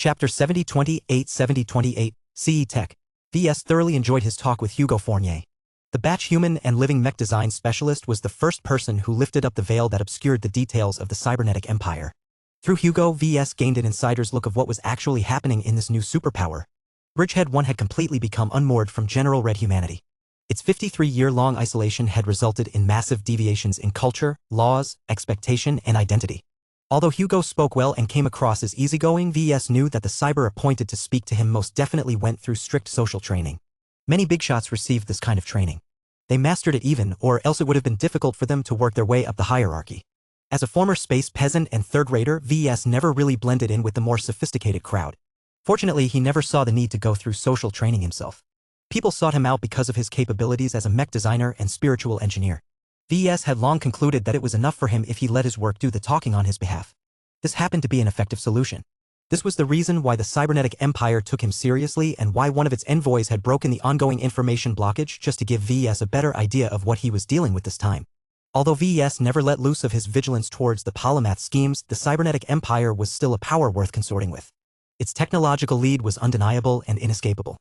Chapter 7028 CE Tech. VS thoroughly enjoyed his talk with Hugo Fournier. The batch human and living mech design specialist was the first person who lifted up the veil that obscured the details of the cybernetic empire. Through Hugo, VS gained an insider's look of what was actually happening in this new superpower. Bridgehead 1 had completely become unmoored from general red humanity. Its 53-year-long isolation had resulted in massive deviations in culture, laws, expectation, and identity. Although Hugo spoke well and came across as easygoing, VS knew that the cyber appointed to speak to him most definitely went through strict social training. Many big shots received this kind of training. They mastered it even, or else it would have been difficult for them to work their way up the hierarchy. As a former space peasant and third-rater, VS never really blended in with the more sophisticated crowd. Fortunately, he never saw the need to go through social training himself. People sought him out because of his capabilities as a mech designer and spiritual engineer. VS had long concluded that it was enough for him if he let his work do the talking on his behalf. This happened to be an effective solution. This was the reason why the cybernetic empire took him seriously and why one of its envoys had broken the ongoing information blockage just to give VS a better idea of what he was dealing with this time. Although VS never let loose of his vigilance towards the polymath schemes, the cybernetic empire was still a power worth consorting with. Its technological lead was undeniable and inescapable.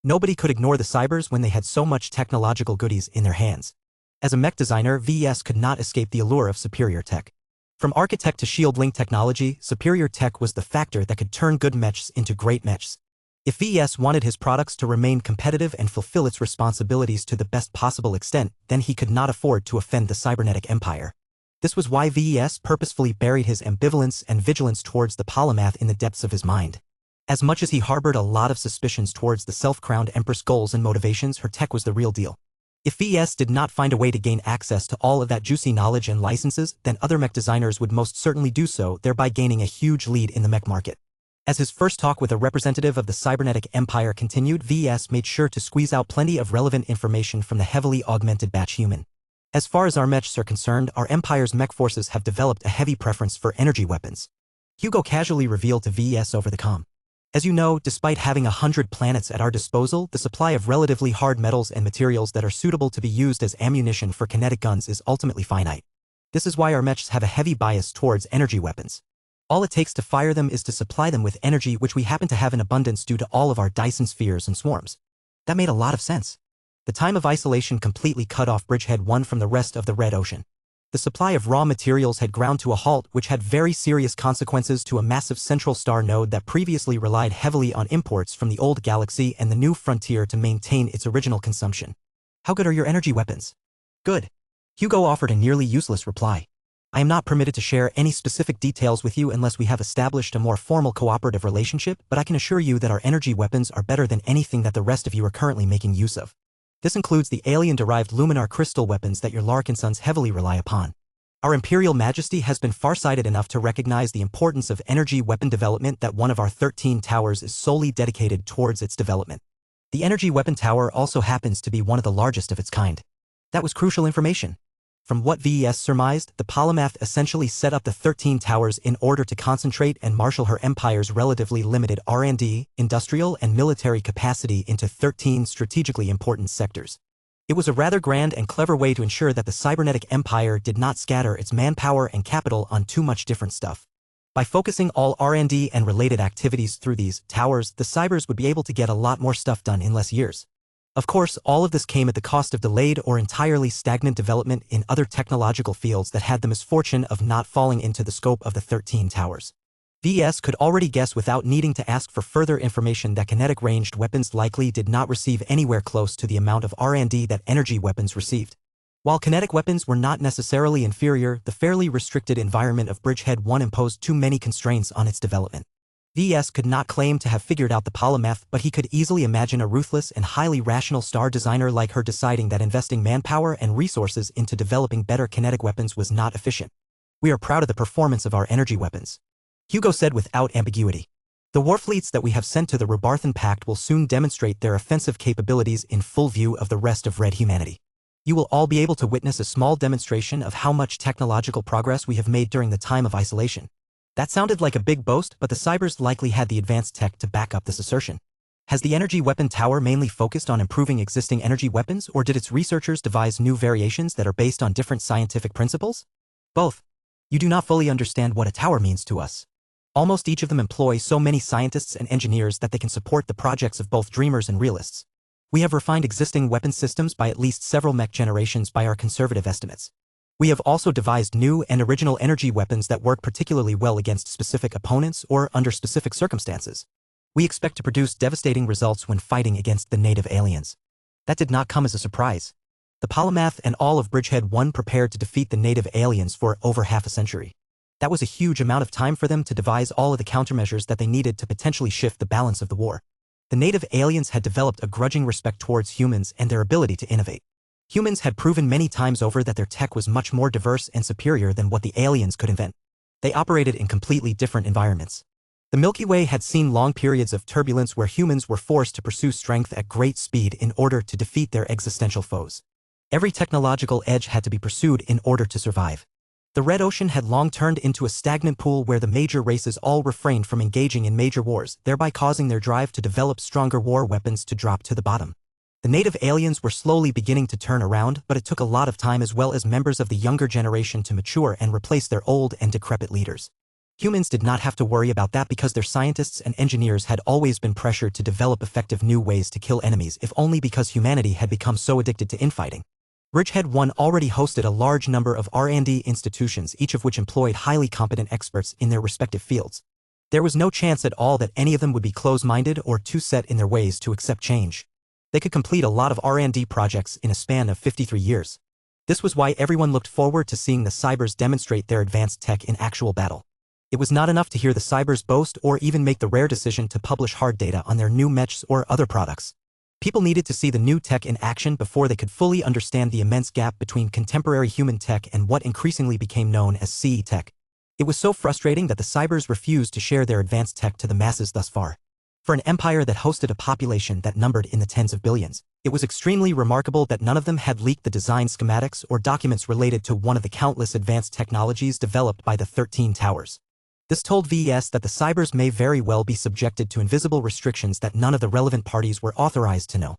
Nobody could ignore the cybers when they had so much technological goodies in their hands. As a mech designer, VS could not escape the allure of superior tech. From architect to shield link technology, superior tech was the factor that could turn good mechs into great mechs. If VS wanted his products to remain competitive and fulfill its responsibilities to the best possible extent, then he could not afford to offend the cybernetic empire. This was why VS purposefully buried his ambivalence and vigilance towards the polymath in the depths of his mind. As much as he harbored a lot of suspicions towards the self-crowned Empress' goals and motivations, her tech was the real deal. If VS did not find a way to gain access to all of that juicy knowledge and licenses, then other mech designers would most certainly do so, thereby gaining a huge lead in the mech market. As his first talk with a representative of the cybernetic empire continued, VS made sure to squeeze out plenty of relevant information from the heavily augmented batch human. As far as our mechs are concerned, our empire's mech forces have developed a heavy preference for energy weapons. Hugo casually revealed to VS over the comm. As you know, despite having 100 planets at our disposal, the supply of relatively hard metals and materials that are suitable to be used as ammunition for kinetic guns is ultimately finite. This is why our mechs have a heavy bias towards energy weapons. All it takes to fire them is to supply them with energy, which we happen to have in abundance due to all of our Dyson spheres and swarms. That made a lot of sense. The time of isolation completely cut off Bridgehead 1 from the rest of the Red Ocean. The supply of raw materials had ground to a halt, which had very serious consequences to a massive central star node that previously relied heavily on imports from the old galaxy and the new frontier to maintain its original consumption. How good are your energy weapons? Good. Hugo offered a nearly useless reply. I am not permitted to share any specific details with you unless we have established a more formal cooperative relationship, but I can assure you that our energy weapons are better than anything that the rest of you are currently making use of. This includes the alien-derived luminar crystal weapons that your Larkin sons heavily rely upon. Our Imperial Majesty has been farsighted enough to recognize the importance of energy weapon development that one of our 13 towers is solely dedicated towards its development. The energy weapon tower also happens to be one of the largest of its kind. That was crucial information. From what VES surmised, the polymath essentially set up the 13 towers in order to concentrate and marshal her empire's relatively limited R&D, industrial and military capacity into 13 strategically important sectors. It was a rather grand and clever way to ensure that the cybernetic empire did not scatter its manpower and capital on too much different stuff. By focusing all R&D and related activities through these towers, the cybers would be able to get a lot more stuff done in less years. Of course, all of this came at the cost of delayed or entirely stagnant development in other technological fields that had the misfortune of not falling into the scope of the 13 towers. VS could already guess without needing to ask for further information that kinetic ranged weapons likely did not receive anywhere close to the amount of R&D that energy weapons received. While kinetic weapons were not necessarily inferior, the fairly restricted environment of Bridgehead 1 imposed too many constraints on its development. VS could not claim to have figured out the polymath, but he could easily imagine a ruthless and highly rational star designer like her deciding that investing manpower and resources into developing better kinetic weapons was not efficient. We are proud of the performance of our energy weapons, Hugo said without ambiguity. The warfleets that we have sent to the Robarthan Pact will soon demonstrate their offensive capabilities in full view of the rest of Red humanity. You will all be able to witness a small demonstration of how much technological progress we have made during the time of isolation. That sounded like a big boast, but the cybers likely had the advanced tech to back up this assertion. Has the energy weapon tower mainly focused on improving existing energy weapons, or did its researchers devise new variations that are based on different scientific principles? Both. You do not fully understand what a tower means to us. Almost each of them employ so many scientists and engineers that they can support the projects of both dreamers and realists. We have refined existing weapon systems by at least several mech generations by our conservative estimates. We have also devised new and original energy weapons that work particularly well against specific opponents or under specific circumstances. We expect to produce devastating results when fighting against the native aliens. That did not come as a surprise. The Polymath and all of Bridgehead 1 prepared to defeat the native aliens for over half a century. That was a huge amount of time for them to devise all of the countermeasures that they needed to potentially shift the balance of the war. The native aliens had developed a grudging respect towards humans and their ability to innovate. Humans had proven many times over that their tech was much more diverse and superior than what the aliens could invent. They operated in completely different environments. The Milky Way had seen long periods of turbulence where humans were forced to pursue strength at great speed in order to defeat their existential foes. Every technological edge had to be pursued in order to survive. The Red Ocean had long turned into a stagnant pool where the major races all refrained from engaging in major wars, thereby causing their drive to develop stronger war weapons to drop to the bottom. The native aliens were slowly beginning to turn around, but it took a lot of time as well as members of the younger generation to mature and replace their old and decrepit leaders. Humans did not have to worry about that because their scientists and engineers had always been pressured to develop effective new ways to kill enemies, if only because humanity had become so addicted to infighting. Bridgehead 1 already hosted a large number of R&D institutions, each of which employed highly competent experts in their respective fields. There was no chance at all that any of them would be close-minded or too set in their ways to accept change. They could complete a lot of R&D projects in a span of 53 years. This was why everyone looked forward to seeing the Cybers demonstrate their advanced tech in actual battle. It was not enough to hear the Cybers boast or even make the rare decision to publish hard data on their new mechs or other products. People needed to see the new tech in action before they could fully understand the immense gap between contemporary human tech and what increasingly became known as CE tech. It was so frustrating that the Cybers refused to share their advanced tech to the masses thus far. For an empire that hosted a population that numbered in the tens of billions, it was extremely remarkable that none of them had leaked the design schematics or documents related to one of the countless advanced technologies developed by the 13 Towers. This told VES that the Cybers may very well be subjected to invisible restrictions that none of the relevant parties were authorized to know.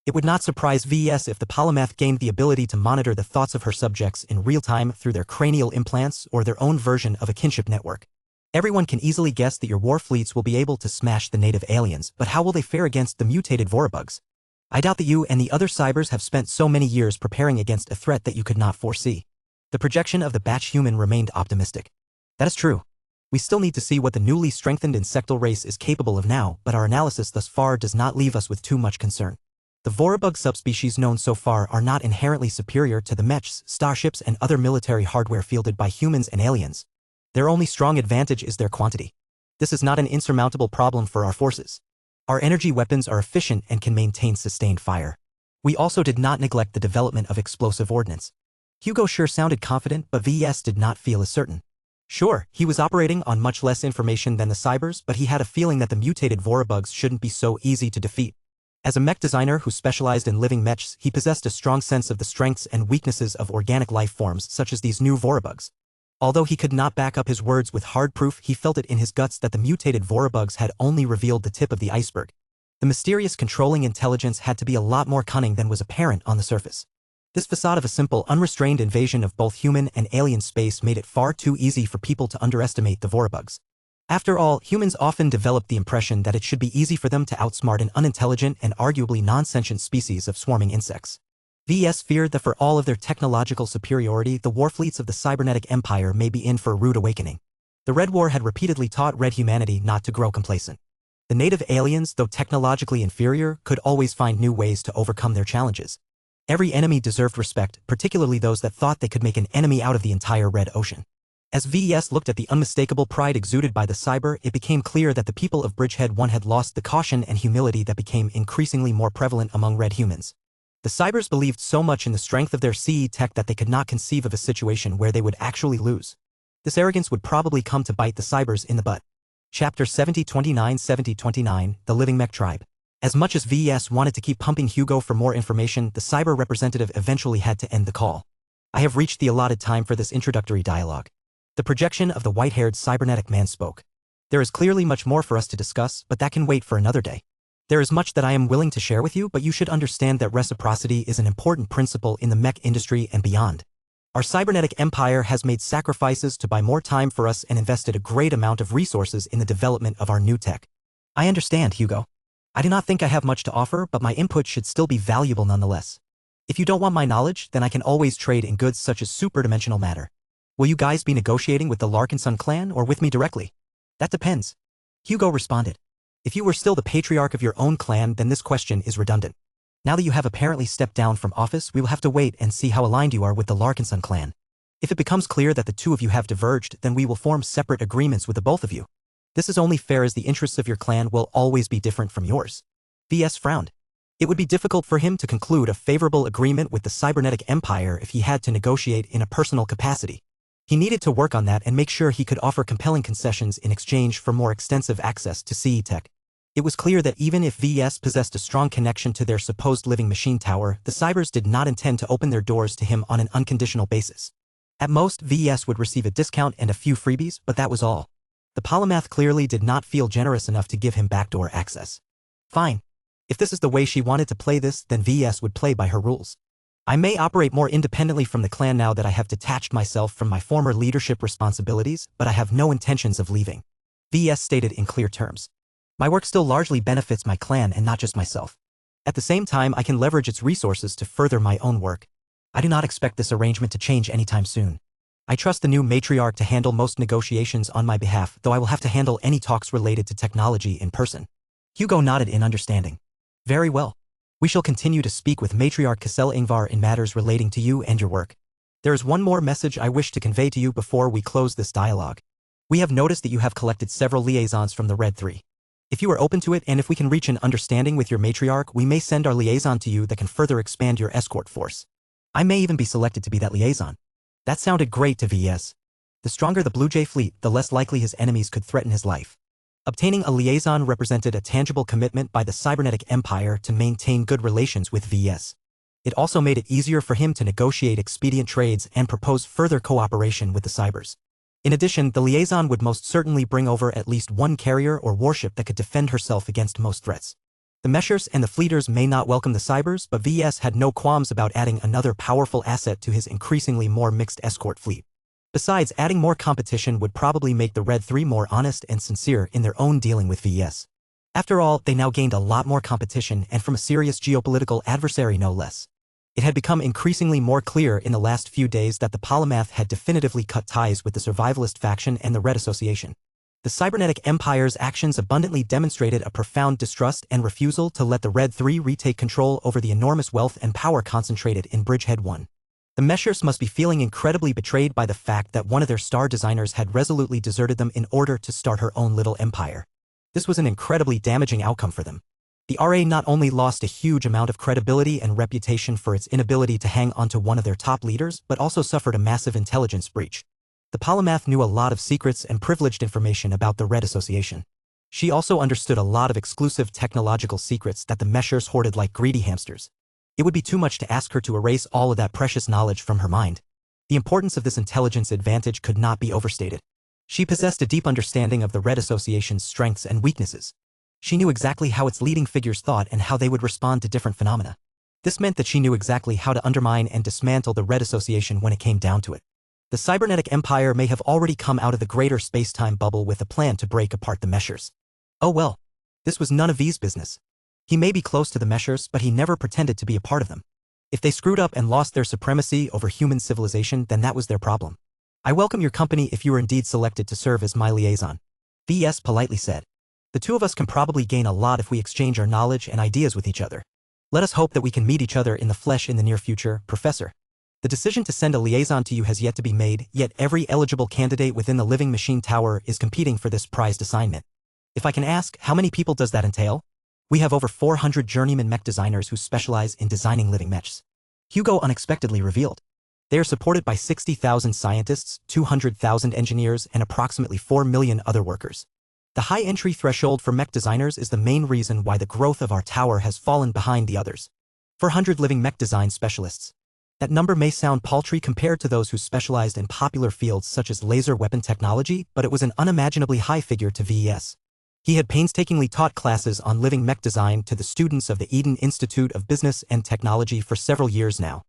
It would not surprise VES if the Polymath gained the ability to monitor the thoughts of her subjects in real time through their cranial implants or their own version of a kinship network. Everyone can easily guess that your war fleets will be able to smash the native aliens, but how will they fare against the mutated Vorabugs? I doubt that you and the other Cybers have spent so many years preparing against a threat that you could not foresee. The projection of the batch human remained optimistic. That is true. We still need to see what the newly strengthened insectal race is capable of now, but our analysis thus far does not leave us with too much concern. The Vorabug subspecies known so far are not inherently superior to the mechs, starships, and other military hardware fielded by humans and aliens. Their only strong advantage is their quantity. This is not an insurmountable problem for our forces. Our energy weapons are efficient and can maintain sustained fire. We also did not neglect the development of explosive ordnance. Hugo sure sounded confident, but VES did not feel as certain. Sure, he was operating on much less information than the Cybers, but he had a feeling that the mutated Vorabugs shouldn't be so easy to defeat. As a mech designer who specialized in living mechs, he possessed a strong sense of the strengths and weaknesses of organic life forms such as these new Vorabugs. Although he could not back up his words with hard proof, he felt it in his guts that the mutated Vorabugs had only revealed the tip of the iceberg. The mysterious controlling intelligence had to be a lot more cunning than was apparent on the surface. This facade of a simple, unrestrained invasion of both human and alien space made it far too easy for people to underestimate the Vorabugs. After all, humans often develop the impression that it should be easy for them to outsmart an unintelligent and arguably non-sentient species of swarming insects. VES feared that for all of their technological superiority, the warfleets of the cybernetic empire may be in for a rude awakening. The Red War had repeatedly taught Red humanity not to grow complacent. The native aliens, though technologically inferior, could always find new ways to overcome their challenges. Every enemy deserved respect, particularly those that thought they could make an enemy out of the entire Red Ocean. As VES looked at the unmistakable pride exuded by the Cyber, it became clear that the people of Bridgehead 1 had lost the caution and humility that became increasingly more prevalent among Red humans. The Cybers believed so much in the strength of their CE tech that they could not conceive of a situation where they would actually lose. This arrogance would probably come to bite the Cybers in the butt. Chapter 7029 The Living Mech Tribe. As much as VES wanted to keep pumping Hugo for more information, the Cyber representative eventually had to end the call. I have reached the allotted time for this introductory dialogue. The projection of the white-haired cybernetic man spoke. There is clearly much more for us to discuss, but that can wait for another day. There is much that I am willing to share with you, but you should understand that reciprocity is an important principle in the mech industry and beyond. Our cybernetic empire has made sacrifices to buy more time for us and invested a great amount of resources in the development of our new tech. I understand, Hugo. I do not think I have much to offer, but my input should still be valuable nonetheless. If you don't want my knowledge, then I can always trade in goods such as superdimensional matter. Will you guys be negotiating with the Larkinson clan or with me directly? That depends. Hugo responded. If you were still the patriarch of your own clan, then this question is redundant. Now that you have apparently stepped down from office, we will have to wait and see how aligned you are with the Larkinson clan. If it becomes clear that the two of you have diverged, then we will form separate agreements with the both of you. This is only fair as the interests of your clan will always be different from yours. VS frowned. It would be difficult for him to conclude a favorable agreement with the cybernetic empire if he had to negotiate in a personal capacity. He needed to work on that and make sure he could offer compelling concessions in exchange for more extensive access to CE tech. It was clear that even if VS possessed a strong connection to their supposed living machine tower, the Cybers did not intend to open their doors to him on an unconditional basis. At most, VS would receive a discount and a few freebies, but that was all. The polymath clearly did not feel generous enough to give him backdoor access. Fine. If this is the way she wanted to play this, then VS would play by her rules. I may operate more independently from the clan now that I have detached myself from my former leadership responsibilities, but I have no intentions of leaving. VS stated in clear terms. My work still largely benefits my clan and not just myself. At the same time, I can leverage its resources to further my own work. I do not expect this arrangement to change anytime soon. I trust the new matriarch to handle most negotiations on my behalf, though I will have to handle any talks related to technology in person. Hugo nodded in understanding. Very well. We shall continue to speak with Matriarch Cassel Ingvar in matters relating to you and your work. There is one more message I wish to convey to you before we close this dialogue. We have noticed that you have collected several liaisons from the Red 3. If you are open to it and if we can reach an understanding with your matriarch, we may send our liaison to you that can further expand your escort force. I may even be selected to be that liaison. That sounded great to VS. The stronger the Blue Jay fleet, the less likely his enemies could threaten his life. Obtaining a liaison represented a tangible commitment by the cybernetic empire to maintain good relations with VS. It also made it easier for him to negotiate expedient trades and propose further cooperation with the Cybers. In addition, the liaison would most certainly bring over at least one carrier or warship that could defend herself against most threats. The Meshers and the Fleeters may not welcome the Cybers, but VS had no qualms about adding another powerful asset to his increasingly more mixed escort fleet. Besides, adding more competition would probably make the Red 3 more honest and sincere in their own dealing with VS. After all, they now gained a lot more competition and from a serious geopolitical adversary no less. It had become increasingly more clear in the last few days that the polymath had definitively cut ties with the survivalist faction and the Red Association. The cybernetic empire's actions abundantly demonstrated a profound distrust and refusal to let the Red 3 retake control over the enormous wealth and power concentrated in Bridgehead 1. The Meshers must be feeling incredibly betrayed by the fact that one of their star designers had resolutely deserted them in order to start her own little empire. This was an incredibly damaging outcome for them. The RA not only lost a huge amount of credibility and reputation for its inability to hang onto one of their top leaders, but also suffered a massive intelligence breach. The polymath knew a lot of secrets and privileged information about the Red Association. She also understood a lot of exclusive technological secrets that the Meshers hoarded like greedy hamsters. It would be too much to ask her to erase all of that precious knowledge from her mind. The importance of this intelligence advantage could not be overstated. She possessed a deep understanding of the Red Association's strengths and weaknesses. She knew exactly how its leading figures thought and how they would respond to different phenomena. This meant that she knew exactly how to undermine and dismantle the Red Association when it came down to it. The cybernetic empire may have already come out of the greater space-time bubble with a plan to break apart the Meshers. Oh well. This was none of V's business. He may be close to the Meshers, but he never pretended to be a part of them. If they screwed up and lost their supremacy over human civilization, then that was their problem. I welcome your company if you are indeed selected to serve as my liaison. VS politely said. The two of us can probably gain a lot if we exchange our knowledge and ideas with each other. Let us hope that we can meet each other in the flesh in the near future, Professor. The decision to send a liaison to you has yet to be made, yet every eligible candidate within the Living Machine Tower is competing for this prized assignment. If I can ask, how many people does that entail? We have over 400 journeyman mech designers who specialize in designing living mechs. Hugo unexpectedly revealed. They are supported by 60,000 scientists, 200,000 engineers, and approximately 4 million other workers. The high entry threshold for mech designers is the main reason why the growth of our tower has fallen behind the others. 400 living mech design specialists. That number may sound paltry compared to those who specialized in popular fields such as laser weapon technology, but it was an unimaginably high figure to VES. He had painstakingly taught classes on living mech design to the students of the Eden Institute of Business and Technology for several years now.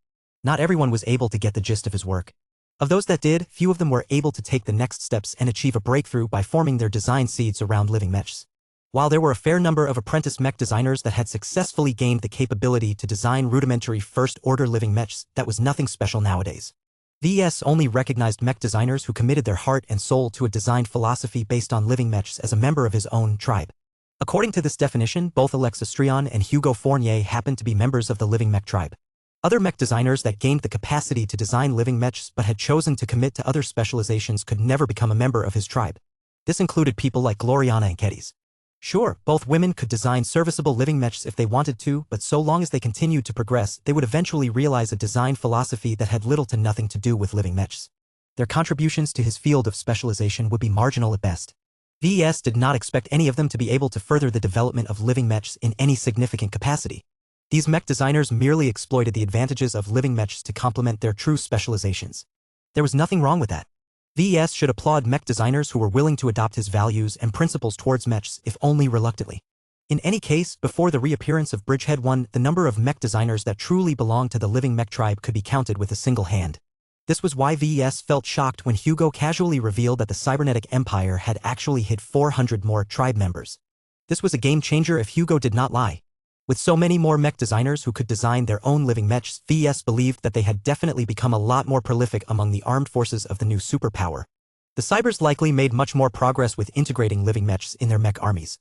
Not everyone was able to get the gist of his work. Of those that did, few of them were able to take the next steps and achieve a breakthrough by forming their design seeds around living mechs. While there were a fair number of apprentice mech designers that had successfully gained the capability to design rudimentary first-order living mechs, that was nothing special nowadays. VS only recognized mech designers who committed their heart and soul to a design philosophy based on living mechs as a member of his own tribe. According to this definition, both Alexa Strion and Hugo Fournier happened to be members of the living mech tribe. Other mech designers that gained the capacity to design living mechs but had chosen to commit to other specializations could never become a member of his tribe. This included people like Gloriana and Kedis. Sure, both women could design serviceable living mechs if they wanted to, but so long as they continued to progress, they would eventually realize a design philosophy that had little to nothing to do with living mechs. Their contributions to his field of specialization would be marginal at best. VS did not expect any of them to be able to further the development of living mechs in any significant capacity. These mech designers merely exploited the advantages of living mechs to complement their true specializations. There was nothing wrong with that. VS should applaud mech designers who were willing to adopt his values and principles towards mechs, if only reluctantly. In any case, before the reappearance of Bridgehead 1, the number of mech designers that truly belonged to the living mech tribe could be counted with a single hand. This was why VS felt shocked when Hugo casually revealed that the cybernetic empire had actually hit 400 more tribe members. This was a game changer if Hugo did not lie. With so many more mech designers who could design their own living mechs, VS believed that they had definitely become a lot more prolific among the armed forces of the new superpower. The Cybers likely made much more progress with integrating living mechs in their mech armies.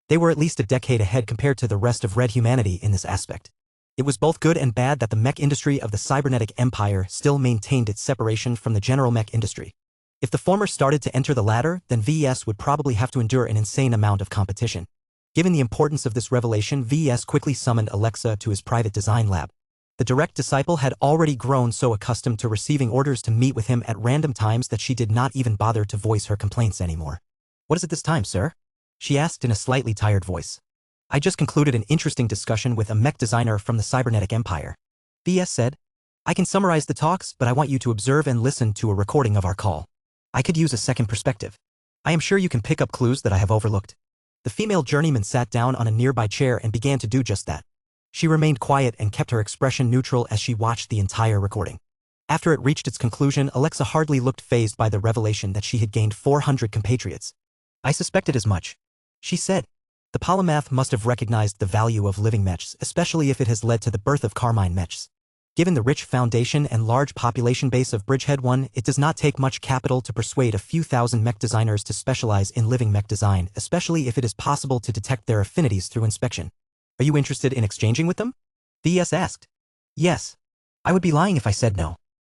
They were at least a decade ahead compared to the rest of Red humanity in this aspect. It was both good and bad that the mech industry of the cybernetic empire still maintained its separation from the general mech industry. If the former started to enter the latter, then VS would probably have to endure an insane amount of competition. Given the importance of this revelation, VS quickly summoned Alexa to his private design lab. The direct disciple had already grown so accustomed to receiving orders to meet with him at random times that she did not even bother to voice her complaints anymore. "What is it this time, sir?" she asked in a slightly tired voice. "I just concluded an interesting discussion with a mech designer from the cybernetic empire," VS said. "I can summarize the talks, but I want you to observe and listen to a recording of our call. I could use a second perspective. I am sure you can pick up clues that I have overlooked." The female journeyman sat down on a nearby chair and began to do just that. She remained quiet and kept her expression neutral as she watched the entire recording. After it reached its conclusion, Alexa hardly looked fazed by the revelation that she had gained 400 compatriots. "I suspected as much," she said. "The polymath must have recognized the value of living mechs, especially if it has led to the birth of Carmine mechs. Given the rich foundation and large population base of Bridgehead 1, it does not take much capital to persuade a few thousand mech designers to specialize in living mech design, especially if it is possible to detect their affinities through inspection. Are you interested in exchanging with them?" VS asked. "Yes. I would be lying if I said no.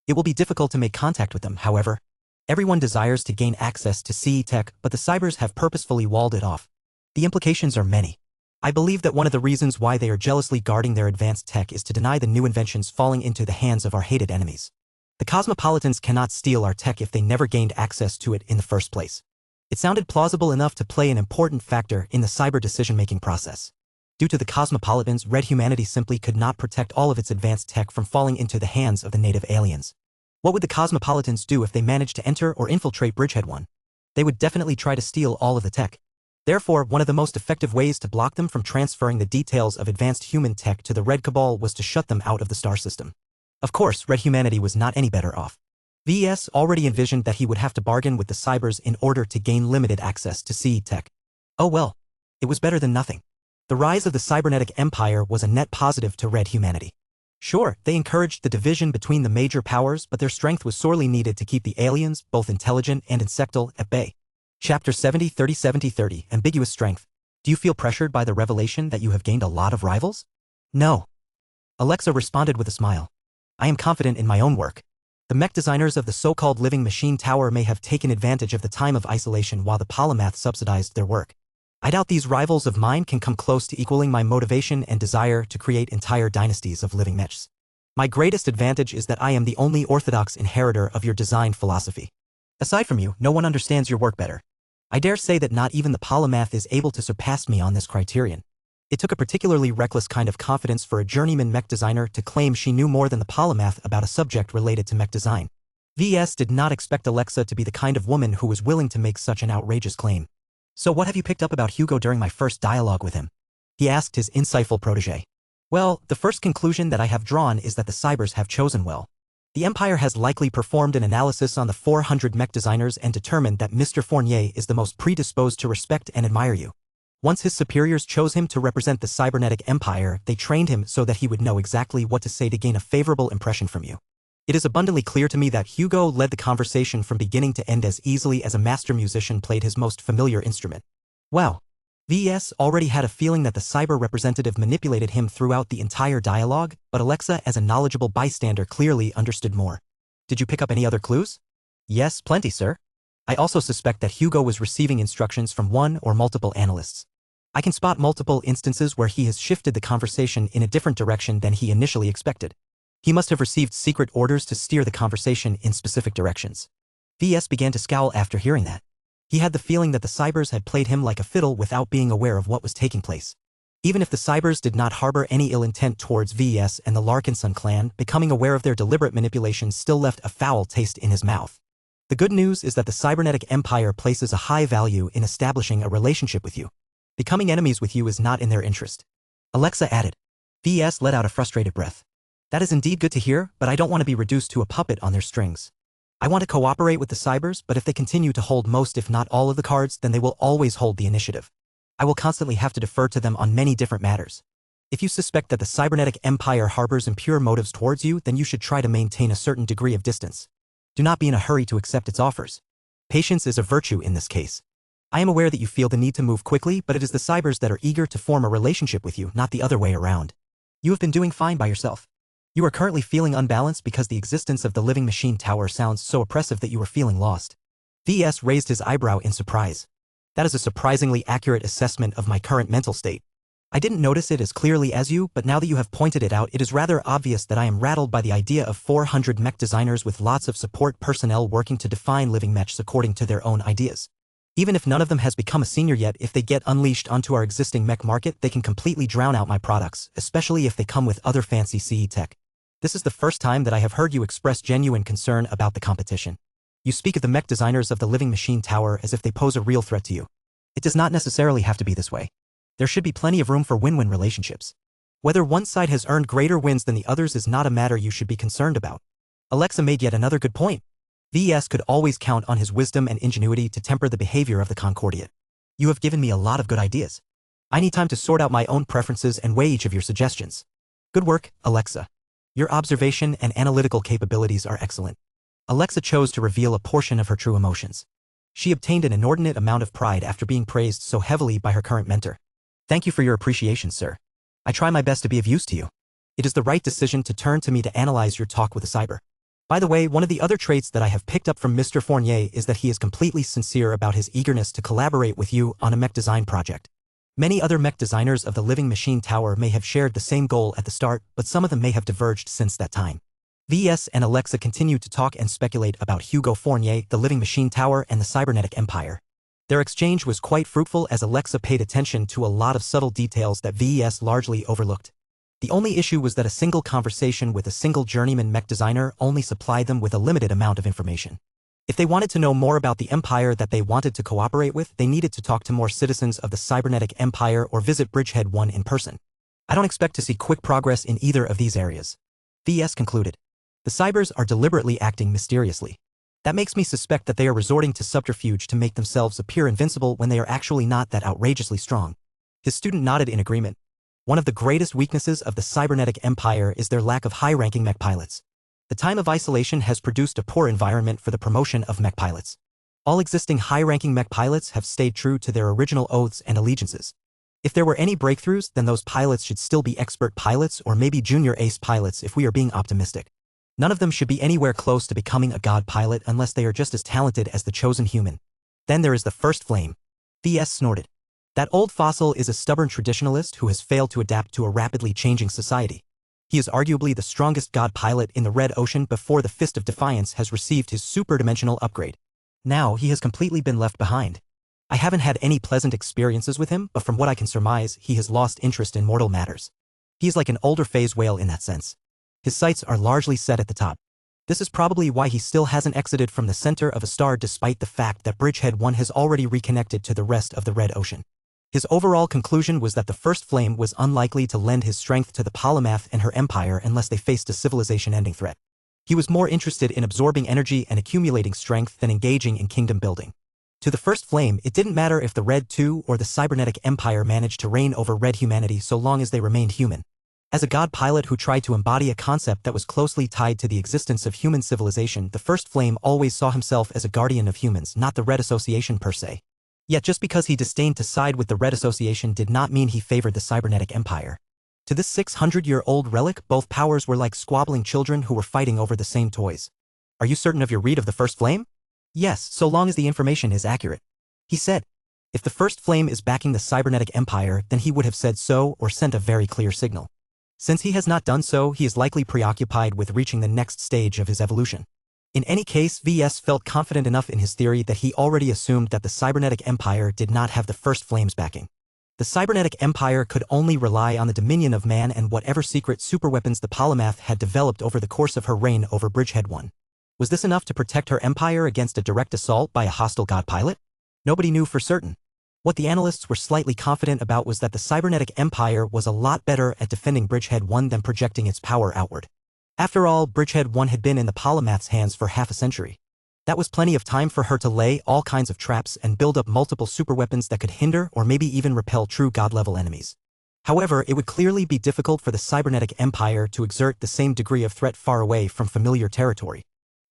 It will be difficult to make contact with them, however. Everyone desires to gain access to CE tech, but the Cybers have purposefully walled it off. The implications are many. I believe that one of the reasons why they are jealously guarding their advanced tech is to deny the new inventions falling into the hands of our hated enemies. The Cosmopolitans cannot steal our tech if they never gained access to it in the first place." It sounded plausible enough to play an important factor in the cyber decision-making process. Due to the Cosmopolitans, Red humanity simply could not protect all of its advanced tech from falling into the hands of the native aliens. What would the Cosmopolitans do if they managed to enter or infiltrate Bridgehead 1? They would definitely try to steal all of the tech. Therefore, one of the most effective ways to block them from transferring the details of advanced human tech to the Red Cabal was to shut them out of the star system. Of course, Red humanity was not any better off. VS already envisioned that he would have to bargain with the Cybers in order to gain limited access to CE tech. Oh well, it was better than nothing. The rise of the cybernetic empire was a net positive to Red humanity. Sure, they encouraged the division between the major powers, but their strength was sorely needed to keep the aliens, both intelligent and insectal, at bay. Chapter 70 30-70-30 Ambiguous Strength. Do you feel pressured by the revelation that you have gained a lot of rivals? No. Alexa responded with a smile. I am confident in my own work. The mech designers of the so-called living machine tower may have taken advantage of the time of isolation while the polymath subsidized their work. I doubt these rivals of mine can come close to equaling my motivation and desire to create entire dynasties of living mechs. My greatest advantage is that I am the only orthodox inheritor of your design philosophy. Aside from you, no one understands your work better. I dare say that not even the polymath is able to surpass me on this criterion. It took a particularly reckless kind of confidence for a journeyman mech designer to claim she knew more than the polymath about a subject related to mech design. VS did not expect Alexa to be the kind of woman who was willing to make such an outrageous claim. So what have you picked up about Hugo during my first dialogue with him? He asked his insightful protege. Well, the first conclusion that I have drawn is that the cybers have chosen well. The Empire has likely performed an analysis on the 400 mech designers and determined that Mr. Fournier is the most predisposed to respect and admire you. Once his superiors chose him to represent the cybernetic empire, they trained him so that he would know exactly what to say to gain a favorable impression from you. It is abundantly clear to me that Hugo led the conversation from beginning to end as easily as a master musician played his most familiar instrument. Wow. VS already had a feeling that the cyber representative manipulated him throughout the entire dialogue, but Alexa, as a knowledgeable bystander, clearly understood more. Did you pick up any other clues? Yes, plenty, sir. I also suspect that Hugo was receiving instructions from one or multiple analysts. I can spot multiple instances where he has shifted the conversation in a different direction than he initially expected. He must have received secret orders to steer the conversation in specific directions. VS began to scowl after hearing that. He had the feeling that the cybers had played him like a fiddle without being aware of what was taking place. Even if the cybers did not harbor any ill intent towards VS and the Larkinson clan, becoming aware of their deliberate manipulation still left a foul taste in his mouth. The good news is that the cybernetic empire places a high value in establishing a relationship with you. Becoming enemies with you is not in their interest. Alexa added. VS let out a frustrated breath. That is indeed good to hear, but I don't want to be reduced to a puppet on their strings. I want to cooperate with the cybers, but if they continue to hold most if not all of the cards, then they will always hold the initiative. I will constantly have to defer to them on many different matters. If you suspect that the cybernetic empire harbors impure motives towards you, then you should try to maintain a certain degree of distance. Do not be in a hurry to accept its offers. Patience is a virtue in this case. I am aware that you feel the need to move quickly, but it is the cybers that are eager to form a relationship with you, not the other way around. You have been doing fine by yourself. You are currently feeling unbalanced because the existence of the living machine tower sounds so oppressive that you are feeling lost. VS raised his eyebrow in surprise. That is a surprisingly accurate assessment of my current mental state. I didn't notice it as clearly as you, but now that you have pointed it out, it is rather obvious that I am rattled by the idea of 400 mech designers with lots of support personnel working to define living mechs according to their own ideas. Even if none of them has become a senior yet, if they get unleashed onto our existing mech market, they can completely drown out my products, especially if they come with other fancy CE tech. This is the first time that I have heard you express genuine concern about the competition. You speak of the mech designers of the living machine tower as if they pose a real threat to you. It does not necessarily have to be this way. There should be plenty of room for win-win relationships. Whether one side has earned greater wins than the others is not a matter you should be concerned about. Alexa made yet another good point. VS could always count on his wisdom and ingenuity to temper the behavior of the Concordia. You have given me a lot of good ideas. I need time to sort out my own preferences and weigh each of your suggestions. Good work, Alexa. Your observation and analytical capabilities are excellent. Alexa chose to reveal a portion of her true emotions. She obtained an inordinate amount of pride after being praised so heavily by her current mentor. Thank you for your appreciation, sir. I try my best to be of use to you. It is the right decision to turn to me to analyze your talk with the cyber. By the way, one of the other traits that I have picked up from Mr. Fournier is that he is completely sincere about his eagerness to collaborate with you on a mech design project. Many other mech designers of the living machine tower may have shared the same goal at the start, but some of them may have diverged since that time. VS and Alexa continued to talk and speculate about Hugo Fournier, the living machine tower, and the cybernetic empire. Their exchange was quite fruitful as Alexa paid attention to a lot of subtle details that VS largely overlooked. The only issue was that a single conversation with a single journeyman mech designer only supplied them with a limited amount of information. If they wanted to know more about the empire that they wanted to cooperate with, they needed to talk to more citizens of the cybernetic empire or visit Bridgehead 1 in person. I don't expect to see quick progress in either of these areas. VS concluded. The cybers are deliberately acting mysteriously. That makes me suspect that they are resorting to subterfuge to make themselves appear invincible when they are actually not that outrageously strong. His student nodded in agreement. One of the greatest weaknesses of the cybernetic empire is their lack of high-ranking mech pilots. The time of isolation has produced a poor environment for the promotion of mech pilots. All existing high-ranking mech pilots have stayed true to their original oaths and allegiances. If there were any breakthroughs, then those pilots should still be expert pilots or maybe junior ace pilots if we are being optimistic. None of them should be anywhere close to becoming a god pilot unless they are just as talented as the chosen human. Then there is the first flame. VS snorted. That old fossil is a stubborn traditionalist who has failed to adapt to a rapidly changing society. He is arguably the strongest god pilot in the Red Ocean before the Fist of Defiance has received his super-dimensional upgrade. Now he has completely been left behind. I haven't had any pleasant experiences with him, but from what I can surmise, he has lost interest in mortal matters. He is like an older phase whale in that sense. His sights are largely set at the top. This is probably why he still hasn't exited from the center of a star despite the fact that Bridgehead 1 has already reconnected to the rest of the Red Ocean. His overall conclusion was that the first flame was unlikely to lend his strength to the polymath and her empire unless they faced a civilization-ending threat. He was more interested in absorbing energy and accumulating strength than engaging in kingdom building. To the first flame, it didn't matter if the Red 2 or the cybernetic empire managed to reign over red humanity so long as they remained human. As a god pilot who tried to embody a concept that was closely tied to the existence of human civilization, the first flame always saw himself as a guardian of humans, not the Red Association per se. Yet just because he disdained to side with the Red Association did not mean he favored the cybernetic empire. To this 600-year-old relic, both powers were like squabbling children who were fighting over the same toys. Are you certain of your read of the first flame? Yes, so long as the information is accurate. He said. If the first flame is backing the cybernetic empire, then he would have said so or sent a very clear signal. Since he has not done so, he is likely preoccupied with reaching the next stage of his evolution. In any case, VS felt confident enough in his theory that he already assumed that the cybernetic empire did not have the first flame's backing. The cybernetic empire could only rely on the dominion of man and whatever secret superweapons the polymath had developed over the course of her reign over Bridgehead 1. Was this enough to protect her empire against a direct assault by a hostile god pilot? Nobody knew for certain. What the analysts were slightly confident about was that the cybernetic empire was a lot better at defending Bridgehead 1 than projecting its power outward. After all, Bridgehead 1 had been in the polymath's hands for half a century. That was plenty of time for her to lay all kinds of traps and build up multiple superweapons that could hinder or maybe even repel true god-level enemies. However, it would clearly be difficult for the cybernetic empire to exert the same degree of threat far away from familiar territory.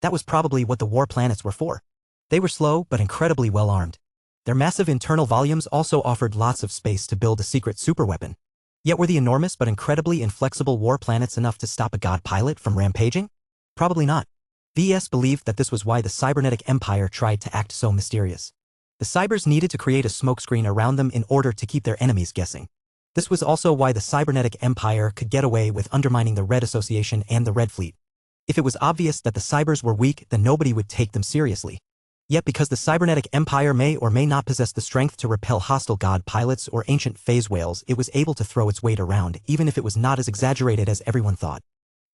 That was probably what the war planets were for. They were slow but incredibly well-armed. Their massive internal volumes also offered lots of space to build a secret superweapon. Yet were the enormous but incredibly inflexible war planets enough to stop a god pilot from rampaging? Probably not. VS believed that this was why the cybernetic empire tried to act so mysterious. The cybers needed to create a smokescreen around them in order to keep their enemies guessing. This was also why the cybernetic empire could get away with undermining the Red Association and the Red Fleet. If it was obvious that the cybers were weak, then nobody would take them seriously. Yet because the cybernetic empire may or may not possess the strength to repel hostile god pilots or ancient phase whales, it was able to throw its weight around, even if it was not as exaggerated as everyone thought.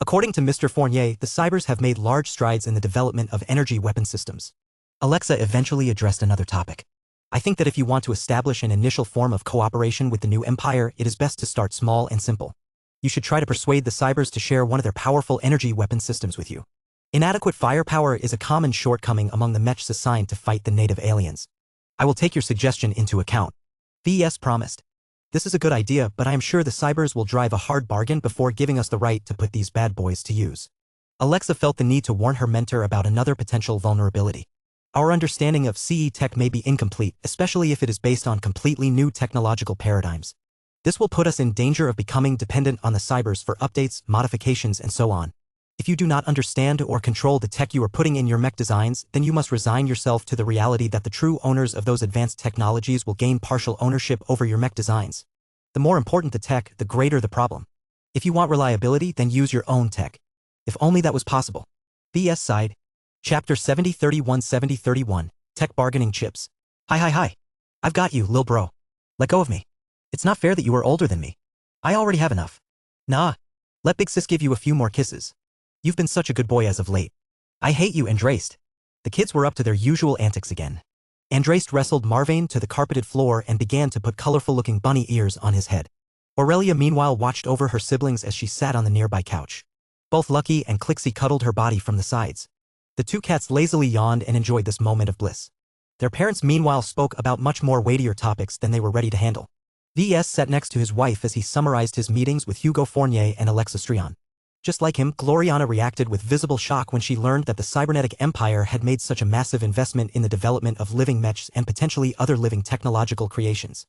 According to Mr. Fournier, the cybers have made large strides in the development of energy weapon systems. Alexa eventually addressed another topic. I think that if you want to establish an initial form of cooperation with the new empire, it is best to start small and simple. You should try to persuade the cybers to share one of their powerful energy weapon systems with you. Inadequate firepower is a common shortcoming among the mechs assigned to fight the native aliens. I will take your suggestion into account. VS promised. This is a good idea, but I am sure the cybers will drive a hard bargain before giving us the right to put these bad boys to use. Alexa felt the need to warn her mentor about another potential vulnerability. Our understanding of CE tech may be incomplete, especially if it is based on completely new technological paradigms. This will put us in danger of becoming dependent on the cybers for updates, modifications, and so on. If you do not understand or control the tech you are putting in your mech designs, then you must resign yourself to the reality that the true owners of those advanced technologies will gain partial ownership over your mech designs. The more important the tech, the greater the problem. If you want reliability, then use your own tech. If only that was possible. VS sighed. Chapter 7031 Tech Bargaining Chips. Hi. I've got you, lil bro. Let go of me. It's not fair that you are older than me. I already have enough. Nah. Let Big Sis give you a few more kisses. You've been such a good boy as of late. I hate you, Andraste. The kids were up to their usual antics again. Andraste wrestled Marvane to the carpeted floor and began to put colorful-looking bunny ears on his head. Aurelia meanwhile watched over her siblings as she sat on the nearby couch. Both Lucky and Clixie cuddled her body from the sides. The two cats lazily yawned and enjoyed this moment of bliss. Their parents meanwhile spoke about much more weightier topics than they were ready to handle. VS sat next to his wife as he summarized his meetings with Hugo Fournier and Alexa Strian. Just like him, Gloriana reacted with visible shock when she learned that the cybernetic empire had made such a massive investment in the development of living mechs and potentially other living technological creations.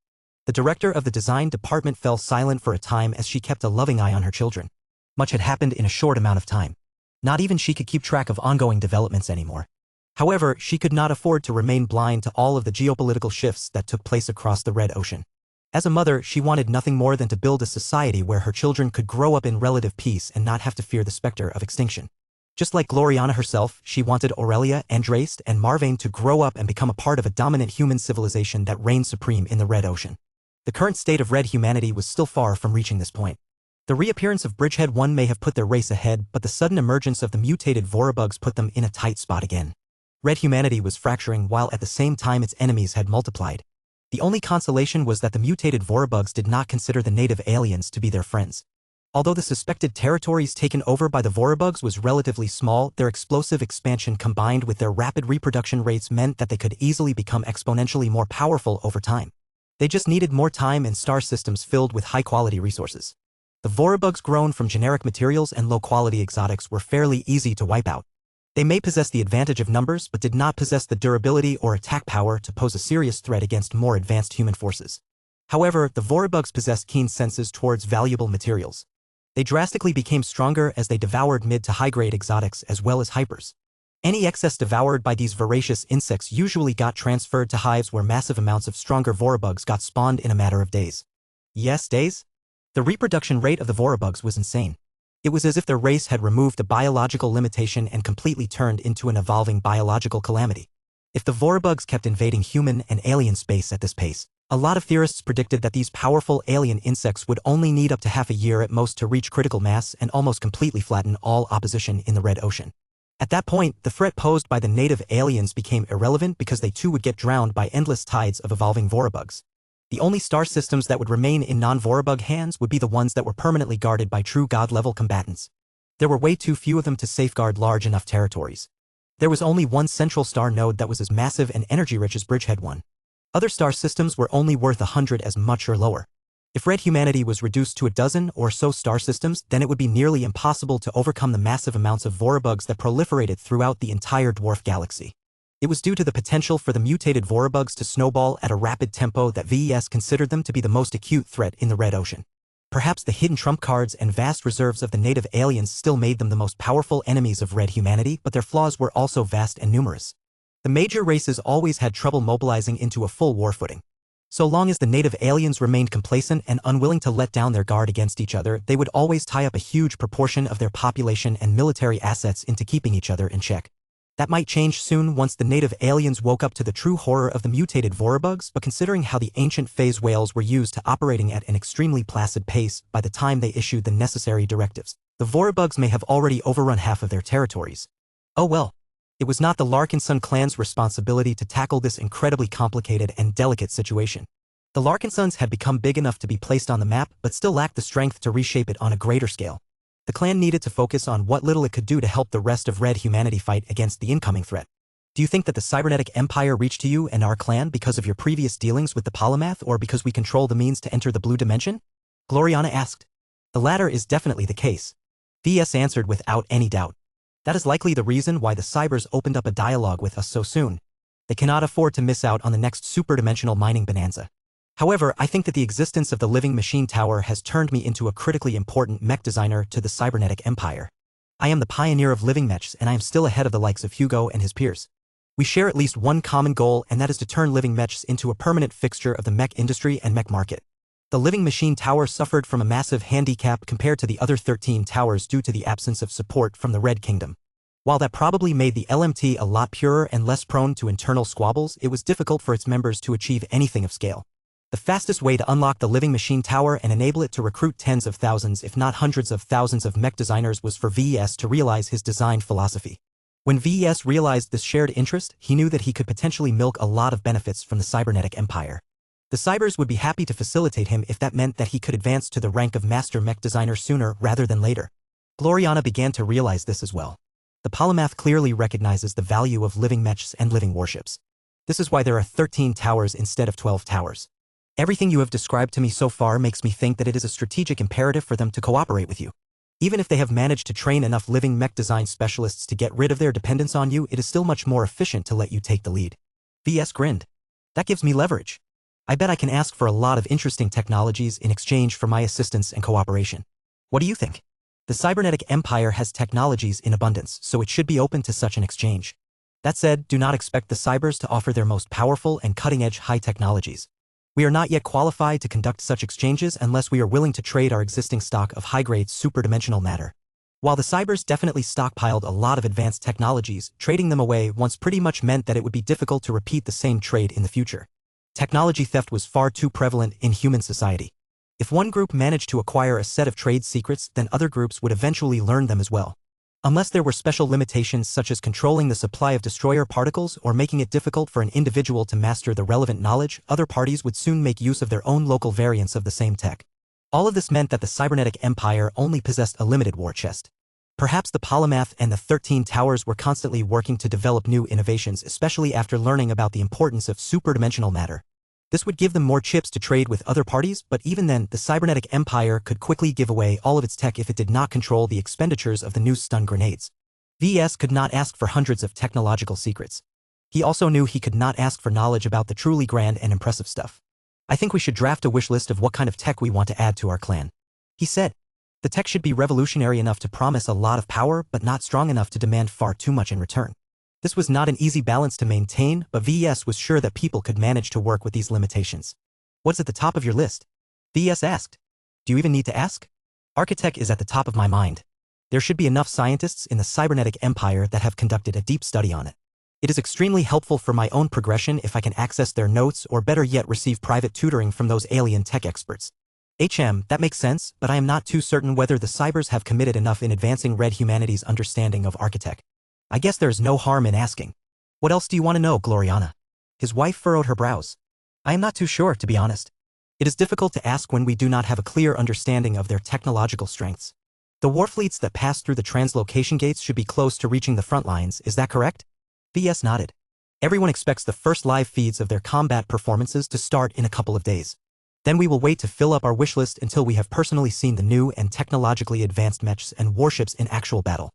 The director of the design department fell silent for a time as she kept a loving eye on her children. Much had happened in a short amount of time. Not even she could keep track of ongoing developments anymore. However, she could not afford to remain blind to all of the geopolitical shifts that took place across the Red Ocean. As a mother, she wanted nothing more than to build a society where her children could grow up in relative peace and not have to fear the specter of extinction. Just like Gloriana herself, she wanted Aurelia, Andraste, and Marvane to grow up and become a part of a dominant human civilization that reigned supreme in the Red Ocean. The current state of red humanity was still far from reaching this point. The reappearance of Bridgehead 1 may have put their race ahead, but the sudden emergence of the mutated Vorabugs put them in a tight spot again. Red humanity was fracturing while at the same time its enemies had multiplied. The only consolation was that the mutated Vorabugs did not consider the native aliens to be their friends. Although the suspected territories taken over by the Vorabugs was relatively small, their explosive expansion combined with their rapid reproduction rates meant that they could easily become exponentially more powerful over time. They just needed more time and star systems filled with high-quality resources. The Vorabugs grown from generic materials and low-quality exotics were fairly easy to wipe out. They may possess the advantage of numbers but did not possess the durability or attack power to pose a serious threat against more advanced human forces. However, the Vorabugs possessed keen senses towards valuable materials. They drastically became stronger as they devoured mid to high-grade exotics as well as hypers. Any excess devoured by these voracious insects usually got transferred to hives where massive amounts of stronger Vorabugs got spawned in a matter of days. Yes, days? The reproduction rate of the Vorabugs was insane. It was as if their race had removed a biological limitation and completely turned into an evolving biological calamity. If the Vorabugs kept invading human and alien space at this pace, a lot of theorists predicted that these powerful alien insects would only need up to half a year at most to reach critical mass and almost completely flatten all opposition in the Red Ocean. At that point, the threat posed by the native aliens became irrelevant because they too would get drowned by endless tides of evolving Vorabugs. The only star systems that would remain in non-Vorabug hands would be the ones that were permanently guarded by true god-level combatants. There were way too few of them to safeguard large enough territories. There was only one central star node that was as massive and energy-rich as Bridgehead 1. Other star systems were only worth 100 as much or lower. If red humanity was reduced to a dozen or so star systems, then it would be nearly impossible to overcome the massive amounts of Vorabugs that proliferated throughout the entire dwarf galaxy. It was due to the potential for the mutated Vorabugs to snowball at a rapid tempo that VES considered them to be the most acute threat in the Red Ocean. Perhaps the hidden trump cards and vast reserves of the native aliens still made them the most powerful enemies of red humanity, but their flaws were also vast and numerous. The major races always had trouble mobilizing into a full war footing. So long as the native aliens remained complacent and unwilling to let down their guard against each other, they would always tie up a huge proportion of their population and military assets into keeping each other in check. That might change soon once the native aliens woke up to the true horror of the mutated Vorabugs, but considering how the ancient phase whales were used to operating at an extremely placid pace by the time they issued the necessary directives, the Vorabugs may have already overrun half of their territories. Oh well. It was not the Larkinson clan's responsibility to tackle this incredibly complicated and delicate situation. The Larkinsons had become big enough to be placed on the map, but still lacked the strength to reshape it on a greater scale. The clan needed to focus on what little it could do to help the rest of red humanity fight against the incoming threat. Do you think that the cybernetic empire reached to you and our clan because of your previous dealings with the polymath, or because we control the means to enter the blue dimension? Gloriana asked. The latter is definitely the case. VS answered without any doubt. That is likely the reason why the Cybers opened up a dialogue with us so soon. They cannot afford to miss out on the next superdimensional mining bonanza. However, I think that the existence of the living machine tower has turned me into a critically important mech designer to the cybernetic empire. I am the pioneer of living mechs, and I am still ahead of the likes of Hugo and his peers. We share at least one common goal, and that is to turn living mechs into a permanent fixture of the mech industry and mech market. The living machine tower suffered from a massive handicap compared to the other 13 towers due to the absence of support from the Red Kingdom. While that probably made the LMT a lot purer and less prone to internal squabbles, it was difficult for its members to achieve anything of scale. The fastest way to unlock the living machine tower and enable it to recruit tens of thousands if not hundreds of thousands of mech designers was for VES to realize his design philosophy. When VES realized this shared interest, he knew that he could potentially milk a lot of benefits from the cybernetic empire. The Cybers would be happy to facilitate him if that meant that he could advance to the rank of master mech designer sooner rather than later. Gloriana began to realize this as well. The polymath clearly recognizes the value of living mechs and living warships. This is why there are 13 towers instead of 12 towers. Everything you have described to me so far makes me think that it is a strategic imperative for them to cooperate with you. Even if they have managed to train enough living mech design specialists to get rid of their dependence on you, it is still much more efficient to let you take the lead. VS grinned. That gives me leverage. I bet I can ask for a lot of interesting technologies in exchange for my assistance and cooperation. What do you think? The cybernetic empire has technologies in abundance, so it should be open to such an exchange. That said, do not expect the Cybers to offer their most powerful and cutting-edge high technologies. We are not yet qualified to conduct such exchanges unless we are willing to trade our existing stock of high-grade superdimensional matter. While the Cybers definitely stockpiled a lot of advanced technologies, trading them away once pretty much meant that it would be difficult to repeat the same trade in the future. Technology theft was far too prevalent in human society. If one group managed to acquire a set of trade secrets, then other groups would eventually learn them as well. Unless there were special limitations such as controlling the supply of destroyer particles or making it difficult for an individual to master the relevant knowledge, other parties would soon make use of their own local variants of the same tech. All of this meant that the cybernetic empire only possessed a limited war chest. Perhaps the Polymath and the 13 Towers were constantly working to develop new innovations, especially after learning about the importance of superdimensional matter. This would give them more chips to trade with other parties, but even then, the cybernetic empire could quickly give away all of its tech if it did not control the expenditures of the new stun grenades. VS could not ask for hundreds of technological secrets. He also knew he could not ask for knowledge about the truly grand and impressive stuff. I think we should draft a wish list of what kind of tech we want to add to our clan. He said. The tech should be revolutionary enough to promise a lot of power, but not strong enough to demand far too much in return. This was not an easy balance to maintain, but VS was sure that people could manage to work with these limitations. What's at the top of your list? VS asked. Do you even need to ask? Architect is at the top of my mind. There should be enough scientists in the cybernetic empire that have conducted a deep study on it. It is extremely helpful for my own progression if I can access their notes or better yet receive private tutoring from those alien tech experts. That makes sense, but I am not too certain whether the cybers have committed enough in advancing red humanity's understanding of architect. I guess there is no harm in asking. What else do you want to know, Gloriana? His wife furrowed her brows. I am not too sure, to be honest. It is difficult to ask when we do not have a clear understanding of their technological strengths. The war fleets that pass through the translocation gates should be close to reaching the front lines, is that correct? VS nodded. Everyone expects the first live feeds of their combat performances to start in a couple of days. Then we will wait to fill up our wish list until we have personally seen the new and technologically advanced mechs and warships in actual battle.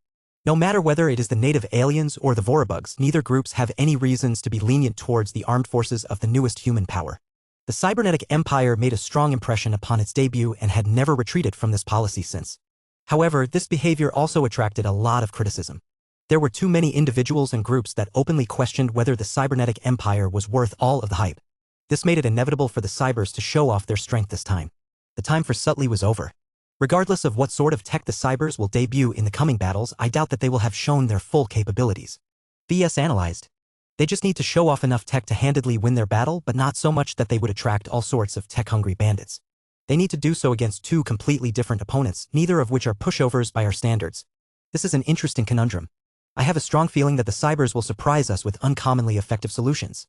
No matter whether it is the native aliens or the Vorabugs, neither groups have any reasons to be lenient towards the armed forces of the newest human power. The cybernetic empire made a strong impression upon its debut and had never retreated from this policy since. However, this behavior also attracted a lot of criticism. There were too many individuals and groups that openly questioned whether the cybernetic empire was worth all of the hype. This made it inevitable for the cybers to show off their strength this time. The time for subtlety was over. Regardless of what sort of tech the cybers will debut in the coming battles, I doubt that they will have shown their full capabilities. VS analyzed. They just need to show off enough tech to handedly win their battle, but not so much that they would attract all sorts of tech-hungry bandits. They need to do so against two completely different opponents, neither of which are pushovers by our standards. This is an interesting conundrum. I have a strong feeling that the cybers will surprise us with uncommonly effective solutions.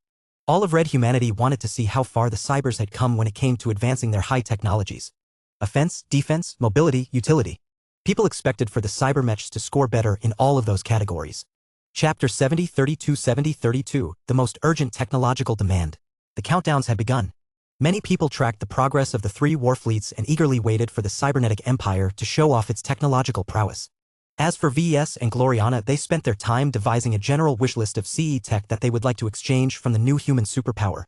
All of red humanity wanted to see how far the cybers had come when it came to advancing their high technologies. Offense, defense, mobility, utility. People expected for the cybermechs to score better in all of those categories. Chapter 70-32-70-32, the most urgent technological demand. The countdowns had begun. Many people tracked the progress of the three war fleets and eagerly waited for the cybernetic empire to show off its technological prowess. As for VS and Gloriana, they spent their time devising a general wish list of CE tech that they would like to exchange from the new human superpower.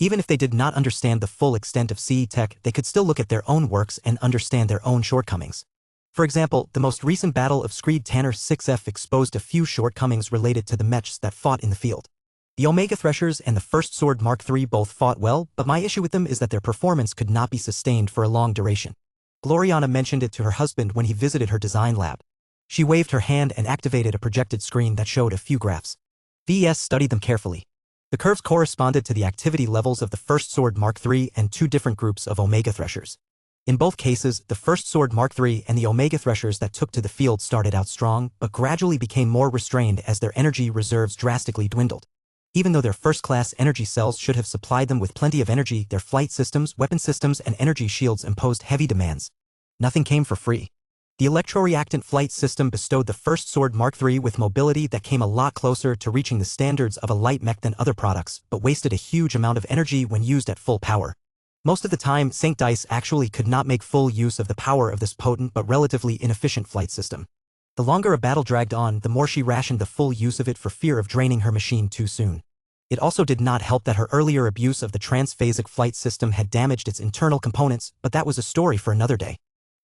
Even if they did not understand the full extent of CE tech, they could still look at their own works and understand their own shortcomings. For example, the most recent battle of Screed Tanner 6F exposed a few shortcomings related to the mechs that fought in the field. The Omega Threshers and the First Sword Mark III both fought well, but my issue with them is that their performance could not be sustained for a long duration. Gloriana mentioned it to her husband when he visited her design lab. She waved her hand and activated a projected screen that showed a few graphs. VS studied them carefully. The curves corresponded to the activity levels of the First Sword Mark III and two different groups of Omega Threshers. In both cases, the First Sword Mark III and the Omega Threshers that took to the field started out strong, but gradually became more restrained as their energy reserves drastically dwindled. Even though their first-class energy cells should have supplied them with plenty of energy, their flight systems, weapon systems, and energy shields imposed heavy demands. Nothing came for free. The electroreactant flight system bestowed the First Sword Mark III with mobility that came a lot closer to reaching the standards of a light mech than other products, but wasted a huge amount of energy when used at full power. Most of the time, St. Dice actually could not make full use of the power of this potent but relatively inefficient flight system. The longer a battle dragged on, the more she rationed the full use of it for fear of draining her machine too soon. It also did not help that her earlier abuse of the transphasic flight system had damaged its internal components, but that was a story for another day.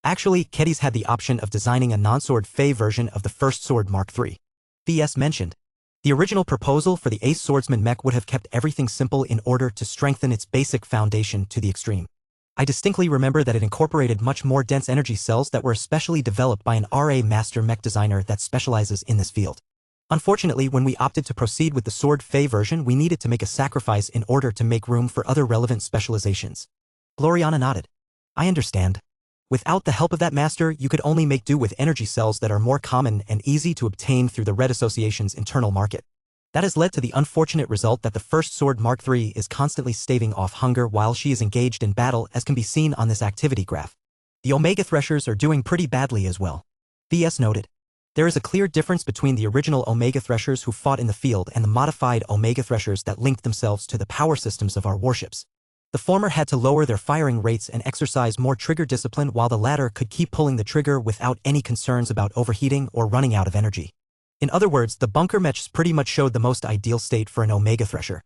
Actually, Kedis had the option of designing a non-sword Fey version of the First Sword Mark III. VS mentioned. The original proposal for the Ace Swordsman mech would have kept everything simple in order to strengthen its basic foundation to the extreme. I distinctly remember that it incorporated much more dense energy cells that were especially developed by an RA master mech designer that specializes in this field. Unfortunately, when we opted to proceed with the Sword Fey version, we needed to make a sacrifice in order to make room for other relevant specializations. Gloriana nodded. I understand. Without the help of that master, you could only make do with energy cells that are more common and easy to obtain through the Red Association's internal market. That has led to the unfortunate result that the First Sword Mark III is constantly staving off hunger while she is engaged in battle, as can be seen on this activity graph. The Omega Threshers are doing pretty badly as well. VS noted. There is a clear difference between the original Omega Threshers who fought in the field and the modified Omega Threshers that linked themselves to the power systems of our warships. The former had to lower their firing rates and exercise more trigger discipline, while the latter could keep pulling the trigger without any concerns about overheating or running out of energy. In other words, the bunker mechs pretty much showed the most ideal state for an Omega Thresher.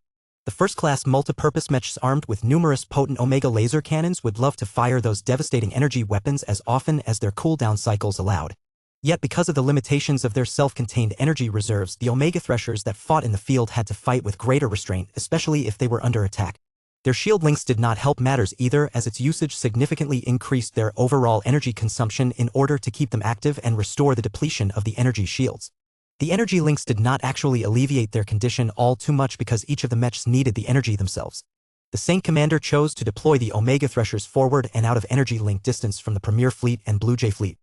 The first-class multi-purpose mechs armed with numerous potent Omega laser cannons would love to fire those devastating energy weapons as often as their cooldown cycles allowed. Yet because of the limitations of their self-contained energy reserves, the Omega Threshers that fought in the field had to fight with greater restraint, especially if they were under attack. Their shield links did not help matters either, as its usage significantly increased their overall energy consumption in order to keep them active and restore the depletion of the energy shields. The energy links did not actually alleviate their condition all too much because each of the mechs needed the energy themselves. The Saint Commander chose to deploy the Omega Threshers forward and out of energy link distance from the Premier Fleet and Blue Jay Fleet.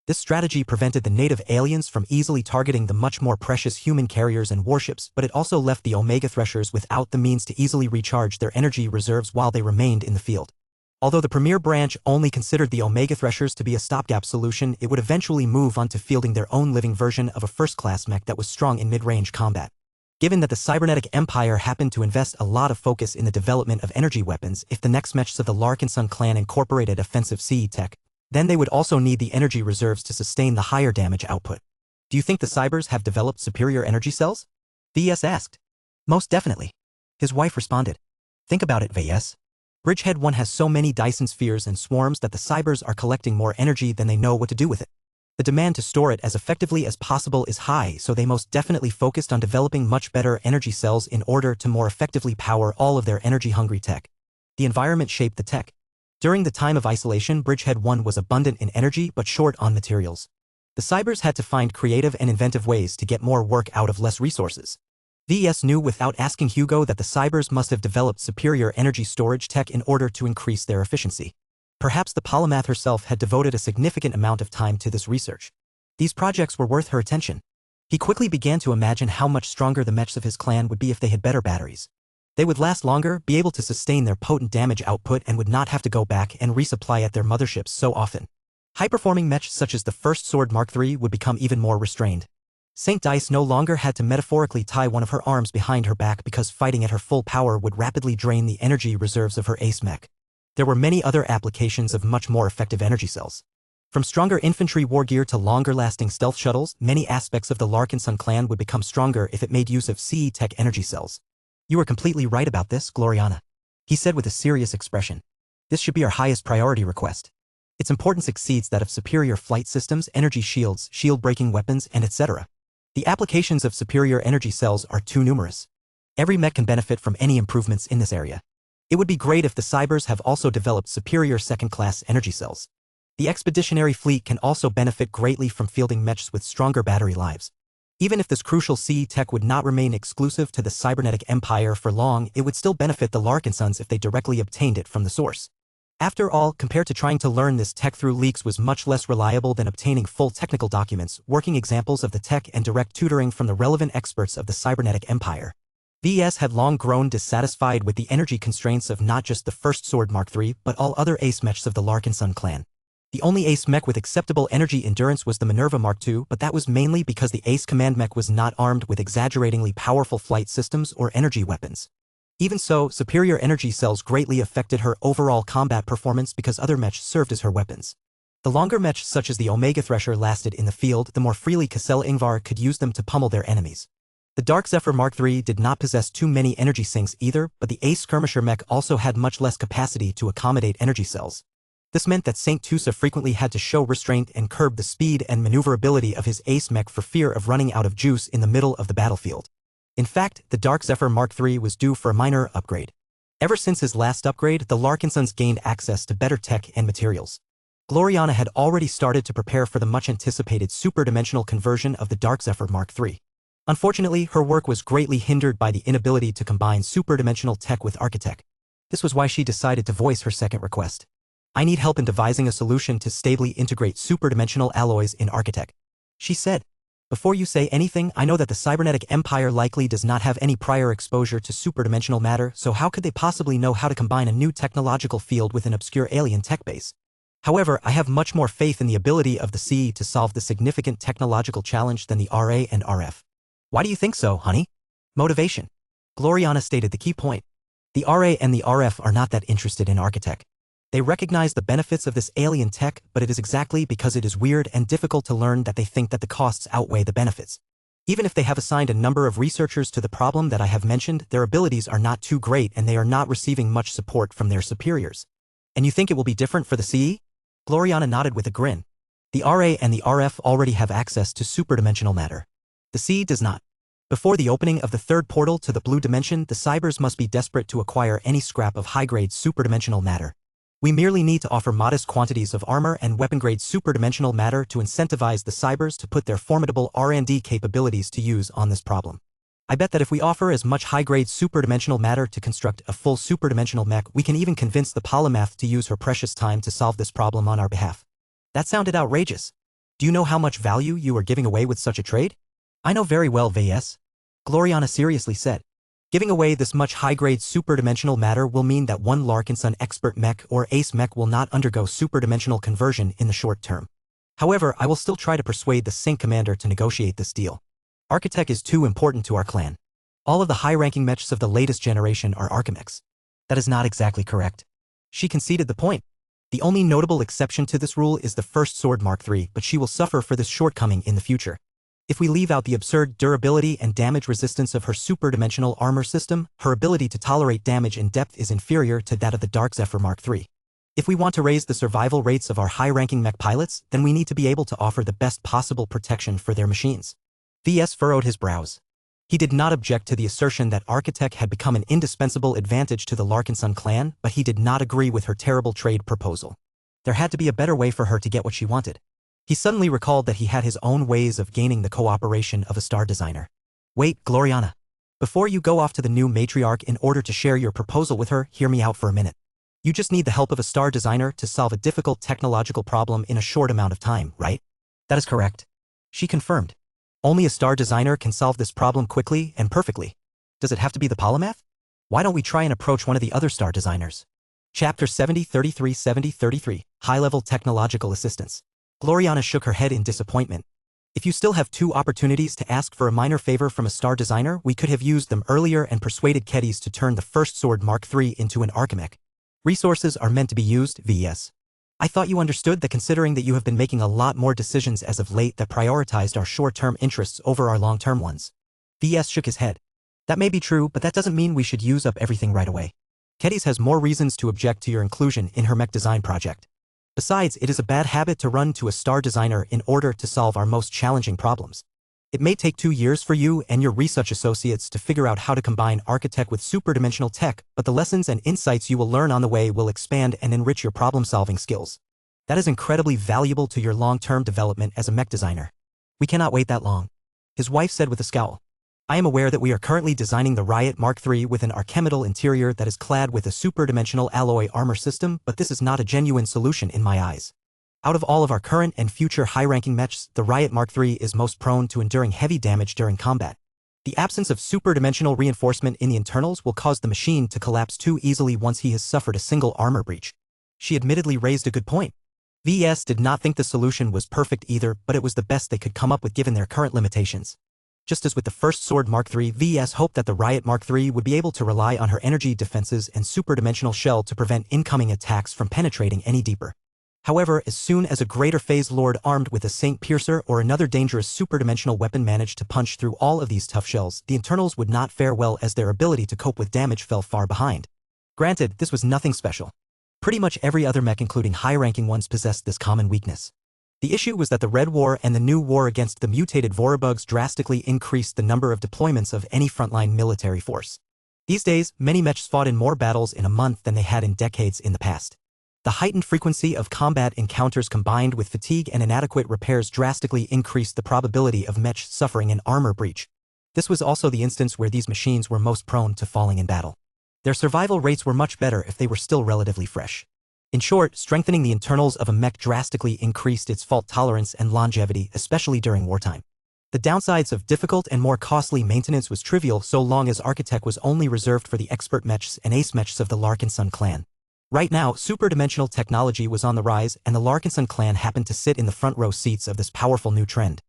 This strategy prevented the native aliens from easily targeting the much more precious human carriers and warships, but it also left the Omega Threshers without the means to easily recharge their energy reserves while they remained in the field. Although the Premier Branch only considered the Omega Threshers to be a stopgap solution, it would eventually move on to fielding their own living version of a first-class mech that was strong in mid-range combat. Given that the Cybernetic Empire happened to invest a lot of focus in the development of energy weapons, if the next mechs of the Larkinson clan incorporated offensive CE tech, then they would also need the energy reserves to sustain the higher damage output. Do you think the Cybers have developed superior energy cells? VS asked. Most definitely. His wife responded. Think about it, VS. Bridgehead 1 has so many Dyson spheres and swarms that the Cybers are collecting more energy than they know what to do with it. The demand to store it as effectively as possible is high, so they most definitely focused on developing much better energy cells in order to more effectively power all of their energy-hungry tech. The environment shaped the tech. During the time of isolation, Bridgehead 1 was abundant in energy but short on materials. The Cybers had to find creative and inventive ways to get more work out of less resources. VS knew without asking Hugo that the Cybers must have developed superior energy storage tech in order to increase their efficiency. Perhaps the polymath herself had devoted a significant amount of time to this research. These projects were worth her attention. He quickly began to imagine how much stronger the mechs of his clan would be if they had better batteries. They would last longer, be able to sustain their potent damage output, and would not have to go back and resupply at their motherships so often. High-performing mechs such as the First Sword Mark III would become even more restrained. Saint Dice no longer had to metaphorically tie one of her arms behind her back because fighting at her full power would rapidly drain the energy reserves of her ace mech. There were many other applications of much more effective energy cells. From stronger infantry war gear to longer-lasting stealth shuttles, many aspects of the Larkinson clan would become stronger if it made use of CE Tech energy cells. You are completely right about this, Gloriana, he said with a serious expression. This should be our highest priority request. Its importance exceeds that of superior flight systems, energy shields, shield-breaking weapons, and etc. The applications of superior energy cells are too numerous. Every mech can benefit from any improvements in this area. It would be great if the Cybers have also developed superior second-class energy cells. The expeditionary fleet can also benefit greatly from fielding mechs with stronger battery lives. Even if this crucial CE tech would not remain exclusive to the Cybernetic Empire for long, it would still benefit the Larkinsons if they directly obtained it from the source. After all, compared to trying to learn this tech through leaks was much less reliable than obtaining full technical documents, working examples of the tech, and direct tutoring from the relevant experts of the Cybernetic Empire. VS had long grown dissatisfied with the energy constraints of not just the First Sword Mark III, but all other ace mechs of the Larkinson clan. The only ace mech with acceptable energy endurance was the Minerva Mark II, but that was mainly because the ace command mech was not armed with exaggeratingly powerful flight systems or energy weapons. Even so, superior energy cells greatly affected her overall combat performance because other mechs served as her weapons. The longer mechs such as the Omega Thresher lasted in the field, the more freely Cassel Ingvar could use them to pummel their enemies. The Dark Zephyr Mark III did not possess too many energy sinks either, but the Ace Skirmisher mech also had much less capacity to accommodate energy cells. This meant that Saint Tusa frequently had to show restraint and curb the speed and maneuverability of his ace mech for fear of running out of juice in the middle of the battlefield. In fact, the Dark Zephyr Mark III was due for a minor upgrade. Ever since his last upgrade, the Larkinsons gained access to better tech and materials. Gloriana had already started to prepare for the much-anticipated superdimensional conversion of the Dark Zephyr Mark III. Unfortunately, her work was greatly hindered by the inability to combine superdimensional tech with architect. This was why she decided to voice her second request. I need help in devising a solution to stably integrate superdimensional alloys in Architect. She said. Before you say anything, I know that the cybernetic empire likely does not have any prior exposure to superdimensional matter, so how could they possibly know how to combine a new technological field with an obscure alien tech base? However, I have much more faith in the ability of the CE to solve the significant technological challenge than the RA and RF. Why do you think so, honey? Motivation. Gloriana stated the key point. The RA and the RF are not that interested in Architect. They recognize the benefits of this alien tech, but it is exactly because it is weird and difficult to learn that they think that the costs outweigh the benefits. Even if they have assigned a number of researchers to the problem that I have mentioned, their abilities are not too great and they are not receiving much support from their superiors. And you think it will be different for the CE? Gloriana nodded with a grin. The RA and the RF already have access to superdimensional matter. The CE does not. Before the opening of the third portal to the blue dimension, the cybers must be desperate to acquire any scrap of high-grade superdimensional matter. We merely need to offer modest quantities of armor and weapon-grade superdimensional matter to incentivize the cybers to put their formidable R&D capabilities to use on this problem. I bet that if we offer as much high-grade superdimensional matter to construct a full superdimensional mech, we can even convince the polymath to use her precious time to solve this problem on our behalf. That sounded outrageous. Do you know how much value you are giving away with such a trade? I know very well, VS. Gloriana seriously said. Giving away this much high-grade superdimensional matter will mean that one Larkinson expert mech or ace mech will not undergo superdimensional conversion in the short term. However, I will still try to persuade the Sync commander to negotiate this deal. Architect is too important to our clan. All of the high-ranking mechs of the latest generation are Archimechs. That is not exactly correct. She conceded the point. The only notable exception to this rule is the First Sword Mark III, but she will suffer for this shortcoming in the future. If we leave out the absurd durability and damage resistance of her superdimensional armor system, her ability to tolerate damage in depth is inferior to that of the Dark Zephyr Mark III. If we want to raise the survival rates of our high-ranking mech pilots, then we need to be able to offer the best possible protection for their machines. VS furrowed his brows. He did not object to the assertion that Architect had become an indispensable advantage to the Larkinson clan, but he did not agree with her terrible trade proposal. There had to be a better way for her to get what she wanted. He suddenly recalled that he had his own ways of gaining the cooperation of a star designer. Wait, Gloriana. Before you go off to the new matriarch in order to share your proposal with her, hear me out for a minute. You just need the help of a star designer to solve a difficult technological problem in a short amount of time, right? That is correct. She confirmed. Only a star designer can solve this problem quickly and perfectly. Does it have to be the polymath? Why don't we try and approach one of the other star designers? Chapter 70-33-70-33, High-Level Technological Assistance. Gloriana shook her head in disappointment. If you still have 2 opportunities to ask for a minor favor from a star designer, we could have used them earlier and persuaded Kedis to turn the First Sword Mark III into an Archimech. Resources are meant to be used, VS. I thought you understood that considering that you have been making a lot more decisions as of late that prioritized our short-term interests over our long-term ones. VS shook his head. That may be true, but that doesn't mean we should use up everything right away. Kedis has more reasons to object to your inclusion in her mech design project. Besides, it is a bad habit to run to a star designer in order to solve our most challenging problems. It may take 2 years for you and your research associates to figure out how to combine Architect with superdimensional tech, but the lessons and insights you will learn on the way will expand and enrich your problem-solving skills. That is incredibly valuable to your long-term development as a mech designer. We cannot wait that long. His wife said with a scowl. I am aware that we are currently designing the Riot Mark III with an archemedal interior that is clad with a superdimensional alloy armor system, but this is not a genuine solution in my eyes. Out of all of our current and future high-ranking mechs, the Riot Mark III is most prone to enduring heavy damage during combat. The absence of superdimensional reinforcement in the internals will cause the machine to collapse too easily once he has suffered a single armor breach. She admittedly raised a good point. VS did not think the solution was perfect either, but it was the best they could come up with given their current limitations. Just as with the First Sword Mark III, VS hoped that the Riot Mark III would be able to rely on her energy defenses and superdimensional shell to prevent incoming attacks from penetrating any deeper. However, as soon as a greater phase lord armed with a Saint Piercer or another dangerous superdimensional weapon managed to punch through all of these tough shells, the internals would not fare well as their ability to cope with damage fell far behind. Granted, this was nothing special. Pretty much every other mech including high-ranking ones possessed this common weakness. The issue was that the Red War and the new war against the mutated Vorabugs drastically increased the number of deployments of any frontline military force. These days, many mechs fought in more battles in a month than they had in decades in the past. The heightened frequency of combat encounters combined with fatigue and inadequate repairs drastically increased the probability of mechs suffering an armor breach. This was also the instance where these machines were most prone to falling in battle. Their survival rates were much better if they were still relatively fresh. In short, strengthening the internals of a mech drastically increased its fault tolerance and longevity, especially during wartime. The downsides of difficult and more costly maintenance was trivial so long as Architect was only reserved for the expert mechs and ace mechs of the Larkinson clan. Right now, superdimensional technology was on the rise, and the Larkinson clan happened to sit in the front row seats of this powerful new trend.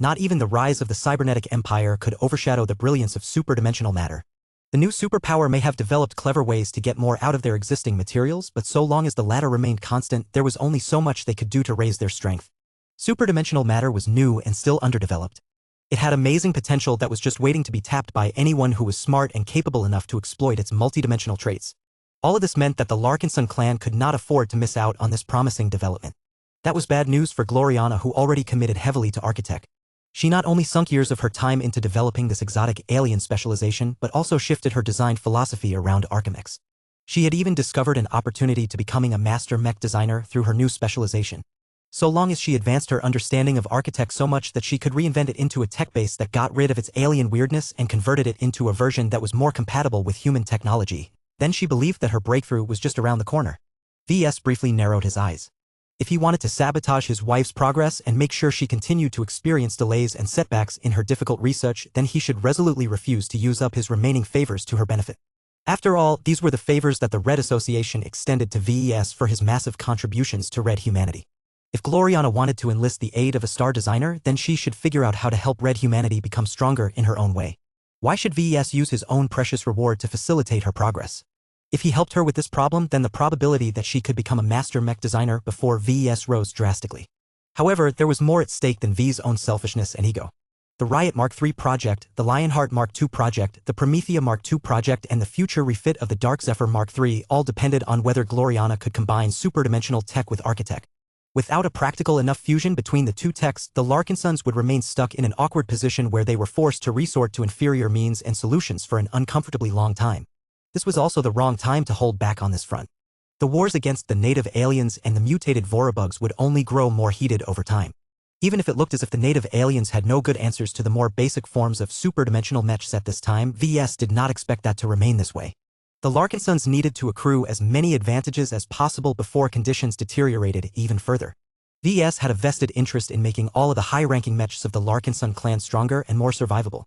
Not even the rise of the cybernetic empire could overshadow the brilliance of superdimensional matter. The new superpower may have developed clever ways to get more out of their existing materials, but so long as the latter remained constant, there was only so much they could do to raise their strength. Superdimensional matter was new and still underdeveloped. It had amazing potential that was just waiting to be tapped by anyone who was smart and capable enough to exploit its multidimensional traits. All of this meant that the Larkinson clan could not afford to miss out on this promising development. That was bad news for Gloriana, who already committed heavily to Architect. She not only sunk years of her time into developing this exotic alien specialization, but also shifted her design philosophy around Archimechs. She had even discovered an opportunity to becoming a master mech designer through her new specialization. So long as she advanced her understanding of Architect so much that she could reinvent it into a tech base that got rid of its alien weirdness and converted it into a version that was more compatible with human technology, then she believed that her breakthrough was just around the corner. VS briefly narrowed his eyes. If he wanted to sabotage his wife's progress and make sure she continued to experience delays and setbacks in her difficult research, then he should resolutely refuse to use up his remaining favors to her benefit. After all, these were the favors that the Red Association extended to VES for his massive contributions to Red humanity. If Gloriana wanted to enlist the aid of a star designer, then she should figure out how to help Red humanity become stronger in her own way. Why should VES use his own precious reward to facilitate her progress? If he helped her with this problem, then the probability that she could become a master mech designer before VES rose drastically. However, there was more at stake than V's own selfishness and ego. The Riot Mark III project, the Lionheart Mark II project, the Promethea Mark II project, and the future refit of the Dark Zephyr Mark III all depended on whether Gloriana could combine superdimensional tech with Architect. Without a practical enough fusion between the two techs, the Larkinsons would remain stuck in an awkward position where they were forced to resort to inferior means and solutions for an uncomfortably long time. This was also the wrong time to hold back on this front. The wars against the native aliens and the mutated Vorabugs would only grow more heated over time. Even if it looked as if the native aliens had no good answers to the more basic forms of superdimensional mechs at this time, VS did not expect that to remain this way. The Larkinsons needed to accrue as many advantages as possible before conditions deteriorated even further. VS had a vested interest in making all of the high-ranking mechs of the Larkinson clan stronger and more survivable.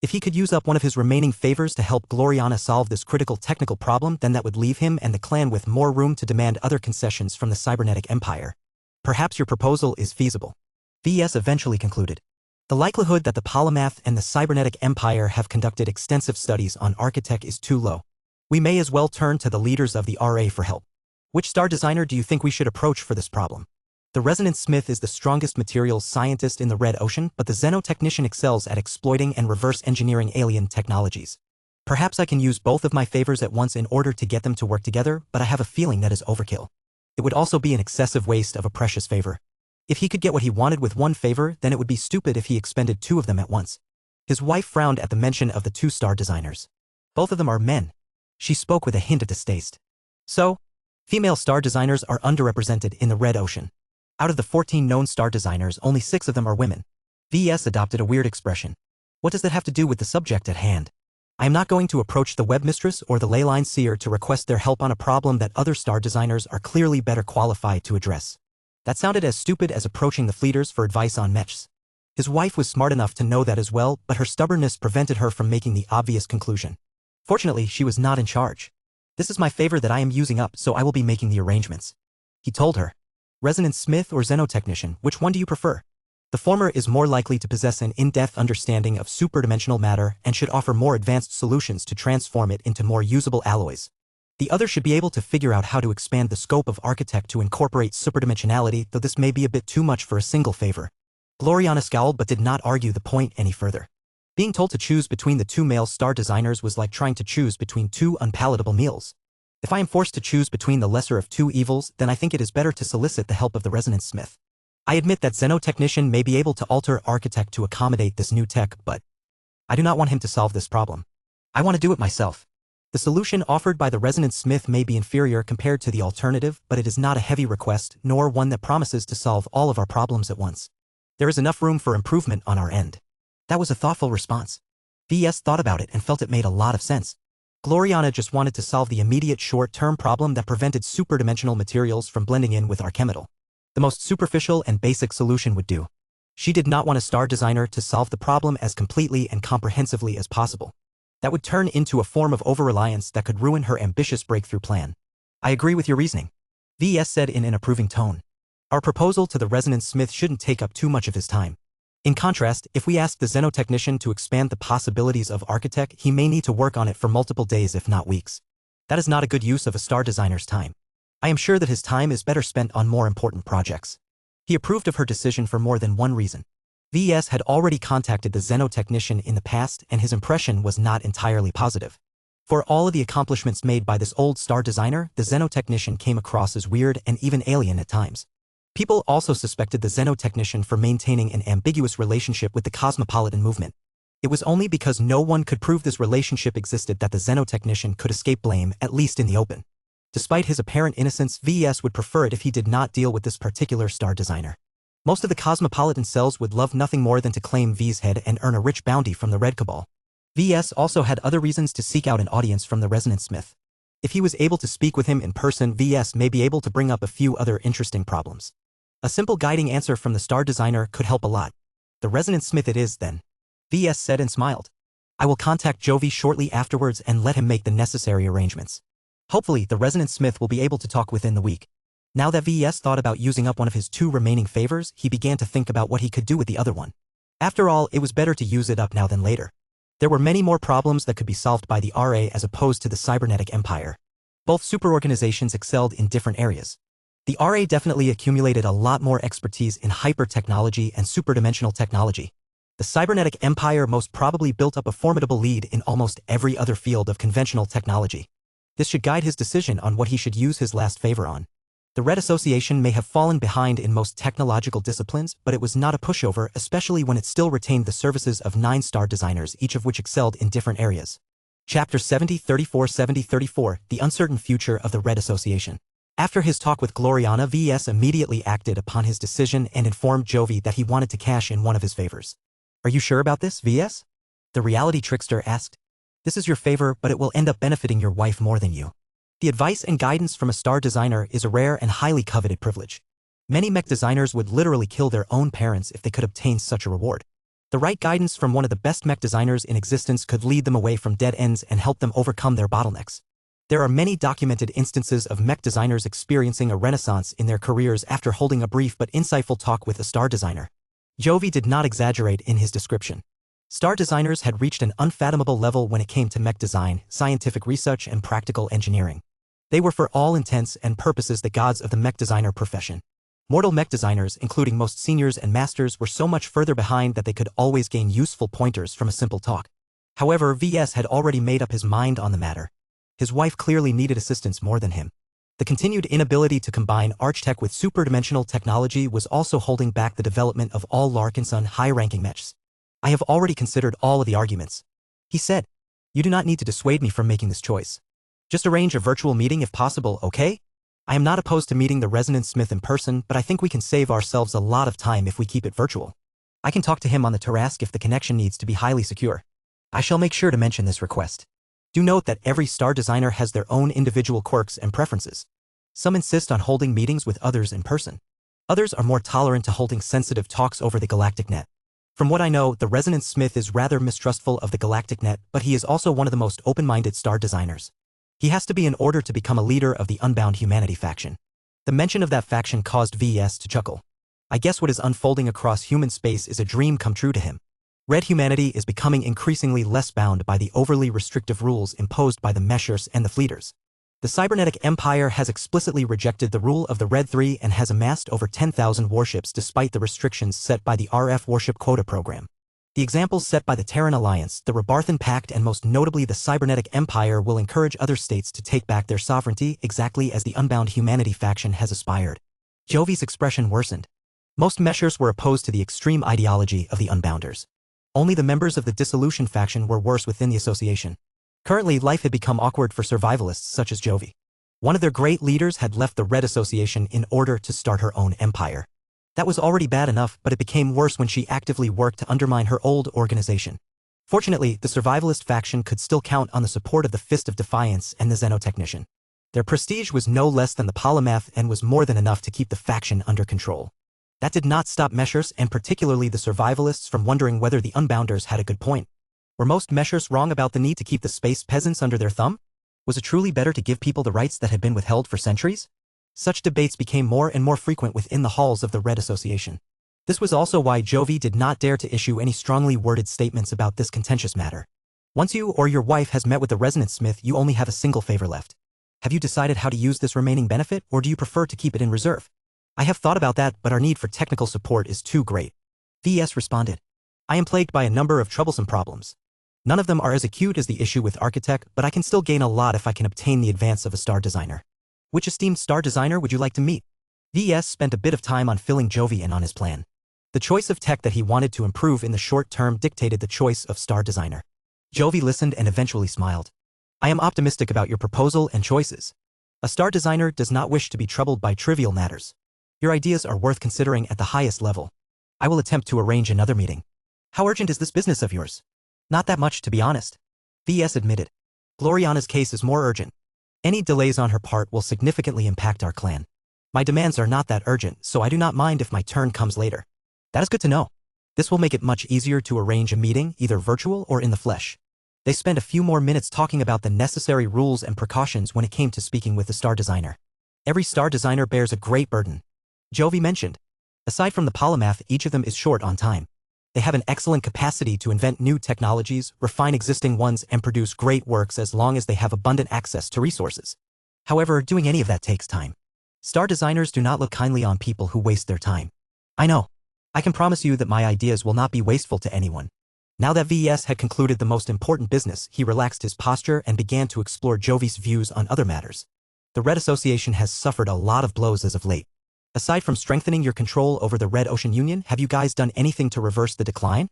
If he could use up one of his remaining favors to help Gloriana solve this critical technical problem, then that would leave him and the clan with more room to demand other concessions from the cybernetic empire. Perhaps your proposal is feasible. VS eventually concluded. The likelihood that the Polymath and the cybernetic empire have conducted extensive studies on Architect is too low. We may as well turn to the leaders of the RA for help. Which star designer do you think we should approach for this problem? The Resonance Smith is the strongest materials scientist in the Red Ocean, but the Xenotechnician excels at exploiting and reverse engineering alien technologies. Perhaps I can use both of my favors at once in order to get them to work together, but I have a feeling that is overkill. It would also be an excessive waste of a precious favor. If he could get what he wanted with one favor, then it would be stupid if he expended two of them at once. His wife frowned at the mention of the two star designers. Both of them are men. She spoke with a hint of distaste. So, female star designers are underrepresented in the Red Ocean. Out of the 14 known star designers, only 6 of them are women. VS adopted a weird expression. What does that have to do with the subject at hand? I am not going to approach the webmistress or the leyline seer to request their help on a problem that other star designers are clearly better qualified to address. That sounded as stupid as approaching the fleeters for advice on mechs. His wife was smart enough to know that as well, but her stubbornness prevented her from making the obvious conclusion. Fortunately, she was not in charge. This is my favor that I am using up, so I will be making the arrangements. He told her. Resonance Smith or Xenotechnician, which one do you prefer? The former is more likely to possess an in-depth understanding of superdimensional matter and should offer more advanced solutions to transform it into more usable alloys. The other should be able to figure out how to expand the scope of Architect to incorporate superdimensionality, though this may be a bit too much for a single favor. Gloriana scowled but did not argue the point any further. Being told to choose between the two male star designers was like trying to choose between two unpalatable meals. If I am forced to choose between the lesser of two evils, then I think it is better to solicit the help of the Resonance Smith. I admit that Xenotechnician may be able to alter Architect to accommodate this new tech, but I do not want him to solve this problem. I want to do it myself. The solution offered by the Resonance Smith may be inferior compared to the alternative, but it is not a heavy request, nor one that promises to solve all of our problems at once. There is enough room for improvement on our end. That was a thoughtful response. VS thought about it and felt it made a lot of sense. Gloriana just wanted to solve the immediate short-term problem that prevented superdimensional materials from blending in with Archemetal. The most superficial and basic solution would do. She did not want a star designer to solve the problem as completely and comprehensively as possible. That would turn into a form of over-reliance that could ruin her ambitious breakthrough plan. I agree with your reasoning, VS said in an approving tone. Our proposal to the resonance smith shouldn't take up too much of his time. In contrast, if we ask the xenotechnician to expand the possibilities of architect, he may need to work on it for multiple days if not weeks. That is not a good use of a star designer's time. I am sure that his time is better spent on more important projects. He approved of her decision for more than one reason. VS had already contacted the xenotechnician in the past and his impression was not entirely positive. For all of the accomplishments made by this old star designer, the xenotechnician came across as weird and even alien at times. People also suspected the xenotechnician for maintaining an ambiguous relationship with the cosmopolitan movement. It was only because no one could prove this relationship existed that the xenotechnician could escape blame, at least in the open. Despite his apparent innocence, VS would prefer it if he did not deal with this particular star designer. Most of the cosmopolitan cells would love nothing more than to claim V's head and earn a rich bounty from the Red Cabal. VS also had other reasons to seek out an audience from the resonance smith. If he was able to speak with him in person, VS may be able to bring up a few other interesting problems. A simple guiding answer from the star designer could help a lot. The resonance smith it is, then, VS said and smiled. I will contact Jovi shortly afterwards and let him make the necessary arrangements. Hopefully, the resonance smith will be able to talk within the week. Now that VS thought about using up one of his 2 remaining favors, he began to think about what he could do with the other one. After all, it was better to use it up now than later. There were many more problems that could be solved by the RA as opposed to the cybernetic empire. Both superorganizations excelled in different areas. The RA definitely accumulated a lot more expertise in hyper-technology and superdimensional technology. The cybernetic empire most probably built up a formidable lead in almost every other field of conventional technology. This should guide his decision on what he should use his last favor on. The Red Association may have fallen behind in most technological disciplines, but it was not a pushover, especially when it still retained the services of 9 star designers, each of which excelled in different areas. Chapter 70-34 The Uncertain Future of the Red Association. After his talk with Gloriana, VS immediately acted upon his decision and informed Jovi that he wanted to cash in one of his favors. Are you sure about this, VS? The reality trickster asked. This is your favor, but it will end up benefiting your wife more than you. The advice and guidance from a star designer is a rare and highly coveted privilege. Many mech designers would literally kill their own parents if they could obtain such a reward. The right guidance from one of the best mech designers in existence could lead them away from dead ends and help them overcome their bottlenecks. There are many documented instances of mech designers experiencing a renaissance in their careers after holding a brief but insightful talk with a star designer. Jovi did not exaggerate in his description. Star designers had reached an unfathomable level when it came to mech design, scientific research, and practical engineering. They were for all intents and purposes the gods of the mech designer profession. Mortal mech designers, including most seniors and masters, were so much further behind that they could always gain useful pointers from a simple talk. However, VS had already made up his mind on the matter. His wife clearly needed assistance more than him. The continued inability to combine archtech with superdimensional technology was also holding back the development of all Larkinson high-ranking mechs. I have already considered all of the arguments, he said. You do not need to dissuade me from making this choice. Just arrange a virtual meeting if possible, okay? I am not opposed to meeting the resonance smith in person, but I think we can save ourselves a lot of time if we keep it virtual. I can talk to him on the Tarask if the connection needs to be highly secure. I shall make sure to mention this request. Do note that every star designer has their own individual quirks and preferences. Some insist on holding meetings with others in person. Others are more tolerant to holding sensitive talks over the galactic net. From what I know, the resonance smith is rather mistrustful of the galactic net, but he is also one of the most open-minded star designers. He has to be in order to become a leader of the Unbound Humanity faction. The mention of that faction caused VS to chuckle. I guess what is unfolding across human space is a dream come true to him. Red humanity is becoming increasingly less bound by the overly restrictive rules imposed by the Meshers and the Fleeters. The cybernetic empire has explicitly rejected the rule of the Red 3 and has amassed over 10,000 warships despite the restrictions set by the RF warship quota program. The examples set by the Terran Alliance, the Rebarthan Pact, and most notably the Cybernetic Empire will encourage other states to take back their sovereignty exactly as the Unbound Humanity faction has aspired. Jovi's expression worsened. Most Meshers were opposed to the extreme ideology of the Unbounders. Only the members of the Dissolution faction were worse within the association. Currently, life had become awkward for survivalists such as Jovi. One of their great leaders had left the Red Association in order to start her own empire. That was already bad enough, but it became worse when she actively worked to undermine her old organization. Fortunately, the survivalist faction could still count on the support of the Fist of Defiance and the Xenotechnician. Their prestige was no less than the polymath and was more than enough to keep the faction under control. That did not stop Meshers and particularly the survivalists from wondering whether the Unbounders had a good point. Were most Meshers wrong about the need to keep the space peasants under their thumb? Was it truly better to give people the rights that had been withheld for centuries? Such debates became more and more frequent within the halls of the Red Association. This was also why Jovi did not dare to issue any strongly worded statements about this contentious matter. Once you or your wife has met with the resonance smith, you only have a single favor left. Have you decided how to use this remaining benefit, or do you prefer to keep it in reserve? I have thought about that, but our need for technical support is too great. VS responded. I am plagued by a number of troublesome problems. None of them are as acute as the issue with Architect, but I can still gain a lot if I can obtain the advance of a star designer. Which esteemed star designer would you like to meet? VS spent a bit of time on filling Jovi in on his plan. The choice of tech that he wanted to improve in the short term dictated the choice of star designer. Jovi listened and eventually smiled. I am optimistic about your proposal and choices. A star designer does not wish to be troubled by trivial matters. Your ideas are worth considering at the highest level. I will attempt to arrange another meeting. How urgent is this business of yours? Not that much, to be honest. VS admitted. Gloriana's case is more urgent. Any delays on her part will significantly impact our clan. My demands are not that urgent, so I do not mind if my turn comes later. That is good to know. This will make it much easier to arrange a meeting, either virtual or in the flesh. They spent a few more minutes talking about the necessary rules and precautions when it came to speaking with the star designer. Every star designer bears a great burden. Jovi mentioned. Aside from the polymath, each of them is short on time. They have an excellent capacity to invent new technologies, refine existing ones, and produce great works as long as they have abundant access to resources. However, doing any of that takes time. Star designers do not look kindly on people who waste their time. I know. I can promise you that my ideas will not be wasteful to anyone. Now that VS had concluded the most important business, he relaxed his posture and began to explore Jovi's views on other matters. The Red Association has suffered a lot of blows as of late. Aside from strengthening your control over the Red Ocean Union, have you guys done anything to reverse the decline?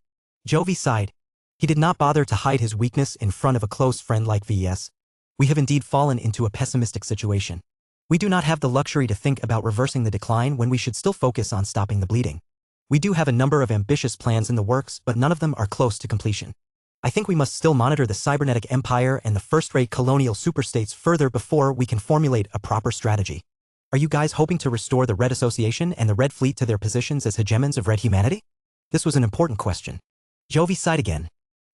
Jovi sighed. He did not bother to hide his weakness in front of a close friend like VS. We have indeed fallen into a pessimistic situation. We do not have the luxury to think about reversing the decline when we should still focus on stopping the bleeding. We do have a number of ambitious plans in the works, but none of them are close to completion. I think we must still monitor the cybernetic empire and the first-rate colonial superstates further before we can formulate a proper strategy. Are you guys hoping to restore the Red Association and the Red Fleet to their positions as hegemons of Red humanity? This was an important question. Jovi sighed again.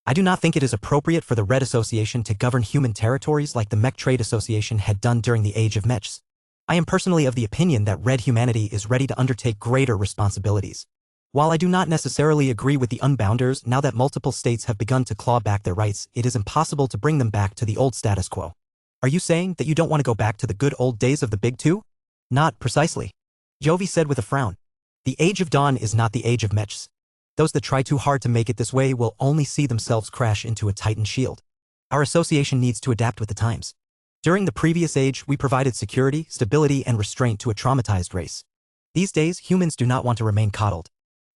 I do not think it is appropriate for the Red Association to govern human territories like the Mech Trade Association had done during the Age of Mechs. I am personally of the opinion that Red humanity is ready to undertake greater responsibilities. While I do not necessarily agree with the Unbounders, now that multiple states have begun to claw back their rights, it is impossible to bring them back to the old status quo. Are you saying that you don't want to go back to the good old days of the Big Two? Not precisely. Jovi said with a frown. The Age of Dawn is not the Age of Mechs. Those that try too hard to make it this way will only see themselves crash into a Titan shield. Our association needs to adapt with the times. During the previous age, we provided security, stability, and restraint to a traumatized race. These days, humans do not want to remain coddled.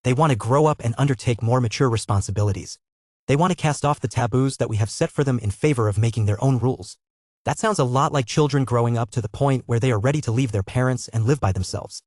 They want to grow up and undertake more mature responsibilities. They want to cast off the taboos that we have set for them in favor of making their own rules. That sounds a lot like children growing up to the point where they are ready to leave their parents and live by themselves.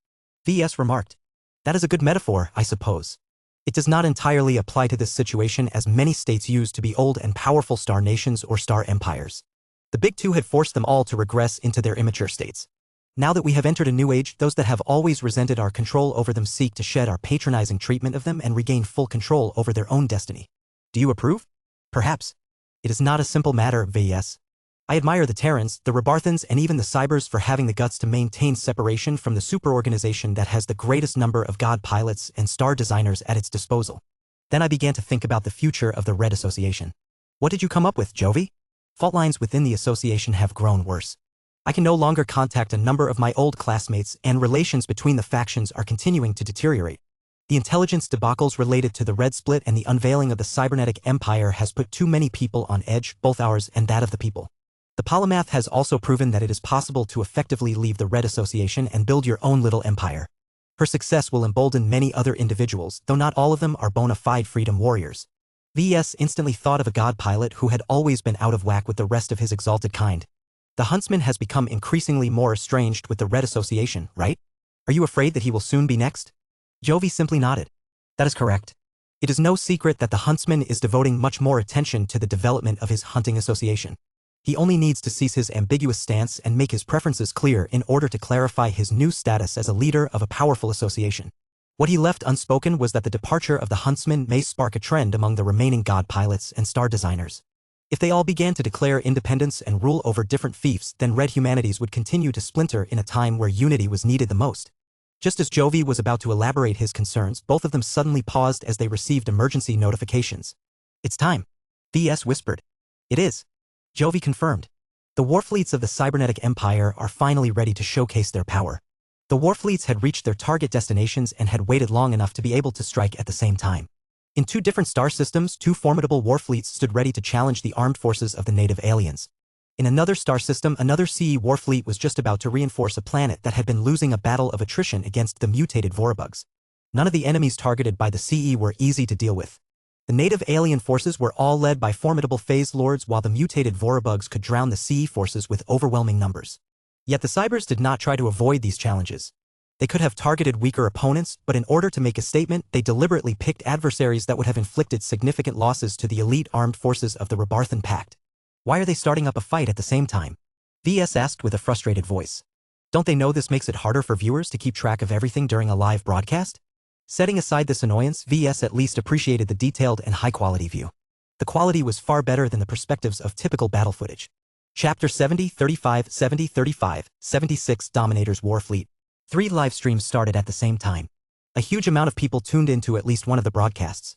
VS remarked. That is a good metaphor, I suppose. It does not entirely apply to this situation, as many states used to be old and powerful star nations or star empires. The Big Two had forced them all to regress into their immature states. Now that we have entered a new age, those that have always resented our control over them seek to shed our patronizing treatment of them and regain full control over their own destiny. Do you approve? Perhaps. It is not a simple matter, VS. I admire the Terrans, the Rebarthans, and even the Cybers for having the guts to maintain separation from the superorganization that has the greatest number of god pilots and star designers at its disposal. Then I began to think about the future of the Red Association. What did you come up with, Jovi? Fault lines within the association have grown worse. I can no longer contact a number of my old classmates, and relations between the factions are continuing to deteriorate. The intelligence debacles related to the Red Split and the unveiling of the cybernetic empire has put too many people on edge, both ours and that of the people. The polymath has also proven that it is possible to effectively leave the Red Association and build your own little empire. Her success will embolden many other individuals, though not all of them are bona fide freedom warriors. VS instantly thought of a god pilot who had always been out of whack with the rest of his exalted kind. The huntsman has become increasingly more estranged with the Red Association, right? Are you afraid that he will soon be next? Jovi simply nodded. That is correct. It is no secret that the huntsman is devoting much more attention to the development of his hunting association. He only needs to cease his ambiguous stance and make his preferences clear in order to clarify his new status as a leader of a powerful association. What he left unspoken was that the departure of the huntsman may spark a trend among the remaining god pilots and star designers. If they all began to declare independence and rule over different fiefs, then red humanities would continue to splinter in a time where unity was needed the most. Just as Jovi was about to elaborate his concerns, both of them suddenly paused as they received emergency notifications. "It's time," VS whispered. "It is," Jovi confirmed. "The warfleets of the cybernetic empire are finally ready to showcase their power." The warfleets had reached their target destinations and had waited long enough to be able to strike at the same time. In two different star systems, two formidable warfleets stood ready to challenge the armed forces of the native aliens. In another star system, another CE warfleet was just about to reinforce a planet that had been losing a battle of attrition against the mutated Vorabugs. None of the enemies targeted by the CE were easy to deal with. The native alien forces were all led by formidable phase lords, while the mutated Vorabugs could drown the CE forces with overwhelming numbers. Yet the Cybers did not try to avoid these challenges. They could have targeted weaker opponents, but in order to make a statement, they deliberately picked adversaries that would have inflicted significant losses to the elite armed forces of the Rebarthan Pact. "Why are they starting up a fight at the same time?" VS asked with a frustrated voice. "Don't they know this makes it harder for viewers to keep track of everything during a live broadcast?" Setting aside this annoyance, VS at least appreciated the detailed and high-quality view. The quality was far better than the perspectives of typical battle footage. Chapter 70-35 70-35 76 Dominator's Warfleet. 3 live streams started at the same time. A huge amount of people tuned into at least one of the broadcasts.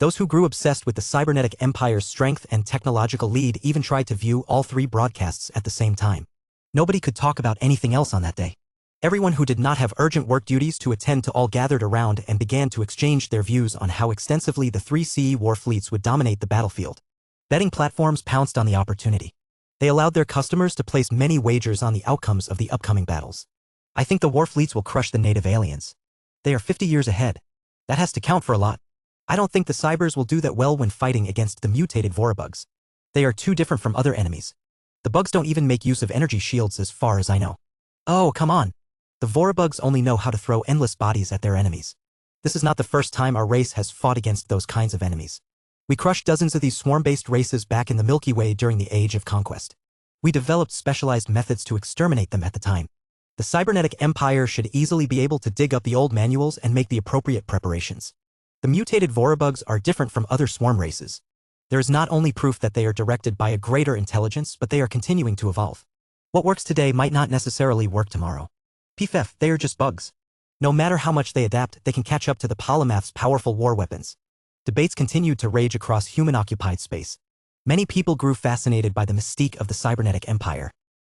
Those who grew obsessed with the cybernetic empire's strength and technological lead even tried to view all 3 broadcasts at the same time. Nobody could talk about anything else on that day. Everyone who did not have urgent work duties to attend to all gathered around and began to exchange their views on how extensively the 3 CE warfleets would dominate the battlefield. Betting platforms pounced on the opportunity. They allowed their customers to place many wagers on the outcomes of the upcoming battles. "I think the warfleets will crush the native aliens. They are 50 years ahead. That has to count for a lot. I don't think the Cybers will do that well when fighting against the mutated Vorabugs. They are too different from other enemies. The bugs don't even make use of energy shields as far as I know." "Oh, come on. The Vorabugs only know how to throw endless bodies at their enemies. This is not the first time our race has fought against those kinds of enemies. We crushed dozens of these swarm-based races back in the Milky Way during the Age of Conquest. We developed specialized methods to exterminate them at the time. The cybernetic empire should easily be able to dig up the old manuals and make the appropriate preparations. The mutated Vorabugs are different from other swarm races. There is not only proof that they are directed by a greater intelligence, but they are continuing to evolve. What works today might not necessarily work tomorrow. PFF, they are just bugs. No matter how much they adapt, they can catch up to the polymath's powerful war weapons." Debates continued to rage across human-occupied space. Many people grew fascinated by the mystique of the cybernetic empire.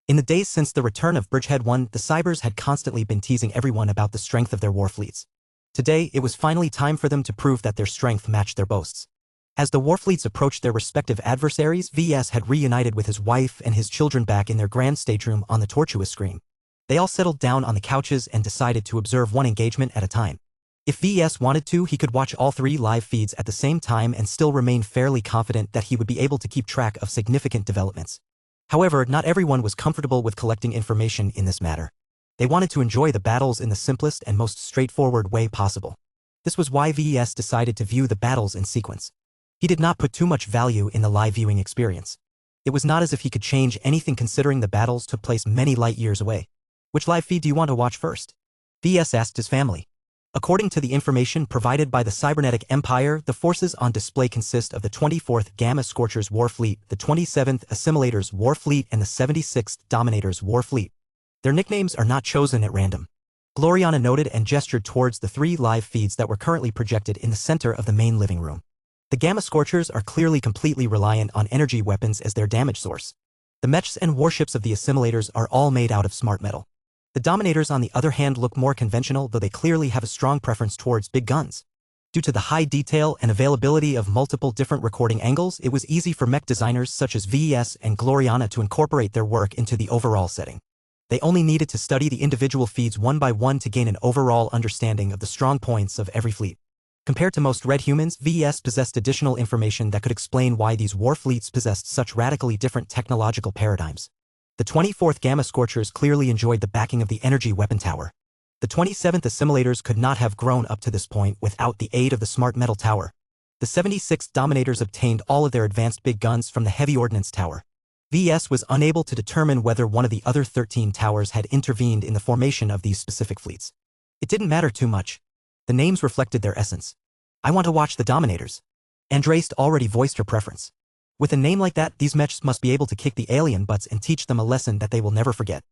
In the days since the return of Bridgehead 1, the Cybers had constantly been teasing everyone about the strength of their warfleets. Today, it was finally time for them to prove that their strength matched their boasts. As the warfleets approached their respective adversaries, VS had reunited with his wife and his children back in their grand stateroom on the tortuous screen. They all settled down on the couches and decided to observe one engagement at a time. If VS wanted to, he could watch all 3 live feeds at the same time and still remain fairly confident that he would be able to keep track of significant developments. However, not everyone was comfortable with collecting information in this matter. They wanted to enjoy the battles in the simplest and most straightforward way possible. This was why VS decided to view the battles in sequence. He did not put too much value in the live viewing experience. It was not as if he could change anything considering the battles took place many light years away. "Which live feed do you want to watch first?" VS asked his family. According to the information provided by the Cybernetic Empire, the forces on display consist of the 24th Gamma Scorchers Warfleet, the 27th Assimilators Warfleet, and the 76th Dominators Warfleet. Their nicknames are not chosen at random. Gloriana noted and gestured towards the 3 live feeds that were currently projected in the center of the main living room. The Gamma Scorchers are clearly completely reliant on energy weapons as their damage source. The mechs and warships of the Assimilators are all made out of smart metal. The Dominators, on the other hand, look more conventional, though they clearly have a strong preference towards big guns. Due to the high detail and availability of multiple different recording angles, it was easy for mech designers such as VES and Gloriana to incorporate their work into the overall setting. They only needed to study the individual feeds one by one to gain an overall understanding of the strong points of every fleet. Compared to most red humans, VES possessed additional information that could explain why these war fleets possessed such radically different technological paradigms. The 24th Gamma Scorchers clearly enjoyed the backing of the energy weapon tower. The 27th Assimilators could not have grown up to this point without the aid of the smart metal tower. The 76th Dominators obtained all of their advanced big guns from the Heavy Ordnance Tower. VS was unable to determine whether one of the other 13 towers had intervened in the formation of these specific fleets. It didn't matter too much. The names reflected their essence. I want to watch the Dominators. Andraste already voiced her preference. With a name like that, these mechs must be able to kick the alien butts and teach them a lesson that they will never forget.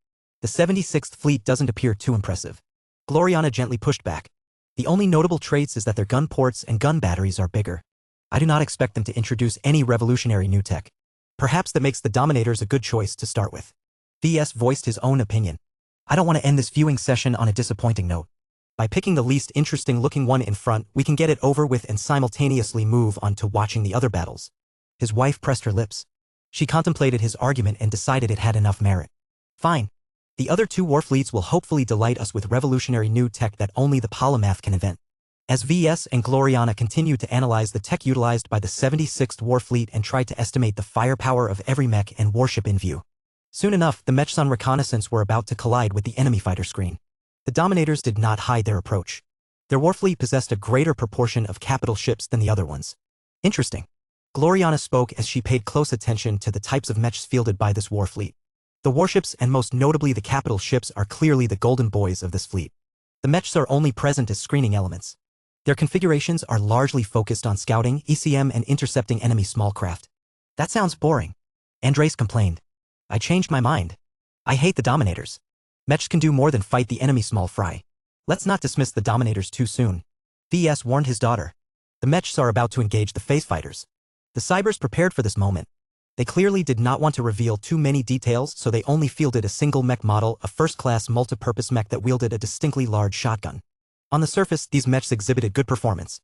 The 76th Fleet doesn't appear too impressive. Gloriana gently pushed back. The only notable traits is that their gun ports and gun batteries are bigger. I do not expect them to introduce any revolutionary new tech. Perhaps that makes the Dominators a good choice to start with. VS voiced his own opinion. I don't want to end this viewing session on a disappointing note. By picking the least interesting looking one in front, we can get it over with and simultaneously move on to watching the other battles. His wife pressed her lips. She contemplated his argument and decided it had enough merit. Fine. The other two war fleets will hopefully delight us with revolutionary new tech that only the polymath can invent. As VS and Gloriana continued to analyze the tech utilized by the 76th War Fleet and tried to estimate the firepower of every mech and warship in view. Soon enough, the Mech's reconnaissance were about to collide with the enemy fighter screen. The Dominators did not hide their approach. Their warfleet possessed a greater proportion of capital ships than the other ones. Interesting. Gloriana spoke as she paid close attention to the types of mechs fielded by this warfleet. The warships and most notably the capital ships are clearly the golden boys of this fleet. The mechs are only present as screening elements. Their configurations are largely focused on scouting, ECM and intercepting enemy small craft. That sounds boring. Andraste complained. I changed my mind. I hate the Dominators. Mechs can do more than fight the enemy small fry. Let's not dismiss the Dominators too soon. VS warned his daughter. The mechs are about to engage the phase fighters. The Cybers prepared for this moment. They clearly did not want to reveal too many details, so they only fielded a single mech model, a first-class multi-purpose mech that wielded a distinctly large shotgun. On the surface, these mechs exhibited good performance.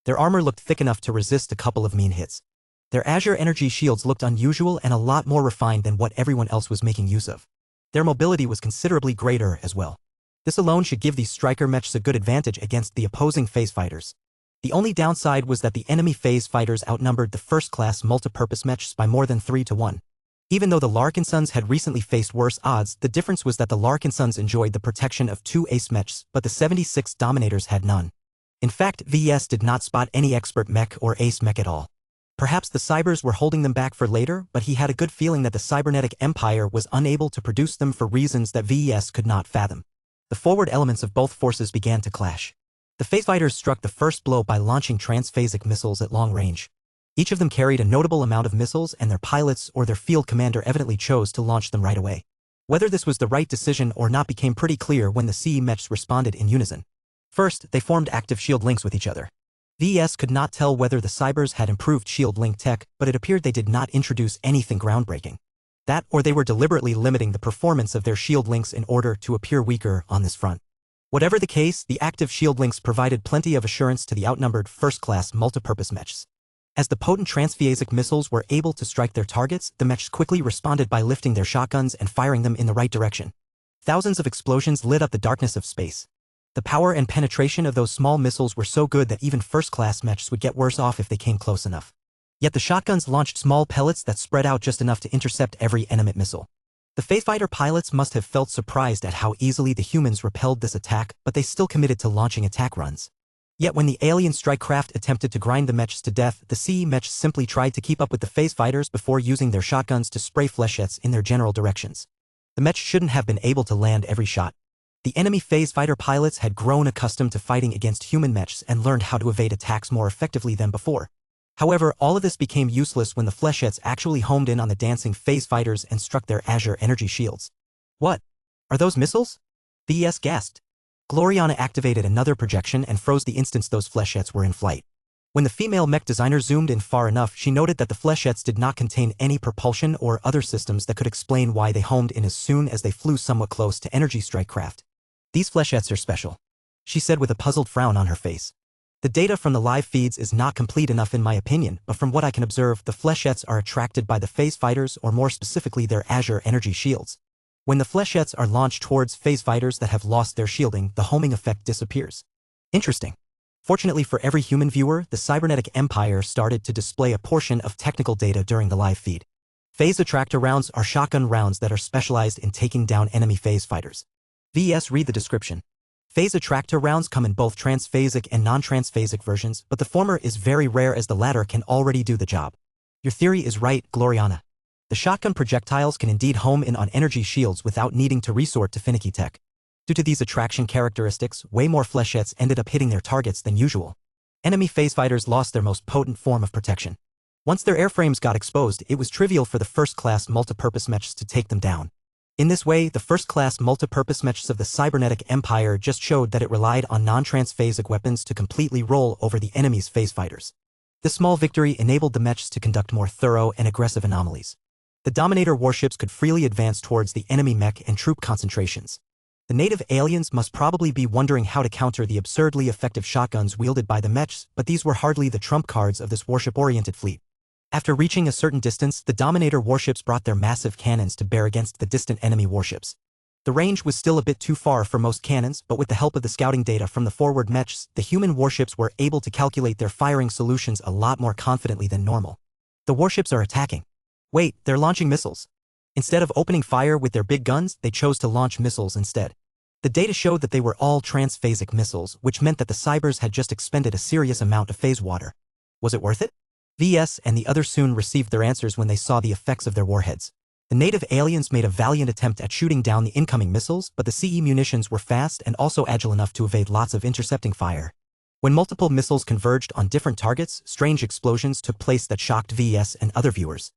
Their armor looked thick enough to resist a couple of mean hits. Their Azure energy shields looked unusual and a lot more refined than what everyone else was making use of. Their mobility was considerably greater as well. This alone should give these striker mechs a good advantage against the opposing phase fighters. The only downside was that the enemy phase fighters outnumbered the first-class multi-purpose mechs by more than 3 to 1. Even though the Larkin Sons had recently faced worse odds, the difference was that the Larkin Sons enjoyed the protection of 2 ace mechs, but the 76 Dominators had none. In fact, VS did not spot any expert mech or ace mech at all. Perhaps the Cybers were holding them back for later, but he had a good feeling that the cybernetic empire was unable to produce them for reasons that VS could not fathom. The forward elements of both forces began to clash. The phase fighters struck the first blow by launching transphasic missiles at long range. Each of them carried a notable amount of missiles, and their pilots or their field commander evidently chose to launch them right away. Whether this was the right decision or not became pretty clear when the CE mechs responded in unison. First, they formed active shield links with each other. VS could not tell whether the Cybers had improved shield link tech, but it appeared they did not introduce anything groundbreaking. That, or they were deliberately limiting the performance of their shield links in order to appear weaker on this front. Whatever the case, the active shield links provided plenty of assurance to the outnumbered first-class multipurpose mechs. As the potent transphasic missiles were able to strike their targets, the mechs quickly responded by lifting their shotguns and firing them in the right direction. Thousands of explosions lit up the darkness of space. The power and penetration of those small missiles were so good that even first-class mechs would get worse off if they came close enough. Yet the shotguns launched small pellets that spread out just enough to intercept every enemy missile. The phase fighter pilots must have felt surprised at how easily the humans repelled this attack, but they still committed to launching attack runs. Yet when the alien strike craft attempted to grind the mechs to death, the CE mechs simply tried to keep up with the phase fighters before using their shotguns to spray flechettes in their general directions. The mechs shouldn't have been able to land every shot. The enemy phase fighter pilots had grown accustomed to fighting against human mechs and learned how to evade attacks more effectively than before. However, all of this became useless when the flechettes actually homed in on the dancing phase fighters and struck their Azure energy shields. What? Are those missiles? VS gasped. Gloriana activated another projection and froze the instant those flechettes were in flight. When the female mech designer zoomed in far enough, she noted that the flechettes did not contain any propulsion or other systems that could explain why they homed in as soon as they flew somewhat close to energy strike craft. These flechettes are special, she said with a puzzled frown on her face. The data from the live feeds is not complete enough in my opinion, but from what I can observe, the flechettes are attracted by the phase fighters, or more specifically their Azure energy shields. When the flechettes are launched towards phase fighters that have lost their shielding, the homing effect disappears. Interesting. Fortunately for every human viewer, the cybernetic empire started to display a portion of technical data during the live feed. Phase attractor rounds are shotgun rounds that are specialized in taking down enemy phase fighters. VS read the description. Phase attractor rounds come in both transphasic and non-transphasic versions, but the former is very rare as the latter can already do the job. Your theory is right, Gloriana. The shotgun projectiles can indeed home in on energy shields without needing to resort to finicky tech. Due to these attraction characteristics, way more flechettes ended up hitting their targets than usual. Enemy phase fighters lost their most potent form of protection. Once their airframes got exposed, it was trivial for the first-class multipurpose mechs to take them down. In this way, the first-class multipurpose mechs of the cybernetic empire just showed that it relied on non-transphasic weapons to completely roll over the enemy's phase fighters. This small victory enabled the mechs to conduct more thorough and aggressive anomalies. The Dominator warships could freely advance towards the enemy mech and troop concentrations. The native aliens must probably be wondering how to counter the absurdly effective shotguns wielded by the mechs, but these were hardly the trump cards of this warship-oriented fleet. After reaching a certain distance, the Dominator warships brought their massive cannons to bear against the distant enemy warships. The range was still a bit too far for most cannons, but with the help of the scouting data from the forward mechs, the human warships were able to calculate their firing solutions a lot more confidently than normal. The warships are attacking. Wait, they're launching missiles. Instead of opening fire with their big guns, they chose to launch missiles instead. The data showed that they were all transphasic missiles, which meant that the cybers had just expended a serious amount of phase water. Was it worth it? VS and the others soon received their answers when they saw the effects of their warheads. The native aliens made a valiant attempt at shooting down the incoming missiles, but the CE munitions were fast and also agile enough to evade lots of intercepting fire. When multiple missiles converged on different targets, strange explosions took place that shocked VS and other viewers.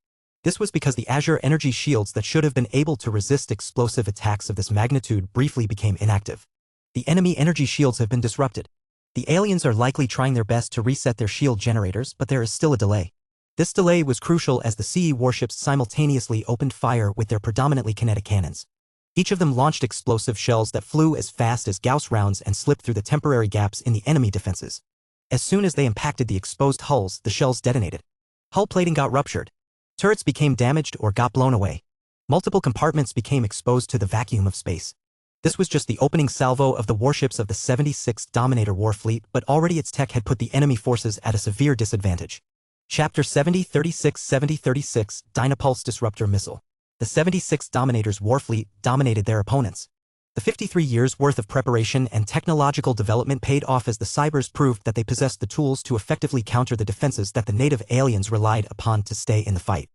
This was because the Azure energy shields that should have been able to resist explosive attacks of this magnitude briefly became inactive. The enemy energy shields have been disrupted. The aliens are likely trying their best to reset their shield generators, but there is still a delay. This delay was crucial as the CE warships simultaneously opened fire with their predominantly kinetic cannons. Each of them launched explosive shells that flew as fast as Gauss rounds and slipped through the temporary gaps in the enemy defenses. As soon as they impacted the exposed hulls, the shells detonated. Hull plating got ruptured. Turrets became damaged or got blown away. Multiple compartments became exposed to the vacuum of space. This was just the opening salvo of the warships of the 76th Dominator Warfleet, but already its tech had put the enemy forces at a severe disadvantage. Chapter 7036 Dynapulse Disruptor Missile. The 76th Dominator's Warfleet dominated their opponents. The 53 years' worth of preparation and technological development paid off as the cybers proved that they possessed the tools to effectively counter the defenses that the native aliens relied upon to stay in the fight.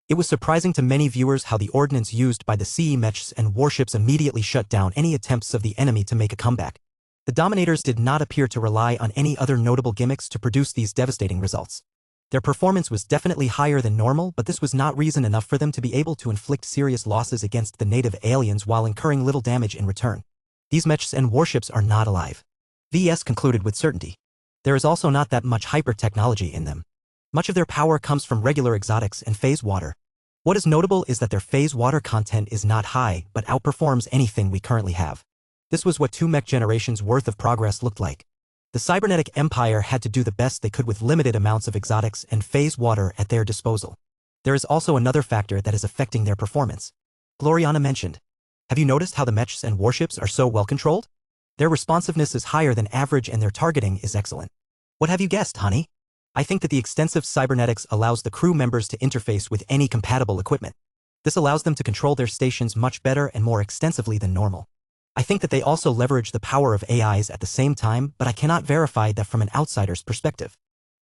It was surprising to many viewers how the ordnance used by the CE mechs and warships immediately shut down any attempts of the enemy to make a comeback. The Dominators did not appear to rely on any other notable gimmicks to produce these devastating results. Their performance was definitely higher than normal, but this was not reason enough for them to be able to inflict serious losses against the native aliens while incurring little damage in return. These mechs and warships are not alive. VS concluded with certainty. There is also not that much hyper-technology in them. Much of their power comes from regular exotics and phase water. What is notable is that their phase water content is not high, but outperforms anything we currently have. This was what 2 mech generations worth of progress looked like. The cybernetic empire had to do the best they could with limited amounts of exotics and phase water at their disposal. There is also another factor that is affecting their performance. Gloriana mentioned. Have you noticed how the mechs and warships are so well controlled? Their responsiveness is higher than average and their targeting is excellent. What have you guessed, honey? I think that the extensive cybernetics allows the crew members to interface with any compatible equipment. This allows them to control their stations much better and more extensively than normal. I think that they also leverage the power of AIs at the same time, but I cannot verify that from an outsider's perspective.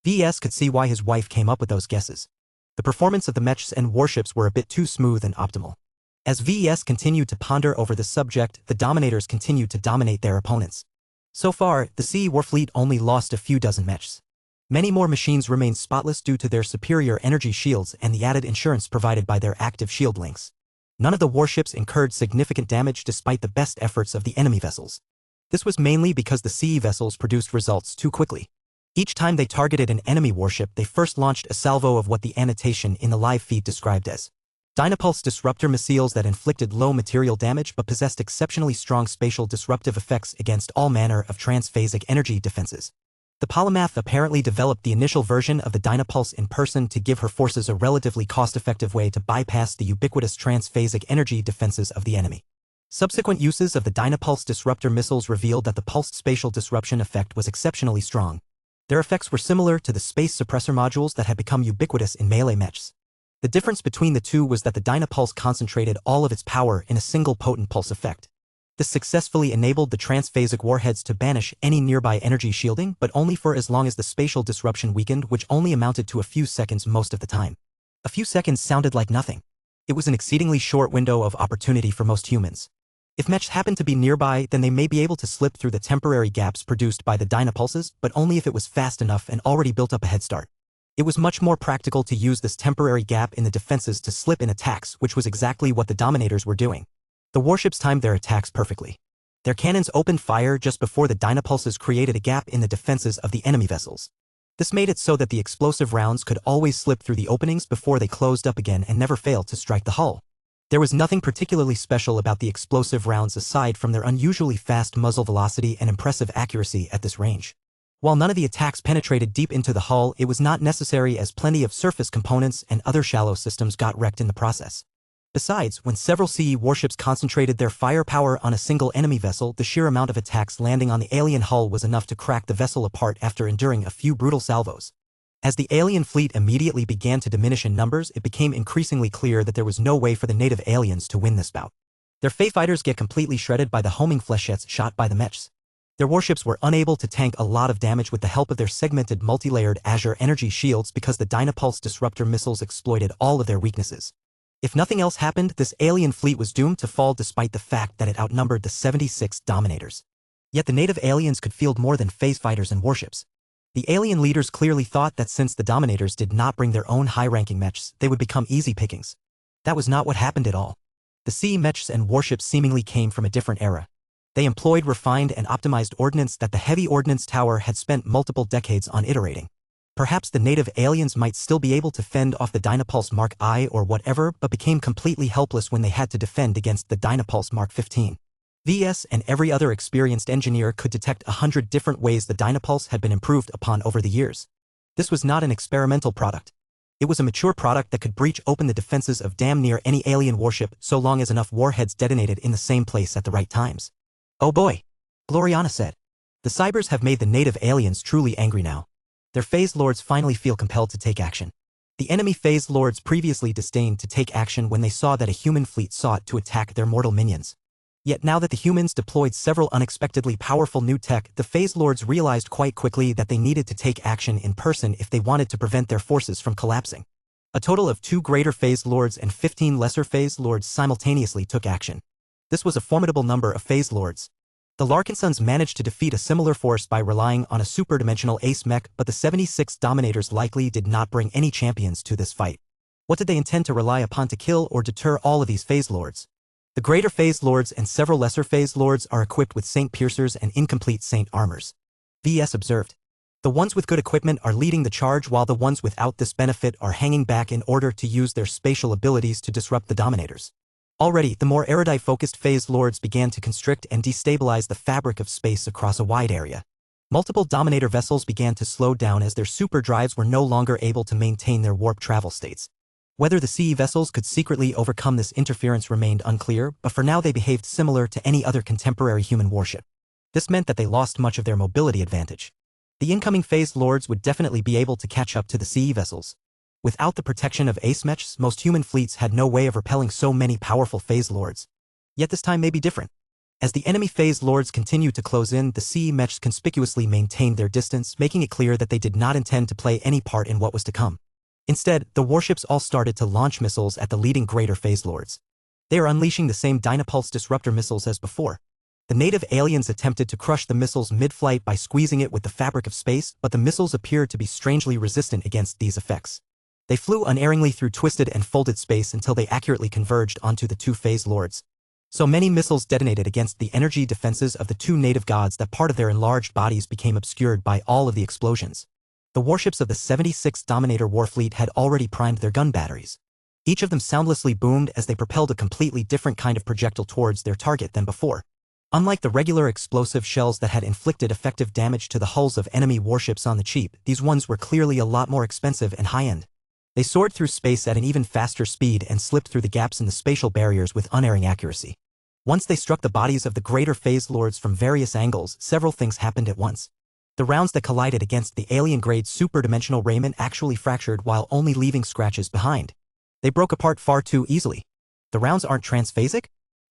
VS could see why his wife came up with those guesses. The performance of the mechs and warships were a bit too smooth and optimal. As VS continued to ponder over the subject, the Dominators continued to dominate their opponents. So far, the CE Warfleet only lost a few dozen mechs. Many more machines remain spotless due to their superior energy shields and the added insurance provided by their active shield links. None of the warships incurred significant damage despite the best efforts of the enemy vessels. This was mainly because the CE vessels produced results too quickly. Each time they targeted an enemy warship, they first launched a salvo of what the annotation in the live feed described as Dynapulse disruptor missiles that inflicted low material damage but possessed exceptionally strong spatial disruptive effects against all manner of transphasic energy defenses. The Polymath apparently developed the initial version of the Dynapulse in person to give her forces a relatively cost-effective way to bypass the ubiquitous transphasic energy defenses of the enemy. Subsequent uses of the Dynapulse disruptor missiles revealed that the pulsed spatial disruption effect was exceptionally strong. Their effects were similar to the space suppressor modules that had become ubiquitous in melee mechs. The difference between the two was that the Dynapulse concentrated all of its power in a single potent pulse effect. This successfully enabled the transphasic warheads to banish any nearby energy shielding, but only for as long as the spatial disruption weakened, which only amounted to a few seconds most of the time. A few seconds sounded like nothing. It was an exceedingly short window of opportunity for most humans. If mechs happened to be nearby, then they may be able to slip through the temporary gaps produced by the dynapulses, but only if it was fast enough and already built up a head start. It was much more practical to use this temporary gap in the defenses to slip in attacks, which was exactly what the Dominators were doing. The warships timed their attacks perfectly. Their cannons opened fire just before the dynapulses created a gap in the defenses of the enemy vessels. This made it so that the explosive rounds could always slip through the openings before they closed up again and never failed to strike the hull. There was nothing particularly special about the explosive rounds aside from their unusually fast muzzle velocity and impressive accuracy at this range. While none of the attacks penetrated deep into the hull, it was not necessary, as plenty of surface components and other shallow systems got wrecked in the process. Besides, when several CE warships concentrated their firepower on a single enemy vessel, the sheer amount of attacks landing on the alien hull was enough to crack the vessel apart after enduring a few brutal salvos. As the alien fleet immediately began to diminish in numbers, it became increasingly clear that there was no way for the native aliens to win this bout. Their Fey fighters get completely shredded by the homing flechettes shot by the mechs. Their warships were unable to tank a lot of damage with the help of their segmented multi-layered Azure energy shields because the Dynapulse disruptor missiles exploited all of their weaknesses. If nothing else happened, this alien fleet was doomed to fall despite the fact that it outnumbered the 76 Dominators. Yet the native aliens could field more than phase fighters and warships. The alien leaders clearly thought that since the Dominators did not bring their own high-ranking mechs, they would become easy pickings. That was not what happened at all. The CE mechs and warships seemingly came from a different era. They employed refined and optimized ordnance that the heavy ordnance tower had spent multiple decades on iterating. Perhaps the native aliens might still be able to fend off the Dynapulse Mark I or whatever, but became completely helpless when they had to defend against the Dynapulse Mark 15. VS and every other experienced engineer could detect 100 different ways the Dynapulse had been improved upon over the years. This was not an experimental product. It was a mature product that could breach open the defenses of damn near any alien warship so long as enough warheads detonated in the same place at the right times. Oh boy, Gloriana said. The Cybers have made the native aliens truly angry now. Their phase lords finally feel compelled to take action. The enemy phase lords previously disdained to take action when they saw that a human fleet sought to attack their mortal minions. Yet now that the humans deployed several unexpectedly powerful new tech, the phase lords realized quite quickly that they needed to take action in person if they wanted to prevent their forces from collapsing. A total of 2 greater phase lords and 15 lesser phase lords simultaneously took action. This was a formidable number of phase lords. The Larkinsons managed to defeat a similar force by relying on a superdimensional ace mech, but the 76 Dominators likely did not bring any champions to this fight. What did they intend to rely upon to kill or deter all of these phase lords? The greater phase lords and several lesser phase lords are equipped with Saint Piercers and incomplete Saint armors. VS observed. The ones with good equipment are leading the charge while the ones without this benefit are hanging back in order to use their spatial abilities to disrupt the Dominators. Already, the more erudite-focused phase lords began to constrict and destabilize the fabric of space across a wide area. Multiple Dominator vessels began to slow down as their super drives were no longer able to maintain their warp travel states. Whether the CE vessels could secretly overcome this interference remained unclear, but for now they behaved similar to any other contemporary human warship. This meant that they lost much of their mobility advantage. The incoming phase lords would definitely be able to catch up to the CE vessels. Without the protection of ace mechs, most human fleets had no way of repelling so many powerful phase lords. Yet this time may be different. As the enemy phase lords continued to close in, the CE mechs conspicuously maintained their distance, making it clear that they did not intend to play any part in what was to come. Instead, the warships all started to launch missiles at the leading greater phase lords. They are unleashing the same Dynapulse disruptor missiles as before. The native aliens attempted to crush the missiles mid-flight by squeezing it with the fabric of space, but the missiles appeared to be strangely resistant against these effects. They flew unerringly through twisted and folded space until they accurately converged onto the 2 phase lords. So many missiles detonated against the energy defenses of the 2 native gods that part of their enlarged bodies became obscured by all of the explosions. The warships of the 76 Dominator warfleet had already primed their gun batteries. Each of them soundlessly boomed as they propelled a completely different kind of projectile towards their target than before. Unlike the regular explosive shells that had inflicted effective damage to the hulls of enemy warships on the cheap, these ones were clearly a lot more expensive and high-end. They soared through space at an even faster speed and slipped through the gaps in the spatial barriers with unerring accuracy. Once they struck the bodies of the greater phase lords from various angles, several things happened at once. The rounds that collided against the alien-grade superdimensional raiment actually fractured while only leaving scratches behind. They broke apart far too easily. The rounds aren't transphasic?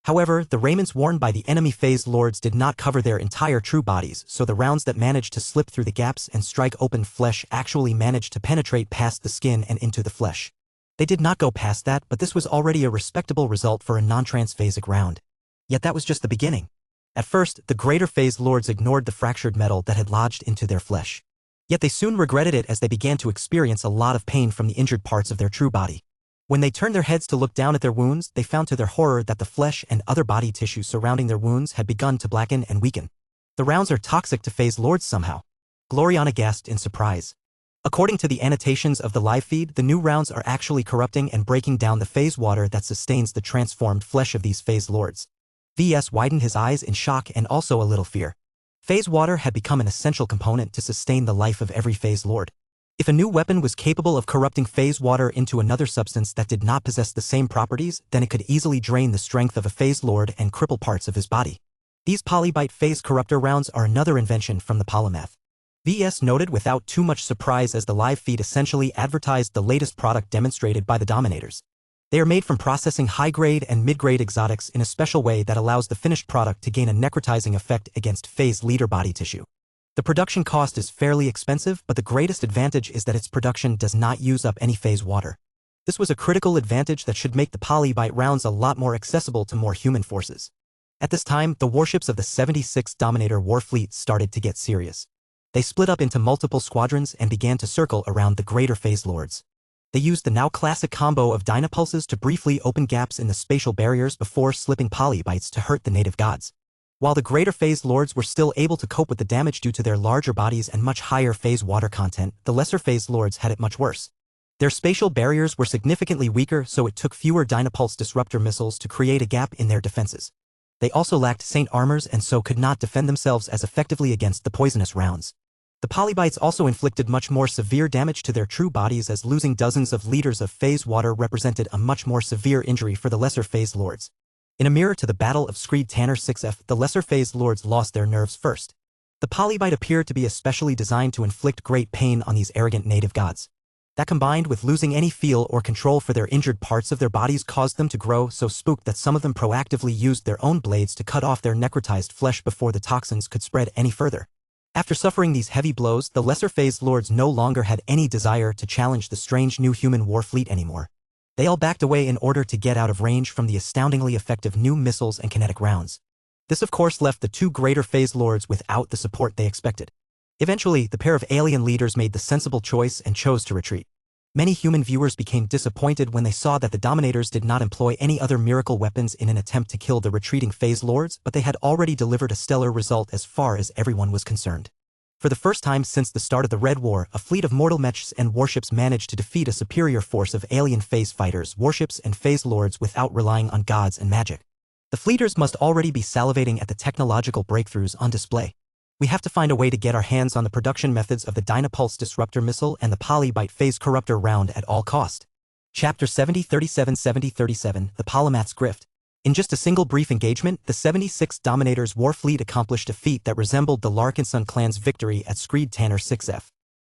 However, the raiments worn by the enemy phase lords did not cover their entire true bodies, so the rounds that managed to slip through the gaps and strike open flesh actually managed to penetrate past the skin and into the flesh. They did not go past that, but this was already a respectable result for a non-transphasic round. Yet that was just the beginning. At first, the greater phase lords ignored the fractured metal that had lodged into their flesh. Yet they soon regretted it as they began to experience a lot of pain from the injured parts of their true body. When they turned their heads to look down at their wounds, they found to their horror that the flesh and other body tissue surrounding their wounds had begun to blacken and weaken. The rounds are toxic to phase lords somehow. Gloriana gasped in surprise. According to the annotations of the live feed, the new rounds are actually corrupting and breaking down the phase water that sustains the transformed flesh of these phase lords. VS widened his eyes in shock and also a little fear. Phase water had become an essential component to sustain the life of every phase lord. If a new weapon was capable of corrupting phase water into another substance that did not possess the same properties, then it could easily drain the strength of a phase lord and cripple parts of his body. These polybite phase corruptor rounds are another invention from the polymath. VS noted without too much surprise as the live feed essentially advertised the latest product demonstrated by the Dominators. They are made from processing high-grade and mid-grade exotics in a special way that allows the finished product to gain a necrotizing effect against phase leader body tissue. The production cost is fairly expensive, but the greatest advantage is that its production does not use up any phase water. This was a critical advantage that should make the polybite rounds a lot more accessible to more human forces. At this time, the warships of the 76th Dominator war fleet started to get serious. They split up into multiple squadrons and began to circle around the greater phase lords. They used the now classic combo of dynapulses to briefly open gaps in the spatial barriers before slipping polybites to hurt the native gods. While the greater phase lords were still able to cope with the damage due to their larger bodies and much higher phase water content, the lesser phase lords had it much worse. Their spatial barriers were significantly weaker, so it took fewer dynapulse disruptor missiles to create a gap in their defenses. They also lacked saint armors and so could not defend themselves as effectively against the poisonous rounds. The polybites also inflicted much more severe damage to their true bodies, as losing dozens of liters of phase water represented a much more severe injury for the lesser phase lords. In a mirror to the Battle of Screed Tanner 6F, the lesser phase lords lost their nerves first. The polybite appeared to be especially designed to inflict great pain on these arrogant native gods. That, combined with losing any feel or control for their injured parts of their bodies, caused them to grow so spooked that some of them proactively used their own blades to cut off their necrotized flesh before the toxins could spread any further. After suffering these heavy blows, the lesser phase lords no longer had any desire to challenge the strange new human war fleet anymore. They all backed away in order to get out of range from the astoundingly effective new missiles and kinetic rounds. This of course left the two greater phase lords without the support they expected. Eventually, the pair of alien leaders made the sensible choice and chose to retreat. Many human viewers became disappointed when they saw that the Dominators did not employ any other miracle weapons in an attempt to kill the retreating phase lords, but they had already delivered a stellar result as far as everyone was concerned. For the first time since the start of the Red War, a fleet of mortal mechs and warships managed to defeat a superior force of alien phase fighters, warships, and phase lords without relying on gods and magic. The fleeters must already be salivating at the technological breakthroughs on display. We have to find a way to get our hands on the production methods of the Dynapulse Disruptor Missile and the Polybite Phase Corruptor Round at all cost. Chapter 7037 The Polymath's Grift. In just a single brief engagement, the 76th Dominator's war fleet accomplished a feat that resembled the Larkinson clan's victory at Screed Tanner 6F.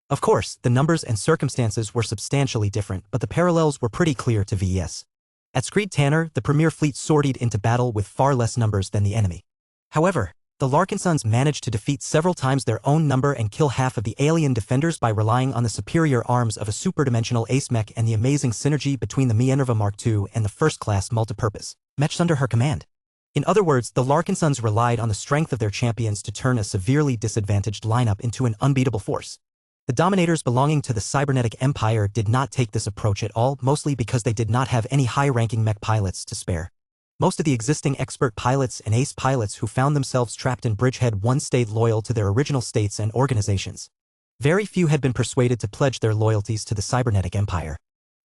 Of course, the numbers and circumstances were substantially different, but the parallels were pretty clear to VS. At Screed Tanner, the Premier Fleet sortied into battle with far less numbers than the enemy. However, the Larkinsons managed to defeat several times their own number and kill half of the alien defenders by relying on the superior arms of a superdimensional ace mech and the amazing synergy between the Minerva Mark II and the first-class multipurpose mechs under her command. In other words, the Larkinsons relied on the strength of their champions to turn a severely disadvantaged lineup into an unbeatable force. The Dominators belonging to the Cybernetic Empire did not take this approach at all, mostly because they did not have any high-ranking mech pilots to spare. Most of the existing expert pilots and ace pilots who found themselves trapped in Bridgehead 1 stayed loyal to their original states and organizations. Very few had been persuaded to pledge their loyalties to the Cybernetic Empire.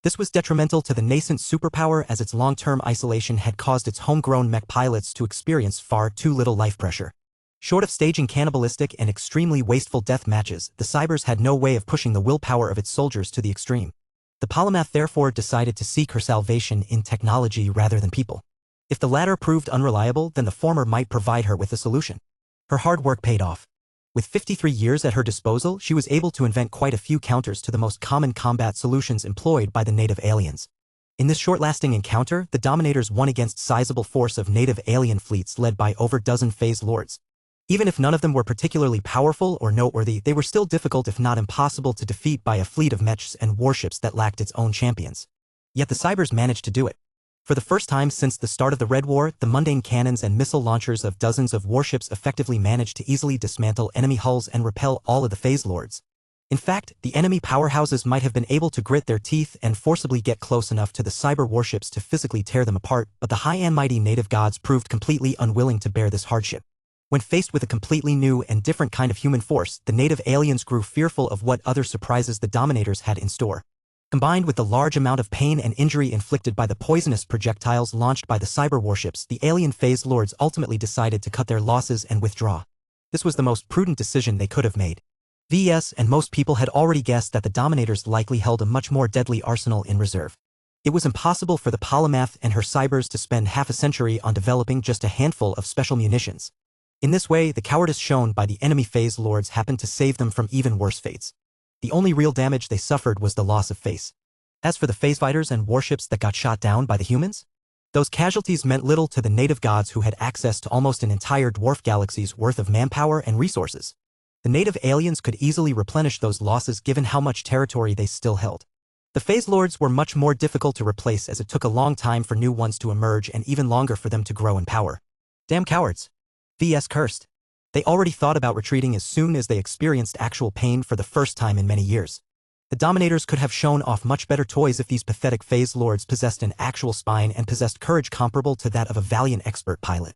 This was detrimental to the nascent superpower, as its long-term isolation had caused its homegrown mech pilots to experience far too little life pressure. Short of staging cannibalistic and extremely wasteful death matches, the Cybers had no way of pushing the willpower of its soldiers to the extreme. The Polymath therefore decided to seek her salvation in technology rather than people. If the latter proved unreliable, then the former might provide her with a solution. Her hard work paid off. With 53 years at her disposal, she was able to invent quite a few counters to the most common combat solutions employed by the native aliens. In this short-lasting encounter, the Dominators won against sizable force of native alien fleets led by over a dozen phase lords. Even if none of them were particularly powerful or noteworthy, they were still difficult if not impossible to defeat by a fleet of mechs and warships that lacked its own champions. Yet the Cybers managed to do it. For the first time since the start of the Red War, the mundane cannons and missile launchers of dozens of warships effectively managed to easily dismantle enemy hulls and repel all of the phase lords. In fact, the enemy powerhouses might have been able to grit their teeth and forcibly get close enough to the cyber warships to physically tear them apart, but the high and mighty native gods proved completely unwilling to bear this hardship. When faced with a completely new and different kind of human force, the native aliens grew fearful of what other surprises the Dominators had in store. Combined with the large amount of pain and injury inflicted by the poisonous projectiles launched by the cyber warships, the alien phase lords ultimately decided to cut their losses and withdraw. This was the most prudent decision they could have made. VS and most people had already guessed that the Dominators likely held a much more deadly arsenal in reserve. It was impossible for the Polymath and her cybers to spend half a century on developing just a handful of special munitions. In this way, the cowardice shown by the enemy phase lords happened to save them from even worse fates. The only real damage they suffered was the loss of face. As for the phase fighters and warships that got shot down by the humans, those casualties meant little to the native gods who had access to almost an entire dwarf galaxy's worth of manpower and resources. The native aliens could easily replenish those losses given how much territory they still held. The phase lords were much more difficult to replace as it took a long time for new ones to emerge and even longer for them to grow in power. Damn cowards. VS cursed. They already thought about retreating as soon as they experienced actual pain for the first time in many years. The Dominators could have shown off much better toys if these pathetic phase lords possessed an actual spine and possessed courage comparable to that of a valiant expert pilot.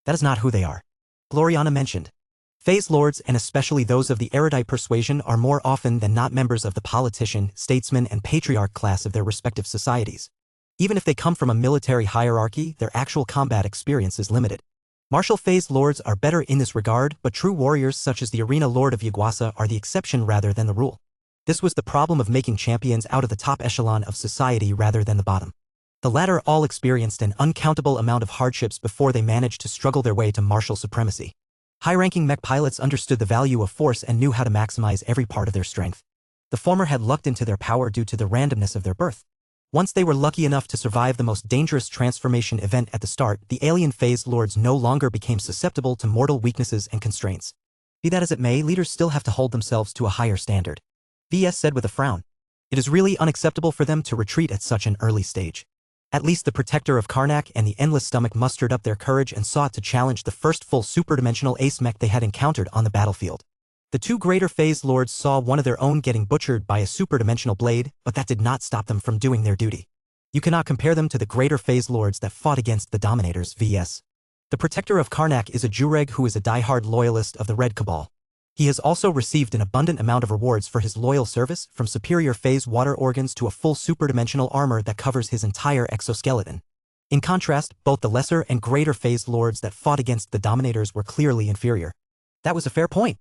That is not who they are. Gloriana mentioned. Phase lords, and especially those of the erudite persuasion, are more often than not members of the politician, statesman, and patriarch class of their respective societies. Even if they come from a military hierarchy, their actual combat experience is limited. Martial phase lords are better in this regard, but true warriors such as the Arena Lord of Yaguasa are the exception rather than the rule. This was the problem of making champions out of the top echelon of society rather than the bottom. The latter all experienced an uncountable amount of hardships before they managed to struggle their way to martial supremacy. High-ranking mech pilots understood the value of force and knew how to maximize every part of their strength. The former had lucked into their power due to the randomness of their birth. Once they were lucky enough to survive the most dangerous transformation event at the start, the alien phase lords no longer became susceptible to mortal weaknesses and constraints. Be that as it may, leaders still have to hold themselves to a higher standard. VS said with a frown. It is really unacceptable for them to retreat at such an early stage. At least the Protector of Karnak and the Endless Stomach mustered up their courage and sought to challenge the first full superdimensional ace mech they had encountered on the battlefield. The two greater phase lords saw one of their own getting butchered by a superdimensional blade, but that did not stop them from doing their duty. You cannot compare them to the greater phase lords that fought against the Dominators. VS. The Protector of Karnak is a Jureg who is a diehard loyalist of the Red Cabal. He has also received an abundant amount of rewards for his loyal service, from superior phase water organs to a full superdimensional armor that covers his entire exoskeleton. In contrast, both the lesser and greater phase lords that fought against the Dominators were clearly inferior. That was a fair point.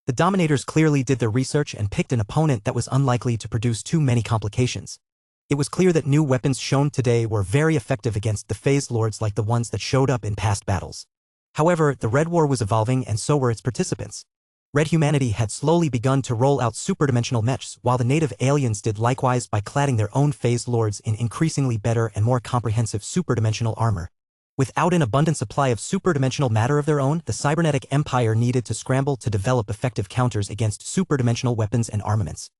The Dominators clearly did their research and picked an opponent that was unlikely to produce too many complications. It was clear that new weapons shown today were very effective against the phase lords like the ones that showed up in past battles. However, the Red War was evolving and so were its participants. Red humanity had slowly begun to roll out superdimensional mechs, while the native aliens did likewise by cladding their own phase lords in increasingly better and more comprehensive superdimensional armor. Without an abundant supply of superdimensional matter of their own, the cybernetic empire needed to scramble to develop effective counters against superdimensional weapons and armaments.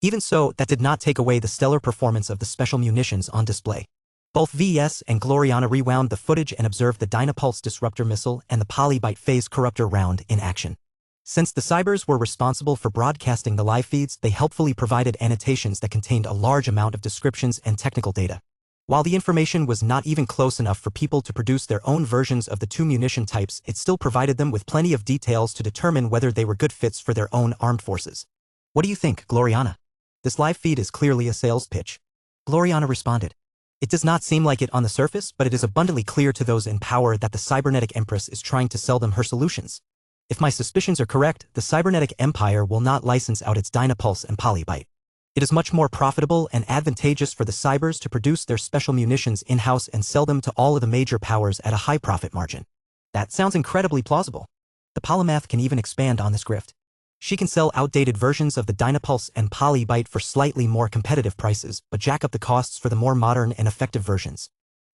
Even so, that did not take away the stellar performance of the special munitions on display. Both VS and Gloriana rewound the footage and observed the Dynapulse Disruptor missile and the Polybyte Phase Corruptor round in action. Since the Cybers were responsible for broadcasting the live feeds, they helpfully provided annotations that contained a large amount of descriptions and technical data. While the information was not even close enough for people to produce their own versions of the two munition types, it still provided them with plenty of details to determine whether they were good fits for their own armed forces. What do you think, Gloriana? This live feed is clearly a sales pitch. Gloriana responded. It does not seem like it on the surface, but it is abundantly clear to those in power that the Cybernetic Empress is trying to sell them her solutions. If my suspicions are correct, the Cybernetic Empire will not license out its Dynapulse and Polybyte. It is much more profitable and advantageous for the Cybers to produce their special munitions in-house and sell them to all of the major powers at a high profit margin. That sounds incredibly plausible. The Polymath can even expand on this grift. She can sell outdated versions of the Dynapulse and Polybyte for slightly more competitive prices, but jack up the costs for the more modern and effective versions.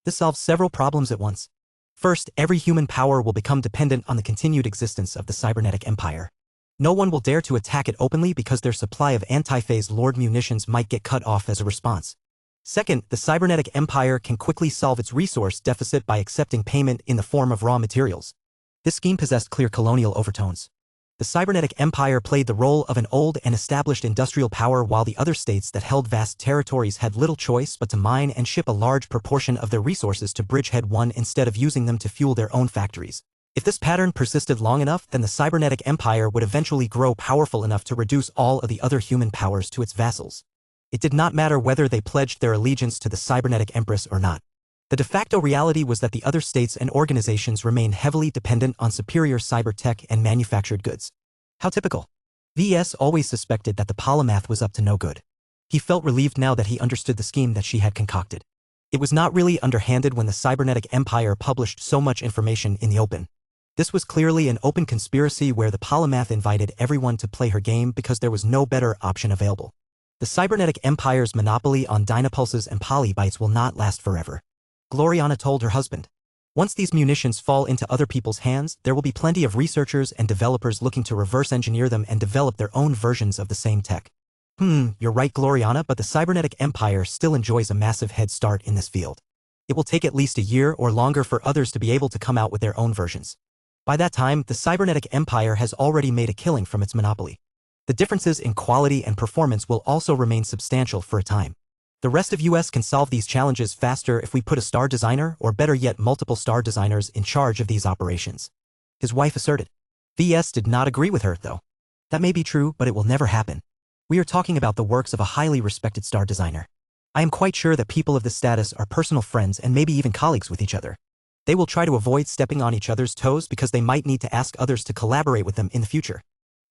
This solves several problems at once. First, every human power will become dependent on the continued existence of the cybernetic empire. No one will dare to attack it openly because their supply of anti-phase Lord munitions might get cut off as a response. Second, the cybernetic empire can quickly solve its resource deficit by accepting payment in the form of raw materials. This scheme possessed clear colonial overtones. The cybernetic empire played the role of an old and established industrial power, while the other states that held vast territories had little choice but to mine and ship a large proportion of their resources to Bridgehead 1 instead of using them to fuel their own factories. If this pattern persisted long enough, then the cybernetic empire would eventually grow powerful enough to reduce all of the other human powers to its vassals. It did not matter whether they pledged their allegiance to the cybernetic empress or not. The de facto reality was that the other states and organizations remained heavily dependent on superior cyber tech and manufactured goods. How typical. VS always suspected that the polymath was up to no good. He felt relieved now that he understood the scheme that she had concocted. It was not really underhanded when the cybernetic empire published so much information in the open. This was clearly an open conspiracy where the polymath invited everyone to play her game because there was no better option available. The cybernetic empire's monopoly on Dynapulses and Polybytes will not last forever. Gloriana told her husband. Once these munitions fall into other people's hands, there will be plenty of researchers and developers looking to reverse engineer them and develop their own versions of the same tech. You're right, Gloriana, but the cybernetic empire still enjoys a massive head start in this field. It will take at least a year or longer for others to be able to come out with their own versions. By that time, the cybernetic empire has already made a killing from its monopoly. The differences in quality and performance will also remain substantial for a time. The rest of US can solve these challenges faster if we put a star designer, or better yet multiple star designers, in charge of these operations. His wife asserted. VS did not agree with her, though. That may be true, but it will never happen. We are talking about the works of a highly respected star designer. I am quite sure that people of this status are personal friends and maybe even colleagues with each other. They will try to avoid stepping on each other's toes because they might need to ask others to collaborate with them in the future.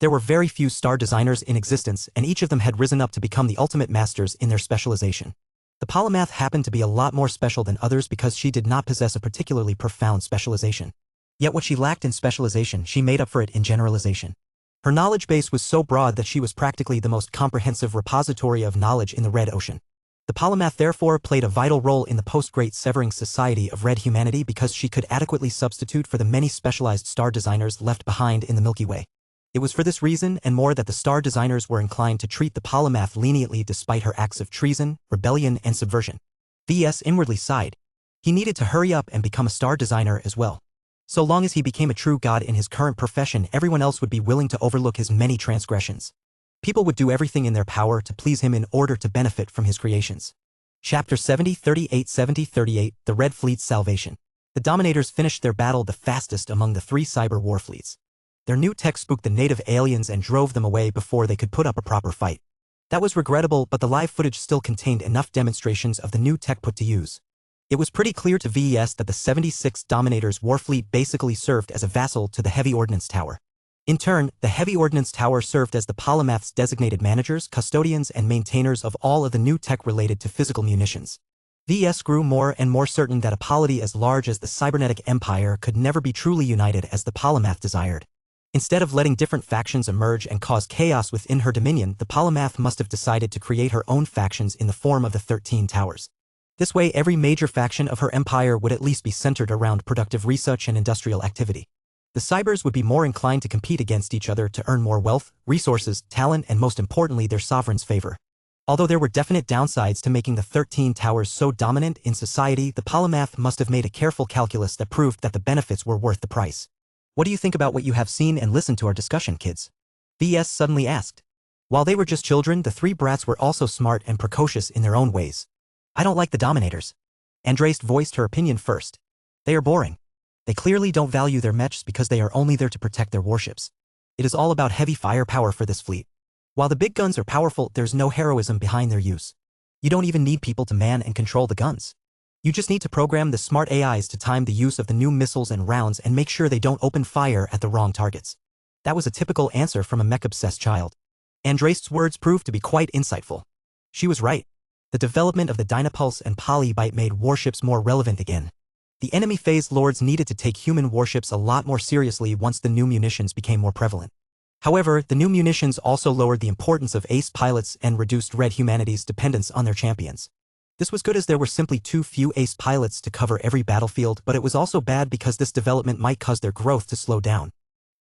There were very few star designers in existence, and each of them had risen up to become the ultimate masters in their specialization. The polymath happened to be a lot more special than others because she did not possess a particularly profound specialization. Yet what she lacked in specialization, she made up for it in generalization. Her knowledge base was so broad that she was practically the most comprehensive repository of knowledge in the Red Ocean. The polymath therefore played a vital role in the post-Great Severing Society of Red Humanity because she could adequately substitute for the many specialized star designers left behind in the Milky Way. It was for this reason and more that the star designers were inclined to treat the polymath leniently despite her acts of treason, rebellion, and subversion. VS inwardly sighed. He needed to hurry up and become a star designer as well. So long as he became a true god in his current profession, everyone else would be willing to overlook his many transgressions. People would do everything in their power to please him in order to benefit from his creations. Chapter 70-38 The Red Fleet's Salvation. The Dominators finished their battle the fastest among the three cyber war fleets. Their new tech spooked the native aliens and drove them away before they could put up a proper fight. That was regrettable, but the live footage still contained enough demonstrations of the new tech put to use. It was pretty clear to VES that the 76th Dominator's warfleet basically served as a vassal to the Heavy Ordnance Tower. In turn, the Heavy Ordnance Tower served as the polymath's designated managers, custodians, and maintainers of all of the new tech related to physical munitions. VES grew more and more certain that a polity as large as the cybernetic empire could never be truly united as the polymath desired. Instead of letting different factions emerge and cause chaos within her dominion, the polymath must have decided to create her own factions in the form of the 13 Towers. This way, every major faction of her empire would at least be centered around productive research and industrial activity. The cybers would be more inclined to compete against each other to earn more wealth, resources, talent, and most importantly, their sovereign's favor. Although there were definite downsides to making the 13 Towers so dominant in society, the polymath must have made a careful calculus that proved that the benefits were worth the price. What do you think about what you have seen and listened to our discussion, kids? VS suddenly asked. While they were just children, the three brats were also smart and precocious in their own ways. I don't like the Dominators. Andraste voiced her opinion first. They are boring. They clearly don't value their mechs because they are only there to protect their warships. It is all about heavy firepower for this fleet. While the big guns are powerful, there's no heroism behind their use. You don't even need people to man and control the guns. You just need to program the smart AIs to time the use of the new missiles and rounds and make sure they don't open fire at the wrong targets. That was a typical answer from a mech-obsessed child. Andraste's words proved to be quite insightful. She was right. The development of the Dynapulse and Polybyte made warships more relevant again. The enemy phase lords needed to take human warships a lot more seriously once the new munitions became more prevalent. However, the new munitions also lowered the importance of ace pilots and reduced Red humanity's dependence on their champions. This was good as there were simply too few ace pilots to cover every battlefield, but it was also bad because this development might cause their growth to slow down.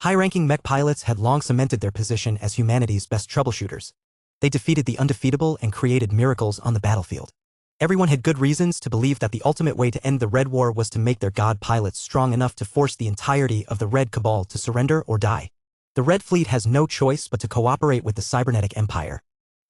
High-ranking mech pilots had long cemented their position as humanity's best troubleshooters. They defeated the undefeatable and created miracles on the battlefield. Everyone had good reasons to believe that the ultimate way to end the Red War was to make their god pilots strong enough to force the entirety of the Red Cabal to surrender or die. The Red Fleet has no choice but to cooperate with the Cybernetic Empire.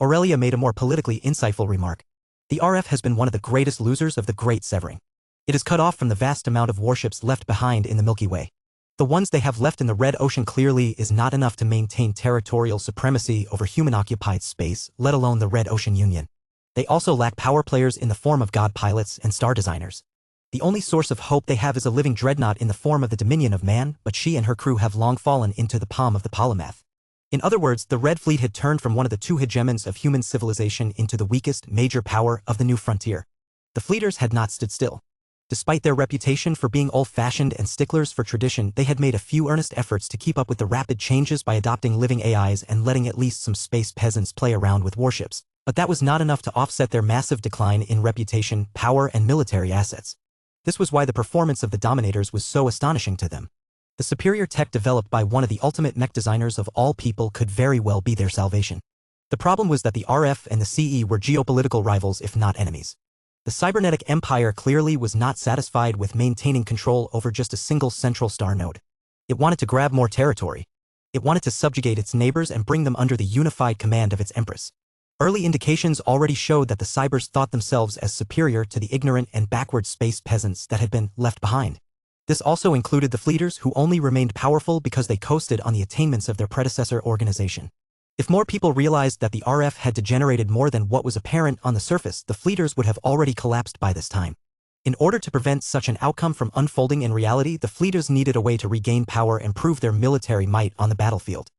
Aurelia made a more politically insightful remark. The RF has been one of the greatest losers of the Great Severing. It is cut off from the vast amount of warships left behind in the Milky Way. The ones they have left in the Red Ocean clearly is not enough to maintain territorial supremacy over human-occupied space, let alone the Red Ocean Union. They also lack power players in the form of god pilots and star designers. The only source of hope they have is a living dreadnought in the form of the Dominion of Man, but she and her crew have long fallen into the palm of the polymath. In other words, the Red Fleet had turned from one of the two hegemons of human civilization into the weakest major power of the new frontier. The Fleeters had not stood still. Despite their reputation for being old-fashioned and sticklers for tradition, they had made a few earnest efforts to keep up with the rapid changes by adopting living AIs and letting at least some space peasants play around with warships. But that was not enough to offset their massive decline in reputation, power, and military assets. This was why the performance of the Dominators was so astonishing to them. The superior tech developed by one of the ultimate mech designers of all people could very well be their salvation. The problem was that the RF and the CE were geopolitical rivals if not enemies. The Cybernetic Empire clearly was not satisfied with maintaining control over just a single central star node. It wanted to grab more territory. It wanted to subjugate its neighbors and bring them under the unified command of its empress. Early indications already showed that the Cybers thought themselves as superior to the ignorant and backward space peasants that had been left behind. This also included the Fleeters, who only remained powerful because they coasted on the attainments of their predecessor organization. If more people realized that the RF had degenerated more than what was apparent on the surface, the Fleeters would have already collapsed by this time. In order to prevent such an outcome from unfolding in reality, the Fleeters needed a way to regain power and prove their military might on the battlefield.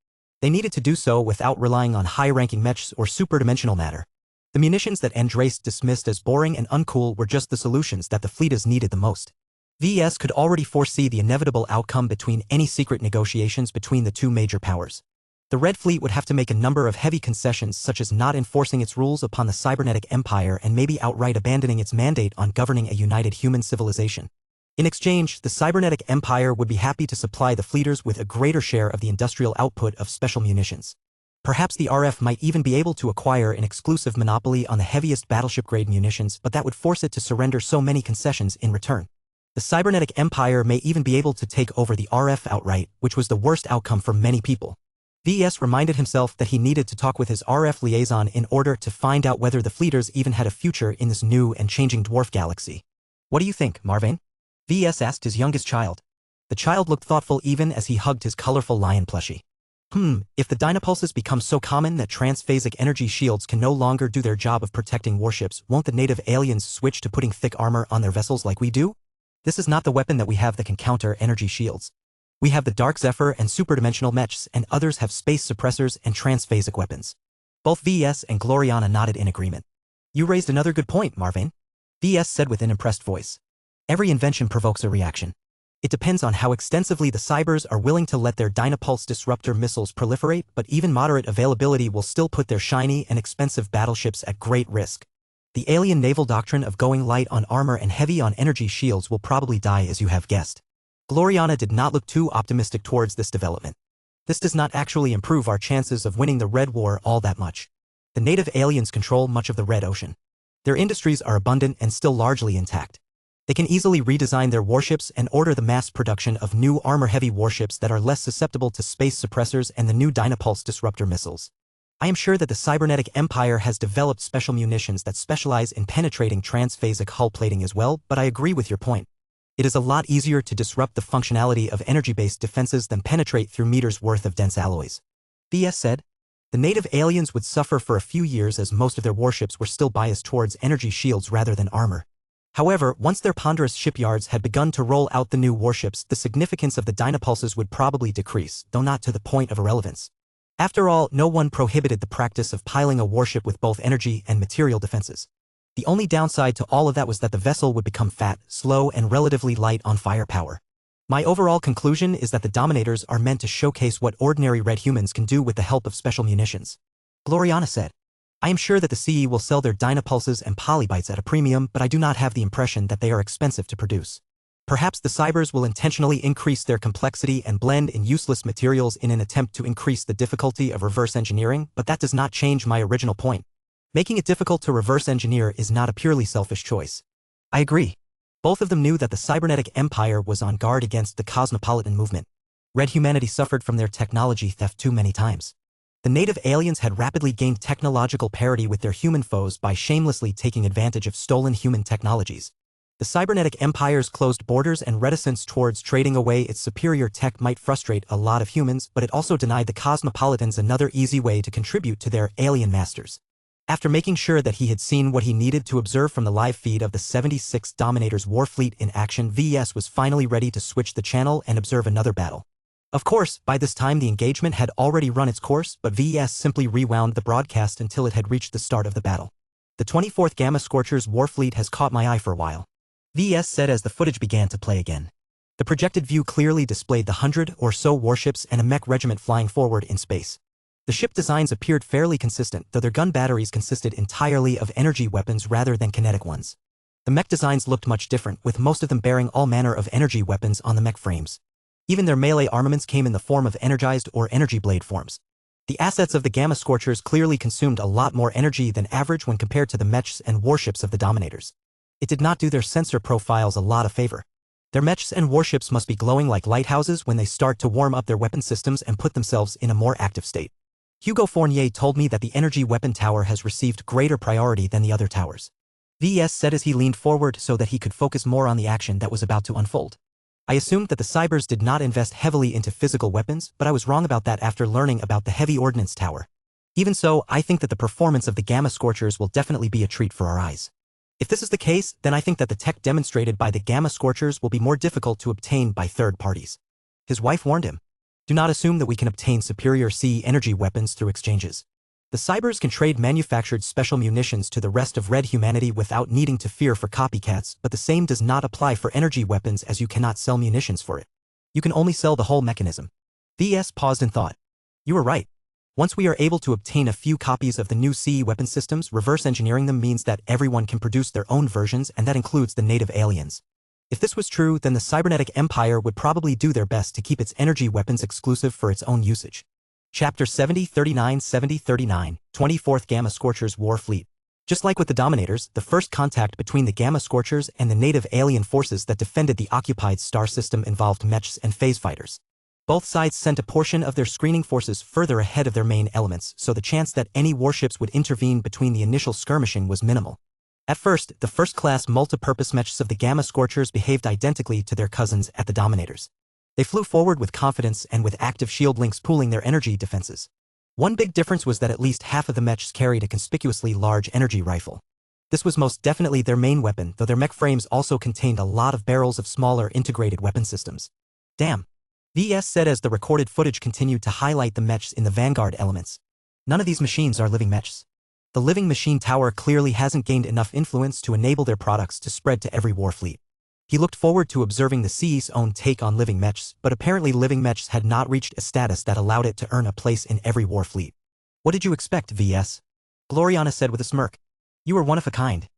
They needed to do so without relying on high-ranking mechs or superdimensional matter. The munitions that Andrace dismissed as boring and uncool were just the solutions that the Fleeters needed the most. VS could already foresee the inevitable outcome between any secret negotiations between the two major powers. The Red Fleet would have to make a number of heavy concessions, such as not enforcing its rules upon the Cybernetic Empire and maybe outright abandoning its mandate on governing a united human civilization. In exchange, the Cybernetic Empire would be happy to supply the Fleeters with a greater share of the industrial output of special munitions. Perhaps the RF might even be able to acquire an exclusive monopoly on the heaviest battleship-grade munitions, but that would force it to surrender so many concessions in return. The Cybernetic Empire may even be able to take over the RF outright, which was the worst outcome for many people. VS reminded himself that he needed to talk with his RF liaison in order to find out whether the Fleeters even had a future in this new and changing dwarf galaxy. "What do you think, Marvin?" VS asked his youngest child. The child looked thoughtful even as he hugged his colorful lion plushie. If the dynapulses become so common that transphasic energy shields can no longer do their job of protecting warships, won't the native aliens switch to putting thick armor on their vessels like we do? This is not the weapon that we have that can counter energy shields. We have the Dark Zephyr and superdimensional mechs, and others have space suppressors and transphasic weapons. Both VS and Gloriana nodded in agreement. "You raised another good point, Marvin," VS said with an impressed voice. "Every invention provokes a reaction. It depends on how extensively the Cybers are willing to let their Dynapulse disruptor missiles proliferate, but even moderate availability will still put their shiny and expensive battleships at great risk. The alien naval doctrine of going light on armor and heavy on energy shields will probably die, as you have guessed." Gloriana did not look too optimistic towards this development. "This does not actually improve our chances of winning the Red War all that much. The native aliens control much of the Red Ocean. Their industries are abundant and still largely intact. They can easily redesign their warships and order the mass production of new armor-heavy warships that are less susceptible to space suppressors and the new Dynapulse disruptor missiles. I am sure that the Cybernetic Empire has developed special munitions that specialize in penetrating transphasic hull plating as well, but I agree with your point. It is a lot easier to disrupt the functionality of energy-based defenses than penetrate through meters worth of dense alloys." VS said. The native aliens would suffer for a few years as most of their warships were still biased towards energy shields rather than armor. However, once their ponderous shipyards had begun to roll out the new warships, the significance of the Dynapulses would probably decrease, though not to the point of irrelevance. After all, no one prohibited the practice of piling a warship with both energy and material defenses. The only downside to all of that was that the vessel would become fat, slow, and relatively light on firepower. My overall conclusion is that the Dominators are meant to showcase what ordinary red humans can do with the help of special munitions. Gloriana said. I am sure that the CE will sell their Dynapulses and Polybytes at a premium, but I do not have the impression that they are expensive to produce. Perhaps the Cybers will intentionally increase their complexity and blend in useless materials in an attempt to increase the difficulty of reverse engineering, but that does not change my original point. Making it difficult to reverse engineer is not a purely selfish choice. I agree. Both of them knew that the cybernetic empire was on guard against the cosmopolitan movement. Red humanity suffered from their technology theft too many times. The native aliens had rapidly gained technological parity with their human foes by shamelessly taking advantage of stolen human technologies. The cybernetic empire's closed borders and reticence towards trading away its superior tech might frustrate a lot of humans, but it also denied the cosmopolitans another easy way to contribute to their alien masters. After making sure that he had seen what he needed to observe from the live feed of the 76th Dominator's Warfleet in action, VES was finally ready to switch the channel and observe another battle. Of course, by this time the engagement had already run its course, but VES simply rewound the broadcast until it had reached the start of the battle. The 24th Gamma Scorcher's Warfleet has caught my eye for a while, VES said as the footage began to play again. The projected view clearly displayed the 100 or so warships and a mech regiment flying forward in space. The ship designs appeared fairly consistent, though their gun batteries consisted entirely of energy weapons rather than kinetic ones. The mech designs looked much different, with most of them bearing all manner of energy weapons on the mech frames. Even their melee armaments came in the form of energized or energy blade forms. The assets of the Gamma Scorchers clearly consumed a lot more energy than average when compared to the mechs and warships of the Dominators. It did not do their sensor profiles a lot of favor. Their mechs and warships must be glowing like lighthouses when they start to warm up their weapon systems and put themselves in a more active state. Hugo Fournier told me that the energy weapon tower has received greater priority than the other towers. VES said as he leaned forward so that he could focus more on the action that was about to unfold. I assumed that the Cybers did not invest heavily into physical weapons, but I was wrong about that after learning about the heavy ordnance tower. Even so, I think that the performance of the Gamma Scorchers will definitely be a treat for our eyes. If this is the case, then I think that the tech demonstrated by the Gamma Scorchers will be more difficult to obtain by third parties. His wife warned him. Do not assume that we can obtain superior CE energy weapons through exchanges. The Cybers can trade manufactured special munitions to the rest of red humanity without needing to fear for copycats, but the same does not apply for energy weapons, as you cannot sell munitions for it. You can only sell the whole mechanism. VS paused and thought. You were right. Once we are able to obtain a few copies of the new CE weapon systems, reverse engineering them means that everyone can produce their own versions, and that includes the native aliens. If this was true, then the cybernetic empire would probably do their best to keep its energy weapons exclusive for its own usage. Chapter 7039 7039, 24th Gamma Scorchers War Fleet. Just like with the Dominators, the first contact between the Gamma Scorchers and the native alien forces that defended the occupied star system involved mechs and phase fighters. Both sides sent a portion of their screening forces further ahead of their main elements, so the chance that any warships would intervene between the initial skirmishing was minimal. At first, the first-class multi-purpose mechs of the Gamma Scorchers behaved identically to their cousins at the Dominators. They flew forward with confidence and with active shield links pooling their energy defenses. One big difference was that at least half of the mechs carried a conspicuously large energy rifle. This was most definitely their main weapon, though their mech frames also contained a lot of barrels of smaller integrated weapon systems. Damn. VS said as the recorded footage continued to highlight the mechs in the vanguard elements. None of these machines are living mechs. The living machine tower clearly hasn't gained enough influence to enable their products to spread to every war fleet. He looked forward to observing the CE's own take on living mechs, but apparently living mechs had not reached a status that allowed it to earn a place in every war fleet. What did you expect, VS? Gloriana said with a smirk. You are one of a kind.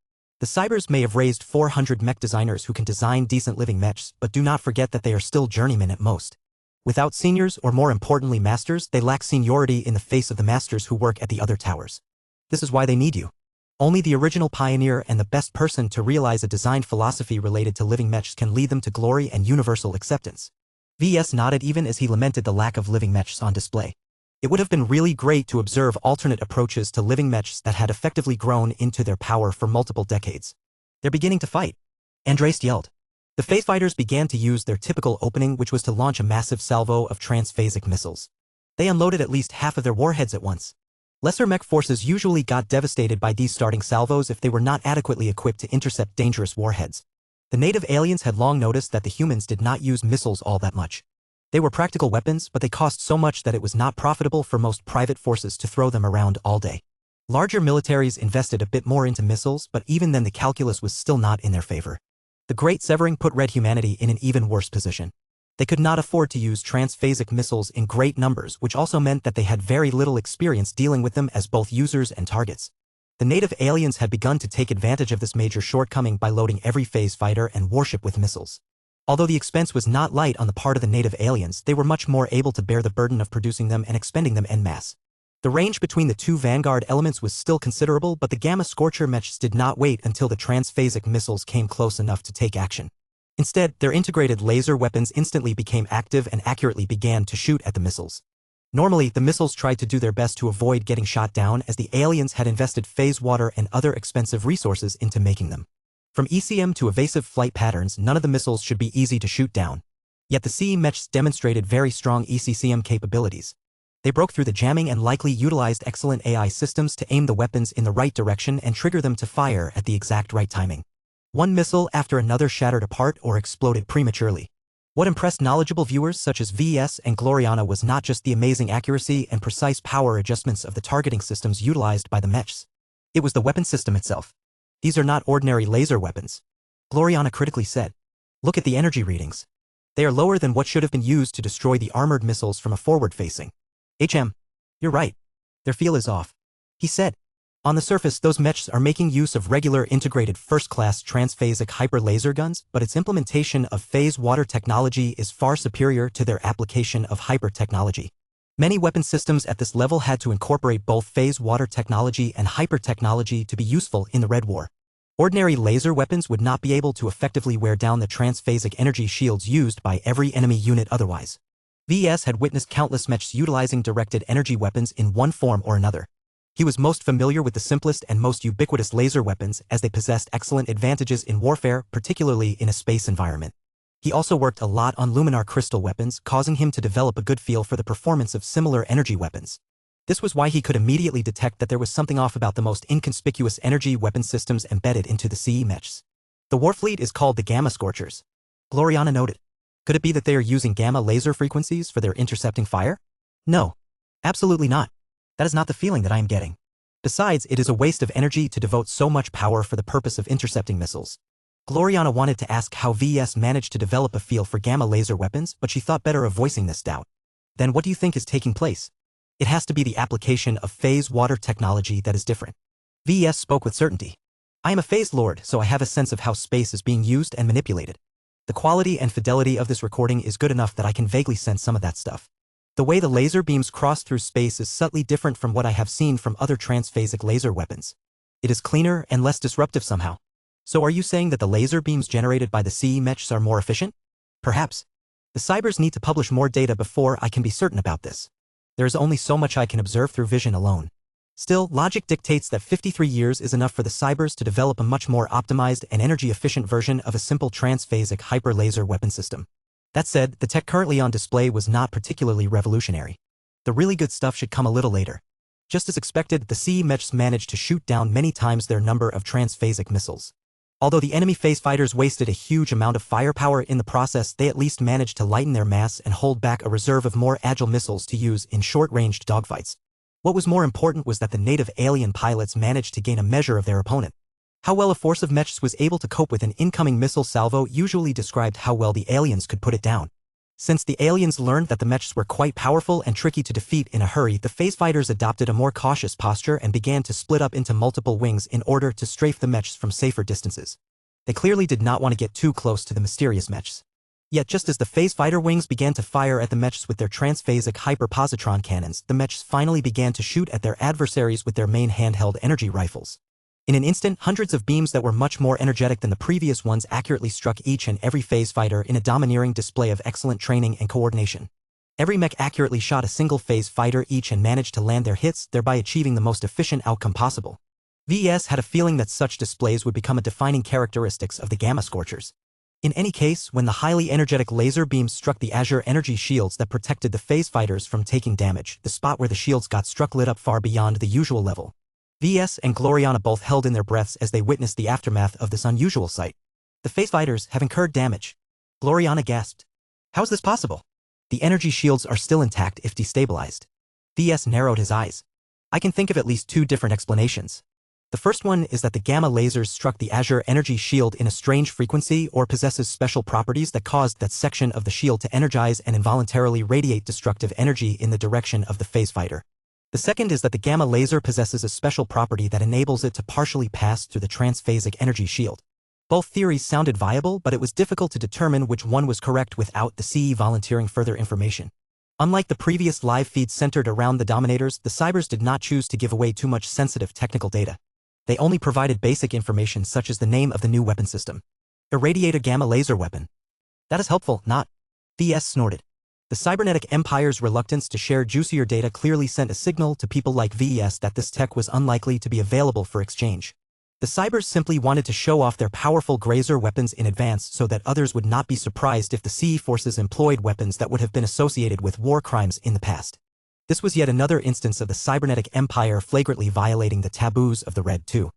The Cybers may have raised 400 mech designers who can design decent living mechs, but do not forget that they are still journeymen at most. Without seniors, or more importantly masters, they lack seniority in the face of the masters who work at the other towers. This is why they need you. Only the original pioneer and the best person to realize a design philosophy related to living mechs can lead them to glory and universal acceptance. VS nodded even as he lamented the lack of living mechs on display. It would have been really great to observe alternate approaches to living mechs that had effectively grown into their power for multiple decades. They're beginning to fight. Andres yelled. The phase fighters began to use their typical opening, which was to launch a massive salvo of transphasic missiles. They unloaded at least half of their warheads at once. Lesser mech forces usually got devastated by these starting salvos if they were not adequately equipped to intercept dangerous warheads. The native aliens had long noticed that the humans did not use missiles all that much. They were practical weapons, but they cost so much that it was not profitable for most private forces to throw them around all day. Larger militaries invested a bit more into missiles, but even then the calculus was still not in their favor. The Great Severing put red humanity in an even worse position. They could not afford to use transphasic missiles in great numbers, which also meant that they had very little experience dealing with them as both users and targets. The native aliens had begun to take advantage of this major shortcoming by loading every phase fighter and warship with missiles. Although the expense was not light on the part of the native aliens, they were much more able to bear the burden of producing them and expending them en masse. The range between the two vanguard elements was still considerable, but the Gamma Scorcher mechs did not wait until the transphasic missiles came close enough to take action. Instead, their integrated laser weapons instantly became active and accurately began to shoot at the missiles. Normally, the missiles tried to do their best to avoid getting shot down, as the aliens had invested phase water and other expensive resources into making them. From ECM to evasive flight patterns, none of the missiles should be easy to shoot down. Yet the CE mechs demonstrated very strong ECCM capabilities. They broke through the jamming and likely utilized excellent AI systems to aim the weapons in the right direction and trigger them to fire at the exact right timing. One missile after another shattered apart or exploded prematurely. What impressed knowledgeable viewers such as VS and Gloriana was not just the amazing accuracy and precise power adjustments of the targeting systems utilized by the mechs. It was the weapon system itself. These are not ordinary laser weapons, Gloriana critically said. Look at the energy readings. They are lower than what should have been used to destroy the armored missiles from a forward-facing. You're right. Their feel is off, he said. On the surface, those mechs are making use of regular integrated first-class transphasic hyper-laser guns, but its implementation of phase water technology is far superior to their application of hyper-technology. Many weapon systems at this level had to incorporate both phase water technology and hyper-technology to be useful in the Red War. Ordinary laser weapons would not be able to effectively wear down the transphasic energy shields used by every enemy unit otherwise. VS had witnessed countless mechs utilizing directed energy weapons in one form or another. He was most familiar with the simplest and most ubiquitous laser weapons, as they possessed excellent advantages in warfare, particularly in a space environment. He also worked a lot on luminar crystal weapons, causing him to develop a good feel for the performance of similar energy weapons. This was why he could immediately detect that there was something off about the most inconspicuous energy weapon systems embedded into the CE mechs. The warfleet is called the Gamma Scorchers, Gloriana noted. Could it be that they are using gamma laser frequencies for their intercepting fire? No. Absolutely not. That is not the feeling that I am getting. Besides, it is a waste of energy to devote so much power for the purpose of intercepting missiles. Gloriana wanted to ask how VS managed to develop a feel for gamma laser weapons, but she thought better of voicing this doubt. Then what do you think is taking place? It has to be the application of phase water technology that is different. VS spoke with certainty. I am a phase lord, so I have a sense of how space is being used and manipulated. The quality and fidelity of this recording is good enough that I can vaguely sense some of that stuff. The way the laser beams cross through space is subtly different from what I have seen from other transphasic laser weapons. It is cleaner and less disruptive somehow. So are you saying that the laser beams generated by the CE mechs are more efficient? Perhaps. The cybers need to publish more data before I can be certain about this. There is only so much I can observe through vision alone. Still, logic dictates that 53 years is enough for the cybers to develop a much more optimized and energy-efficient version of a simple transphasic hyper-laser weapon system. That said, the tech currently on display was not particularly revolutionary. The really good stuff should come a little later. Just as expected, the CE mechs managed to shoot down many times their number of transphasic missiles. Although the enemy phase fighters wasted a huge amount of firepower in the process, they at least managed to lighten their mass and hold back a reserve of more agile missiles to use in short-ranged dogfights. What was more important was that the native alien pilots managed to gain a measure of their opponent. How well a force of mechs was able to cope with an incoming missile salvo usually described how well the aliens could put it down. Since the aliens learned that the mechs were quite powerful and tricky to defeat in a hurry, the phase fighters adopted a more cautious posture and began to split up into multiple wings in order to strafe the mechs from safer distances. They clearly did not want to get too close to the mysterious mechs. Yet just as the phase fighter wings began to fire at the mechs with their transphasic hyper-positron cannons, the mechs finally began to shoot at their adversaries with their main handheld energy rifles. In an instant, hundreds of beams that were much more energetic than the previous ones accurately struck each and every phase fighter in a domineering display of excellent training and coordination. Every mech accurately shot a single phase fighter each and managed to land their hits, thereby achieving the most efficient outcome possible. VS had a feeling that such displays would become a defining characteristics of the Gamma Scorchers. In any case, when the highly energetic laser beams struck the azure energy shields that protected the phase fighters from taking damage, the spot where the shields got struck lit up far beyond the usual level. VS and Gloriana both held in their breaths as they witnessed the aftermath of this unusual sight. The phase fighters have incurred damage. Gloriana gasped. How is this possible? The energy shields are still intact if destabilized. VS narrowed his eyes. I can think of at least two different explanations. The first one is that the gamma lasers struck the Azure energy shield in a strange frequency or possesses special properties that caused that section of the shield to energize and involuntarily radiate destructive energy in the direction of the phase fighter. The second is that the gamma laser possesses a special property that enables it to partially pass through the transphasic energy shield. Both theories sounded viable, but it was difficult to determine which one was correct without the CE volunteering further information. Unlike the previous live feeds centered around the Dominators, the Cybers did not choose to give away too much sensitive technical data. They only provided basic information such as the name of the new weapon system. Irradiator Gamma Laser Weapon. That is helpful, not? VS snorted. The cybernetic empire's reluctance to share juicier data clearly sent a signal to people like VES that this tech was unlikely to be available for exchange. The Cybers simply wanted to show off their powerful grazer weapons in advance so that others would not be surprised if the CE forces employed weapons that would have been associated with war crimes in the past. This was yet another instance of the cybernetic empire flagrantly violating the taboos of the Red 2.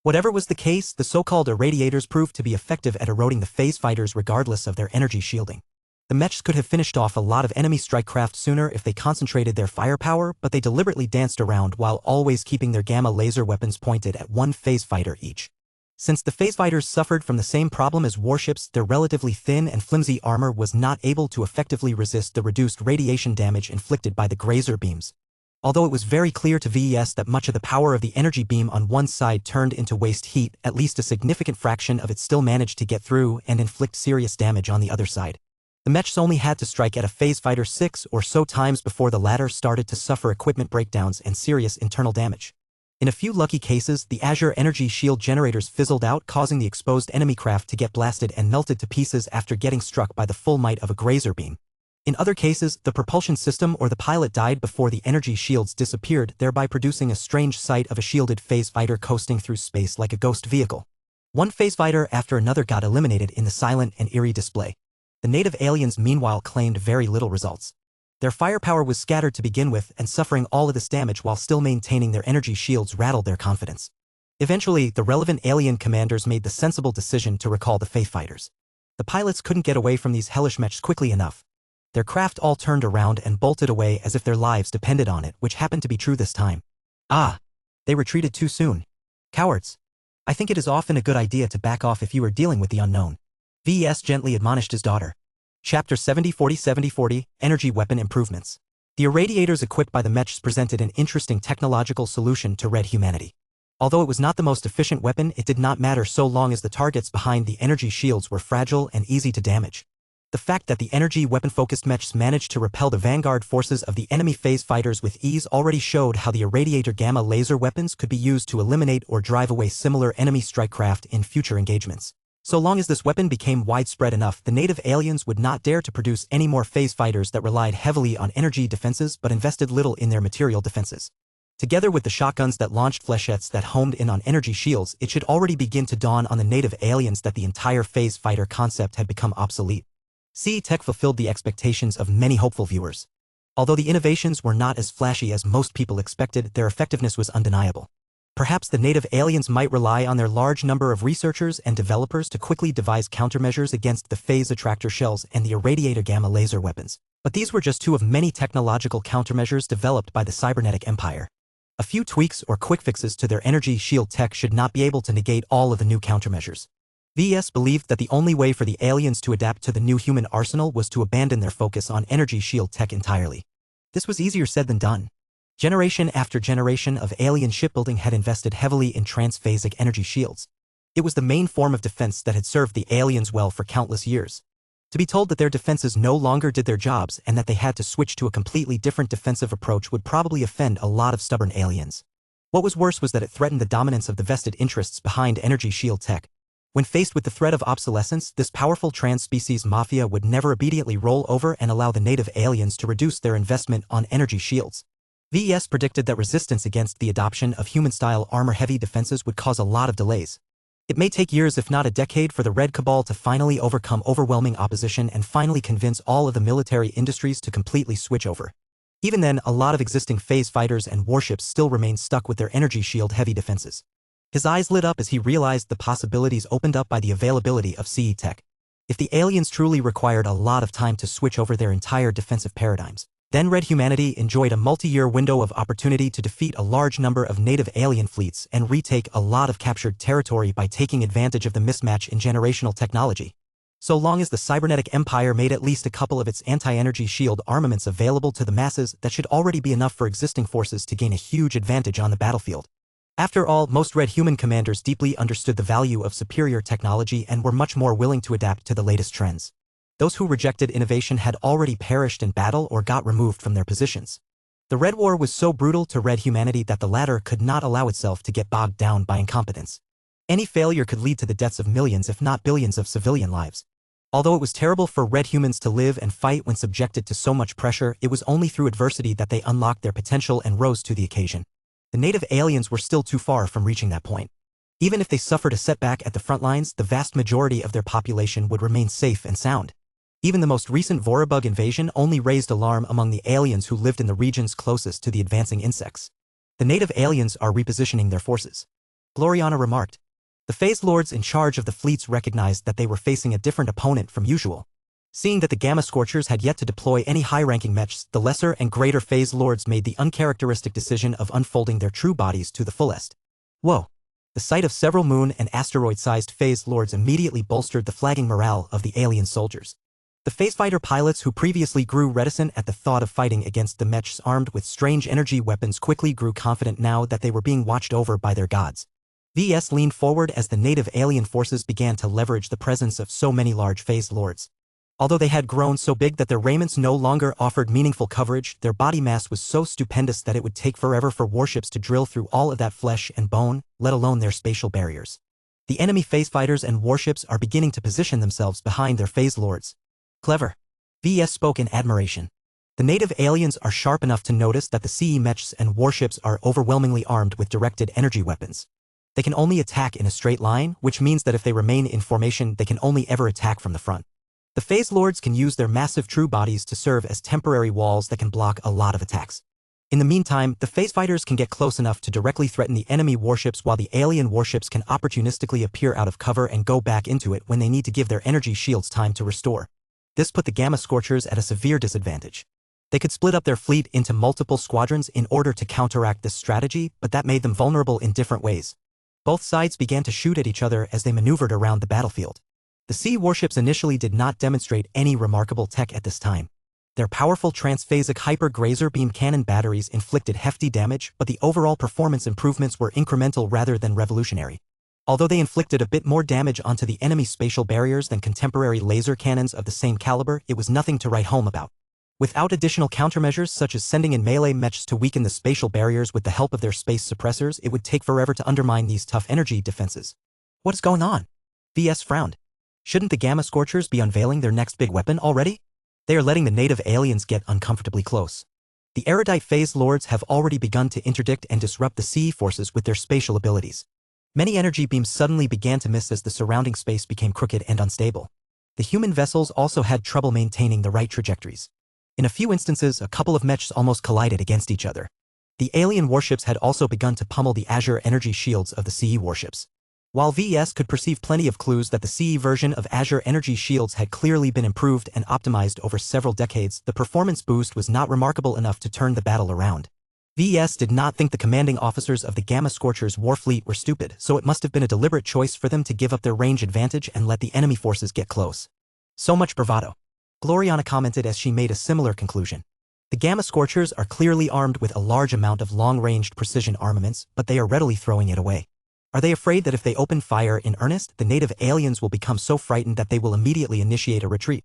Whatever was the case, the so-called irradiators proved to be effective at eroding the phase fighters regardless of their energy shielding. The Mechs could have finished off a lot of enemy strike craft sooner if they concentrated their firepower, but they deliberately danced around while always keeping their gamma laser weapons pointed at one phase fighter each. Since the phase fighters suffered from the same problem as warships, their relatively thin and flimsy armor was not able to effectively resist the reduced radiation damage inflicted by the grazer beams. Although it was very clear to VES that much of the power of the energy beam on one side turned into waste heat, at least a significant fraction of it still managed to get through and inflict serious damage on the other side. The Mechs only had to strike at a phase fighter 6 or so times before the latter started to suffer equipment breakdowns and serious internal damage. In a few lucky cases, the Azure energy shield generators fizzled out, causing the exposed enemy craft to get blasted and melted to pieces after getting struck by the full might of a grazer beam. In other cases, the propulsion system or the pilot died before the energy shields disappeared, thereby producing a strange sight of a shielded phase fighter coasting through space like a ghost vehicle. One phase fighter after another got eliminated in the silent and eerie display. The native aliens meanwhile claimed very little results. Their firepower was scattered to begin with, and suffering all of this damage while still maintaining their energy shields rattled their confidence. Eventually, the relevant alien commanders made the sensible decision to recall the phase fighters. The pilots couldn't get away from these hellish Mechs quickly enough. Their craft all turned around and bolted away as if their lives depended on it, which happened to be true this time. Ah! They retreated too soon. Cowards. I think it is often a good idea to back off if you are dealing with the unknown. VES gently admonished his daughter. Chapter 70-40-70-40, Energy Weapon Improvements. The irradiators equipped by the Mechs presented an interesting technological solution to Red humanity. Although it was not the most efficient weapon, it did not matter so long as the targets behind the energy shields were fragile and easy to damage. The fact that the energy weapon-focused Mechs managed to repel the vanguard forces of the enemy phase fighters with ease already showed how the irradiator gamma laser weapons could be used to eliminate or drive away similar enemy strike craft in future engagements. So long as this weapon became widespread enough, the native aliens would not dare to produce any more phase fighters that relied heavily on energy defenses but invested little in their material defenses. Together with the shotguns that launched flechettes that homed in on energy shields, it should already begin to dawn on the native aliens that the entire phase fighter concept had become obsolete. CE Tech fulfilled the expectations of many hopeful viewers. Although the innovations were not as flashy as most people expected, their effectiveness was undeniable. Perhaps the native aliens might rely on their large number of researchers and developers to quickly devise countermeasures against the phase attractor shells and the irradiator gamma laser weapons. But these were just two of many technological countermeasures developed by the cybernetic empire. A few tweaks or quick fixes to their energy shield tech should not be able to negate all of the new countermeasures. VES believed that the only way for the aliens to adapt to the new human arsenal was to abandon their focus on energy shield tech entirely. This was easier said than done. Generation after generation of alien shipbuilding had invested heavily in transphasic energy shields. It was the main form of defense that had served the aliens well for countless years. To be told that their defenses no longer did their jobs and that they had to switch to a completely different defensive approach would probably offend a lot of stubborn aliens. What was worse was that it threatened the dominance of the vested interests behind energy shield tech. When faced with the threat of obsolescence, this powerful trans-species mafia would never obediently roll over and allow the native aliens to reduce their investment on energy shields. VES predicted that resistance against the adoption of human-style armor-heavy defenses would cause a lot of delays. It may take years if not a decade for the Red Cabal to finally overcome overwhelming opposition and finally convince all of the military industries to completely switch over. Even then, a lot of existing phase fighters and warships still remain stuck with their energy shield-heavy defenses. His eyes lit up as he realized the possibilities opened up by the availability of CE tech. If the aliens truly required a lot of time to switch over their entire defensive paradigms, Then Red humanity enjoyed a multi-year window of opportunity to defeat a large number of native alien fleets and retake a lot of captured territory by taking advantage of the mismatch in generational technology. So long as the cybernetic empire made at least a couple of its anti-energy shield armaments available to the masses, that should already be enough for existing forces to gain a huge advantage on the battlefield. After all, most Red human commanders deeply understood the value of superior technology and were much more willing to adapt to the latest trends. Those who rejected innovation had already perished in battle or got removed from their positions. The Red War was so brutal to Red humanity that the latter could not allow itself to get bogged down by incompetence. Any failure could lead to the deaths of millions if not billions of civilian lives. Although it was terrible for Red humans to live and fight when subjected to so much pressure, it was only through adversity that they unlocked their potential and rose to the occasion. The native aliens were still too far from reaching that point. Even if they suffered a setback at the front lines, the vast majority of their population would remain safe and sound. Even the most recent Vorabug invasion only raised alarm among the aliens who lived in the regions closest to the advancing insects. The native aliens are repositioning their forces, Gloriana remarked. The Phase Lords in charge of the fleets recognized that they were facing a different opponent from usual. Seeing that the Gamma Scorchers had yet to deploy any high-ranking mechs, the lesser and greater Phase Lords made the uncharacteristic decision of unfolding their true bodies to the fullest. Whoa! The sight of several moon and asteroid-sized Phase Lords immediately bolstered the flagging morale of the alien soldiers. The Phase Fighter pilots who previously grew reticent at the thought of fighting against the mechs armed with strange energy weapons quickly grew confident now that they were being watched over by their gods. VS leaned forward as the native alien forces began to leverage the presence of so many large Phase Lords. Although they had grown so big that their raiments no longer offered meaningful coverage, their body mass was so stupendous that it would take forever for warships to drill through all of that flesh and bone, let alone their spatial barriers. The enemy Phase Fighters and warships are beginning to position themselves behind their Phase Lords. Clever. VS spoke in admiration. The native aliens are sharp enough to notice that the CE mechs and warships are overwhelmingly armed with directed energy weapons. They can only attack in a straight line, which means that if they remain in formation, they can only ever attack from the front. The Phase Lords can use their massive true bodies to serve as temporary walls that can block a lot of attacks. In the meantime, the Phase Fighters can get close enough to directly threaten the enemy warships, while the alien warships can opportunistically appear out of cover and go back into it when they need to give their energy shields time to restore. This put the Gamma Scorchers at a severe disadvantage. They could split up their fleet into multiple squadrons in order to counteract this strategy, but that made them vulnerable in different ways. Both sides began to shoot at each other as they maneuvered around the battlefield. The sea warships initially did not demonstrate any remarkable tech at this time. Their powerful transphasic hyper-grazer beam cannon batteries inflicted hefty damage, but the overall performance improvements were incremental rather than revolutionary. Although they inflicted a bit more damage onto the enemy spatial barriers than contemporary laser cannons of the same caliber, it was nothing to write home about. Without additional countermeasures such as sending in melee mechs to weaken the spatial barriers with the help of their space suppressors, it would take forever to undermine these tough energy defenses. What is going on? VS frowned. Shouldn't the Gamma Scorchers be unveiling their next big weapon already? They are letting the native aliens get uncomfortably close. The erudite Phase Lords have already begun to interdict and disrupt the CE forces with their spatial abilities. Many energy beams suddenly began to miss as the surrounding space became crooked and unstable. The human vessels also had trouble maintaining the right trajectories. In a few instances, a couple of mechs almost collided against each other. The alien warships had also begun to pummel the Azure energy shields of the CE warships. While VS could perceive plenty of clues that the CE version of Azure energy shields had clearly been improved and optimized over several decades, the performance boost was not remarkable enough to turn the battle around. VS did not think the commanding officers of the Gamma Scorchers war fleet were stupid, so it must have been a deliberate choice for them to give up their range advantage and let the enemy forces get close. So much bravado. Gloriana commented as she made a similar conclusion. The Gamma Scorchers are clearly armed with a large amount of long-ranged precision armaments, but they are readily throwing it away. Are they afraid that if they open fire in earnest, the native aliens will become so frightened that they will immediately initiate a retreat?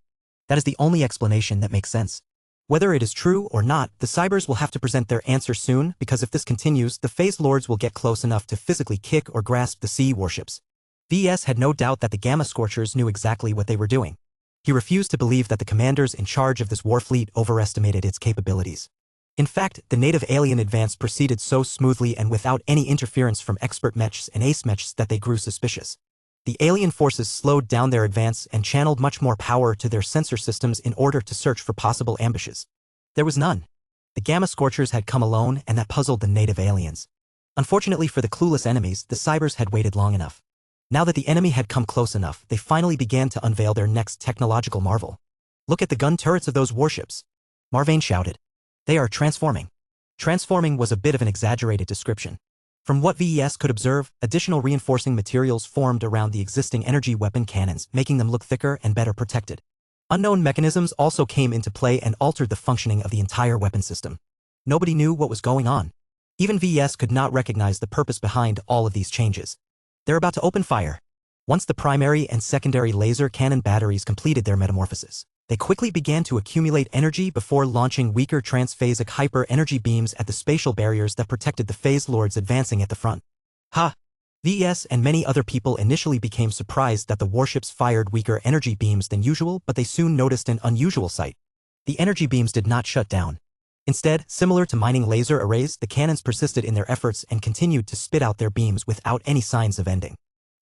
That is the only explanation that makes sense. Whether it is true or not, the Cybers will have to present their answer soon, because if this continues, the Phase Lords will get close enough to physically kick or grasp the CE warships. VS had no doubt that the Gamma Scorchers knew exactly what they were doing. He refused to believe that the commanders in charge of this war fleet overestimated its capabilities. In fact, the native alien advance proceeded so smoothly and without any interference from expert mechs and ace mechs that they grew suspicious. The alien forces slowed down their advance and channeled much more power to their sensor systems in order to search for possible ambushes. There was none. The Gamma Scorchers had come alone, and that puzzled the native aliens. Unfortunately for the clueless enemies, the Cybers had waited long enough. Now that the enemy had come close enough, they finally began to unveil their next technological marvel. Look at the gun turrets of those warships. Marvane shouted. They are transforming. Transforming was a bit of an exaggerated description. From what VES could observe, additional reinforcing materials formed around the existing energy weapon cannons, making them look thicker and better protected. Unknown mechanisms also came into play and altered the functioning of the entire weapon system. Nobody knew what was going on. Even VES could not recognize the purpose behind all of these changes. They're about to open fire. Once the primary and secondary laser cannon batteries completed their metamorphosis, they quickly began to accumulate energy before launching weaker transphasic hyper-energy beams at the spatial barriers that protected the phase lords advancing at the front. VES and many other people initially became surprised that the warships fired weaker energy beams than usual, but they soon noticed an unusual sight. The energy beams did not shut down. Instead, similar to mining laser arrays, the cannons persisted in their efforts and continued to spit out their beams without any signs of ending.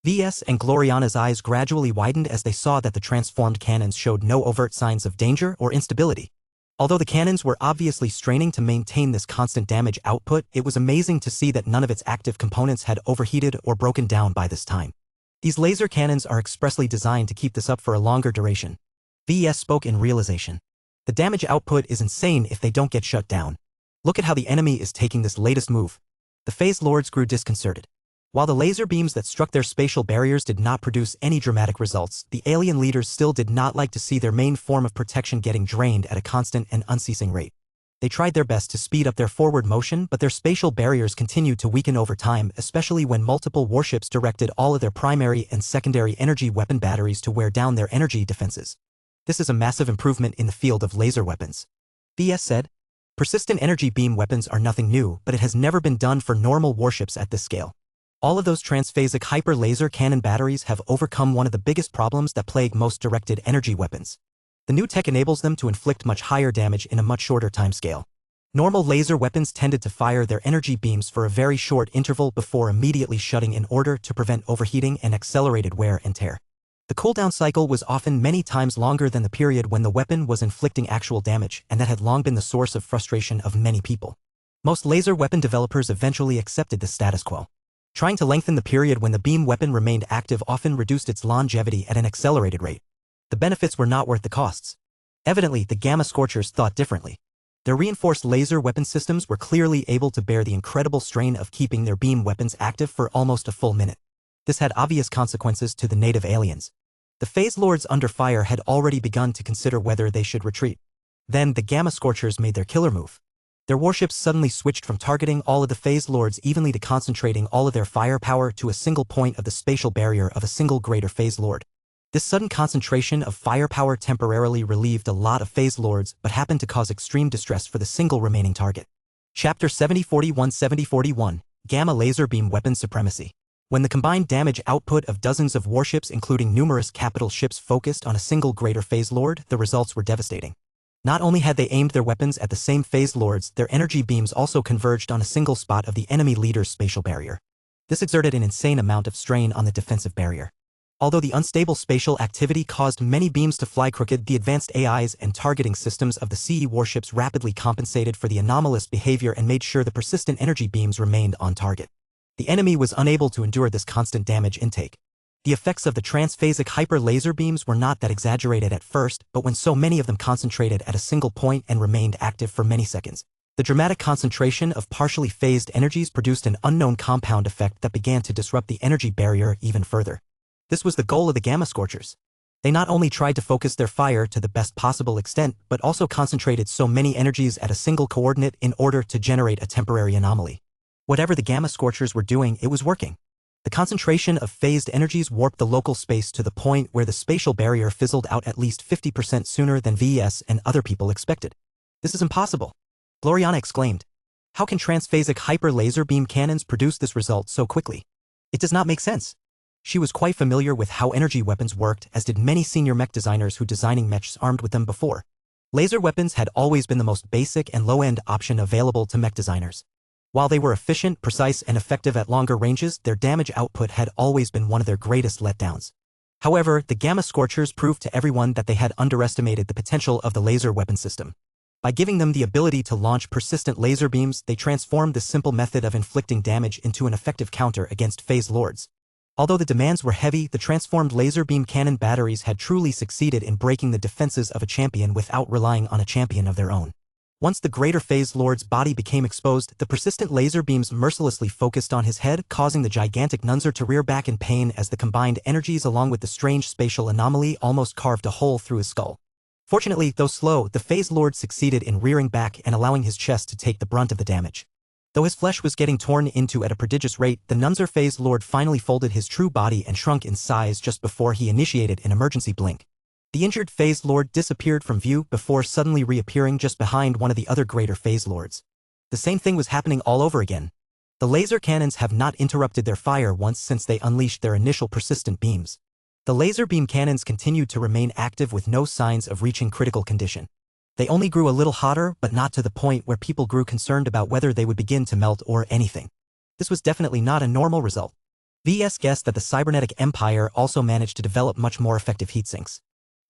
VS and Gloriana's eyes gradually widened as they saw that the transformed cannons showed no overt signs of danger or instability. Although the cannons were obviously straining to maintain this constant damage output, it was amazing to see that none of its active components had overheated or broken down by this time. These laser cannons are expressly designed to keep this up for a longer duration. VS spoke in realization. The damage output is insane if they don't get shut down. Look at how the enemy is taking this latest move. The phase lords grew disconcerted. While the laser beams that struck their spatial barriers did not produce any dramatic results, the alien leaders still did not like to see their main form of protection getting drained at a constant and unceasing rate. They tried their best to speed up their forward motion, but their spatial barriers continued to weaken over time, especially when multiple warships directed all of their primary and secondary energy weapon batteries to wear down their energy defenses. This is a massive improvement in the field of laser weapons. VS said. Persistent energy beam weapons are nothing new, but it has never been done for normal warships at this scale. All of those transphasic hyper-laser cannon batteries have overcome one of the biggest problems that plague most directed energy weapons. The new tech enables them to inflict much higher damage in a much shorter timescale. Normal laser weapons tended to fire their energy beams for a very short interval before immediately shutting in order to prevent overheating and accelerated wear and tear. The cooldown cycle was often many times longer than the period when the weapon was inflicting actual damage, and that had long been the source of frustration of many people. Most laser weapon developers eventually accepted the status quo. Trying to lengthen the period when the beam weapon remained active often reduced its longevity at an accelerated rate. The benefits were not worth the costs. Evidently, the Gamma Scorchers thought differently. Their reinforced laser weapon systems were clearly able to bear the incredible strain of keeping their beam weapons active for almost a full minute. This had obvious consequences to the native aliens. The phase lords under fire had already begun to consider whether they should retreat. Then the Gamma Scorchers made their killer move. Their warships suddenly switched from targeting all of the phase lords evenly to concentrating all of their firepower to a single point of the spatial barrier of a single greater phase lord. This sudden concentration of firepower temporarily relieved a lot of phase lords but happened to cause extreme distress for the single remaining target. Chapter 7041-7041, Gamma Laser Beam Weapon Supremacy. When the combined damage output of dozens of warships including numerous capital ships focused on a single greater phase lord, the results were devastating. Not only had they aimed their weapons at the same phase lords, their energy beams also converged on a single spot of the enemy leader's spatial barrier. This exerted an insane amount of strain on the defensive barrier. Although the unstable spatial activity caused many beams to fly crooked, the advanced AIs and targeting systems of the CE warships rapidly compensated for the anomalous behavior and made sure the persistent energy beams remained on target. The enemy was unable to endure this constant damage intake. The effects of the transphasic hyper-laser beams were not that exaggerated at first, but when so many of them concentrated at a single point and remained active for many seconds, the dramatic concentration of partially phased energies produced an unknown compound effect that began to disrupt the energy barrier even further. This was the goal of the Gamma Scorchers. They not only tried to focus their fire to the best possible extent, but also concentrated so many energies at a single coordinate in order to generate a temporary anomaly. Whatever the Gamma Scorchers were doing, it was working. The concentration of phased energies warped the local space to the point where the spatial barrier fizzled out at least 50% sooner than VES and other people expected. This is impossible, Gloriana exclaimed. How can transphasic hyper-laser beam cannons produce this result so quickly? It does not make sense. She was quite familiar with how energy weapons worked, as did many senior mech designers who designing mechs armed with them before. Laser weapons had always been the most basic and low-end option available to mech designers. While they were efficient, precise, and effective at longer ranges, their damage output had always been one of their greatest letdowns. However, the Gamma Scorchers proved to everyone that they had underestimated the potential of the laser weapon system. By giving them the ability to launch persistent laser beams, they transformed the simple method of inflicting damage into an effective counter against phase lords. Although the demands were heavy, the transformed laser beam cannon batteries had truly succeeded in breaking the defenses of a champion without relying on a champion of their own. Once the Greater Phase Lord's body became exposed, the persistent laser beams mercilessly focused on his head, causing the gigantic Nunzer to rear back in pain as the combined energies along with the strange spatial anomaly almost carved a hole through his skull. Fortunately, though slow, the Phase Lord succeeded in rearing back and allowing his chest to take the brunt of the damage. Though his flesh was getting torn into at a prodigious rate, the Nunzer Phase Lord finally folded his true body and shrunk in size just before he initiated an emergency blink. The injured Phase Lord disappeared from view before suddenly reappearing just behind one of the other Greater Phase Lords. The same thing was happening all over again. The laser cannons have not interrupted their fire once since they unleashed their initial persistent beams. The laser beam cannons continued to remain active with no signs of reaching critical condition. They only grew a little hotter, but not to the point where people grew concerned about whether they would begin to melt or anything. This was definitely not a normal result. VS guessed that the cybernetic empire also managed to develop much more effective heatsinks.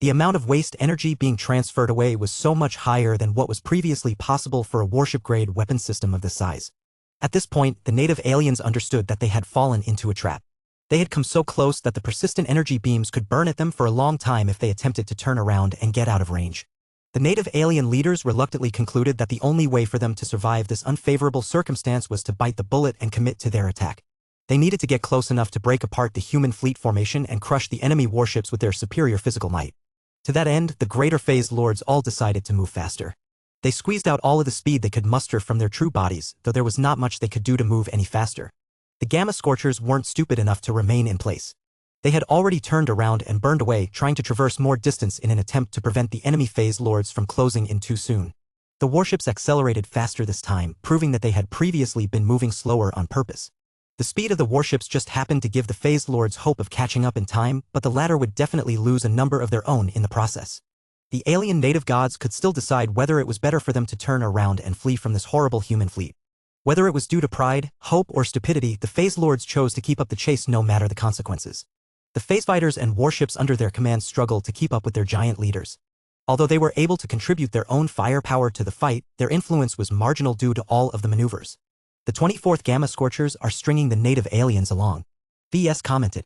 The amount of waste energy being transferred away was so much higher than what was previously possible for a warship-grade weapon system of this size. At this point, the native aliens understood that they had fallen into a trap. They had come so close that the persistent energy beams could burn at them for a long time if they attempted to turn around and get out of range. The native alien leaders reluctantly concluded that the only way for them to survive this unfavorable circumstance was to bite the bullet and commit to their attack. They needed to get close enough to break apart the human fleet formation and crush the enemy warships with their superior physical might. To that end, the Greater Phase Lords all decided to move faster. They squeezed out all of the speed they could muster from their true bodies, though there was not much they could do to move any faster. The Gamma Scorchers weren't stupid enough to remain in place. They had already turned around and burned away, trying to traverse more distance in an attempt to prevent the enemy Phase Lords from closing in too soon. The warships accelerated faster this time, proving that they had previously been moving slower on purpose. The speed of the warships just happened to give the Phase Lords hope of catching up in time, but the latter would definitely lose a number of their own in the process. The alien native gods could still decide whether it was better for them to turn around and flee from this horrible human fleet. Whether it was due to pride, hope, or stupidity, the Phase Lords chose to keep up the chase no matter the consequences. The Phase Fighters and warships under their command struggled to keep up with their giant leaders. Although they were able to contribute their own firepower to the fight, their influence was marginal due to all of the maneuvers. The 24th Gamma Scorchers are stringing the native aliens along. VS commented.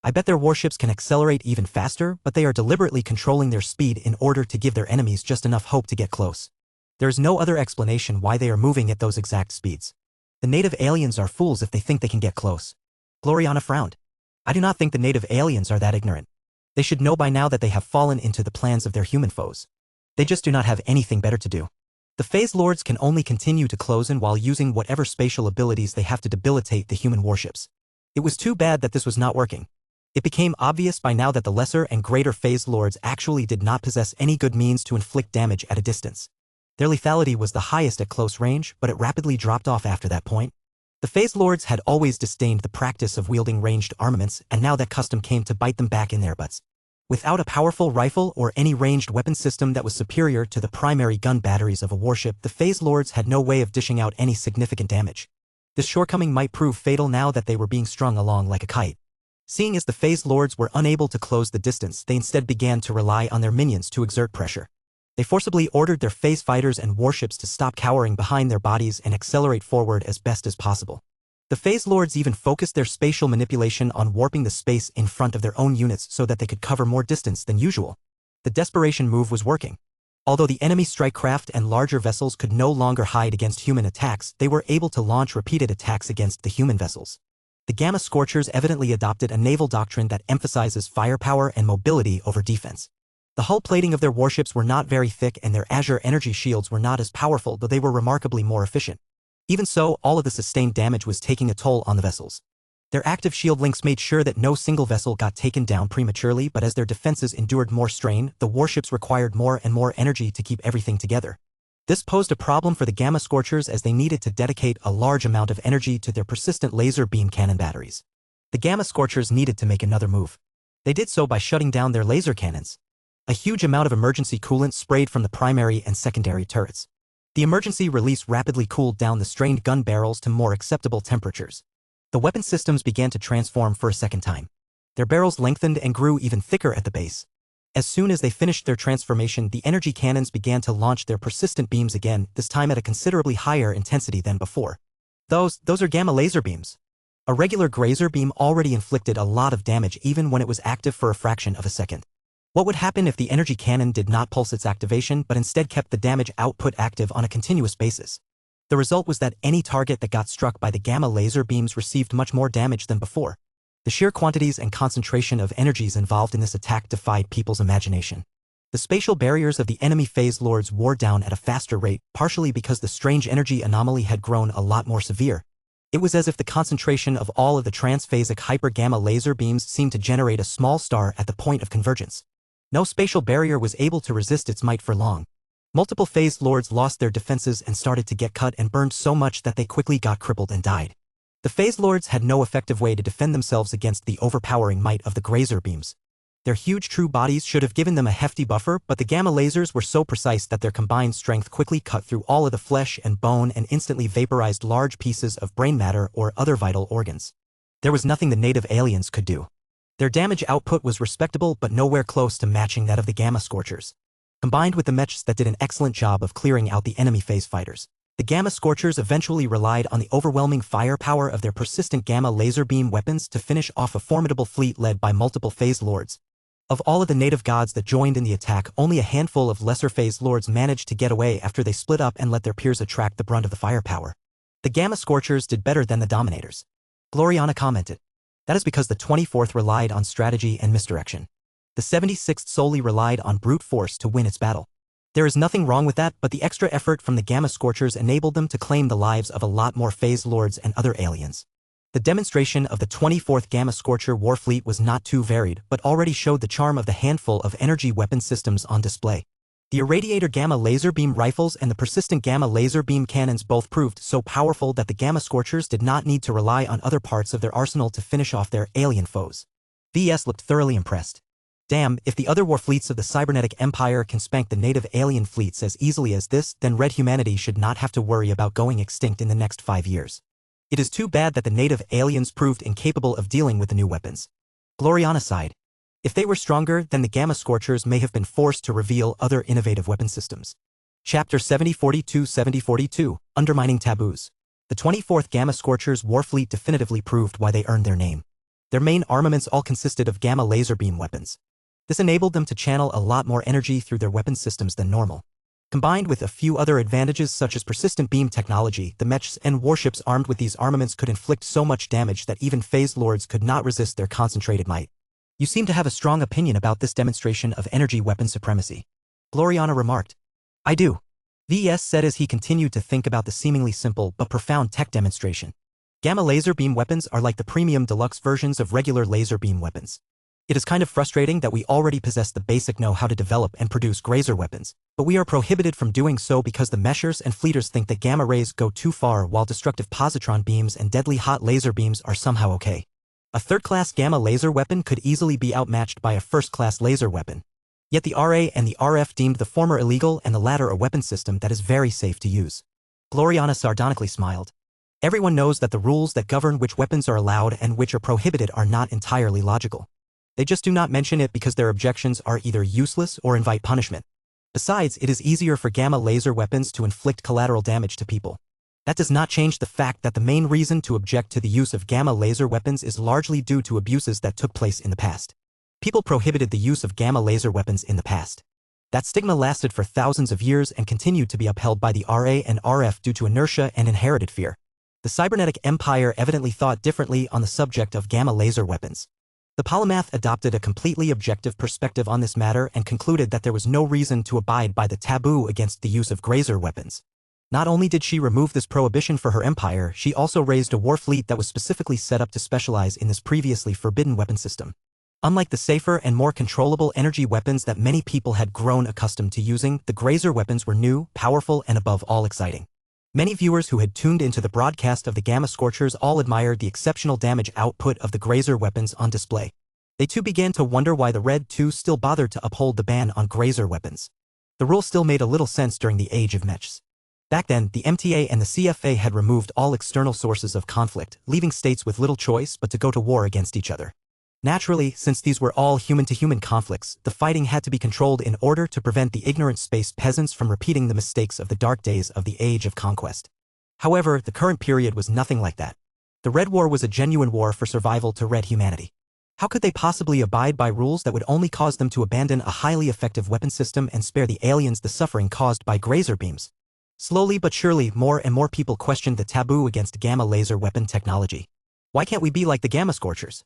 I bet their warships can accelerate even faster, but they are deliberately controlling their speed in order to give their enemies just enough hope to get close. There is no other explanation why they are moving at those exact speeds. The native aliens are fools if they think they can get close. Gloriana frowned. I do not think the native aliens are that ignorant. They should know by now that they have fallen into the plans of their human foes. They just do not have anything better to do. The Phase Lords can only continue to close in while using whatever spatial abilities they have to debilitate the human warships. It was too bad that this was not working. It became obvious by now that the lesser and greater Phase Lords actually did not possess any good means to inflict damage at a distance. Their lethality was the highest at close range, but it rapidly dropped off after that point. The Phase Lords had always disdained the practice of wielding ranged armaments, and now that custom came to bite them back in their butts. Without a powerful rifle or any ranged weapon system that was superior to the primary gun batteries of a warship, the Phase Lords had no way of dishing out any significant damage. This shortcoming might prove fatal now that they were being strung along like a kite. Seeing as the Phase Lords were unable to close the distance, they instead began to rely on their minions to exert pressure. They forcibly ordered their Phase Fighters and warships to stop cowering behind their bodies and accelerate forward as best as possible. The Phase Lords even focused their spatial manipulation on warping the space in front of their own units so that they could cover more distance than usual. The desperation move was working. Although the enemy strike craft and larger vessels could no longer hide against human attacks, they were able to launch repeated attacks against the human vessels. The Gamma Scorchers evidently adopted a naval doctrine that emphasizes firepower and mobility over defense. The hull plating of their warships were not very thick and their Azure energy shields were not as powerful, though they were remarkably more efficient. Even so, all of the sustained damage was taking a toll on the vessels. Their active shield links made sure that no single vessel got taken down prematurely, but as their defenses endured more strain, the warships required more and more energy to keep everything together. This posed a problem for the Gamma Scorchers as they needed to dedicate a large amount of energy to their persistent laser beam cannon batteries. The Gamma Scorchers needed to make another move. They did so by shutting down their laser cannons. A huge amount of emergency coolant sprayed from the primary and secondary turrets. The emergency release rapidly cooled down the strained gun barrels to more acceptable temperatures. The weapon systems began to transform for a second time. Their barrels lengthened and grew even thicker at the base. As soon as they finished their transformation, the energy cannons began to launch their persistent beams again, this time at a considerably higher intensity than before. Those are gamma laser beams. A regular grazer beam already inflicted a lot of damage even when it was active for a fraction of a second. What would happen if the energy cannon did not pulse its activation but instead kept the damage output active on a continuous basis? The result was that any target that got struck by the gamma laser beams received much more damage than before. The sheer quantities and concentration of energies involved in this attack defied people's imagination. The spatial barriers of the enemy phase lords wore down at a faster rate, partially because the strange energy anomaly had grown a lot more severe. It was as if the concentration of all of the transphasic hyper-gamma laser beams seemed to generate a small star at the point of convergence. No spatial barrier was able to resist its might for long. Multiple phase lords lost their defenses and started to get cut and burned so much that they quickly got crippled and died. The phase lords had no effective way to defend themselves against the overpowering might of the grazer beams. Their huge true bodies should have given them a hefty buffer, but the gamma lasers were so precise that their combined strength quickly cut through all of the flesh and bone and instantly vaporized large pieces of brain matter or other vital organs. There was nothing the native aliens could do. Their damage output was respectable but nowhere close to matching that of the gamma scorchers. Combined with the mechs that did an excellent job of clearing out the enemy phase fighters, the gamma scorchers eventually relied on the overwhelming firepower of their persistent gamma laser beam weapons to finish off a formidable fleet led by multiple phase lords. Of all of the native gods that joined in the attack, only a handful of lesser phase lords managed to get away after they split up and let their peers attract the brunt of the firepower. The gamma scorchers did better than the dominators. Gloriana commented. That is because the 24th relied on strategy and misdirection. The 76th solely relied on brute force to win its battle. There is nothing wrong with that, but the extra effort from the gamma scorchers enabled them to claim the lives of a lot more phase lords and other aliens. The demonstration of the 24th Gamma Scorcher Warfleet was not too varied, but already showed the charm of the handful of energy weapon systems on display. The Irradiator Gamma Laser Beam Rifles and the Persistent Gamma Laser Beam Cannons both proved so powerful that the Gamma Scorchers did not need to rely on other parts of their arsenal to finish off their alien foes. VS looked thoroughly impressed. Damn, if the other warfleets of the Cybernetic Empire can spank the native alien fleets as easily as this, then red humanity should not have to worry about going extinct in the next 5 years. It is too bad that the native aliens proved incapable of dealing with the new weapons. Gloriana sighed. If they were stronger, then the Gamma Scorchers may have been forced to reveal other innovative weapon systems. Chapter 7042 Undermining Taboos. The 24th Gamma Scorchers Warfleet definitively proved why they earned their name. Their main armaments all consisted of gamma laser beam weapons. This enabled them to channel a lot more energy through their weapon systems than normal. Combined with a few other advantages such as persistent beam technology, the mechs and warships armed with these armaments could inflict so much damage that even phase lords could not resist their concentrated might. You seem to have a strong opinion about this demonstration of energy weapon supremacy. Gloriana remarked. I do. VS said as he continued to think about the seemingly simple but profound tech demonstration. Gamma laser beam weapons are like the premium deluxe versions of regular laser beam weapons. It is kind of frustrating that we already possess the basic know-how to develop and produce grazer weapons, but we are prohibited from doing so because the meshers and fleeters think that gamma rays go too far while destructive positron beams and deadly hot laser beams are somehow okay. A third-class gamma laser weapon could easily be outmatched by a first-class laser weapon. Yet the RA and the RF deemed the former illegal and the latter a weapon system that is very safe to use. Gloriana sardonically smiled. Everyone knows that the rules that govern which weapons are allowed and which are prohibited are not entirely logical. They just do not mention it because their objections are either useless or invite punishment. Besides, it is easier for gamma laser weapons to inflict collateral damage to people. That does not change the fact that the main reason to object to the use of gamma laser weapons is largely due to abuses that took place in the past. People prohibited the use of gamma laser weapons in the past. That stigma lasted for thousands of years and continued to be upheld by the RA and RF due to inertia and inherited fear. The Cybernetic Empire evidently thought differently on the subject of gamma laser weapons. The polymath adopted a completely objective perspective on this matter and concluded that there was no reason to abide by the taboo against the use of grazer weapons. Not only did she remove this prohibition for her empire, she also raised a war fleet that was specifically set up to specialize in this previously forbidden weapon system. Unlike the safer and more controllable energy weapons that many people had grown accustomed to using, the grazer weapons were new, powerful, and above all exciting. Many viewers who had tuned into the broadcast of the Gamma Scorchers all admired the exceptional damage output of the grazer weapons on display. They too began to wonder why the Red 2 still bothered to uphold the ban on grazer weapons. The rule still made a little sense during the age of mechs. Back then, the MTA and the CFA had removed all external sources of conflict, leaving states with little choice but to go to war against each other. Naturally, since these were all human-to-human conflicts, the fighting had to be controlled in order to prevent the ignorant space peasants from repeating the mistakes of the dark days of the Age of Conquest. However, the current period was nothing like that. The Red War was a genuine war for survival to red humanity. How could they possibly abide by rules that would only cause them to abandon a highly effective weapon system and spare the aliens the suffering caused by grazer beams? Slowly but surely, more and more people questioned the taboo against gamma laser weapon technology. Why can't we be like the gamma scorchers?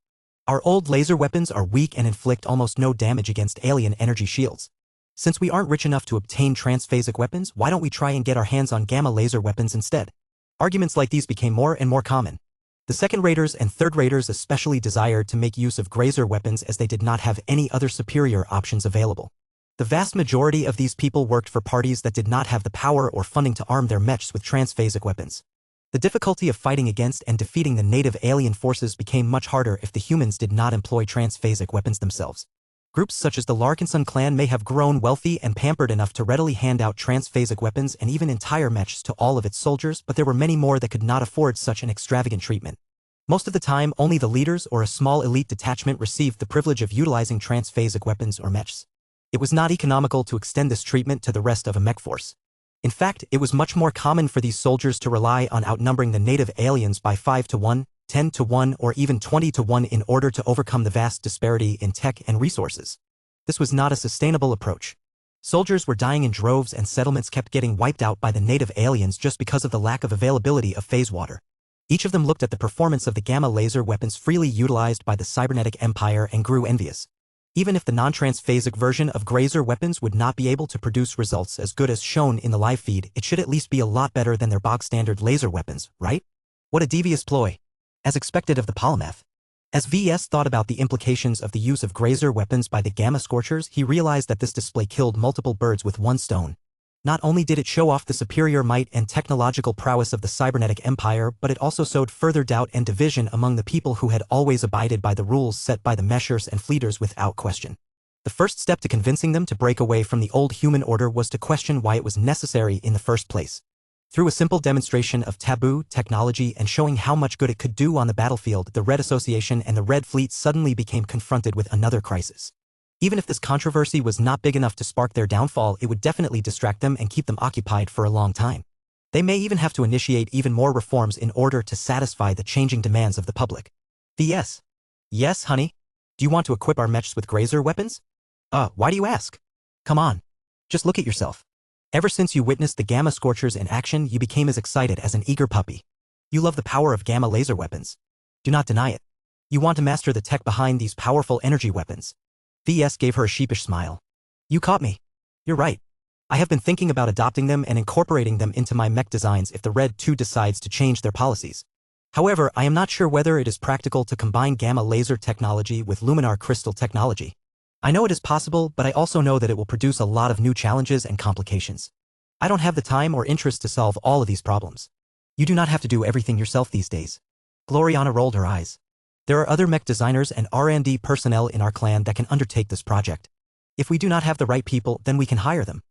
Our old laser weapons are weak and inflict almost no damage against alien energy shields. Since we aren't rich enough to obtain transphasic weapons, why don't we try and get our hands on gamma laser weapons instead? Arguments like these became more and more common. The second-raters and third-raters especially desired to make use of grazer weapons as they did not have any other superior options available. The vast majority of these people worked for parties that did not have the power or funding to arm their mechs with transphasic weapons. The difficulty of fighting against and defeating the native alien forces became much harder if the humans did not employ transphasic weapons themselves. Groups such as the Larkinson clan may have grown wealthy and pampered enough to readily hand out transphasic weapons and even entire mechs to all of its soldiers, but there were many more that could not afford such an extravagant treatment. Most of the time, only the leaders or a small elite detachment received the privilege of utilizing transphasic weapons or mechs. It was not economical to extend this treatment to the rest of a mech force. In fact, it was much more common for these soldiers to rely on outnumbering the native aliens by 5 to 1, 10 to 1, or even 20 to 1 in order to overcome the vast disparity in tech and resources. This was not a sustainable approach. Soldiers were dying in droves and settlements kept getting wiped out by the native aliens just because of the lack of availability of phase water. Each of them looked at the performance of the gamma laser weapons freely utilized by the cybernetic empire and grew envious. Even if the non-transphasic version of grazer weapons would not be able to produce results as good as shown in the live feed, it should at least be a lot better than their bog-standard laser weapons, right? What a devious ploy. As expected of the polymath. As VS thought about the implications of the use of grazer weapons by the gamma scorchers, he realized that this display killed multiple birds with one stone. Not only did it show off the superior might and technological prowess of the cybernetic empire, but it also sowed further doubt and division among the people who had always abided by the rules set by the meshers and fleeters without question. The first step to convincing them to break away from the old human order was to question why it was necessary in the first place. Through a simple demonstration of taboo technology and showing how much good it could do on the battlefield, the Red Association and the Red Fleet suddenly became confronted with another crisis. Even if this controversy was not big enough to spark their downfall, it would definitely distract them and keep them occupied for a long time. They may even have to initiate even more reforms in order to satisfy the changing demands of the public. VS. Yes, honey? Do you want to equip our mechs with grazer weapons? Why do you ask? Come on. Just look at yourself. Ever since you witnessed the gamma scorchers in action, you became as excited as an eager puppy. You love the power of gamma laser weapons. Do not deny it. You want to master the tech behind these powerful energy weapons. VS gave her a sheepish smile. You caught me. You're right. I have been thinking about adopting them and incorporating them into my mech designs if the Red 2 decides to change their policies. However, I am not sure whether it is practical to combine gamma laser technology with luminar crystal technology. I know it is possible, but I also know that it will produce a lot of new challenges and complications. I don't have the time or interest to solve all of these problems. You do not have to do everything yourself these days. Gloriana rolled her eyes. There are other mech designers and R&D personnel in our clan that can undertake this project. If we do not have the right people, then we can hire them.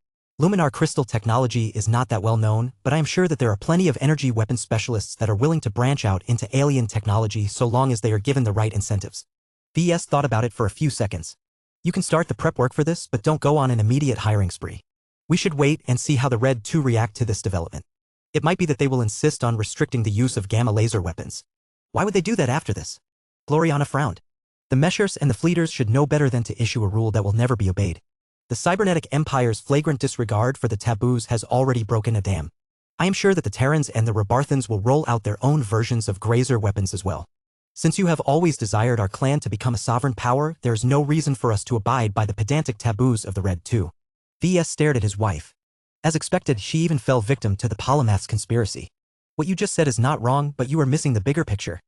Luminar crystal technology is not that well known, but I am sure that there are plenty of energy weapon specialists that are willing to branch out into alien technology so long as they are given the right incentives. VS thought about it for a few seconds. You can start the prep work for this, but don't go on an immediate hiring spree. We should wait and see how the Red 2 react to this development. It might be that they will insist on restricting the use of gamma laser weapons. Why would they do that after this? Gloriana frowned. The meshers and the fleeters should know better than to issue a rule that will never be obeyed. The cybernetic empire's flagrant disregard for the taboos has already broken a dam. I am sure that the Terrans and the Rebarthans will roll out their own versions of grazer weapons as well. Since you have always desired our clan to become a sovereign power, there is no reason for us to abide by the pedantic taboos of the Red 2. VS stared at his wife. As expected, she even fell victim to the polymath's conspiracy. What you just said is not wrong, but you are missing the bigger picture.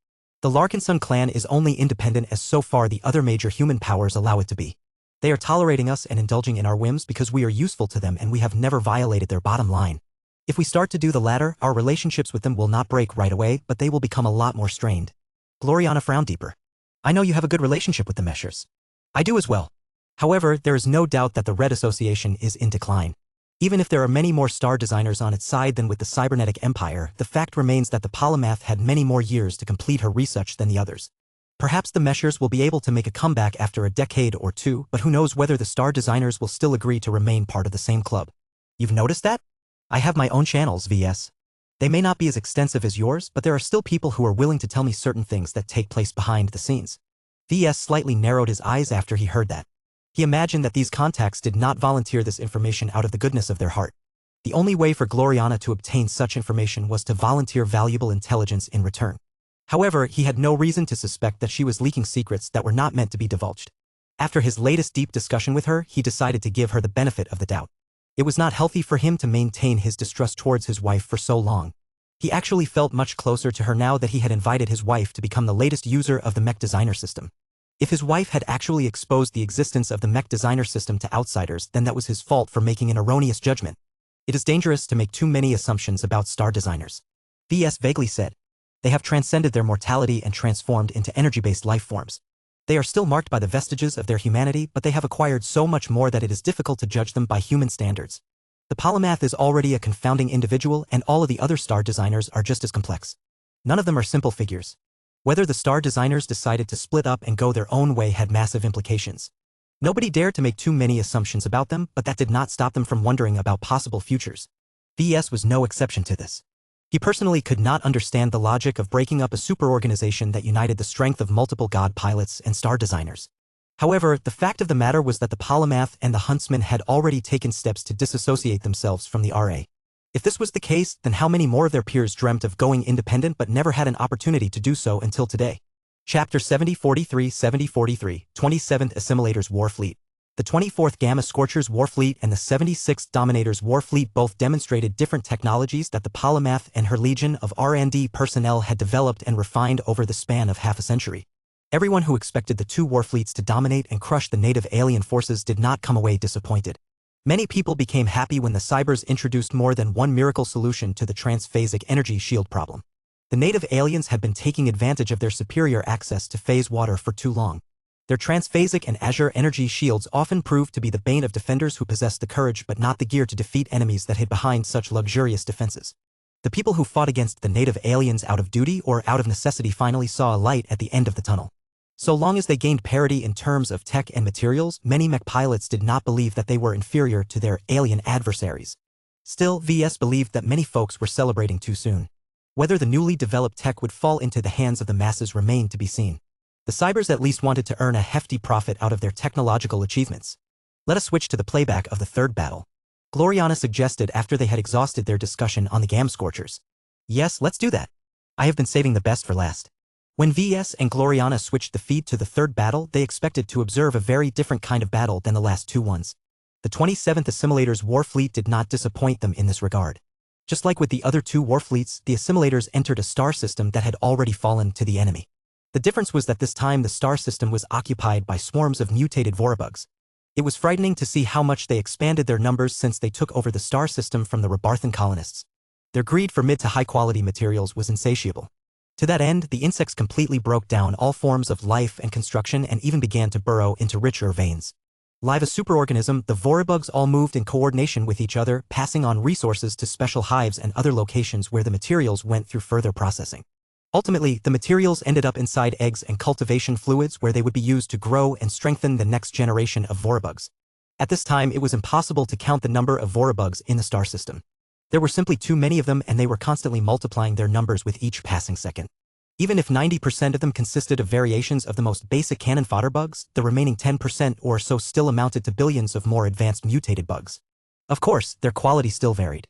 The Larkinson clan is only independent as so far the other major human powers allow it to be. They are tolerating us and indulging in our whims because we are useful to them and we have never violated their bottom line. If we start to do the latter, our relationships with them will not break right away, but they will become a lot more strained. Gloriana frowned deeper. I know you have a good relationship with the meshers. I do as well. However, there is no doubt that the Red Association is in decline. Even if there are many more star designers on its side than with the cybernetic empire, the fact remains that the polymath had many more years to complete her research than the others. Perhaps the meshers will be able to make a comeback after a decade or two, but who knows whether the star designers will still agree to remain part of the same club. You've noticed that? I have my own channels, VS. They may not be as extensive as yours, but there are still people who are willing to tell me certain things that take place behind the scenes. VS slightly narrowed his eyes after he heard that. He imagined that these contacts did not volunteer this information out of the goodness of their heart. The only way for Gloriana to obtain such information was to volunteer valuable intelligence in return. However, he had no reason to suspect that she was leaking secrets that were not meant to be divulged. After his latest deep discussion with her, he decided to give her the benefit of the doubt. It was not healthy for him to maintain his distrust towards his wife for so long. He actually felt much closer to her now that he had invited his wife to become the latest user of the Mech Designer system. If his wife had actually exposed the existence of the Mech Designer system to outsiders, then that was his fault for making an erroneous judgment. It is dangerous to make too many assumptions about star designers. VS vaguely said. They have transcended their mortality and transformed into energy-based life forms. They are still marked by the vestiges of their humanity, but they have acquired so much more that it is difficult to judge them by human standards. The polymath is already a confounding individual, and all of the other star designers are just as complex. None of them are simple figures. Whether the star designers decided to split up and go their own way had massive implications. Nobody dared to make too many assumptions about them, but that did not stop them from wondering about possible futures. VS was no exception to this. He personally could not understand the logic of breaking up a superorganization that united the strength of multiple god pilots and star designers. However, the fact of the matter was that the polymath and the huntsman had already taken steps to disassociate themselves from the RA. If this was the case, then how many more of their peers dreamt of going independent but never had an opportunity to do so until today? Chapter 7043 7043 27th Assimilators War Fleet. The 24th Gamma Scorchers War Fleet and the 76th Dominators War Fleet both demonstrated different technologies that the polymath and her legion of R&D personnel had developed and refined over the span of half a century. Everyone who expected the two war fleets to dominate and crush the native alien forces did not come away disappointed. Many people became happy when the Cybers introduced more than one miracle solution to the transphasic energy shield problem. The native aliens had been taking advantage of their superior access to phase water for too long. Their transphasic and azure energy shields often proved to be the bane of defenders who possessed the courage but not the gear to defeat enemies that hid behind such luxurious defenses. The people who fought against the native aliens out of duty or out of necessity finally saw a light at the end of the tunnel. So long as they gained parity in terms of tech and materials, many mech pilots did not believe that they were inferior to their alien adversaries. Still, VS believed that many folks were celebrating too soon. Whether the newly developed tech would fall into the hands of the masses remained to be seen. The Cybers at least wanted to earn a hefty profit out of their technological achievements. Let us switch to the playback of the third battle. Gloriana suggested after they had exhausted their discussion on the Gamma Scorchers. Yes, let's do that. I have been saving the best for last. When VS and Gloriana switched the feed to the third battle, they expected to observe a very different kind of battle than the last two ones. The 27th Assimilators War Fleet did not disappoint them in this regard. Just like with the other two war fleets, the Assimilators entered a star system that had already fallen to the enemy. The difference was that this time the star system was occupied by swarms of mutated Vorabugs. It was frightening to see how much they expanded their numbers since they took over the star system from the Rebarthan colonists. Their greed for mid to high quality materials was insatiable. To that end, the insects completely broke down all forms of life and construction and even began to burrow into richer veins. Live a superorganism, the Vorabugs all moved in coordination with each other, passing on resources to special hives and other locations where the materials went through further processing. Ultimately, the materials ended up inside eggs and cultivation fluids where they would be used to grow and strengthen the next generation of Vorabugs. At this time, it was impossible to count the number of Vorabugs in the star system. There were simply too many of them, and they were constantly multiplying their numbers with each passing second. Even if 90% of them consisted of variations of the most basic cannon fodder bugs, the remaining 10% or so still amounted to billions of more advanced mutated bugs. Of course, their quality still varied.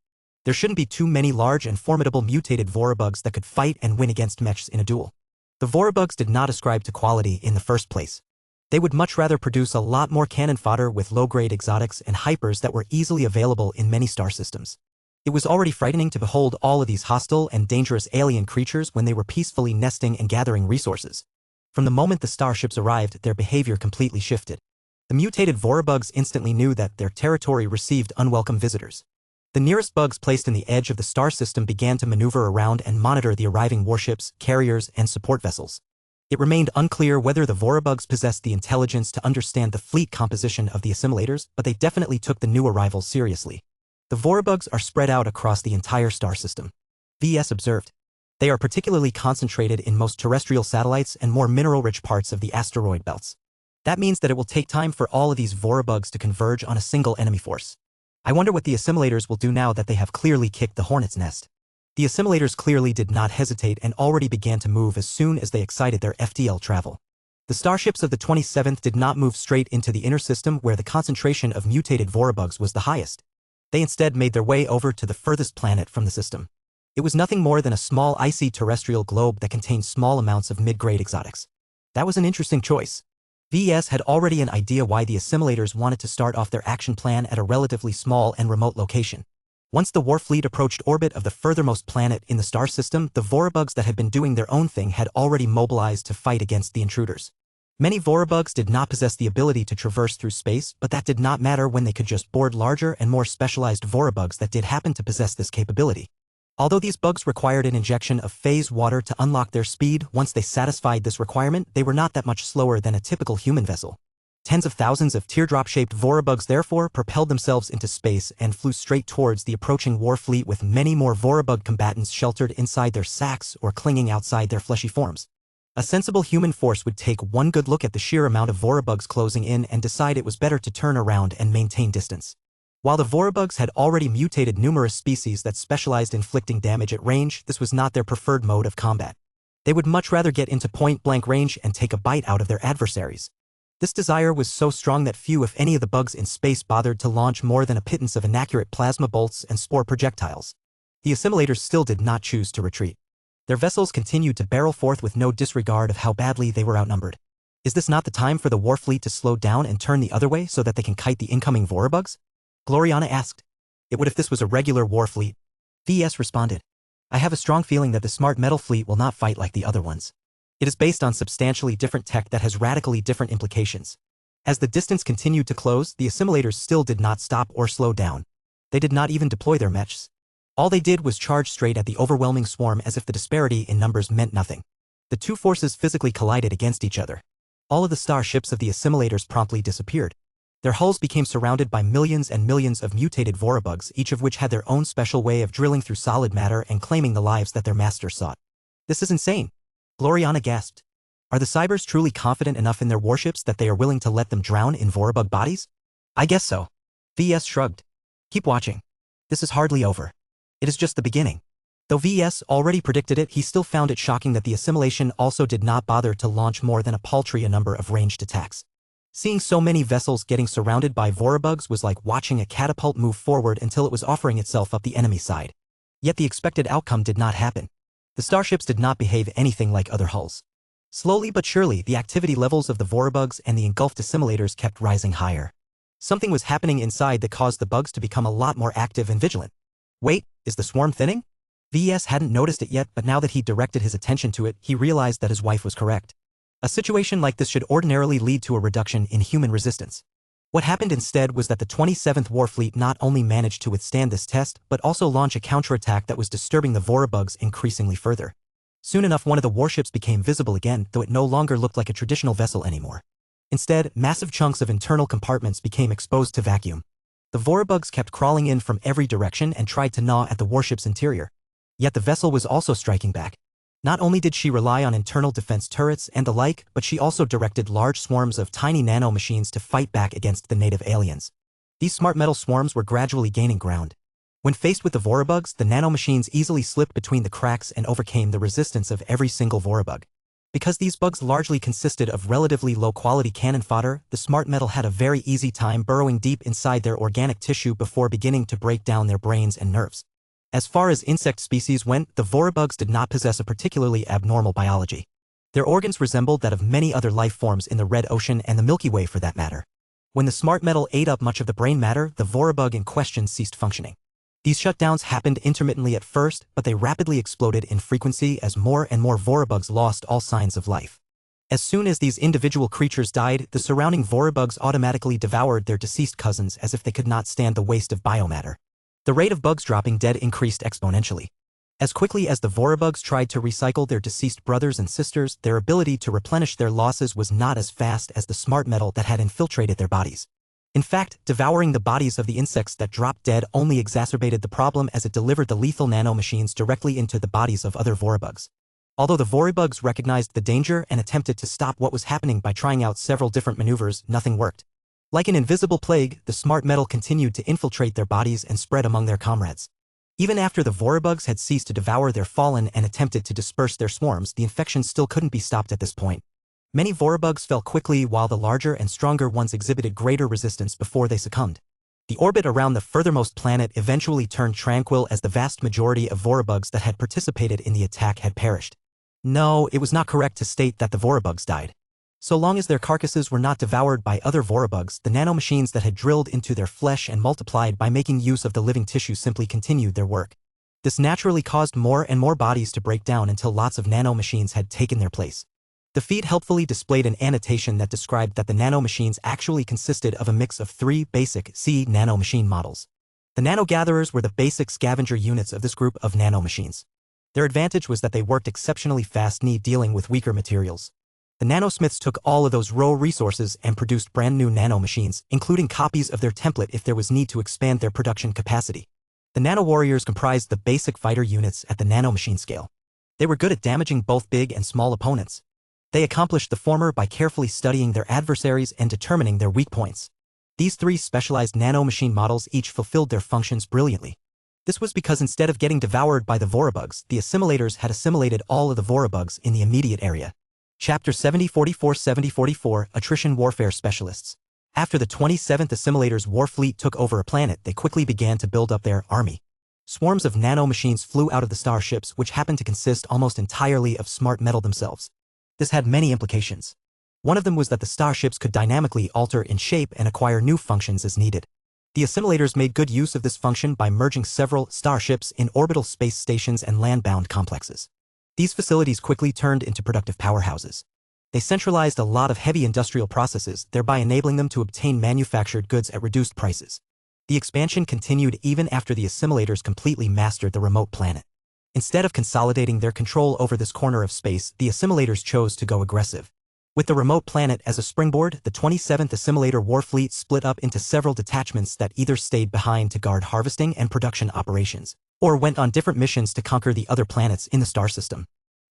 There shouldn't be too many large and formidable mutated Vorabugs that could fight and win against mechs in a duel. The Vorabugs did not ascribe to quality in the first place. They would much rather produce a lot more cannon fodder with low-grade exotics and hypers that were easily available in many star systems. It was already frightening to behold all of these hostile and dangerous alien creatures when they were peacefully nesting and gathering resources. From the moment the starships arrived, their behavior completely shifted. The mutated Vorabugs instantly knew that their territory received unwelcome visitors. The nearest bugs placed in the edge of the star system began to maneuver around and monitor the arriving warships, carriers, and support vessels. It remained unclear whether the Vorabugs possessed the intelligence to understand the fleet composition of the Assimilators, but they definitely took the new arrivals seriously. The Vorabugs are spread out across the entire star system. VS observed. They are particularly concentrated in most terrestrial satellites and more mineral-rich parts of the asteroid belts. That means that it will take time for all of these Vorabugs to converge on a single enemy force. I wonder what the Assimilators will do now that they have clearly kicked the hornet's nest. The Assimilators clearly did not hesitate and already began to move as soon as they excited their FTL travel. The starships of the 27th did not move straight into the inner system where the concentration of mutated Vorabugs was the highest. They instead made their way over to the furthest planet from the system. It was nothing more than a small icy terrestrial globe that contained small amounts of mid-grade exotics. That was an interesting choice. VS had already an idea why the assimilators wanted to start off their action plan at a relatively small and remote location. Once the warfleet approached orbit of the furthermost planet in the star system, the Vorabugs that had been doing their own thing had already mobilized to fight against the intruders. Many Vorabugs did not possess the ability to traverse through space, but that did not matter when they could just board larger and more specialized Vorabugs that did happen to possess this capability. Although these bugs required an injection of phase water to unlock their speed, once they satisfied this requirement, they were not that much slower than a typical human vessel. Tens of thousands of teardrop-shaped Vorabugs therefore propelled themselves into space and flew straight towards the approaching warfleet with many more Vorabug combatants sheltered inside their sacks or clinging outside their fleshy forms. A sensible human force would take one good look at the sheer amount of Vorabugs closing in and decide it was better to turn around and maintain distance. While the Vorabugs had already mutated numerous species that specialized in inflicting damage at range, this was not their preferred mode of combat. They would much rather get into point-blank range and take a bite out of their adversaries. This desire was so strong that few if any of the bugs in space bothered to launch more than a pittance of inaccurate plasma bolts and spore projectiles. The assimilators still did not choose to retreat. Their vessels continued to barrel forth with no disregard of how badly they were outnumbered. Is this not the time for the warfleet to slow down and turn the other way so that they can kite the incoming Vorabugs? Gloriana asked. It would if this was a regular warfleet. VS responded. I have a strong feeling that the smart metal fleet will not fight like the other ones. It is based on substantially different tech that has radically different implications. As the distance continued to close, the assimilators still did not stop or slow down. They did not even deploy their mechs. All they did was charge straight at the overwhelming swarm as if the disparity in numbers meant nothing. The two forces physically collided against each other. All of the starships of the assimilators promptly disappeared. Their hulls became surrounded by millions and millions of mutated Vorabugs, each of which had their own special way of drilling through solid matter and claiming the lives that their masters sought. This is insane. Gloriana gasped. Are the Cybers truly confident enough in their warships that they are willing to let them drown in Vorabug bodies? I guess so. VS shrugged. Keep watching. This is hardly over. It is just the beginning. Though VS already predicted it, he still found it shocking that the assimilation also did not bother to launch more than a paltry number of ranged attacks. Seeing so many vessels getting surrounded by Vorabugs was like watching a catapult move forward until it was offering itself up the enemy side. Yet the expected outcome did not happen. The starships did not behave anything like other hulls. Slowly but surely, the activity levels of the Vorabugs and the engulfed assimilators kept rising higher. Something was happening inside that caused the bugs to become a lot more active and vigilant. Wait, is the swarm thinning? VS hadn't noticed it yet, but now that he directed his attention to it, he realized that his wife was correct. A situation like this should ordinarily lead to a reduction in human resistance. What happened instead was that the 27th Warfleet not only managed to withstand this test, but also launch a counterattack that was disturbing the Vorabugs increasingly further. Soon enough, one of the warships became visible again, though it no longer looked like a traditional vessel anymore. Instead, massive chunks of internal compartments became exposed to vacuum. The Vorabugs kept crawling in from every direction and tried to gnaw at the warship's interior. Yet the vessel was also striking back. Not only did she rely on internal defense turrets and the like, but she also directed large swarms of tiny nanomachines to fight back against the native aliens. These smart metal swarms were gradually gaining ground. When faced with the Vorabugs, the nanomachines easily slipped between the cracks and overcame the resistance of every single Vorabug. Because these bugs largely consisted of relatively low-quality cannon fodder, the smart metal had a very easy time burrowing deep inside their organic tissue before beginning to break down their brains and nerves. As far as insect species went, the Vorabugs did not possess a particularly abnormal biology. Their organs resembled that of many other life forms in the Red Ocean and the Milky Way for that matter. When the smart metal ate up much of the brain matter, the Vorabug in question ceased functioning. These shutdowns happened intermittently at first, but they rapidly exploded in frequency as more and more Vorabugs lost all signs of life. As soon as these individual creatures died, the surrounding Vorabugs automatically devoured their deceased cousins as if they could not stand the waste of biomatter. The rate of bugs dropping dead increased exponentially. As quickly as the Vorabugs tried to recycle their deceased brothers and sisters, their ability to replenish their losses was not as fast as the smart metal that had infiltrated their bodies. In fact, devouring the bodies of the insects that dropped dead only exacerbated the problem as it delivered the lethal nanomachines directly into the bodies of other Vorabugs. Although the Vorabugs recognized the danger and attempted to stop what was happening by trying out several different maneuvers, nothing worked. Like an invisible plague, the smart metal continued to infiltrate their bodies and spread among their comrades. Even after the Vorabugs had ceased to devour their fallen and attempted to disperse their swarms, the infection still couldn't be stopped at this point. Many Vorabugs fell quickly while the larger and stronger ones exhibited greater resistance before they succumbed. The orbit around the furthermost planet eventually turned tranquil as the vast majority of Vorabugs that had participated in the attack had perished. No, it was not correct to state that the Vorabugs died. So long as their carcasses were not devoured by other Vorabugs, the nanomachines that had drilled into their flesh and multiplied by making use of the living tissue simply continued their work. This naturally caused more and more bodies to break down until lots of nanomachines had taken their place. The feed helpfully displayed an annotation that described that the nanomachines actually consisted of a mix of 3 basic C nanomachine models. The nanogatherers were the basic scavenger units of this group of nanomachines. Their advantage was that they worked exceptionally fast dealing with weaker materials. The nanosmiths took all of those raw resources and produced brand new nanomachines, including copies of their template if there was need to expand their production capacity. The nano-warriors comprised the basic fighter units at the nanomachine scale. They were good at damaging both big and small opponents. They accomplished the former by carefully studying their adversaries and determining their weak points. These 3 specialized nanomachine models each fulfilled their functions brilliantly. This was because instead of getting devoured by the Vorabugs, the assimilators had assimilated all of the Vorabugs in the immediate area. Chapter 7044-7044 Attrition Warfare Specialists. After the 27th Assimilators' war fleet took over a planet, they quickly began to build up their army. Swarms of nanomachines flew out of the starships, which happened to consist almost entirely of smart metal themselves. This had many implications. One of them was that the starships could dynamically alter in shape and acquire new functions as needed. The assimilators made good use of this function by merging several starships in orbital space stations and land-bound complexes. These facilities quickly turned into productive powerhouses. They centralized a lot of heavy industrial processes, thereby enabling them to obtain manufactured goods at reduced prices. The expansion continued even after the assimilators completely mastered the remote planet. Instead of consolidating their control over this corner of space, the assimilators chose to go aggressive. With the remote planet as a springboard, the 27th Assimilator war fleet split up into several detachments that either stayed behind to guard harvesting and production operations, or went on different missions to conquer the other planets in the star system.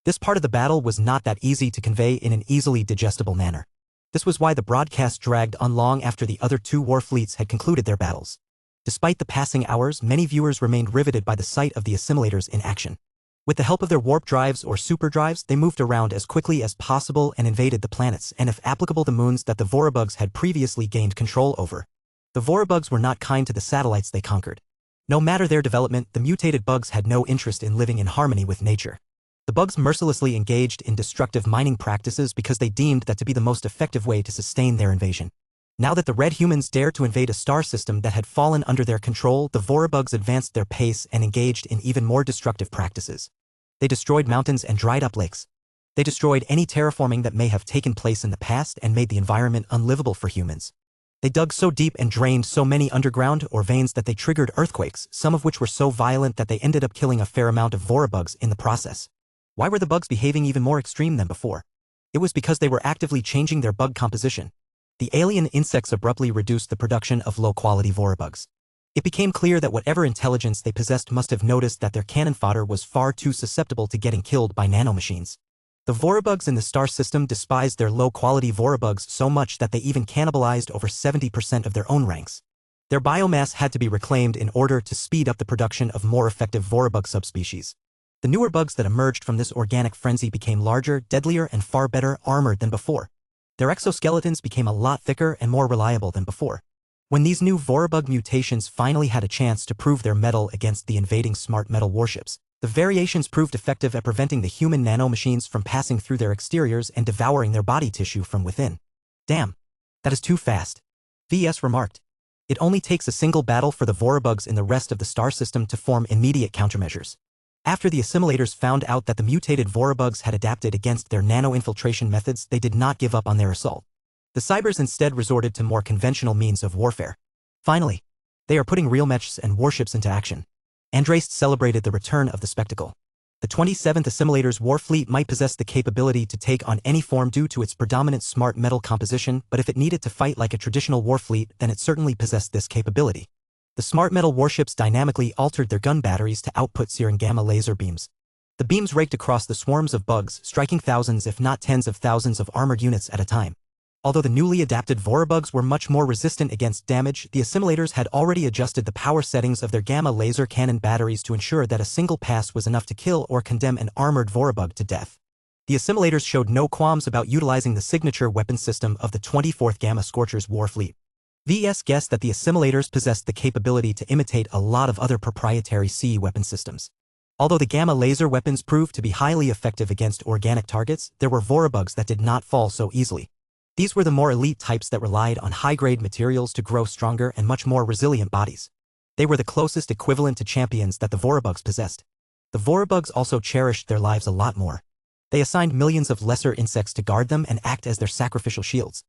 This part of the battle was not that easy to convey in an easily digestible manner. This was why the broadcast dragged on long after the other 2 war fleets had concluded their battles. Despite the passing hours, many viewers remained riveted by the sight of the assimilators in action. With the help of their warp drives or superdrives, they moved around as quickly as possible and invaded the planets and, if applicable, the moons that the Vorabugs had previously gained control over. The Vorabugs were not kind to the satellites they conquered. No matter their development, the mutated bugs had no interest in living in harmony with nature. The bugs mercilessly engaged in destructive mining practices because they deemed that to be the most effective way to sustain their invasion. Now that the red humans dared to invade a star system that had fallen under their control, the Vorabugs advanced their pace and engaged in even more destructive practices. They destroyed mountains and dried up lakes. They destroyed any terraforming that may have taken place in the past and made the environment unlivable for humans. They dug so deep and drained so many underground or veins that they triggered earthquakes, some of which were so violent that they ended up killing a fair amount of Vorabugs in the process. Why were the bugs behaving even more extreme than before? It was because they were actively changing their bug composition. The alien insects abruptly reduced the production of low-quality Vorabugs. It became clear that whatever intelligence they possessed must have noticed that their cannon fodder was far too susceptible to getting killed by nanomachines. The Vorabugs in the star system despised their low-quality Vorabugs so much that they even cannibalized over 70% of their own ranks. Their biomass had to be reclaimed in order to speed up the production of more effective Vorabug subspecies. The newer bugs that emerged from this organic frenzy became larger, deadlier, and far better armored than before. Their exoskeletons became a lot thicker and more reliable than before. When these new Vorabug mutations finally had a chance to prove their mettle against the invading smart metal warships, the variations proved effective at preventing the human nanomachines from passing through their exteriors and devouring their body tissue from within. Damn. That is too fast. VS remarked. It only takes a single battle for the Vorabugs in the rest of the star system to form immediate countermeasures. After the assimilators found out that the mutated Vorabugs had adapted against their nano-infiltration methods, they did not give up on their assault. The Cybers instead resorted to more conventional means of warfare. Finally, they are putting real mechs and warships into action. Andraste celebrated the return of the spectacle. The 27th Assimilator's war fleet might possess the capability to take on any form due to its predominant smart metal composition, but if it needed to fight like a traditional war fleet, then it certainly possessed this capability. The smart metal warships dynamically altered their gun batteries to output searing gamma laser beams. The beams raked across the swarms of bugs, striking thousands if not tens of thousands of armored units at a time. Although the newly adapted Vorabugs were much more resistant against damage, the assimilators had already adjusted the power settings of their gamma laser cannon batteries to ensure that a single pass was enough to kill or condemn an armored Vorabug to death. The assimilators showed no qualms about utilizing the signature weapon system of the 24th Gamma Scorcher's war fleet. VS guessed that the assimilators possessed the capability to imitate a lot of other proprietary CE weapon systems. Although the Gamma laser weapons proved to be highly effective against organic targets, there were Vorabugs that did not fall so easily. These were the more elite types that relied on high-grade materials to grow stronger and much more resilient bodies. They were the closest equivalent to champions that the Vorabugs possessed. The Vorabugs also cherished their lives a lot more. They assigned millions of lesser insects to guard them and act as their sacrificial shields.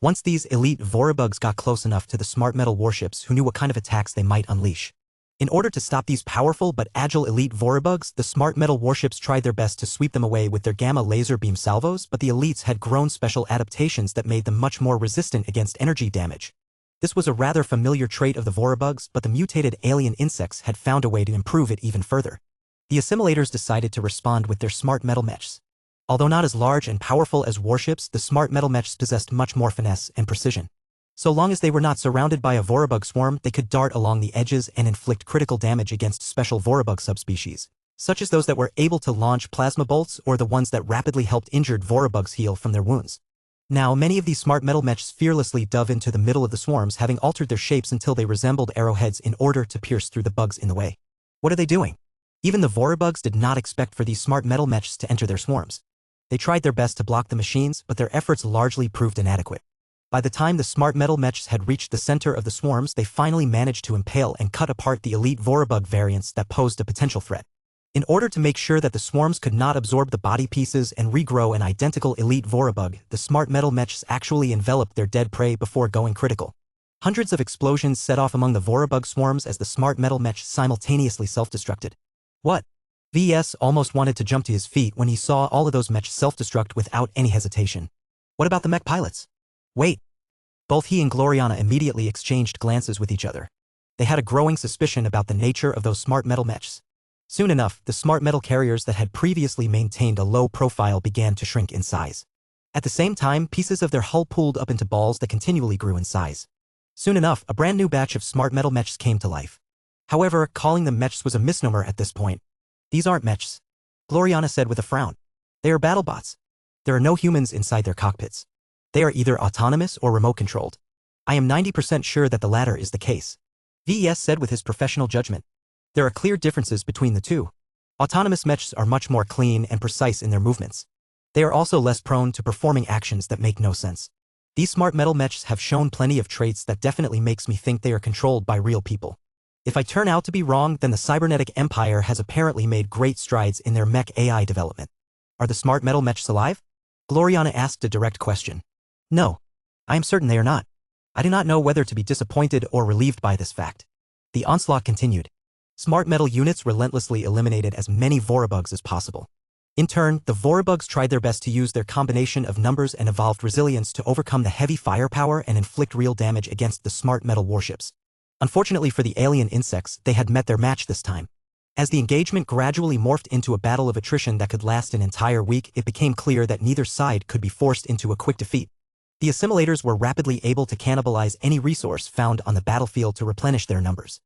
Once these elite Vorabugs got close enough to the smart metal warships who knew what kind of attacks they might unleash. In order to stop these powerful but agile elite Vorabugs, the smart metal warships tried their best to sweep them away with their gamma laser beam salvos, but the elites had grown special adaptations that made them much more resistant against energy damage. This was a rather familiar trait of the Vorabugs, but the mutated alien insects had found a way to improve it even further. The assimilators decided to respond with their smart metal mechs. Although not as large and powerful as warships, the smart metal mechs possessed much more finesse and precision. So long as they were not surrounded by a Vorabug swarm, they could dart along the edges and inflict critical damage against special Vorabug subspecies, such as those that were able to launch plasma bolts or the ones that rapidly helped injured Vorabugs heal from their wounds. Now, many of these smart metal mechs fearlessly dove into the middle of the swarms, having altered their shapes until they resembled arrowheads in order to pierce through the bugs in the way. What are they doing? Even the Vorabugs did not expect for these smart metal mechs to enter their swarms. They tried their best to block the machines, but their efforts largely proved inadequate. By the time the smart metal mechs had reached the center of the swarms, they finally managed to impale and cut apart the elite Vorabug variants that posed a potential threat. In order to make sure that the swarms could not absorb the body pieces and regrow an identical elite Vorabug, the smart metal mechs actually enveloped their dead prey before going critical. Hundreds of explosions set off among the Vorabug swarms as the smart metal mechs simultaneously self-destructed. What? VS almost wanted to jump to his feet when he saw all of those mechs self-destruct without any hesitation. What about the mech pilots? Wait. Both he and Gloriana immediately exchanged glances with each other. They had a growing suspicion about the nature of those smart metal mechs. Soon enough, the smart metal carriers that had previously maintained a low profile began to shrink in size. At the same time, pieces of their hull pooled up into balls that continually grew in size. Soon enough, a brand new batch of smart metal mechs came to life. However, calling them mechs was a misnomer at this point. These aren't mechs, Gloriana said with a frown. They are battlebots. There are no humans inside their cockpits. They are either autonomous or remote-controlled. I am 90% sure that the latter is the case, VES said with his professional judgment. There are clear differences between the two. Autonomous mechs are much more clean and precise in their movements. They are also less prone to performing actions that make no sense. These smart metal mechs have shown plenty of traits that definitely makes me think they are controlled by real people. If I turn out to be wrong, then the cybernetic empire has apparently made great strides in their mech AI development. Are the smart metal mechs alive? Gloriana asked a direct question. No. I am certain they are not. I do not know whether to be disappointed or relieved by this fact. The onslaught continued. Smart metal units relentlessly eliminated as many Vorabugs as possible. In turn, the Vorabugs tried their best to use their combination of numbers and evolved resilience to overcome the heavy firepower and inflict real damage against the smart metal warships. Unfortunately for the alien insects, they had met their match this time. As the engagement gradually morphed into a battle of attrition that could last an entire week, it became clear that neither side could be forced into a quick defeat. The assimilators were rapidly able to cannibalize any resource found on the battlefield to replenish their numbers.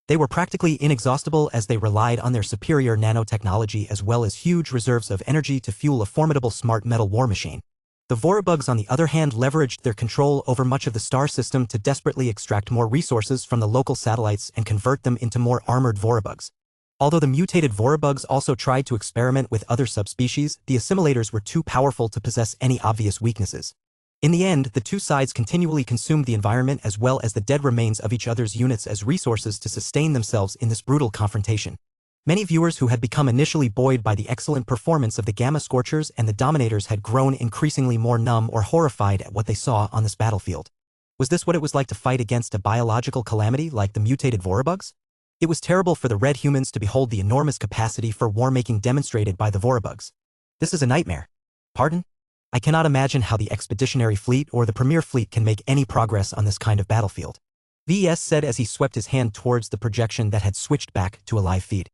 They were practically inexhaustible as they relied on their superior nanotechnology as well as huge reserves of energy to fuel a formidable smart metal war machine. The Vorabugs, on the other hand, leveraged their control over much of the star system to desperately extract more resources from the local satellites and convert them into more armored Vorabugs. Although the mutated Vorabugs also tried to experiment with other subspecies, the assimilators were too powerful to possess any obvious weaknesses. In the end, the two sides continually consumed the environment as well as the dead remains of each other's units as resources to sustain themselves in this brutal confrontation. Many viewers who had become initially buoyed by the excellent performance of the Gamma Scorchers and the Dominators had grown increasingly more numb or horrified at what they saw on this battlefield. Was this what it was like to fight against a biological calamity like the mutated Vorabugs? It was terrible for the red humans to behold the enormous capacity for war-making demonstrated by the Vorabugs. This is a nightmare. Pardon? I cannot imagine how the Expeditionary Fleet or the Premier Fleet can make any progress on this kind of battlefield, VES said as he swept his hand towards the projection that had switched back to a live feed.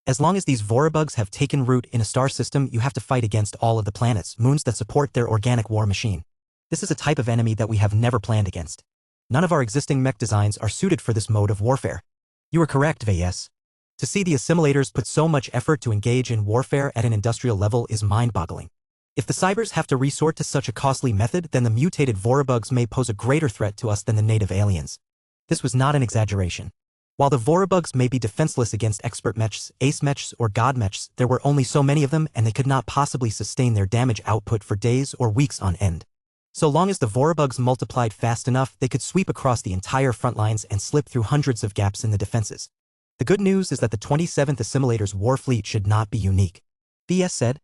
As long as these Vorabugs have taken root in a star system, you have to fight against all of the planets, moons that support their organic war machine. This is a type of enemy that we have never planned against. None of our existing mech designs are suited for this mode of warfare. You are correct, VES. To see the assimilators put so much effort to engage in warfare at an industrial level is mind-boggling. If the cybers have to resort to such a costly method, then the mutated Vorabugs may pose a greater threat to us than the native aliens. This was not an exaggeration. While the Vorabugs may be defenseless against expert mechs, ace mechs, or god mechs, there were only so many of them and they could not possibly sustain their damage output for days or weeks on end. So long as the Vorabugs multiplied fast enough, they could sweep across the entire front lines and slip through hundreds of gaps in the defenses. The good news is that the 27th Assimilator's war fleet should not be unique. VS said,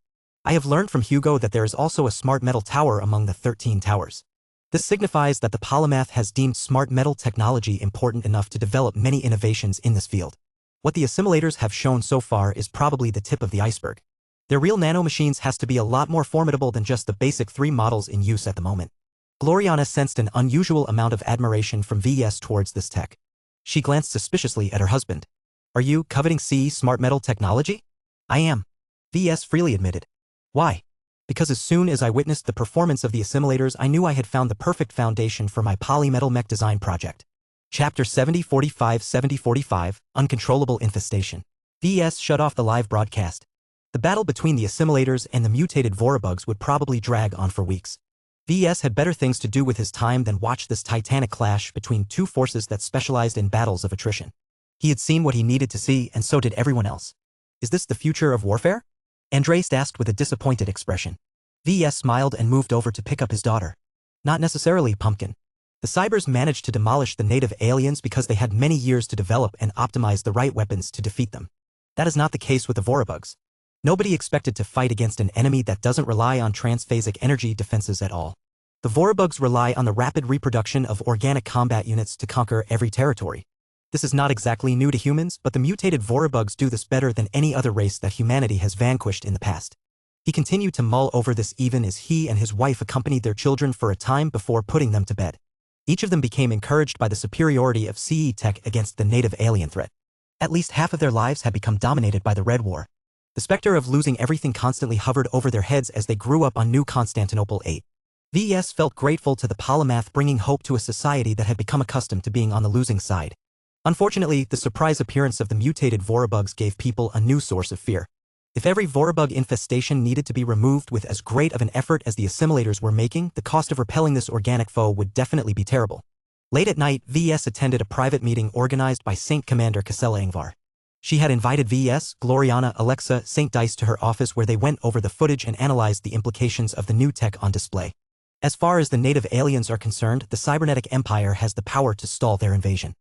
I have learned from Hugo that there is also a smart metal tower among the 13 towers. This signifies that the polymath has deemed smart metal technology important enough to develop many innovations in this field. What the assimilators have shown so far is probably the tip of the iceberg. Their real nanomachines has to be a lot more formidable than just the basic 3 models in use at the moment. Gloriana sensed an unusual amount of admiration from VS towards this tech. She glanced suspiciously at her husband. Are you coveting CE smart metal technology? I am. VS freely admitted. Why? Because as soon as I witnessed the performance of the assimilators, I knew I had found the perfect foundation for my polymetal mech design project. Chapter 7045 Uncontrollable Infestation. VS shut off the live broadcast. The battle between the assimilators and the mutated Vorabugs would probably drag on for weeks. VS had better things to do with his time than watch this titanic clash between two forces that specialized in battles of attrition. He had seen what he needed to see, and so did everyone else. Is this the future of warfare? Andreas asked with a disappointed expression. VS smiled and moved over to pick up his daughter. Not necessarily, Pumpkin. The cybers managed to demolish the native aliens because they had many years to develop and optimize the right weapons to defeat them. That is not the case with the Vorabugs. Nobody expected to fight against an enemy that doesn't rely on transphasic energy defenses at all. The Vorabugs rely on the rapid reproduction of organic combat units to conquer every territory. This is not exactly new to humans, but the mutated Vorabugs do this better than any other race that humanity has vanquished in the past. He continued to mull over this even as he and his wife accompanied their children for a time before putting them to bed. Each of them became encouraged by the superiority of CE tech against the native alien threat. At least half of their lives had become dominated by the Red War. The specter of losing everything constantly hovered over their heads as they grew up on New Constantinople 8. VS felt grateful to the polymath bringing hope to a society that had become accustomed to being on the losing side. Unfortunately, the surprise appearance of the mutated Vorabugs gave people a new source of fear. If every Vorabug infestation needed to be removed with as great of an effort as the assimilators were making, the cost of repelling this organic foe would definitely be terrible. Late at night, VS attended a private meeting organized by Saint Commander Casella Ingvar. She had invited VS, Gloriana, Alexa, Saint Dice to her office where they went over the footage and analyzed the implications of the new tech on display. As far as the native aliens are concerned, the cybernetic empire has the power to stall their invasion.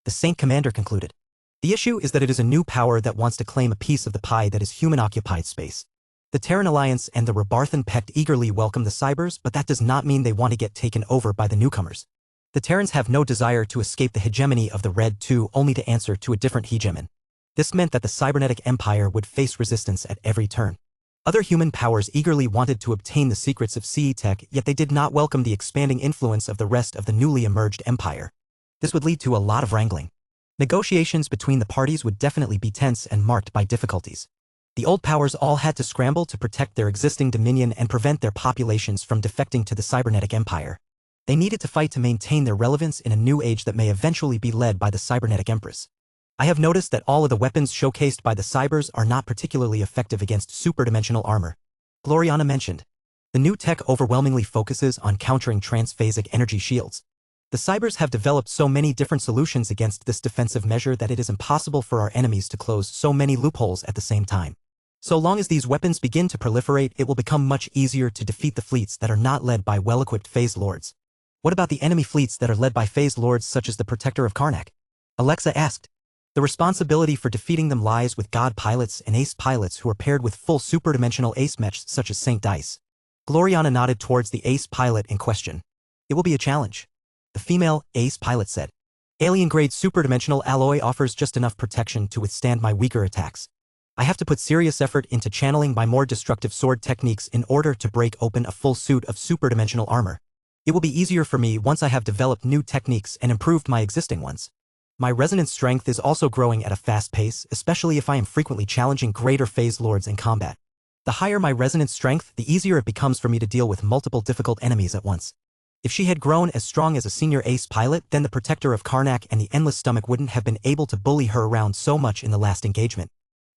The Saint Commander concluded. The issue is that it is a new power that wants to claim a piece of the pie that is human-occupied space. The Terran Alliance and the Rebarthan Pact eagerly welcome the cybers, but that does not mean they want to get taken over by the newcomers. The Terrans have no desire to escape the hegemony of the Red 2, only to answer to a different hegemon. This meant that the cybernetic empire would face resistance at every turn. Other human powers eagerly wanted to obtain the secrets of CE tech, yet they did not welcome the expanding influence of the rest of the newly emerged empire. This would lead to a lot of wrangling. Negotiations between the parties would definitely be tense and marked by difficulties. The old powers all had to scramble to protect their existing dominion and prevent their populations from defecting to the cybernetic empire. They needed to fight to maintain their relevance in a new age that may eventually be led by the cybernetic empress. I have noticed that all of the weapons showcased by the cybers are not particularly effective against superdimensional armor. Gloriana mentioned. The new tech overwhelmingly focuses on countering transphasic energy shields. The cybers have developed so many different solutions against this defensive measure that it is impossible for our enemies to close so many loopholes at the same time. So long as these weapons begin to proliferate, it will become much easier to defeat the fleets that are not led by well-equipped phase lords. What about the enemy fleets that are led by phase lords such as the Protector of Karnak? Alexa asked. The responsibility for defeating them lies with god pilots and ace pilots who are paired with full superdimensional ace mechs such as Saint Dice. Gloriana nodded towards the ace pilot in question. It will be a challenge. The female ace pilot said. Alien-grade superdimensional alloy offers just enough protection to withstand my weaker attacks. I have to put serious effort into channeling my more destructive sword techniques in order to break open a full suit of superdimensional armor. It will be easier for me once I have developed new techniques and improved my existing ones. My resonance strength is also growing at a fast pace, especially if I am frequently challenging greater phase lords in combat. The higher my resonance strength, the easier it becomes for me to deal with multiple difficult enemies at once. If she had grown as strong as a senior ace pilot, then the Protector of Karnak and the Endless Stomach wouldn't have been able to bully her around so much in the last engagement.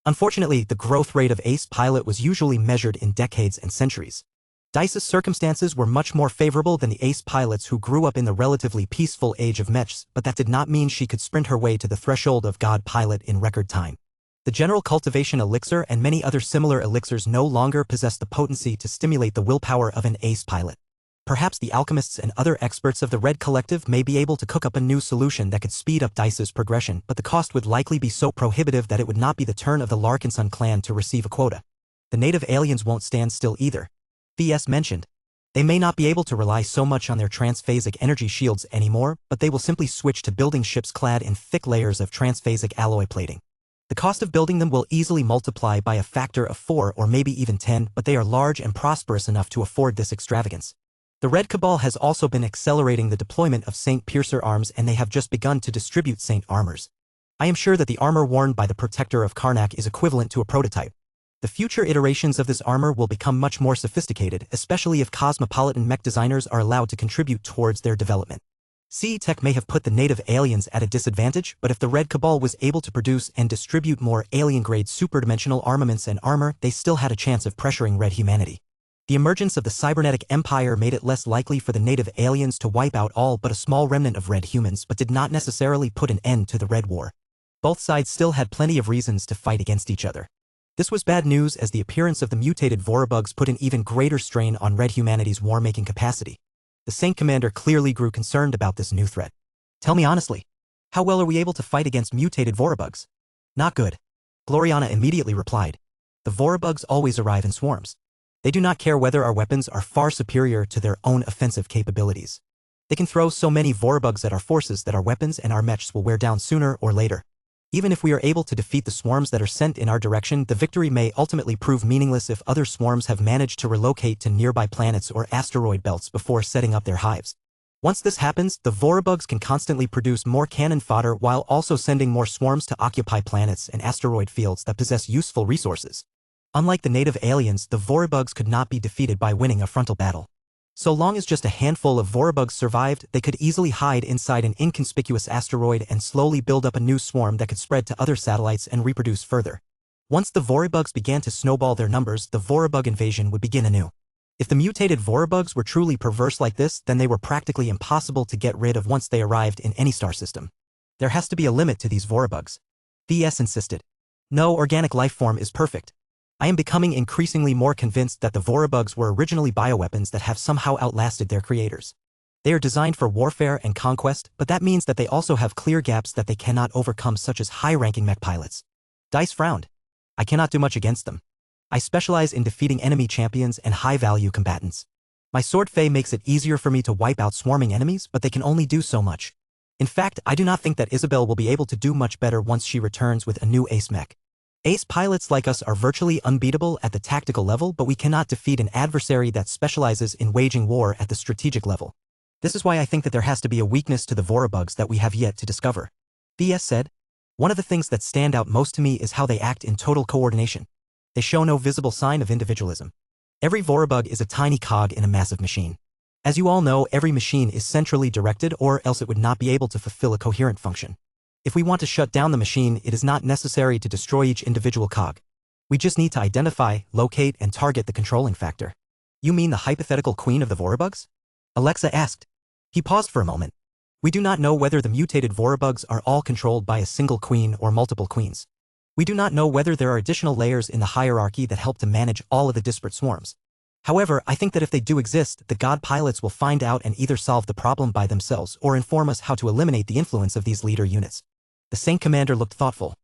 Unfortunately, the growth rate of ace pilot was usually measured in decades and centuries. Dice's circumstances were much more favorable than the ace pilots who grew up in the relatively peaceful age of mechs, but that did not mean she could sprint her way to the threshold of God Pilot in record time. The general cultivation elixir and many other similar elixirs no longer possess the potency to stimulate the willpower of an ace pilot. Perhaps the alchemists and other experts of the Red Collective may be able to cook up a new solution that could speed up Dice's progression, but the cost would likely be so prohibitive that it would not be the turn of the Larkinson clan to receive a quota. The native aliens won't stand still either. VS mentioned. They may not be able to rely so much on their transphasic energy shields anymore, but they will simply switch to building ships clad in thick layers of transphasic alloy plating. The cost of building them will easily multiply by a factor of 4 or maybe even 10, but they are large and prosperous enough to afford this extravagance. The Red Cabal has also been accelerating the deployment of St. Piercer arms, and they have just begun to distribute St. Armors. I am sure that the armor worn by the Protector of Karnak is equivalent to a prototype. The future iterations of this armor will become much more sophisticated, especially if cosmopolitan mech designers are allowed to contribute towards their development. CE Tech may have put the native aliens at a disadvantage, but if the Red Cabal was able to produce and distribute more alien-grade superdimensional armaments and armor, they still had a chance of pressuring Red humanity. The emergence of the cybernetic empire made it less likely for the native aliens to wipe out all but a small remnant of Red humans, but did not necessarily put an end to the Red War. Both sides still had plenty of reasons to fight against each other. This was bad news, as the appearance of the mutated Vorabugs put an even greater strain on Red humanity's war-making capacity. The Saint Commander clearly grew concerned about this new threat. Tell me honestly, how well are we able to fight against mutated Vorabugs? Not good. Gloriana immediately replied. The Vorabugs always arrive in swarms. They do not care whether our weapons are far superior to their own offensive capabilities. They can throw so many Vorabugs at our forces that our weapons and our mechs will wear down sooner or later. Even if we are able to defeat the swarms that are sent in our direction, the victory may ultimately prove meaningless if other swarms have managed to relocate to nearby planets or asteroid belts before setting up their hives. Once this happens, the Vorabugs can constantly produce more cannon fodder while also sending more swarms to occupy planets and asteroid fields that possess useful resources. Unlike the native aliens, the Vorabugs could not be defeated by winning a frontal battle. So long as just a handful of Vorabugs survived, they could easily hide inside an inconspicuous asteroid and slowly build up a new swarm that could spread to other satellites and reproduce further. Once the Vorabugs began to snowball their numbers, the Vorabug invasion would begin anew. If the mutated Vorabugs were truly perverse like this, then they were practically impossible to get rid of once they arrived in any star system. There has to be a limit to these Vorabugs. VS insisted. No organic life form is perfect. I am becoming increasingly more convinced that the Vorabugs were originally bioweapons that have somehow outlasted their creators. They are designed for warfare and conquest, but that means that they also have clear gaps that they cannot overcome, such as high-ranking mech pilots. Dice frowned. I cannot do much against them. I specialize in defeating enemy champions and high-value combatants. My sword Fae makes it easier for me to wipe out swarming enemies, but they can only do so much. In fact, I do not think that Isabel will be able to do much better once she returns with a new ace mech. Ace pilots like us are virtually unbeatable at the tactical level, but we cannot defeat an adversary that specializes in waging war at the strategic level. This is why I think that there has to be a weakness to the Vorabugs that we have yet to discover. VS said. One of the things that stand out most to me is how they act in total coordination. They show no visible sign of individualism. Every Vorabug is a tiny cog in a massive machine. As you all know, every machine is centrally directed, or else it would not be able to fulfill a coherent function. If we want to shut down the machine, it is not necessary to destroy each individual cog. We just need to identify, locate, and target the controlling factor. You mean the hypothetical queen of the Vorabugs? Alexa asked. He paused for a moment. We do not know whether the mutated Vorabugs are all controlled by a single queen or multiple queens. We do not know whether there are additional layers in the hierarchy that help to manage all of the disparate swarms. However, I think that if they do exist, the God pilots will find out and either solve the problem by themselves or inform us how to eliminate the influence of these leader units. The Saint Commander looked thoughtful.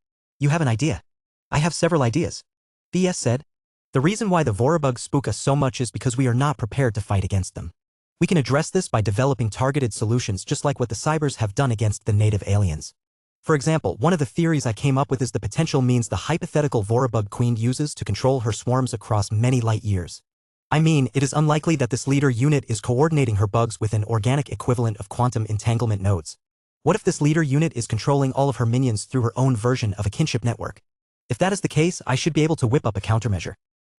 You have an idea? I have several ideas. VS said. The reason why the Vorabugs spook us so much is because we are not prepared to fight against them. We can address this by developing targeted solutions, just like what the Cybers have done against the native aliens. For example, one of the theories I came up with is the potential means the hypothetical Vorabug queen uses to control her swarms across many light years. I mean, it is unlikely that this leader unit is coordinating her bugs with an organic equivalent of quantum entanglement nodes. What if this leader unit is controlling all of her minions through her own version of a kinship network? If that is the case, I should be able to whip up a countermeasure.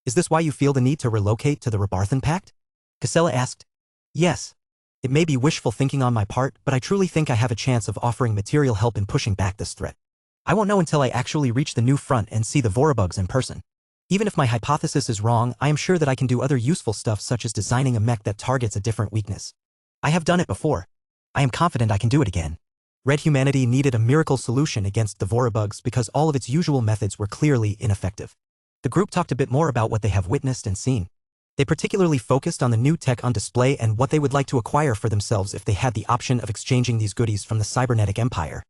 Is this why you feel the need to relocate to the Rebarthan Pact? Casella asked. Yes. It may be wishful thinking on my part, but I truly think I have a chance of offering material help in pushing back this threat. I won't know until I actually reach the new front and see the Vorabugs in person. Even if my hypothesis is wrong, I am sure that I can do other useful stuff such as designing a mech that targets a different weakness. I have done it before. I am confident I can do it again. Red humanity needed a miracle solution against the Vorabugs because all of its usual methods were clearly ineffective. The group talked a bit more about what they have witnessed and seen. They particularly focused on the new tech on display and what they would like to acquire for themselves if they had the option of exchanging these goodies from the cybernetic empire.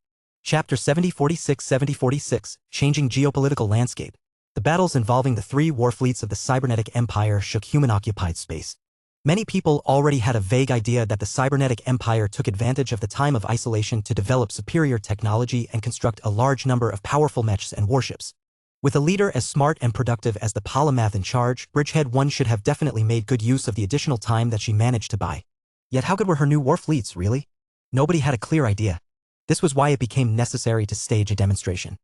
Chapter 7046 Changing Geopolitical Landscape. The battles involving the three warfleets of the cybernetic empire shook human-occupied space. Many people already had a vague idea that the cybernetic empire took advantage of the time of isolation to develop superior technology and construct a large number of powerful mechs and warships. With a leader as smart and productive as the polymath in charge, Bridgehead 1 should have definitely made good use of the additional time that she managed to buy. Yet how good were her new warfleets, really? Nobody had a clear idea. This was why it became necessary to stage a demonstration.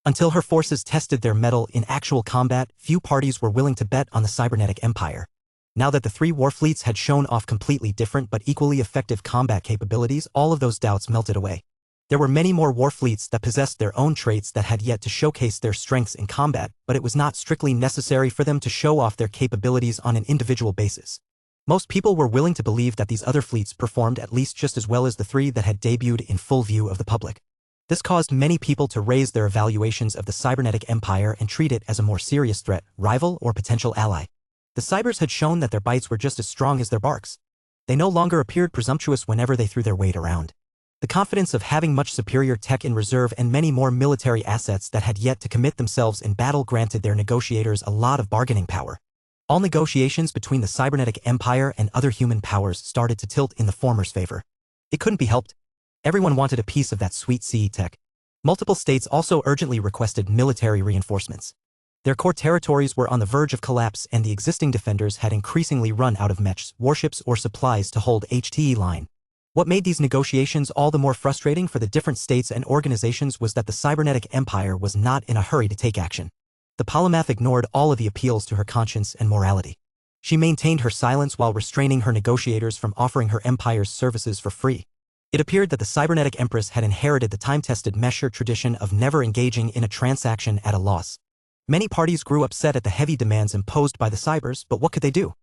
Until her forces tested their mettle in actual combat, few parties were willing to bet on the cybernetic empire. Now that the three warfleets had shown off completely different but equally effective combat capabilities, all of those doubts melted away. There were many more warfleets that possessed their own traits that had yet to showcase their strengths in combat, but it was not strictly necessary for them to show off their capabilities on an individual basis. Most people were willing to believe that these other fleets performed at least just as well as the three that had debuted in full view of the public. This caused many people to raise their evaluations of the cybernetic empire and treat it as a more serious threat, rival, or potential ally. The cybers had shown that their bites were just as strong as their barks. They no longer appeared presumptuous whenever they threw their weight around. The confidence of having much superior tech in reserve and many more military assets that had yet to commit themselves in battle granted their negotiators a lot of bargaining power. All negotiations between the cybernetic empire and other human powers started to tilt in the former's favor. It couldn't be helped. Everyone wanted a piece of that sweet CE tech. Multiple states also urgently requested military reinforcements. Their core territories were on the verge of collapse and the existing defenders had increasingly run out of mechs, warships, or supplies to hold HTE line. What made these negotiations all the more frustrating for the different states and organizations was that the cybernetic empire was not in a hurry to take action. The polymath ignored all of the appeals to her conscience and morality. She maintained her silence while restraining her negotiators from offering her empire's services for free. It appeared that the cybernetic empress had inherited the time-tested Mesher tradition of never engaging in a transaction at a loss. Many parties grew upset at the heavy demands imposed by the cybers, but what could they do?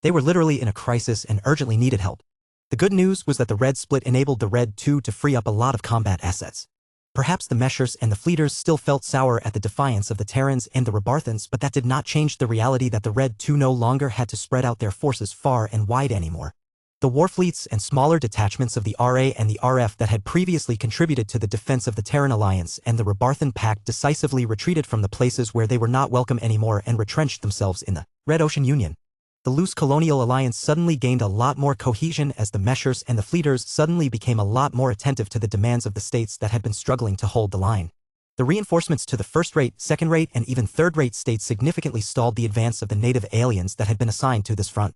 They were literally in a crisis and urgently needed help. The good news was that the Red Split enabled the Red 2 to free up a lot of combat assets. Perhaps the Meshers and the Fleeters still felt sour at the defiance of the Terrans and the Rebarthans, but that did not change the reality that the Red 2 no longer had to spread out their forces far and wide anymore. The warfleets and smaller detachments of the RA and the RF that had previously contributed to the defense of the Terran Alliance and the Rebarthan Pact decisively retreated from the places where they were not welcome anymore and retrenched themselves in the Red Ocean Union. The loose colonial alliance suddenly gained a lot more cohesion as the Meshers and the Fleeters suddenly became a lot more attentive to the demands of the states that had been struggling to hold the line. The reinforcements to the first-rate, second-rate, and even third-rate states significantly stalled the advance of the native aliens that had been assigned to this front.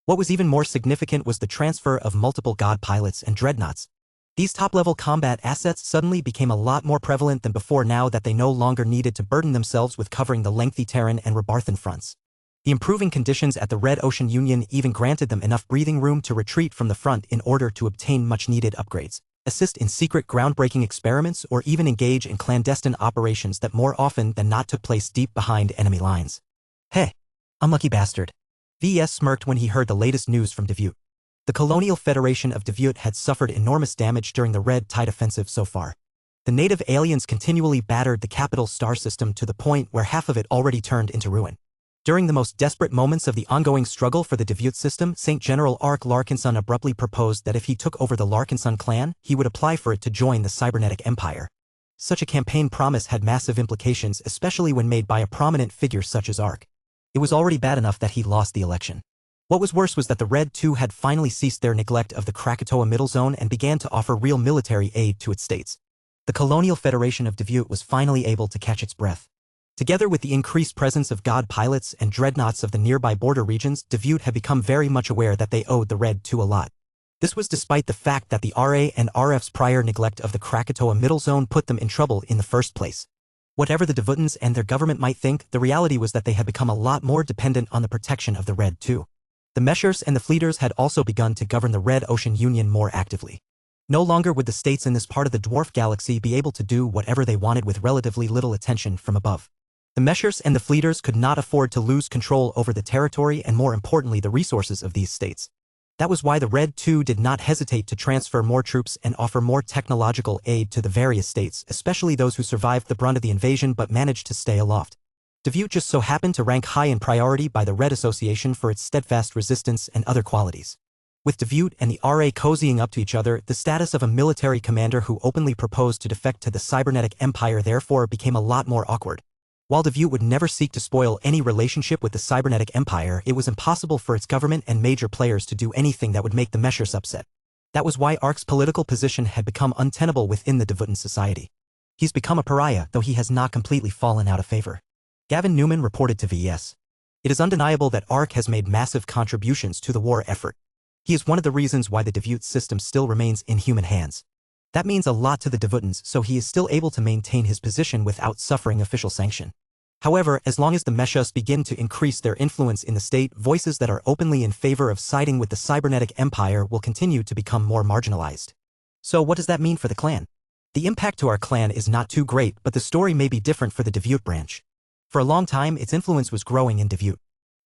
What was even more significant was the transfer of multiple god pilots and dreadnoughts. These top-level combat assets suddenly became a lot more prevalent than before now that they no longer needed to burden themselves with covering the lengthy Terran and Rebarthan fronts. The improving conditions at the Red Ocean Union even granted them enough breathing room to retreat from the front in order to obtain much-needed upgrades, assist in secret groundbreaking experiments, or even engage in clandestine operations that more often than not took place deep behind enemy lines. Hey, unlucky bastard. VS smirked when he heard the latest news from Deviut. The Colonial Federation of Deviut had suffered enormous damage during the Red Tide offensive so far. The native aliens continually battered the capital star system to the point where half of it already turned into ruin. During the most desperate moments of the ongoing struggle for the Deviut system, Saint General Ark Larkinson abruptly proposed that if he took over the Larkinson clan, he would apply for it to join the cybernetic empire. Such a campaign promise had massive implications, especially when made by a prominent figure such as Ark. It was already bad enough that he lost the election. What was worse was that the Red 2 had finally ceased their neglect of the Krakatoa Middle Zone and began to offer real military aid to its states. The Colonial Federation of Deviut was finally able to catch its breath. Together with the increased presence of god pilots and dreadnoughts of the nearby border regions, Deviut had become very much aware that they owed the Red 2 a lot. This was despite the fact that the RA and RF's prior neglect of the Krakatoa Middle Zone put them in trouble in the first place. Whatever the Devutans and their government might think, the reality was that they had become a lot more dependent on the protection of the Red 2. The Meshers and the Fleeters had also begun to govern the Red Ocean Union more actively. No longer would the states in this part of the dwarf galaxy be able to do whatever they wanted with relatively little attention from above. The Meshers and the Fleeters could not afford to lose control over the territory and, more importantly, the resources of these states. That was why the Red Two did not hesitate to transfer more troops and offer more technological aid to the various states, especially those who survived the brunt of the invasion but managed to stay aloft. Dviut just so happened to rank high in priority by the Red Association for its steadfast resistance and other qualities. With Dviut and the RA cozying up to each other, the status of a military commander who openly proposed to defect to the cybernetic empire therefore became a lot more awkward. While Dviut would never seek to spoil any relationship with the cybernetic empire, it was impossible for its government and major players to do anything that would make the Meshers upset. That was why Ark's political position had become untenable within the Dvutan society. He's become a pariah, though he has not completely fallen out of favor. Gavin Newman reported to VS. It is undeniable that Ark has made massive contributions to the war effort. He is one of the reasons why the Dviut system still remains in human hands. That means a lot to the Dvutans, so he is still able to maintain his position without suffering official sanction. However, as long as the Meshers begin to increase their influence in the state, voices that are openly in favor of siding with the cybernetic empire will continue to become more marginalized. So what does that mean for the clan? The impact to our clan is not too great, but the story may be different for the Dviut branch. For a long time, its influence was growing in Dviut.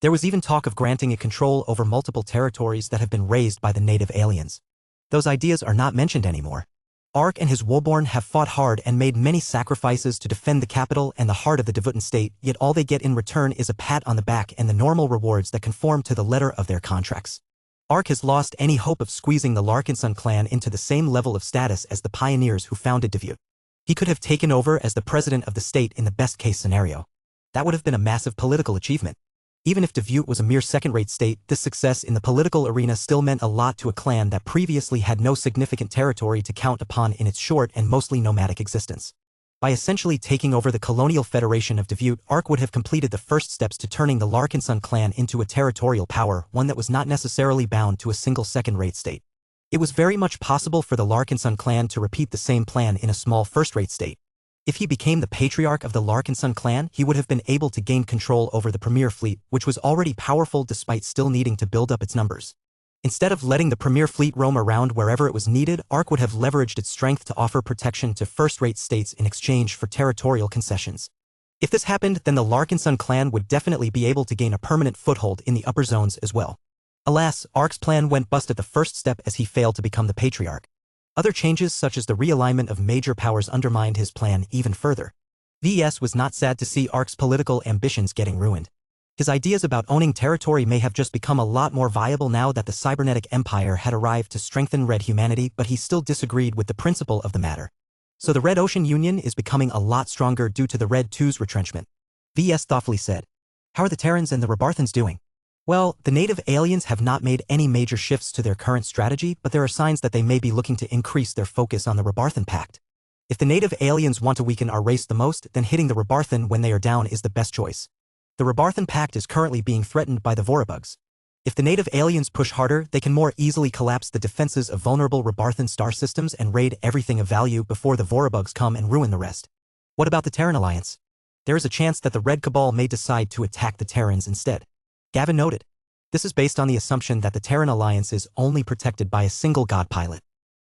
There was even talk of granting it control over multiple territories that have been raised by the native aliens. Those ideas are not mentioned anymore. Ark and his Woborn have fought hard and made many sacrifices to defend the capital and the heart of the Dvutan state, yet all they get in return is a pat on the back and the normal rewards that conform to the letter of their contracts. Ark has lost any hope of squeezing the Larkinson clan into the same level of status as the pioneers who founded Dviut. He could have taken over as the president of the state in the best-case scenario. That would have been a massive political achievement. Even if Dviut was a mere second-rate state, this success in the political arena still meant a lot to a clan that previously had no significant territory to count upon in its short and mostly nomadic existence. By essentially taking over the colonial federation of Dviut, Ark would have completed the first steps to turning the Larkinson clan into a territorial power, one that was not necessarily bound to a single second-rate state. It was very much possible for the Larkinson clan to repeat the same plan in a small first-rate state. If he became the patriarch of the Larkinson clan, he would have been able to gain control over the Premier Fleet, which was already powerful despite still needing to build up its numbers. Instead of letting the Premier Fleet roam around wherever it was needed, Ark would have leveraged its strength to offer protection to first-rate states in exchange for territorial concessions. If this happened, then the Larkinson clan would definitely be able to gain a permanent foothold in the upper zones as well. Alas, Ark's plan went bust at the first step as he failed to become the patriarch. Other changes such as the realignment of major powers undermined his plan even further. VS was not sad to see Ark's political ambitions getting ruined. His ideas about owning territory may have just become a lot more viable now that the cybernetic empire had arrived to strengthen Red humanity, but he still disagreed with the principle of the matter. So the Red Ocean Union is becoming a lot stronger due to the Red Two's retrenchment. VS thoughtfully said. How are the Terrans and the Rebarthans doing? Well, the native aliens have not made any major shifts to their current strategy, but there are signs that they may be looking to increase their focus on the Rebarthan Pact. If the native aliens want to weaken our race the most, then hitting the Rebarthan when they are down is the best choice. The Rebarthan Pact is currently being threatened by the Vorabugs. If the native aliens push harder, they can more easily collapse the defenses of vulnerable Rebarthan star systems and raid everything of value before the Vorabugs come and ruin the rest. What about the Terran Alliance? There is a chance that the Red Cabal may decide to attack the Terrans instead. Gavin noted. This is based on the assumption that the Terran Alliance is only protected by a single god pilot.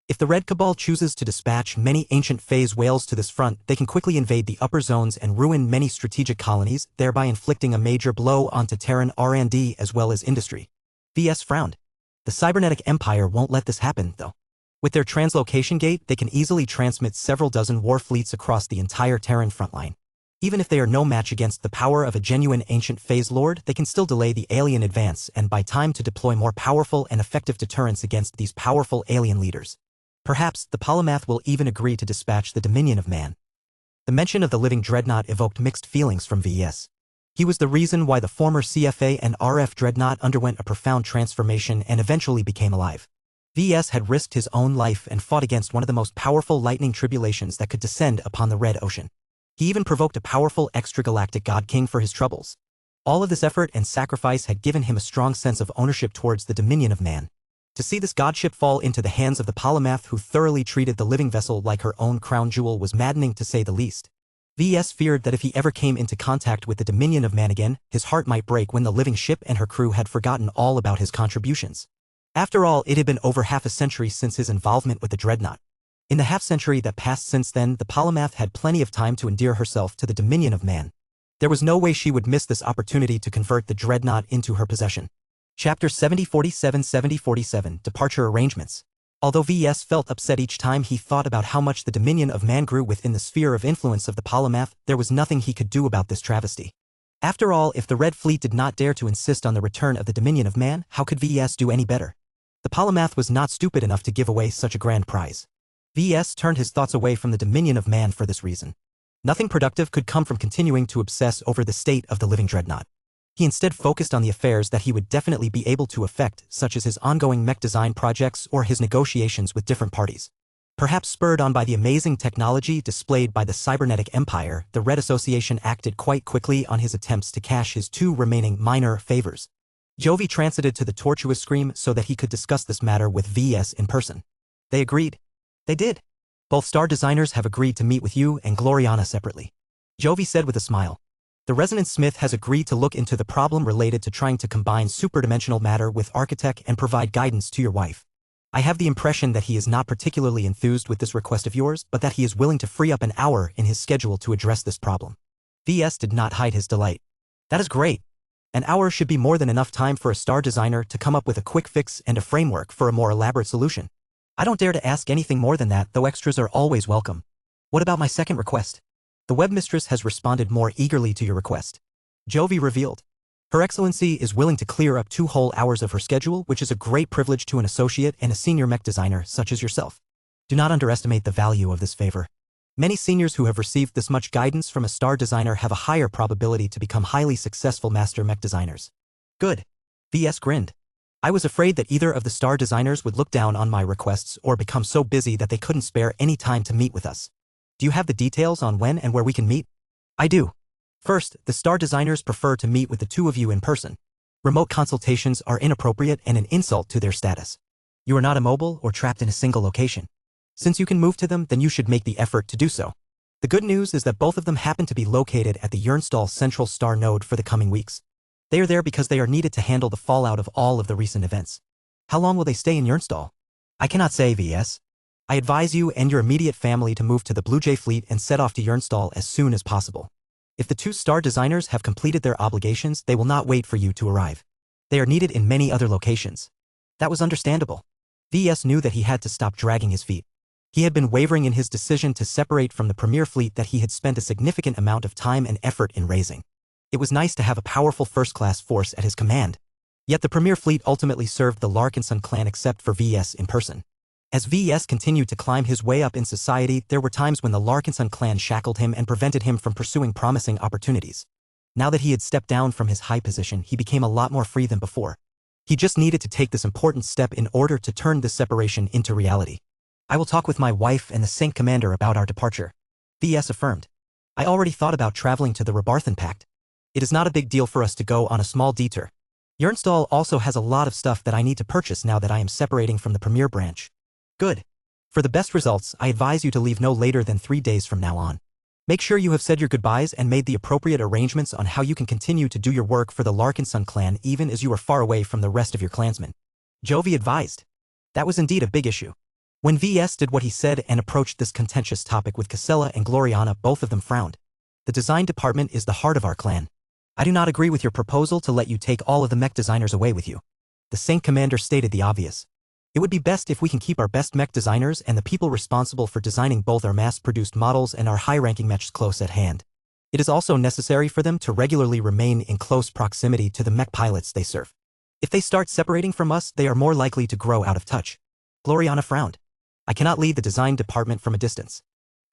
If the Red Cabal chooses to dispatch many ancient phase whales to this front, they can quickly invade the upper zones and ruin many strategic colonies, thereby inflicting a major blow onto Terran R&D as well as industry. VS frowned. The cybernetic empire won't let this happen, though. With their translocation gate, they can easily transmit several dozen war fleets across the entire Terran frontline. Even if they are no match against the power of a genuine ancient phase lord, they can still delay the alien advance and buy time to deploy more powerful and effective deterrents against these powerful alien leaders. Perhaps the polymath will even agree to dispatch the Dominion of Man. The mention of the living dreadnought evoked mixed feelings from VS. He was the reason why the former CFA and RF dreadnought underwent a profound transformation and eventually became alive. VS had risked his own life and fought against one of the most powerful lightning tribulations that could descend upon the Red Ocean. He even provoked a powerful extragalactic god king for his troubles. All of this effort and sacrifice had given him a strong sense of ownership towards the Dominion of Man. To see this godship fall into the hands of the polymath who thoroughly treated the living vessel like her own crown jewel was maddening to say the least. VS feared that if he ever came into contact with the Dominion of Man again, his heart might break when the living ship and her crew had forgotten all about his contributions. After all, it had been over half a century since his involvement with the dreadnought. In the half-century that passed since then, the polymath had plenty of time to endear herself to the Dominion of Man. There was no way she would miss this opportunity to convert the dreadnought into her possession. Chapter 7047 Departure Arrangements. Although VS felt upset each time he thought about how much the dominion of man grew within the sphere of influence of the polymath, there was nothing he could do about this travesty. After all, if the Red Fleet did not dare to insist on the return of the dominion of man, how could VS do any better? The polymath was not stupid enough to give away such a grand prize. VS turned his thoughts away from the dominion of man for this reason. Nothing productive could come from continuing to obsess over the state of the living dreadnought. He instead focused on the affairs that he would definitely be able to affect, such as his ongoing mech design projects or his negotiations with different parties. Perhaps spurred on by the amazing technology displayed by the cybernetic empire, the Red Association acted quite quickly on his attempts to cash his two remaining minor favors. Jovi transited to the tortuous scream so that he could discuss this matter with VS in person. They agreed. They did. Both star designers have agreed to meet with you and Gloriana separately. Jovi said with a smile. The Resonance Smith has agreed to look into the problem related to trying to combine superdimensional matter with architect and provide guidance to your wife. I have the impression that he is not particularly enthused with this request of yours, but that he is willing to free up an hour in his schedule to address this problem. VS did not hide his delight. That is great. An hour should be more than enough time for a star designer to come up with a quick fix and a framework for a more elaborate solution. I don't dare to ask anything more than that, though extras are always welcome. What about my second request? The webmistress has responded more eagerly to your request. Jovi revealed. Her Excellency is willing to clear up 2 whole hours of her schedule, which is a great privilege to an associate and a senior mech designer such as yourself. Do not underestimate the value of this favor. Many seniors who have received this much guidance from a star designer have a higher probability to become highly successful master mech designers. Good. VS grinned. I was afraid that either of the star designers would look down on my requests or become so busy that they couldn't spare any time to meet with us. Do you have the details on when and where we can meet? I do. First, the star designers prefer to meet with the 2 of you in person. Remote consultations are inappropriate and an insult to their status. You are not immobile or trapped in a single location. Since you can move to them, then you should make the effort to do so. The good news is that both of them happen to be located at the Yernstall Central Star Node for the coming weeks. They are there because they are needed to handle the fallout of all of the recent events. How long will they stay in Yernstall? I cannot say, VS. I advise you and your immediate family to move to the Blue Jay fleet and set off to Yernstall as soon as possible. If the 2 star designers have completed their obligations, they will not wait for you to arrive. They are needed in many other locations. That was understandable. VS knew that he had to stop dragging his feet. He had been wavering in his decision to separate from the premier fleet that he had spent a significant amount of time and effort in raising. It was nice to have a powerful first-class force at his command. Yet the premier fleet ultimately served the Larkinson clan except for VS in person. As VS continued to climb his way up in society, there were times when the Larkinson clan shackled him and prevented him from pursuing promising opportunities. Now that he had stepped down from his high position, he became a lot more free than before. He just needed to take this important step in order to turn this separation into reality. I will talk with my wife and the Sync Commander about our departure. VS affirmed. I already thought about traveling to the Rebarthan Pact. It is not a big deal for us to go on a small detour. Yernstall also has a lot of stuff that I need to purchase now that I am separating from the premier branch. Good. For the best results, I advise you to leave no later than 3 days from now on. Make sure you have said your goodbyes and made the appropriate arrangements on how you can continue to do your work for the Larkinson clan even as you are far away from the rest of your clansmen. Jovi advised. That was indeed a big issue. When VS did what he said and approached this contentious topic with Casella and Gloriana, both of them frowned. The design department is the heart of our clan. I do not agree with your proposal to let you take all of the mech designers away with you. The Sync Commander stated the obvious. It would be best if we can keep our best mech designers and the people responsible for designing both our mass-produced models and our high-ranking mechs close at hand. It is also necessary for them to regularly remain in close proximity to the mech pilots they serve. If they start separating from us, they are more likely to grow out of touch. Gloriana frowned. I cannot lead the design department from a distance.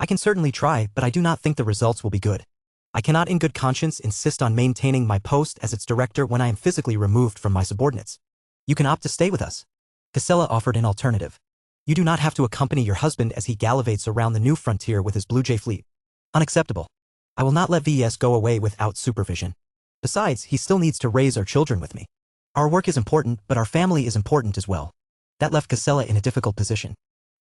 I can certainly try, but I do not think the results will be good. I cannot in good conscience insist on maintaining my post as its director when I am physically removed from my subordinates. You can opt to stay with us. Casella offered an alternative. You do not have to accompany your husband as he gallivates around the new frontier with his Blue Jay fleet. Unacceptable. I will not let VS go away without supervision. Besides, he still needs to raise our children with me. Our work is important, but our family is important as well. That left Casella in a difficult position.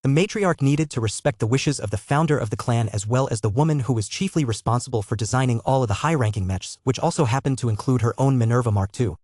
The matriarch needed to respect the wishes of the founder of the clan as well as the woman who was chiefly responsible for designing all of the high-ranking mechs, which also happened to include her own Minerva Mark II.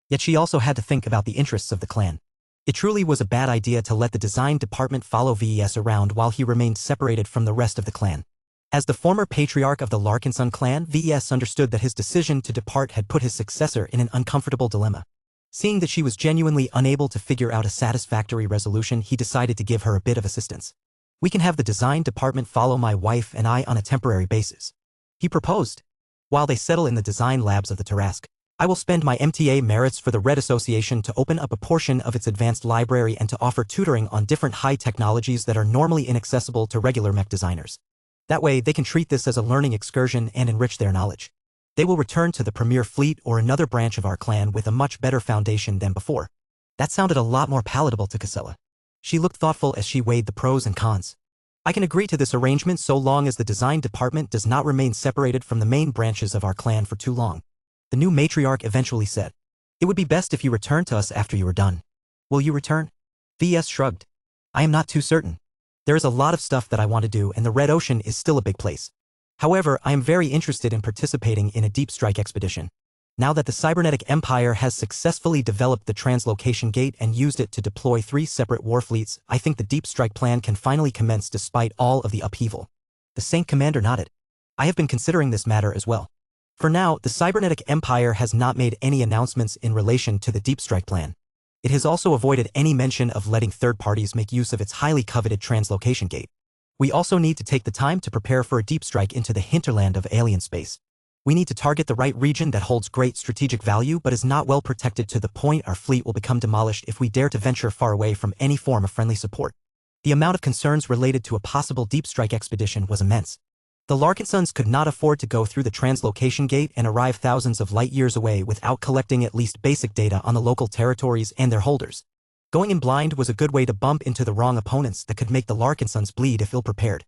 Yet she also had to think about the interests of the clan. It truly was a bad idea to let the design department follow VS around while he remained separated from the rest of the clan. As the former patriarch of the Larkinson clan, VES understood that his decision to depart had put his successor in an uncomfortable dilemma. Seeing that she was genuinely unable to figure out a satisfactory resolution, he decided to give her a bit of assistance. "We can have the design department follow my wife and I on a temporary basis," he proposed. "While they settle in the design labs of the Tarask, I will spend my MTA merits for the Red Association to open up a portion of its advanced library and to offer tutoring on different high technologies that are normally inaccessible to regular mech designers. That way, they can treat this as a learning excursion and enrich their knowledge. They will return to the Premier Fleet or another branch of our clan with a much better foundation than before." That sounded a lot more palatable to Casella. She looked thoughtful as she weighed the pros and cons. "I can agree to this arrangement so long as the design department does not remain separated from the main branches of our clan for too long," the new matriarch eventually said. "It would be best if you returned to us after you were done." "Will you return?" VS shrugged. "I am not too certain. There is a lot of stuff that I want to do, and the Red Ocean is still a big place. However, I am very interested in participating in a deep strike expedition. Now that the cybernetic empire has successfully developed the translocation gate and used it to deploy 3 separate war fleets, I think the deep strike plan can finally commence despite all of the upheaval." The Saint Commander nodded. "I have been considering this matter as well. For now, the cybernetic empire has not made any announcements in relation to the deep strike plan. It has also avoided any mention of letting third parties make use of its highly coveted translocation gate. We also need to take the time to prepare for a deep strike into the hinterland of alien space. We need to target the right region that holds great strategic value but is not well protected to the point our fleet will become demolished if we dare to venture far away from any form of friendly support." The amount of concerns related to a possible deep strike expedition was immense. The Larkinsons could not afford to go through the translocation gate and arrive thousands of light years away without collecting at least basic data on the local territories and their holders. Going in blind was a good way to bump into the wrong opponents that could make the Larkinsons bleed if ill-prepared.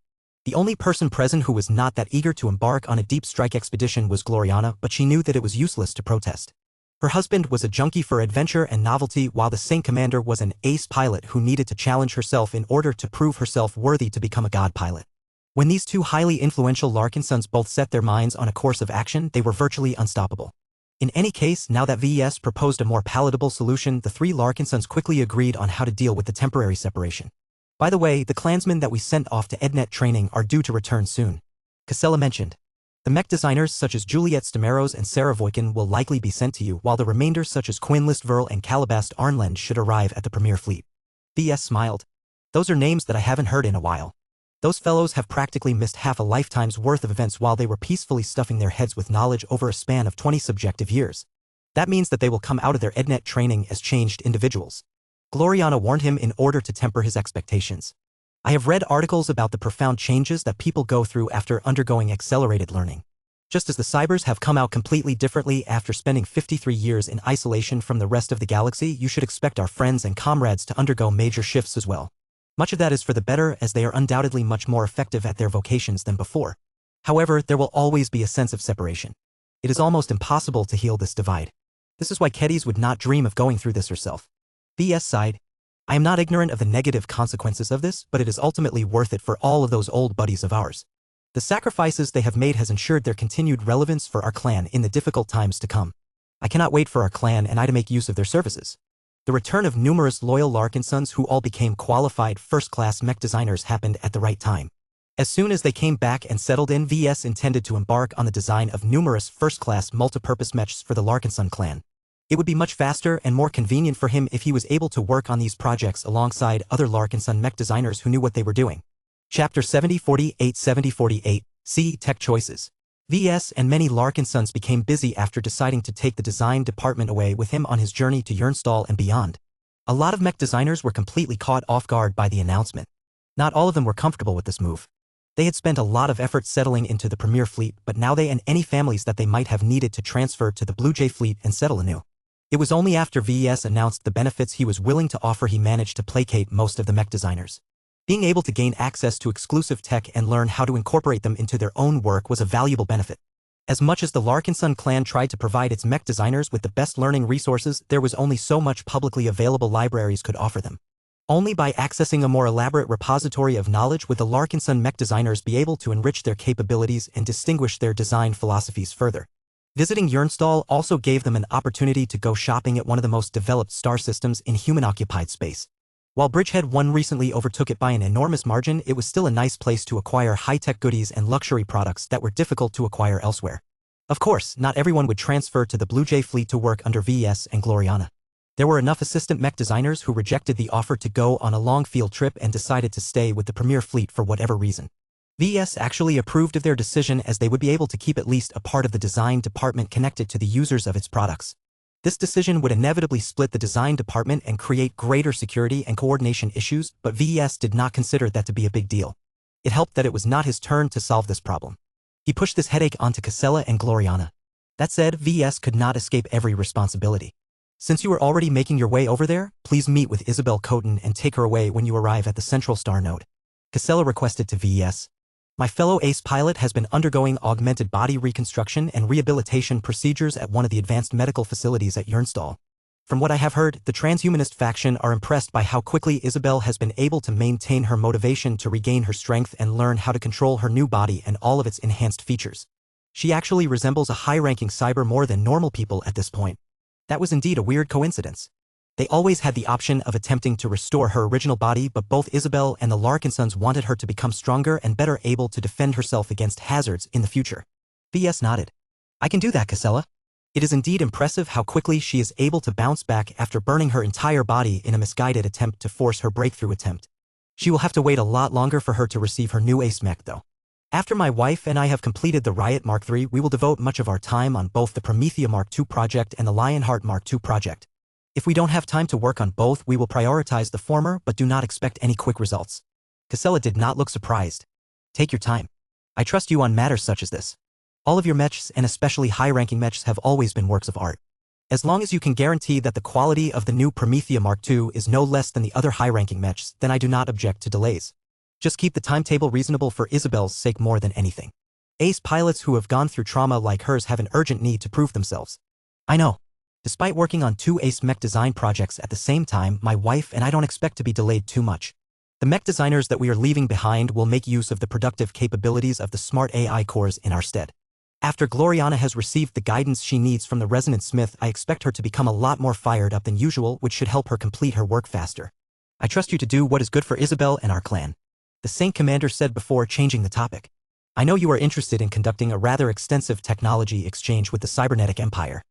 The only person present who was not that eager to embark on a deep strike expedition was Gloriana, but she knew that it was useless to protest. Her husband was a junkie for adventure and novelty, while the Saint Commander was an ace pilot who needed to challenge herself in order to prove herself worthy to become a god pilot. When these two highly influential Larkinsons both set their minds on a course of action, they were virtually unstoppable. In any case, now that VES proposed a more palatable solution, the 3 Larkinsons quickly agreed on how to deal with the temporary separation. "By the way, the clansmen that we sent off to EdNet training are due to return soon," Casella mentioned. "The mech designers such as Juliet Stamaros and Sarah Voikin will likely be sent to you, while the remainder such as Quinn Listverl and Calabast Arnlend should arrive at the Premier Fleet." VS smiled. "Those are names that I haven't heard in a while. Those fellows have practically missed half a lifetime's worth of events while they were peacefully stuffing their heads with knowledge over a span of 20 subjective years. That means that they will come out of their EdNet training as changed individuals." Gloriana warned him in order to temper his expectations. "I have read articles about the profound changes that people go through after undergoing accelerated learning. Just as the cybers have come out completely differently after spending 53 years in isolation from the rest of the galaxy, you should expect our friends and comrades to undergo major shifts as well. Much of that is for the better, as they are undoubtedly much more effective at their vocations than before. However, there will always be a sense of separation. It is almost impossible to heal this divide. This is why Kedis would not dream of going through this herself." VS sighed. "I am not ignorant of the negative consequences of this, but it is ultimately worth it for all of those old buddies of ours. The sacrifices they have made has ensured their continued relevance for our clan in the difficult times to come. I cannot wait for our clan and I to make use of their services." The return of numerous loyal Larkinsons who all became qualified first-class mech designers happened at the right time. As soon as they came back and settled in, VS intended to embark on the design of numerous first-class multipurpose mechs for the Larkinson clan. It would be much faster and more convenient for him if he was able to work on these projects alongside other Larkinson mech designers who knew what they were doing. Chapter 7048 C Tech Choices. VS and many Larkinsons became busy after deciding to take the design department away with him on his journey to Yernstal and beyond. A lot of mech designers were completely caught off guard by the announcement. Not all of them were comfortable with this move. They had spent a lot of effort settling into the Premier Fleet, but now they and any families that they might have needed to transfer to the Blue Jay Fleet and settle anew. It was only after VS announced the benefits he was willing to offer he managed to placate most of the mech designers. Being able to gain access to exclusive tech and learn how to incorporate them into their own work was a valuable benefit. As much as the Larkinson clan tried to provide its mech designers with the best learning resources, there was only so much publicly available libraries could offer them. Only by accessing a more elaborate repository of knowledge would the Larkinson mech designers be able to enrich their capabilities and distinguish their design philosophies further. Visiting Yernstal also gave them an opportunity to go shopping at one of the most developed star systems in human-occupied space. While Bridgehead 1 recently overtook it by an enormous margin, it was still a nice place to acquire high-tech goodies and luxury products that were difficult to acquire elsewhere. Of course, not everyone would transfer to the Blue Jay fleet to work under VS and Gloriana. There were enough assistant mech designers who rejected the offer to go on a long field trip and decided to stay with the premier fleet for whatever reason. VS actually approved of their decision as they would be able to keep at least a part of the design department connected to the users of its products. This decision would inevitably split the design department and create greater security and coordination issues, but VS did not consider that to be a big deal. It helped that it was not his turn to solve this problem. He pushed this headache onto Casella and Gloriana. That said, VS could not escape every responsibility. Since you are already making your way over there, please meet with Isabel Coton and take her away when you arrive at the Central Star node. Casella requested to VS. My fellow ace pilot has been undergoing augmented body reconstruction and rehabilitation procedures at one of the advanced medical facilities at Yernstal. From what I have heard, the transhumanist faction are impressed by how quickly Isabel has been able to maintain her motivation to regain her strength and learn how to control her new body and all of its enhanced features. She actually resembles a high-ranking cyber more than normal people at this point. That was indeed a weird coincidence. They always had the option of attempting to restore her original body, but both Isabel and the Larkinsons wanted her to become stronger and better able to defend herself against hazards in the future. VS nodded. I can do that, Casella. It is indeed impressive how quickly she is able to bounce back after burning her entire body in a misguided attempt to force her breakthrough attempt. She will have to wait a lot longer for her to receive her new ace mech, though. After my wife and I have completed the Riot Mark III, we will devote much of our time on both the Promethea Mark II project and the Lionheart Mark II project. If we don't have time to work on both, we will prioritize the former, but do not expect any quick results. Casella did not look surprised. Take your time. I trust you on matters such as this. All of your mechs, and especially high-ranking mechs, have always been works of art. As long as you can guarantee that the quality of the new Promethea Mark II is no less than the other high-ranking mechs, then I do not object to delays. Just keep the timetable reasonable for Isabel's sake more than anything. Ace pilots who have gone through trauma like hers have an urgent need to prove themselves. I know. Despite working on 2 ace mech design projects at the same time, my wife and I don't expect to be delayed too much. The mech designers that we are leaving behind will make use of the productive capabilities of the smart AI cores in our stead. After Gloriana has received the guidance she needs from the Resonant Smith, I expect her to become a lot more fired up than usual, which should help her complete her work faster. I trust you to do what is good for Isabel and our clan. The Saint Commander said before changing the topic. I know you are interested in conducting a rather extensive technology exchange with the Cybernetic Empire.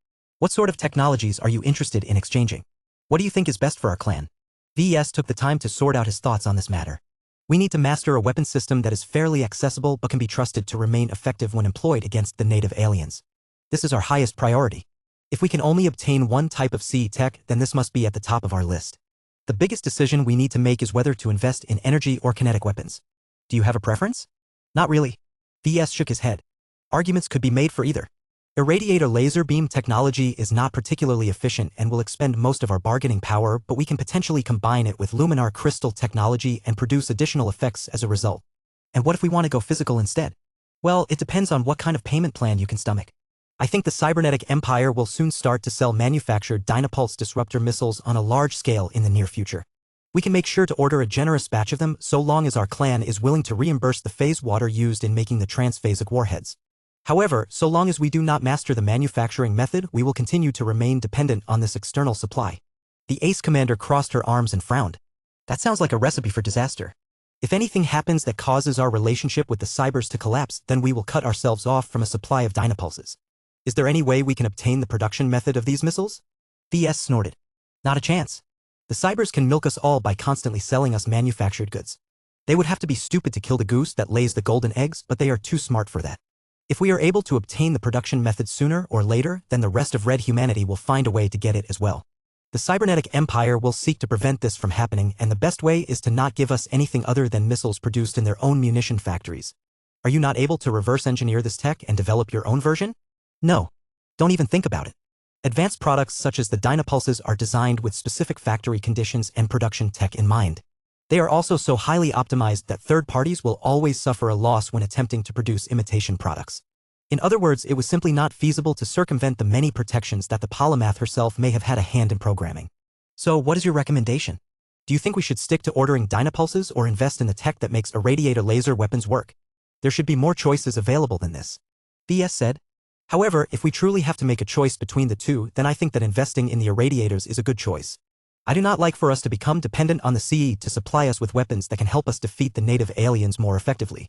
What sort of technologies are you interested in exchanging? What do you think is best for our clan? VS took the time to sort out his thoughts on this matter. We need to master a weapon system that is fairly accessible but can be trusted to remain effective when employed against the native aliens. This is our highest priority. If we can only obtain one type of CE tech, then this must be at the top of our list. The biggest decision we need to make is whether to invest in energy or kinetic weapons. Do you have a preference? Not really. VS shook his head. Arguments could be made for either. Irradiator laser beam technology is not particularly efficient and will expend most of our bargaining power, but we can potentially combine it with luminar crystal technology and produce additional effects as a result. And what if we want to go physical instead? Well, it depends on what kind of payment plan you can stomach. I think the Cybernetic Empire will soon start to sell manufactured Dynapulse disruptor missiles on a large scale in the near future. We can make sure to order a generous batch of them so long as our clan is willing to reimburse the phase water used in making the transphasic warheads. However, so long as we do not master the manufacturing method, we will continue to remain dependent on this external supply. The Ace Commander crossed her arms and frowned. That sounds like a recipe for disaster. If anything happens that causes our relationship with the Cybers to collapse, then we will cut ourselves off from a supply of Dynapulses. Is there any way we can obtain the production method of these missiles? VS snorted. Not a chance. The Cybers can milk us all by constantly selling us manufactured goods. They would have to be stupid to kill the goose that lays the golden eggs, but they are too smart for that. If we are able to obtain the production method sooner or later, then the rest of Red humanity will find a way to get it as well. The Cybernetic Empire will seek to prevent this from happening, and the best way is to not give us anything other than missiles produced in their own munition factories. Are you not able to reverse engineer this tech and develop your own version? No. Don't even think about it. Advanced products such as the Dynapulses are designed with specific factory conditions and production tech in mind. They are also so highly optimized that third parties will always suffer a loss when attempting to produce imitation products. In other words, it was simply not feasible to circumvent the many protections that the polymath herself may have had a hand in programming. So what is your recommendation? Do you think we should stick to ordering Dynapulses or invest in the tech that makes irradiator laser weapons work? There should be more choices available than this. VS said. However, if we truly have to make a choice between the two, then I think that investing in the irradiators is a good choice. I do not like for us to become dependent on the sea to supply us with weapons that can help us defeat the native aliens more effectively.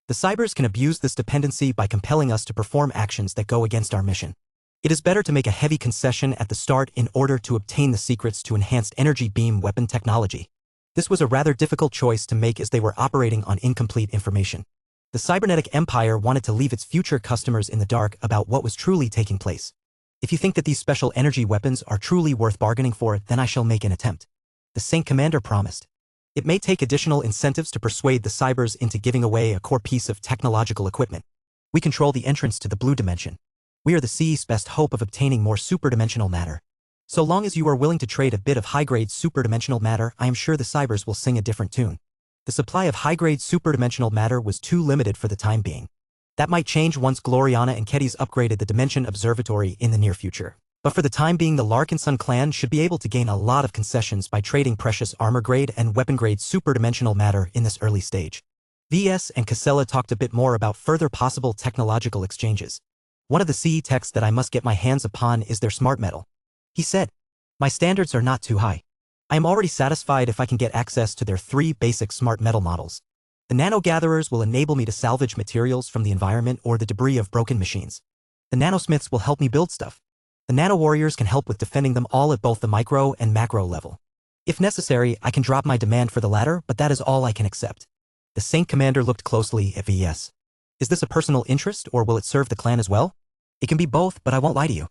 The cybers can abuse this dependency by compelling us to perform actions that go against our mission. It is better to make a heavy concession at the start in order to obtain the secrets to enhanced energy beam weapon technology. This was a rather difficult choice to make as they were operating on incomplete information. The cybernetic empire wanted to leave its future customers in the dark about what was truly taking place. If you think that these special energy weapons are truly worth bargaining for, then I shall make an attempt. The Saint Commander promised. It may take additional incentives to persuade the cybers into giving away a core piece of technological equipment. We control the entrance to the blue dimension. We are the C's best hope of obtaining more superdimensional matter. So long as you are willing to trade a bit of high-grade superdimensional matter, I am sure the cybers will sing a different tune. The supply of high-grade superdimensional matter was too limited for the time being. That might change once Gloriana and Kedis upgraded the Dimension Observatory in the near future. But for the time being, the Larkinson clan should be able to gain a lot of concessions by trading precious armor-grade and weapon-grade superdimensional matter in this early stage. VS and Casella talked a bit more about further possible technological exchanges. One of the CE techs that I must get my hands upon is their smart metal. He said, "My standards are not too high. I am already satisfied if I can get access to their 3 basic smart metal models. The nano-gatherers will enable me to salvage materials from the environment or the debris of broken machines. The nanosmiths will help me build stuff. The nano-warriors can help with defending them all at both the micro and macro level. If necessary, I can drop my demand for the latter, but that is all I can accept." The Saint Commander looked closely at VS. "Is this a personal interest, or will it serve the clan as well?" "It can be both, but I won't lie to you.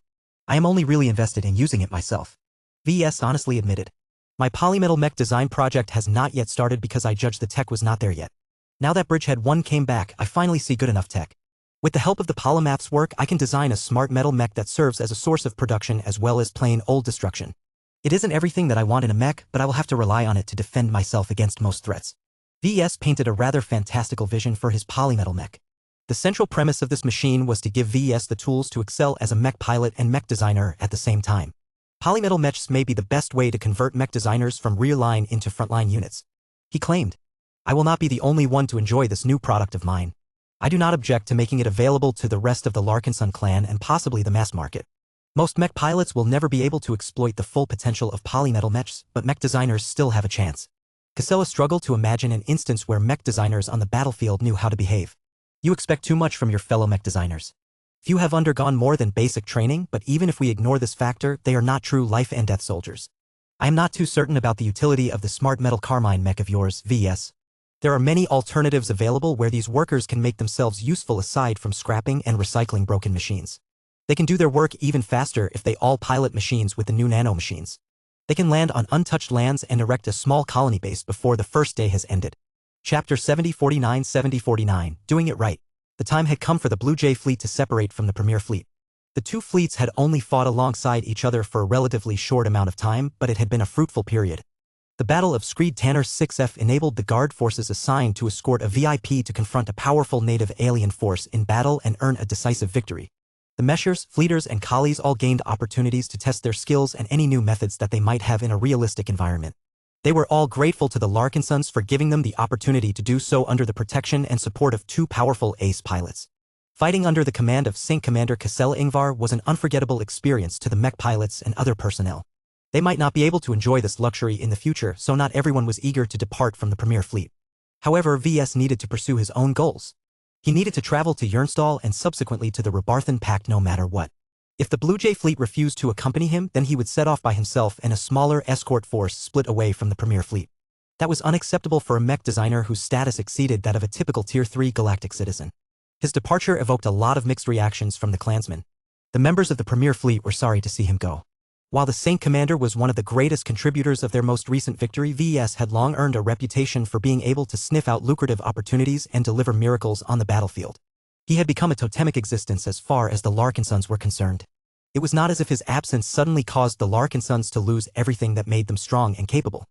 I am only really invested in using it myself," VS honestly admitted. "My polymetal mech design project has not yet started because I judged the tech was not there yet. Now that Bridgehead 1 came back, I finally see good enough tech. With the help of the polymath's work, I can design a smart metal mech that serves as a source of production as well as plain old destruction. It isn't everything that I want in a mech, but I will have to rely on it to defend myself against most threats." VS painted a rather fantastical vision for his polymetal mech. The central premise of this machine was to give VS the tools to excel as a mech pilot and mech designer at the same time. Polymetal mechs may be the best way to convert mech designers from rear-line into frontline units. He claimed, "I will not be the only one to enjoy this new product of mine. I do not object to making it available to the rest of the Larkinson clan and possibly the mass market. Most mech pilots will never be able to exploit the full potential of polymetal mechs, but mech designers still have a chance." Casella struggled to imagine an instance where mech designers on the battlefield knew how to behave. "You expect too much from your fellow mech designers. Few have undergone more than basic training, but even if we ignore this factor, they are not true life and death soldiers. I am not too certain about the utility of the smart metal Carmine mech of yours, VS. There are many alternatives available where these workers can make themselves useful aside from scrapping and recycling broken machines. They can do their work even faster if they all pilot machines with the new nano machines. They can land on untouched lands and erect a small colony base before the first day has ended." Chapter 7049 7049, Doing It Right. The time had come for the Blue Jay fleet to separate from the Premier Fleet. The two fleets had only fought alongside each other for a relatively short amount of time, but it had been a fruitful period. The Battle of Screed Tanner 6F enabled the guard forces assigned to escort a VIP to confront a powerful native alien force in battle and earn a decisive victory. The Meshers, Fleeters, and Collies all gained opportunities to test their skills and any new methods that they might have in a realistic environment. They were all grateful to the Larkinsons for giving them the opportunity to do so under the protection and support of 2 powerful ace pilots. Fighting under the command of Saint Commander Casella Ingvar was an unforgettable experience to the mech pilots and other personnel. They might not be able to enjoy this luxury in the future, so not everyone was eager to depart from the Premier Fleet. However, VS needed to pursue his own goals. He needed to travel to Yernstall and subsequently to the Rebarthan Pact no matter what. If the Blue Jay fleet refused to accompany him, then he would set off by himself and a smaller escort force split away from the Premier Fleet. That was unacceptable for a mech designer whose status exceeded that of a typical Tier 3 galactic citizen. His departure evoked a lot of mixed reactions from the clansmen. The members of the Premier Fleet were sorry to see him go. While the Saint Commander was one of the greatest contributors of their most recent victory, VS had long earned a reputation for being able to sniff out lucrative opportunities and deliver miracles on the battlefield. He had become a totemic existence as far as the Larkinsons were concerned. It was not as if his absence suddenly caused the Larkinsons to lose everything that made them strong and capable.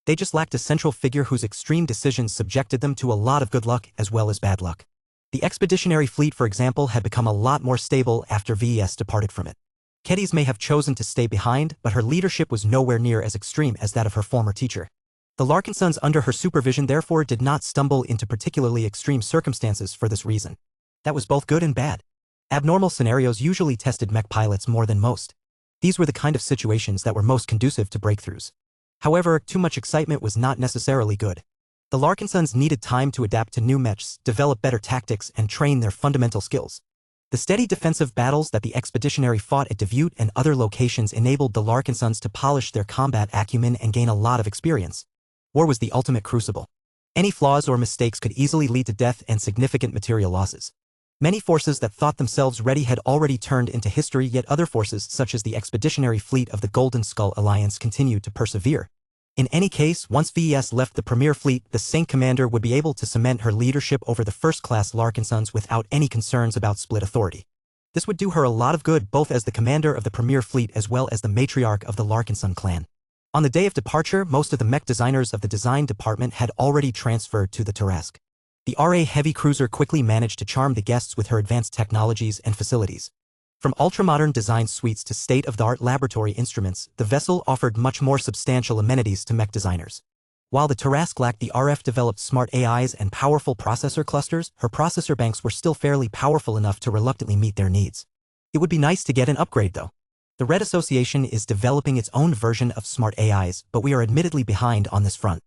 They just lacked a central figure whose extreme decisions subjected them to a lot of good luck as well as bad luck. The expeditionary fleet, for example, had become a lot more stable after VS departed from it. Kedis may have chosen to stay behind, but her leadership was nowhere near as extreme as that of her former teacher. The Larkinsons under her supervision therefore did not stumble into particularly extreme circumstances for this reason. That was both good and bad. Abnormal scenarios usually tested mech pilots more than most. These were the kind of situations that were most conducive to breakthroughs. However, too much excitement was not necessarily good. The Larkinsons needed time to adapt to new mechs, develop better tactics, and train their fundamental skills. The steady defensive battles that the expeditionary fought at Devutte and other locations enabled the Larkinsons to polish their combat acumen and gain a lot of experience. War was the ultimate crucible. Any flaws or mistakes could easily lead to death and significant material losses. Many forces that thought themselves ready had already turned into history, yet other forces such as the expeditionary fleet of the Golden Skull Alliance continued to persevere. In any case, once VES left the Premier Fleet, the Saint Commander would be able to cement her leadership over the first-class Larkinsons without any concerns about split authority. This would do her a lot of good both as the commander of the Premier Fleet as well as the matriarch of the Larkinson clan. On the day of departure, most of the mech designers of the design department had already transferred to the Tarrasque. The RA heavy cruiser quickly managed to charm the guests with her advanced technologies and facilities. From ultramodern design suites to state-of-the-art laboratory instruments, the vessel offered much more substantial amenities to mech designers. While the Tarrasque lacked the RF-developed smart AIs and powerful processor clusters, her processor banks were still fairly powerful enough to reluctantly meet their needs. It would be nice to get an upgrade though. The Red Association is developing its own version of smart AIs, but we are admittedly behind on this front.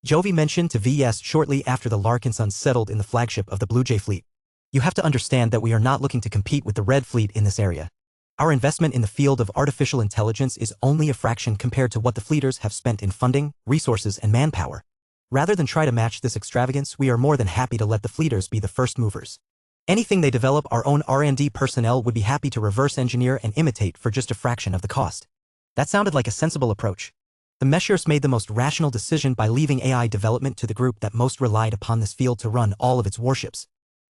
Jovi mentioned to VS shortly after the Larkinsons settled in the flagship of the Blue Jay fleet. You have to understand that we are not looking to compete with the Red Fleet in this area. Our investment in the field of artificial intelligence is only a fraction compared to what the fleeters have spent in funding, resources, and manpower. Rather than try to match this extravagance, we are more than happy to let the fleeters be the first movers. Anything they develop, our own R&D personnel would be happy to reverse engineer and imitate for just a fraction of the cost. That sounded like a sensible approach. The Meshers made the most rational decision by leaving AI development to the group that most relied upon this field to run all of its warships.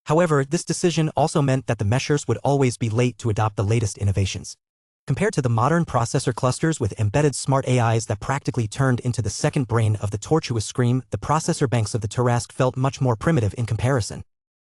However, this decision also meant that the Meshers would always be late to adopt the latest innovations. Compared to the modern processor clusters with embedded smart AIs that practically turned into the second brain of the tortuous Scream, the processor banks of the Tarrasque felt much more primitive in comparison.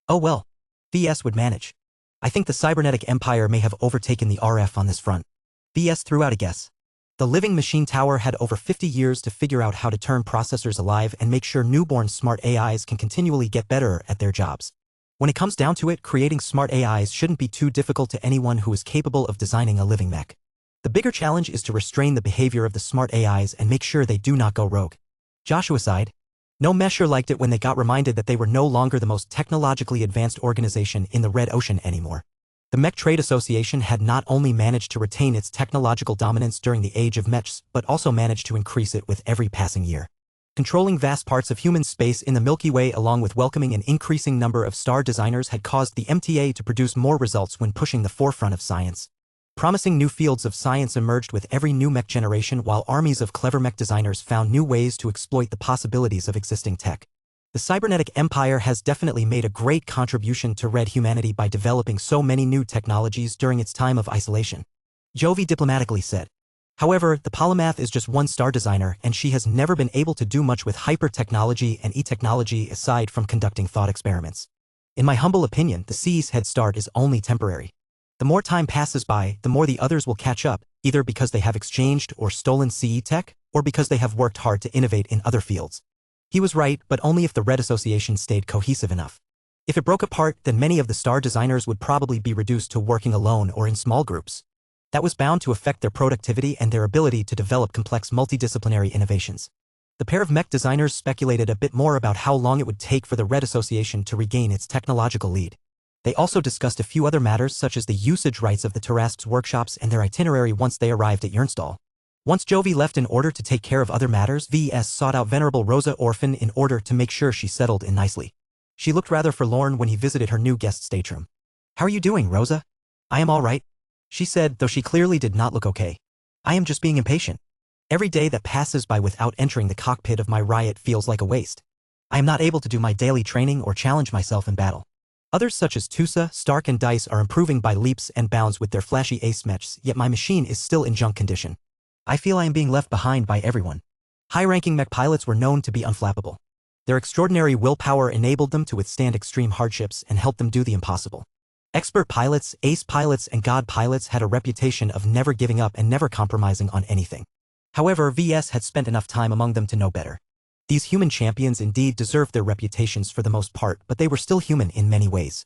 Oh well. VS would manage. I think the cybernetic empire may have overtaken the RF on this front. VS threw out a guess. The Living Machine Tower had over 50 years to figure out how to turn processors alive and make sure newborn smart AIs can continually get better at their jobs. When it comes down to it, creating smart AIs shouldn't be too difficult to anyone who is capable of designing a living mech. The bigger challenge is to restrain the behavior of the smart AIs and make sure they do not go rogue. Joshua sighed. No Mesher liked it when they got reminded that they were no longer the most technologically advanced organization in the Red Ocean anymore. The Mech Trade Association had not only managed to retain its technological dominance during the age of mechs, but also managed to increase it with every passing year. Controlling vast parts of human space in the Milky Way along with welcoming an increasing number of star designers had caused the MTA to produce more results when pushing the forefront of science. Promising new fields of science emerged with every new mech generation while armies of clever mech designers found new ways to exploit the possibilities of existing tech. The cybernetic empire has definitely made a great contribution to Red humanity by developing so many new technologies during its time of isolation. Jovi diplomatically said. However, the polymath is just one star designer and she has never been able to do much with hyper-technology and e-technology aside from conducting thought experiments. In my humble opinion, the C's head start is only temporary. The more time passes by, the more the others will catch up, either because they have exchanged or stolen CE tech, or because they have worked hard to innovate in other fields. He was right, but only if the Red Association stayed cohesive enough. If it broke apart, then many of the star designers would probably be reduced to working alone or in small groups. That was bound to affect their productivity and their ability to develop complex multidisciplinary innovations. The pair of mech designers speculated a bit more about how long it would take for the Red Association to regain its technological lead. They also discussed a few other matters such as the usage rights of the Tarrasque's workshops and their itinerary once they arrived at Yernstal. Once Jovi left in order to take care of other matters, VS sought out Venerable Rosa Orphan in order to make sure she settled in nicely. She looked rather forlorn when he visited her new guest stateroom. "How are you doing, Rosa?" "I am all right," she said, though she clearly did not look okay. "I am just being impatient. Every day that passes by without entering the cockpit of my riot feels like a waste. I am not able to do my daily training or challenge myself in battle. Others such as Tusa, Stark, and Dice are improving by leaps and bounds with their flashy ace mechs, yet my machine is still in junk condition. I feel I am being left behind by everyone." High-ranking mech pilots were known to be unflappable. Their extraordinary willpower enabled them to withstand extreme hardships and helped them do the impossible. Expert pilots, ace pilots, and god pilots had a reputation of never giving up and never compromising on anything. However, VS had spent enough time among them to know better. These human champions indeed deserved their reputations for the most part, but they were still human in many ways.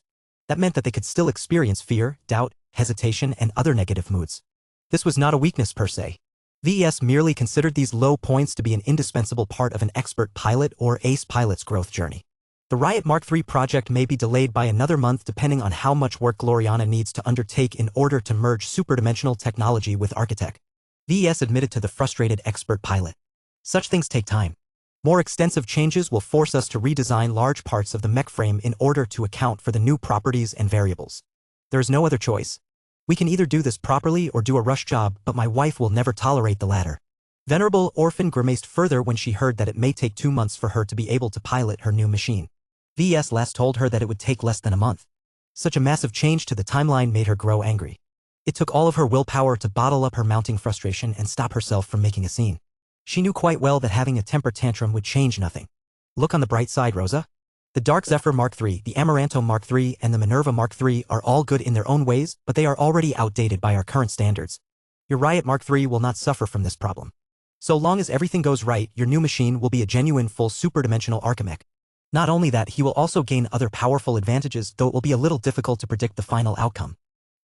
That meant that they could still experience fear, doubt, hesitation, and other negative moods. This was not a weakness per se. VS merely considered these low points to be an indispensable part of an expert pilot or ace pilot's growth journey. The Riot Mark III project may be delayed by another month depending on how much work Gloriana needs to undertake in order to merge superdimensional technology with Architect. VS admitted to the frustrated expert pilot. Such things take time. More extensive changes will force us to redesign large parts of the mech frame in order to account for the new properties and variables. There is no other choice. We can either do this properly or do a rush job, but my wife will never tolerate the latter. Venerable Orphan grimaced further when she heard that it may take 2 months for her to be able to pilot her new machine. VS last told her that it would take less than a month. Such a massive change to the timeline made her grow angry. It took all of her willpower to bottle up her mounting frustration and stop herself from making a scene. She knew quite well that having a temper tantrum would change nothing. Look on the bright side, Rosa. The Dark Zephyr Mark III, the Amaranto Mark III, and the Minerva Mark III are all good in their own ways, but they are already outdated by our current standards. Your Riot Mark III will not suffer from this problem. So long as everything goes right, your new machine will be a genuine full superdimensional Archimech. Not only that, he will also gain other powerful advantages, though it will be a little difficult to predict the final outcome.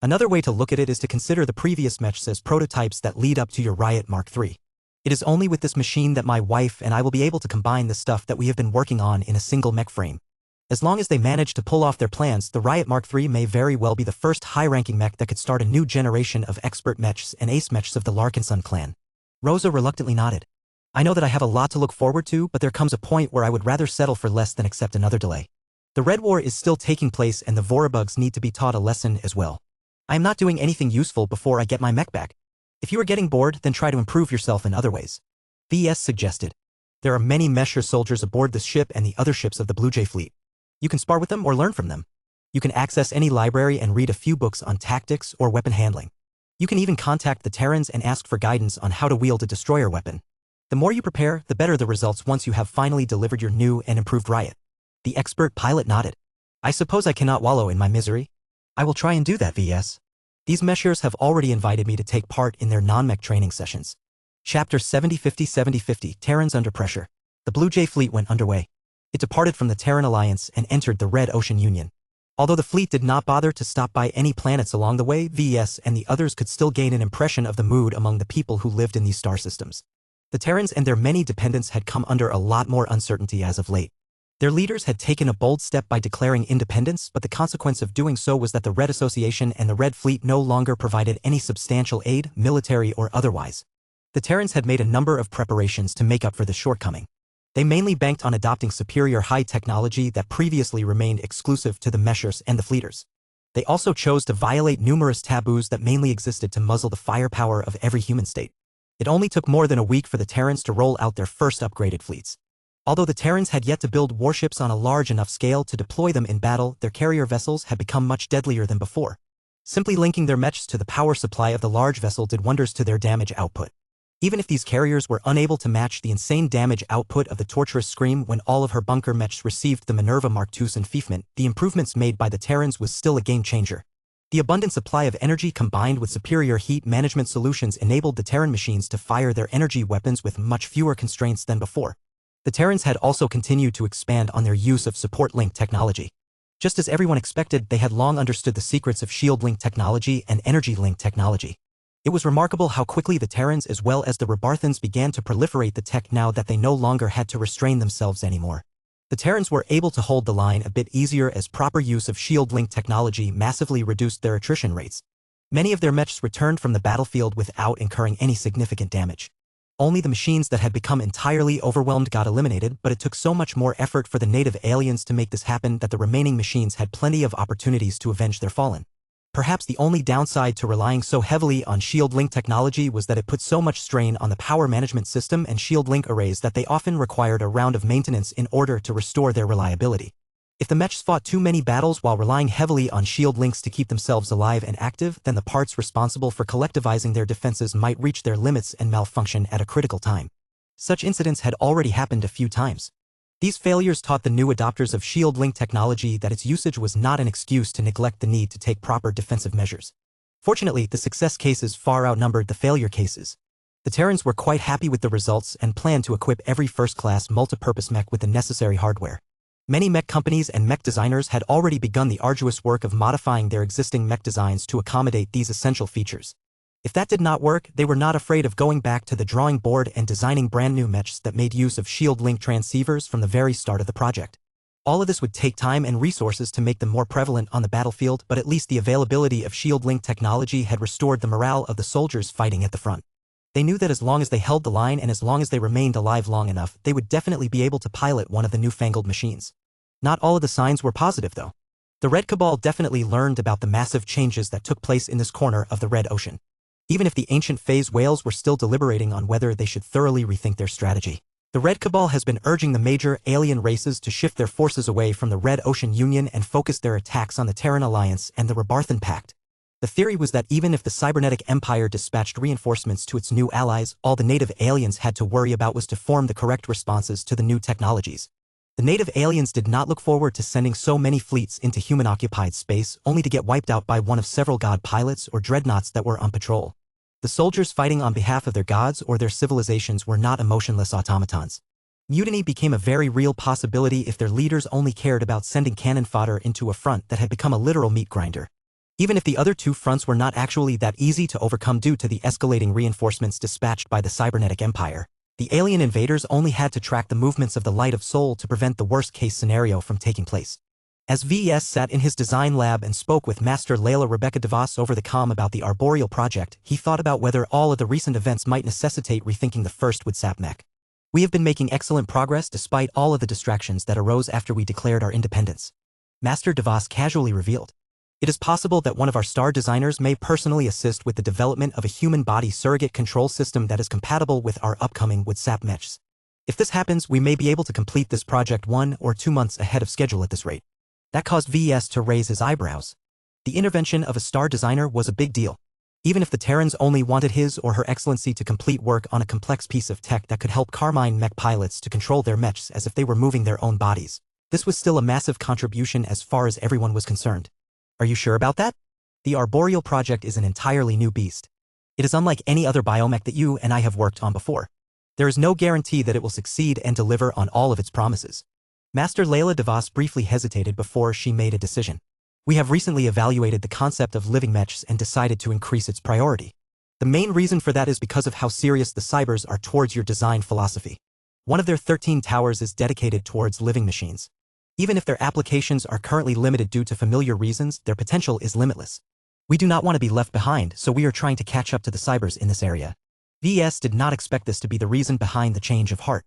Another way to look at it is to consider the previous mechs as prototypes that lead up to your Riot Mark III. It is only with this machine that my wife and I will be able to combine the stuff that we have been working on in a single mech frame. As long as they manage to pull off their plans, the Riot Mark III may very well be the first high-ranking mech that could start a new generation of expert mechs and ace mechs of the Larkinson clan. Rosa reluctantly nodded. I know that I have a lot to look forward to, but there comes a point where I would rather settle for less than accept another delay. The Red War is still taking place and the Vorabugs need to be taught a lesson as well. I am not doing anything useful before I get my mech back. If you are getting bored, then try to improve yourself in other ways. VS suggested. There are many Mesher soldiers aboard this ship and the other ships of the Blue Jay fleet. You can spar with them or learn from them. You can access any library and read a few books on tactics or weapon handling. You can even contact the Terrans and ask for guidance on how to wield a destroyer weapon. The more you prepare, the better the results once you have finally delivered your new and improved Riot. The expert pilot nodded. I suppose I cannot wallow in my misery. I will try and do that, VS. These Meshers have already invited me to take part in their non-mech training sessions. Chapter 7050 Terrans Under Pressure. The Blue Jay fleet went underway. It departed from the Terran Alliance and entered the Red Ocean Union. Although the fleet did not bother to stop by any planets along the way, VS and the others could still gain an impression of the mood among the people who lived in these star systems. The Terrans and their many dependents had come under a lot more uncertainty as of late. Their leaders had taken a bold step by declaring independence, but the consequence of doing so was that the Red Association and the Red Fleet no longer provided any substantial aid, military or otherwise. The Terrans had made a number of preparations to make up for this shortcoming. They mainly banked on adopting superior high technology that previously remained exclusive to the Meshers and the Fleeters. They also chose to violate numerous taboos that mainly existed to muzzle the firepower of every human state. It only took more than a week for the Terrans to roll out their first upgraded fleets. Although the Terrans had yet to build warships on a large enough scale to deploy them in battle, their carrier vessels had become much deadlier than before. Simply linking their mechs to the power supply of the large vessel did wonders to their damage output. Even if these carriers were unable to match the insane damage output of the torturous Scream when all of her bunker mechs received the Minerva Mark II's enfeefment, the improvements made by the Terrans was still a game-changer. The abundant supply of energy combined with superior heat management solutions enabled the Terran machines to fire their energy weapons with much fewer constraints than before. The Terrans had also continued to expand on their use of support link technology. Just as everyone expected, they had long understood the secrets of shield link technology and energy link technology. It was remarkable how quickly the Terrans as well as the Rebarthans began to proliferate the tech now that they no longer had to restrain themselves anymore. The Terrans were able to hold the line a bit easier as proper use of shield link technology massively reduced their attrition rates. Many of their mechs returned from the battlefield without incurring any significant damage. Only the machines that had become entirely overwhelmed got eliminated, but it took so much more effort for the native aliens to make this happen that the remaining machines had plenty of opportunities to avenge their fallen. Perhaps the only downside to relying so heavily on shield link technology was that it put so much strain on the power management system and shield link arrays that they often required a round of maintenance in order to restore their reliability. If the mechs fought too many battles while relying heavily on shield links to keep themselves alive and active, then the parts responsible for collectivizing their defenses might reach their limits and malfunction at a critical time. Such incidents had already happened a few times. These failures taught the new adopters of shield link technology that its usage was not an excuse to neglect the need to take proper defensive measures. Fortunately, the success cases far outnumbered the failure cases. The Terrans were quite happy with the results and planned to equip every first-class multipurpose mech with the necessary hardware. Many mech companies and mech designers had already begun the arduous work of modifying their existing mech designs to accommodate these essential features. If that did not work, they were not afraid of going back to the drawing board and designing brand new mechs that made use of shield link transceivers from the very start of the project. All of this would take time and resources to make them more prevalent on the battlefield, but at least the availability of shield link technology had restored the morale of the soldiers fighting at the front. They knew that as long as they held the line and as long as they remained alive long enough, they would definitely be able to pilot one of the newfangled machines. Not all of the signs were positive, though. The Red Cabal definitely learned about the massive changes that took place in this corner of the Red Ocean. Even if the ancient phase whales were still deliberating on whether they should thoroughly rethink their strategy, the Red Cabal has been urging the major alien races to shift their forces away from the Red Ocean Union and focus their attacks on the Terran Alliance and the Rebarthan Pact. The theory was that even if the Cybernetic Empire dispatched reinforcements to its new allies, all the native aliens had to worry about was to form the correct responses to the new technologies. The native aliens did not look forward to sending so many fleets into human-occupied space only to get wiped out by one of several god pilots or dreadnoughts that were on patrol. The soldiers fighting on behalf of their gods or their civilizations were not emotionless automatons. Mutiny became a very real possibility if their leaders only cared about sending cannon fodder into a front that had become a literal meat grinder. Even if the other two fronts were not actually that easy to overcome due to the escalating reinforcements dispatched by the Cybernetic Empire, the alien invaders only had to track the movements of the Light of Soul to prevent the worst-case scenario from taking place. As VES sat in his design lab and spoke with Master Layla Rebecca DeVos over the comm about the Arboreal project, he thought about whether all of the recent events might necessitate rethinking the first with SAP Mech. We have been making excellent progress despite all of the distractions that arose after we declared our independence. Master DeVos casually revealed. It is possible that one of our star designers may personally assist with the development of a human body surrogate control system that is compatible with our upcoming with SAP Mechs. If this happens, we may be able to complete this project 1 or 2 months ahead of schedule at this rate. That caused VES to raise his eyebrows. The intervention of a star designer was a big deal. Even if the Terrans only wanted his or her excellency to complete work on a complex piece of tech that could help Carmine mech pilots to control their mechs as if they were moving their own bodies, this was still a massive contribution as far as everyone was concerned. Are you sure about that? The Arboreal project is an entirely new beast. It is unlike any other biomech that you and I have worked on before. There is no guarantee that it will succeed and deliver on all of its promises. Master Layla DeVos briefly hesitated before she made a decision. We have recently evaluated the concept of living mechs and decided to increase its priority. The main reason for that is because of how serious the Cybers are towards your design philosophy. One of their 13 towers is dedicated towards living machines. Even if their applications are currently limited due to familiar reasons, their potential is limitless. We do not want to be left behind, so we are trying to catch up to the Cybers in this area. VES did not expect this to be the reason behind the change of heart.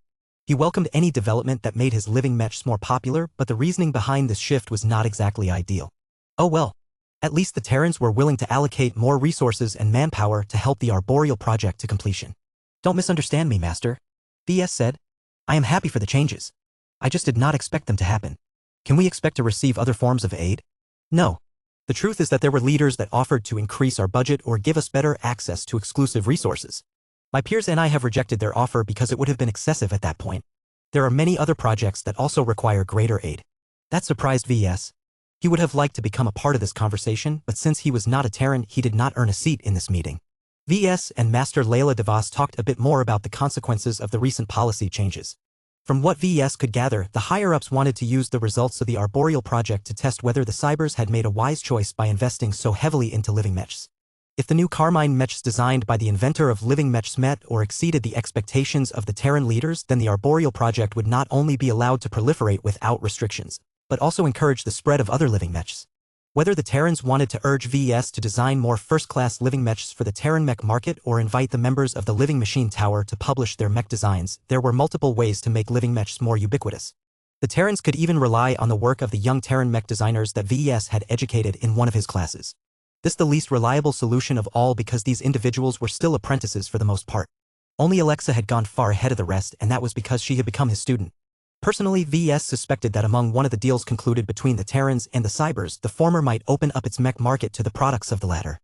He welcomed any development that made his living mechs more popular, but the reasoning behind this shift was not exactly ideal. Oh well. At least the Terrans were willing to allocate more resources and manpower to help the Arboreal project to completion. Don't misunderstand me, Master. VES said. I am happy for the changes. I just did not expect them to happen. Can we expect to receive other forms of aid? No. The truth is that there were leaders that offered to increase our budget or give us better access to exclusive resources. My peers and I have rejected their offer because it would have been excessive at that point. There are many other projects that also require greater aid. That surprised VES. He would have liked to become a part of this conversation, but since he was not a Terran, he did not earn a seat in this meeting. VES and Master Layla DeVos talked a bit more about the consequences of the recent policy changes. From what VES could gather, the higher-ups wanted to use the results of the Arboreal project to test whether the Cybers had made a wise choice by investing so heavily into living mechs. If the new Carmine mechs designed by the inventor of living mechs met or exceeded the expectations of the Terran leaders, then the Arboreal project would not only be allowed to proliferate without restrictions, but also encourage the spread of other living mechs. Whether the Terrans wanted to urge VES to design more first-class living mechs for the Terran mech market or invite the members of the Living Machine Tower to publish their mech designs, there were multiple ways to make living mechs more ubiquitous. The Terrans could even rely on the work of the young Terran mech designers that VES had educated in one of his classes. This the least reliable solution of all because these individuals were still apprentices for the most part. Only Alexa had gone far ahead of the rest, and that was because she had become his student. Personally, VES suspected that among one of the deals concluded between the Terrans and the Cybers, the former might open up its mech market to the products of the latter.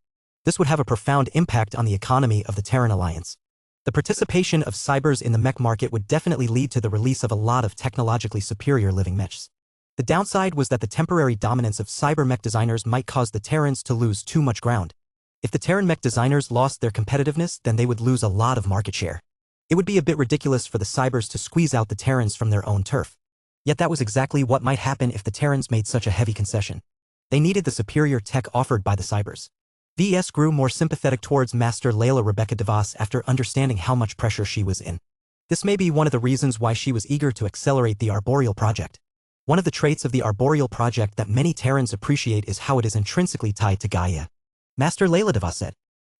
This would have a profound impact on the economy of the Terran Alliance. The participation of Cybers in the mech market would definitely lead to the release of a lot of technologically superior living mechs. The downside was that the temporary dominance of cyber mech designers might cause the Terrans to lose too much ground. If the Terran mech designers lost their competitiveness, then they would lose a lot of market share. It would be a bit ridiculous for the Cybers to squeeze out the Terrans from their own turf. Yet that was exactly what might happen if the Terrans made such a heavy concession. They needed the superior tech offered by the Cybers. VS grew more sympathetic towards Master Layla Rebecca DeVos after understanding how much pressure she was in. This may be one of the reasons why she was eager to accelerate the Arboreal project. One of the traits of the Arboreal project that many Terrans appreciate is how it is intrinsically tied to Gaia. Master Layla DeVos said,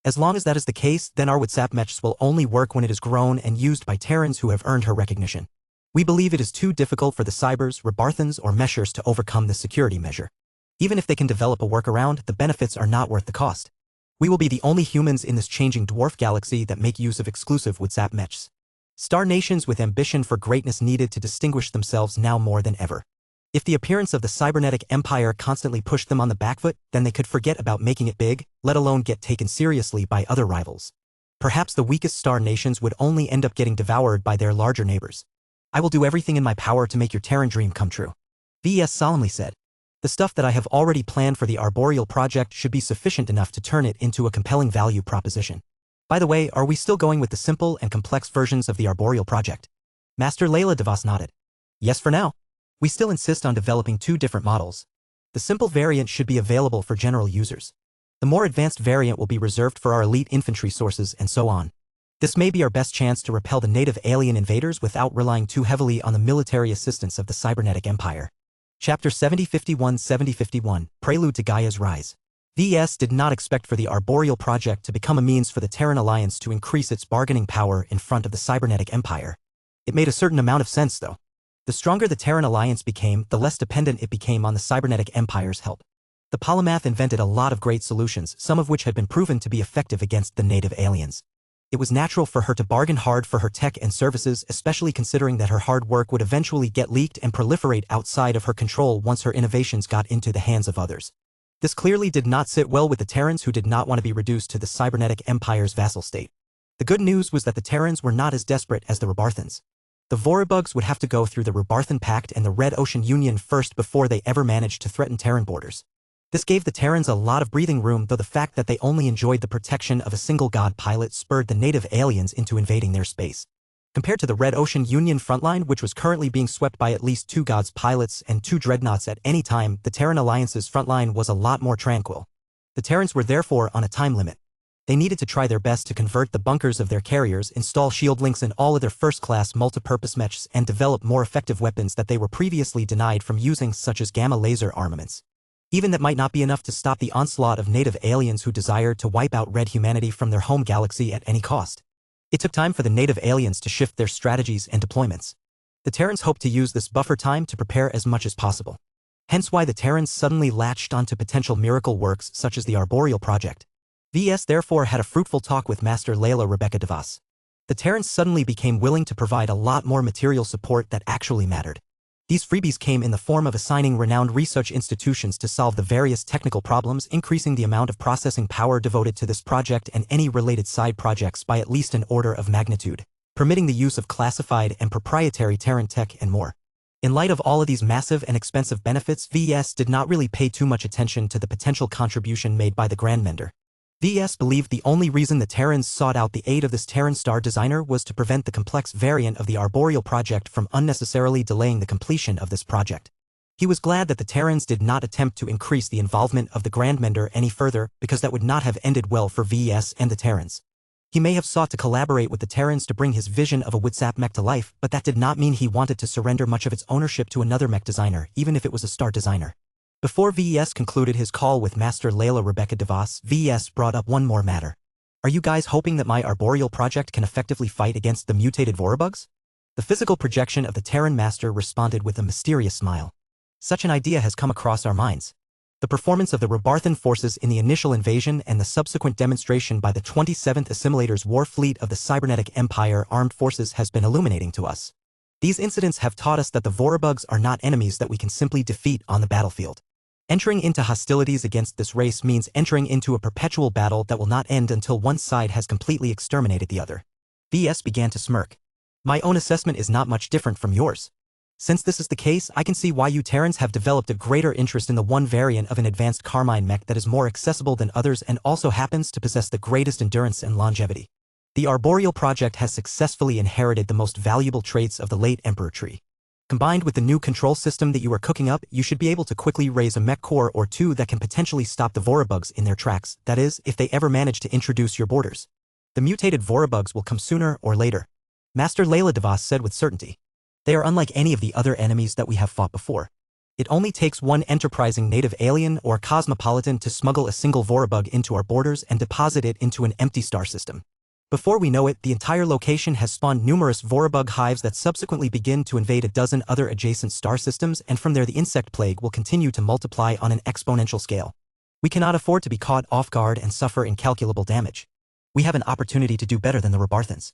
"As long as that is the case, then our WhatsApp mechs will only work when it is grown and used by Terrans who have earned her recognition. We believe it is too difficult for the Cybers, Rebarthans, or Meshers to overcome this security measure. Even if they can develop a workaround, the benefits are not worth the cost. We will be the only humans in this changing dwarf galaxy that make use of exclusive WhatsApp mechs. Star nations with ambition for greatness needed to distinguish themselves now more than ever. If the appearance of the cybernetic empire constantly pushed them on the back foot, then they could forget about making it big, let alone get taken seriously by other rivals. Perhaps the weakest star nations would only end up getting devoured by their larger neighbors. I will do everything in my power to make your Terran dream come true," VS solemnly said. "The stuff that I have already planned for the Arboreal project should be sufficient enough to turn it into a compelling value proposition. By the way, are we still going with the simple and complex versions of the Arboreal project?" Master Layla DeVos nodded. "Yes, for now. We still insist on developing 2 different models. The simple variant should be available for general users. The more advanced variant will be reserved for our elite infantry sources and so on. This may be our best chance to repel the native alien invaders without relying too heavily on the military assistance of the cybernetic empire." Chapter 7051 Prelude to Gaia's Rise. VS did not expect for the Arboreal project to become a means for the Terran Alliance to increase its bargaining power in front of the cybernetic empire. It made a certain amount of sense, though. The stronger the Terran Alliance became, the less dependent it became on the cybernetic empire's help. The polymath invented a lot of great solutions, some of which had been proven to be effective against the native aliens. It was natural for her to bargain hard for her tech and services, especially considering that her hard work would eventually get leaked and proliferate outside of her control once her innovations got into the hands of others. This clearly did not sit well with the Terrans, who did not want to be reduced to the cybernetic empire's vassal state. The good news was that the Terrans were not as desperate as the Rebarthans. The Vorabugs would have to go through the Rebarthan Pact and the Red Ocean Union first before they ever managed to threaten Terran borders. This gave the Terrans a lot of breathing room, though the fact that they only enjoyed the protection of a single god pilot spurred the native aliens into invading their space. Compared to the Red Ocean Union frontline, which was currently being swept by at least 2 gods pilots and 2 dreadnoughts at any time, the Terran Alliance's frontline was a lot more tranquil. The Terrans were therefore on a time limit. They needed to try their best to convert the bunkers of their carriers, install shield links in all of their first-class multi-purpose mechs, and develop more effective weapons that they were previously denied from using, such as gamma laser armaments. Even that might not be enough to stop the onslaught of native aliens who desired to wipe out red humanity from their home galaxy at any cost. It took time for the native aliens to shift their strategies and deployments. The Terrans hoped to use this buffer time to prepare as much as possible. Hence why the Terrans suddenly latched onto potential miracle works such as the Arboreal project. VS therefore had a fruitful talk with Master Layla Rebecca DeVos. The Terrans suddenly became willing to provide a lot more material support that actually mattered. These freebies came in the form of assigning renowned research institutions to solve the various technical problems, increasing the amount of processing power devoted to this project and any related side projects by at least an order of magnitude, permitting the use of classified and proprietary Terran tech and more. In light of all of these massive and expensive benefits, VS did not really pay too much attention to the potential contribution made by the Grandmender. VS believed the only reason the Terrans sought out the aid of this Terran star designer was to prevent the complex variant of the Arboreal project from unnecessarily delaying the completion of this project. He was glad that the Terrans did not attempt to increase the involvement of the Grandmender any further, because that would not have ended well for VS and the Terrans. He may have sought to collaborate with the Terrans to bring his vision of a WhatsApp mech to life, but that did not mean he wanted to surrender much of its ownership to another mech designer, even if it was a star designer. Before VS concluded his call with Master Layla Rebecca DeVos, VS brought up one more matter. "Are you guys hoping that my Arboreal project can effectively fight against the mutated Vorabugs?" The physical projection of the Terran Master responded with a mysterious smile. "Such an idea has come across our minds. The performance of the Rebarthan forces in the initial invasion and the subsequent demonstration by the 27th Assimilator's war fleet of the Cybernetic Empire armed forces has been illuminating to us. These incidents have taught us that the Vorabugs are not enemies that we can simply defeat on the battlefield. Entering into hostilities against this race means entering into a perpetual battle that will not end until one side has completely exterminated the other." VS began to smirk. "My own assessment is not much different from yours. Since this is the case, I can see why you Terrans have developed a greater interest in the one variant of an advanced Carmine mech that is more accessible than others and also happens to possess the greatest endurance and longevity. The Arboreal project has successfully inherited the most valuable traits of the late Emperor tree. Combined with the new control system that you are cooking up, you should be able to quickly raise a mech core or two that can potentially stop the Vorabugs in their tracks, that is, if they ever manage to introduce your borders. The mutated Vorabugs will come sooner or later, Master Layla DeVos said with certainty. They are unlike any of the other enemies that we have fought before. It only takes one enterprising native alien or cosmopolitan to smuggle a single Vorabug into our borders and deposit it into an empty star system. Before we know it, the entire location has spawned numerous Vorabug hives that subsequently begin to invade a dozen other adjacent star systems, and from there the insect plague will continue to multiply on an exponential scale. We cannot afford to be caught off guard and suffer incalculable damage. We have an opportunity to do better than the Robarthans.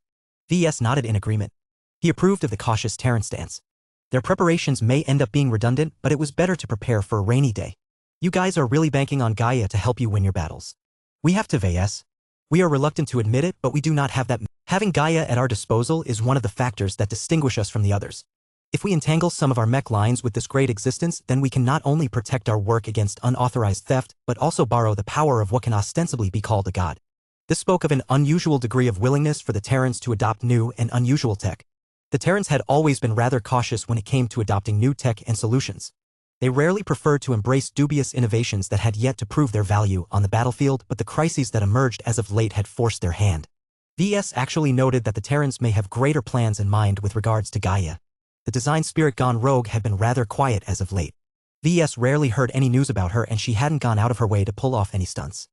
VS nodded in agreement. He approved of the cautious Terran stance. Their preparations may end up being redundant, but it was better to prepare for a rainy day. You guys are really banking on Gaia to help you win your battles. We have to, VS. We are reluctant to admit it, but we do not have that. Having Gaia at our disposal is one of the factors that distinguish us from the others. If we entangle some of our mech lines with this great existence, then we can not only protect our work against unauthorized theft, but also borrow the power of what can ostensibly be called a god. This spoke of an unusual degree of willingness for the Terrans to adopt new and unusual tech. The Terrans had always been rather cautious when it came to adopting new tech and solutions. They rarely preferred to embrace dubious innovations that had yet to prove their value on the battlefield, but the crises that emerged as of late had forced their hand. VS actually noted that the Terrans may have greater plans in mind with regards to Gaia. The design spirit gone rogue had been rather quiet as of late. VS rarely heard any news about her, and she hadn't gone out of her way to pull off any stunts.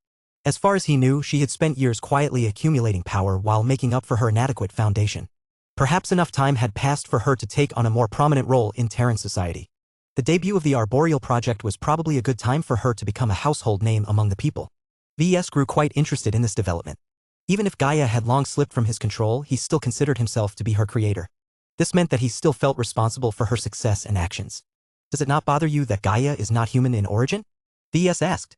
As far as he knew, she had spent years quietly accumulating power while making up for her inadequate foundation. Perhaps enough time had passed for her to take on a more prominent role in Terran society. The debut of the Arboreal project was probably a good time for her to become a household name among the people. VS grew quite interested in this development. Even if Gaia had long slipped from his control, he still considered himself to be her creator. This meant that he still felt responsible for her success and actions. Does it not bother you that Gaia is not human in origin? VS asked.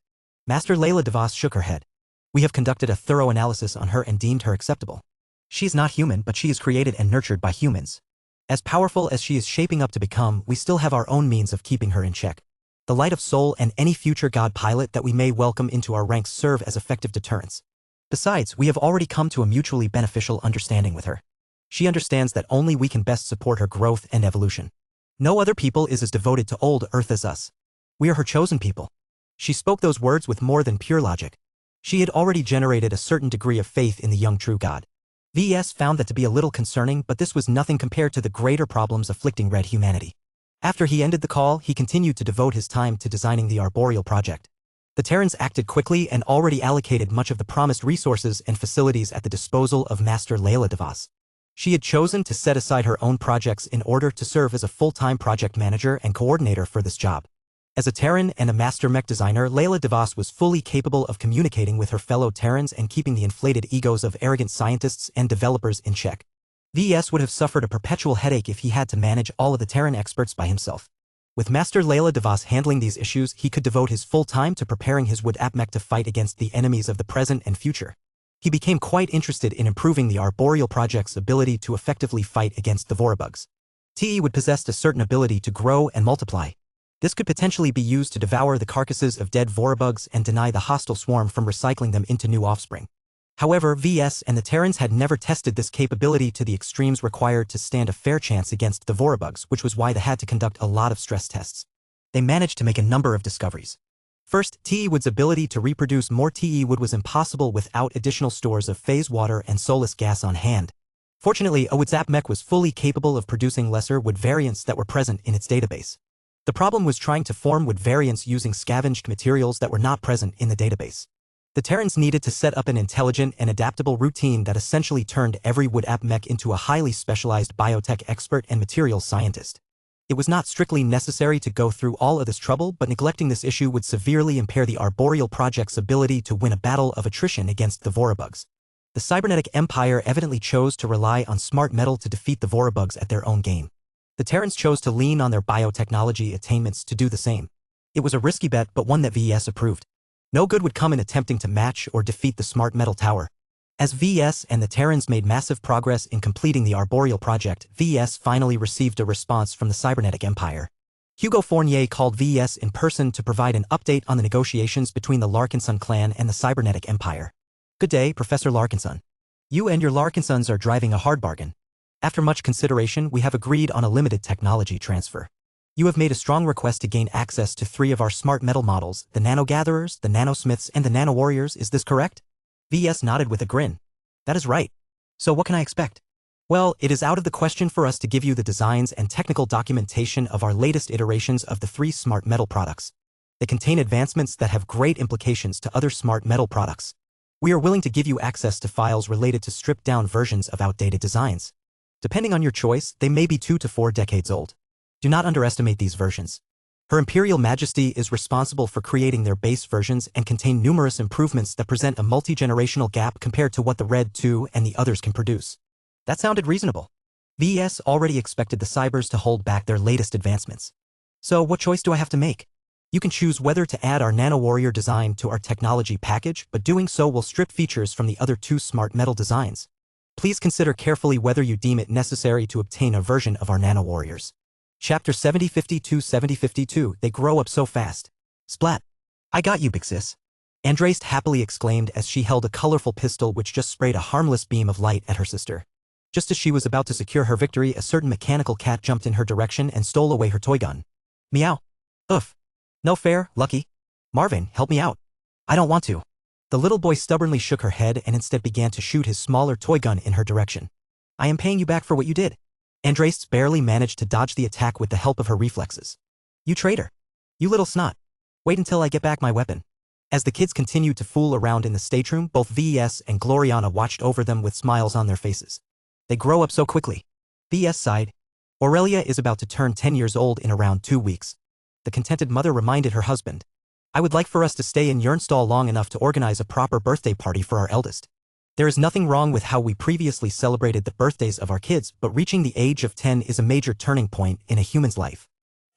Master Layla DeVos shook her head. We have conducted a thorough analysis on her and deemed her acceptable. She is not human, but she is created and nurtured by humans. As powerful as she is shaping up to become, we still have our own means of keeping her in check. The light of soul and any future god pilot that we may welcome into our ranks serve as effective deterrents. Besides, we have already come to a mutually beneficial understanding with her. She understands that only we can best support her growth and evolution. No other people is as devoted to old Earth as us. We are her chosen people. She spoke those words with more than pure logic. She had already generated a certain degree of faith in the young true god. VS found that to be a little concerning, but this was nothing compared to the greater problems afflicting red humanity. After he ended the call, he continued to devote his time to designing the Arboreal project. The Terrans acted quickly and already allocated much of the promised resources and facilities at the disposal of Master Layla DeVos. She had chosen to set aside her own projects in order to serve as a full-time project manager and coordinator for this job. As a Terran and a master mech designer, Layla DeVos was fully capable of communicating with her fellow Terrans and keeping the inflated egos of arrogant scientists and developers in check. VS would have suffered a perpetual headache if he had to manage all of the Terran experts by himself. With Master Layla DeVos handling these issues, he could devote his full time to preparing his wood app mech to fight against the enemies of the present and future. He became quite interested in improving the Arboreal project's ability to effectively fight against the Vorabugs. TE would possess a certain ability to grow and multiply. This could potentially be used to devour the carcasses of dead Vorabugs and deny the hostile swarm from recycling them into new offspring. However, VS and the Terrans had never tested this capability to the extremes required to stand a fair chance against the Vorabugs, which was why they had to conduct a lot of stress tests. They managed to make a number of discoveries. First, TE Wood's ability to reproduce more TE Wood was impossible without additional stores of phase water and soulless gas on hand. Fortunately, a Wood's app mech was fully capable of producing lesser wood variants that were present in its database. The problem was trying to form wood variants using scavenged materials that were not present in the database. The Terrans needed to set up an intelligent and adaptable routine that essentially turned every wood app mech into a highly specialized biotech expert and materials scientist. It was not strictly necessary to go through all of this trouble, but neglecting this issue would severely impair the Arboreal project's ability to win a battle of attrition against the Vorabugs. The cybernetic empire evidently chose to rely on smart metal to defeat the Vorabugs at their own game. The Terrans chose to lean on their biotechnology attainments to do the same. It was a risky bet, but one that VS approved. No good would come in attempting to match or defeat the smart metal tower. As VS and the Terrans made massive progress in completing the Arboreal project, VS finally received a response from the cybernetic empire. Hugo Fournier called VS in person to provide an update on the negotiations between the Larkinson clan and the cybernetic empire. Good day, Professor Larkinson. You and your Larkinsons are driving a hard bargain. After much consideration, we have agreed on a limited technology transfer. You have made a strong request to gain access to 3 of our smart metal models, the Nano Gatherers, the Nanosmiths, and the Nano Warriors. Is this correct? VS nodded with a grin. That is right. So what can I expect? Well, it is out of the question for us to give you the designs and technical documentation of our latest iterations of the 3 smart metal products. They contain advancements that have great implications to other smart metal products. We are willing to give you access to files related to stripped-down versions of outdated designs. Depending on your choice, they may be 2 to 4 decades old. Do not underestimate these versions. Her Imperial Majesty is responsible for creating their base versions and contain numerous improvements that present a multi-generational gap compared to what the Red 2 and the others can produce. That sounded reasonable. VS already expected the Cybers to hold back their latest advancements. So what choice do I have to make? You can choose whether to add our Nano Warrior design to our technology package, but doing so will strip features from the other 2 smart metal designs. Please consider carefully whether you deem it necessary to obtain a version of our Nano Warriors. Chapter 7052 They grow up so fast. Splat. I got you, big sis. Andraste happily exclaimed as she held a colorful pistol which just sprayed a harmless beam of light at her sister. Just as she was about to secure her victory, a certain mechanical cat jumped in her direction and stole away her toy gun. Meow. Oof. No fair, Lucky. Marvin, help me out. I don't want to. The little boy stubbornly shook her head and instead began to shoot his smaller toy gun in her direction. I am paying you back for what you did. Andraste barely managed to dodge the attack with the help of her reflexes. You traitor. You little snot. Wait until I get back my weapon. As the kids continued to fool around in the stateroom, both VES and Gloriana watched over them with smiles on their faces. They grow up so quickly. VS sighed. Aurelia is about to turn 10 years old in around 2 weeks. The contented mother reminded her husband. I would like for us to stay in Jernstall long enough to organize a proper birthday party for our eldest. There is nothing wrong with how we previously celebrated the birthdays of our kids, but reaching the age of 10 is a major turning point in a human's life.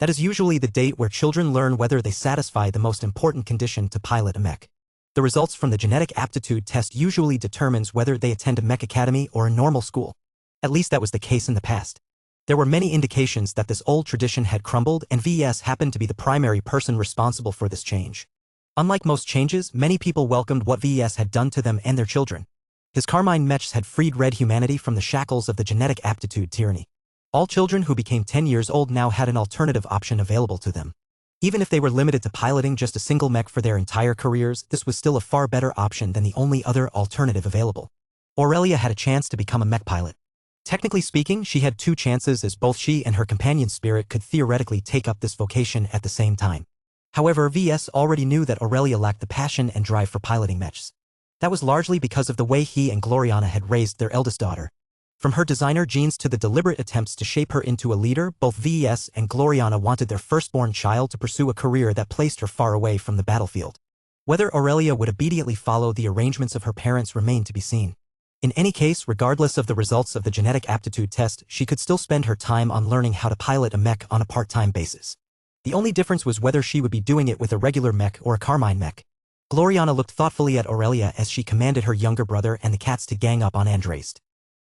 That is usually the date where children learn whether they satisfy the most important condition to pilot a mech. The results from the genetic aptitude test usually determines whether they attend a mech academy or a normal school. At least that was the case in the past. There were many indications that this old tradition had crumbled, and VS happened to be the primary person responsible for this change. Unlike most changes, many people welcomed what VS had done to them and their children. His Carmine Mechs had freed red humanity from the shackles of the genetic aptitude tyranny. All children who became 10 years old now had an alternative option available to them. Even if they were limited to piloting just a single mech for their entire careers, this was still a far better option than the only other alternative available. Aurelia had a chance to become a mech pilot. Technically speaking, she had 2 chances, as both she and her companion spirit could theoretically take up this vocation at the same time. However, VS already knew that Aurelia lacked the passion and drive for piloting mechs. That was largely because of the way he and Gloriana had raised their eldest daughter. From her designer genes to the deliberate attempts to shape her into a leader, both VES and Gloriana wanted their firstborn child to pursue a career that placed her far away from the battlefield. Whether Aurelia would obediently follow the arrangements of her parents remained to be seen. In any case, regardless of the results of the genetic aptitude test, she could still spend her time on learning how to pilot a mech on a part-time basis. The only difference was whether she would be doing it with a regular mech or a Carmine mech. Gloriana looked thoughtfully at Aurelia as she commanded her younger brother and the cats to gang up on Andraste.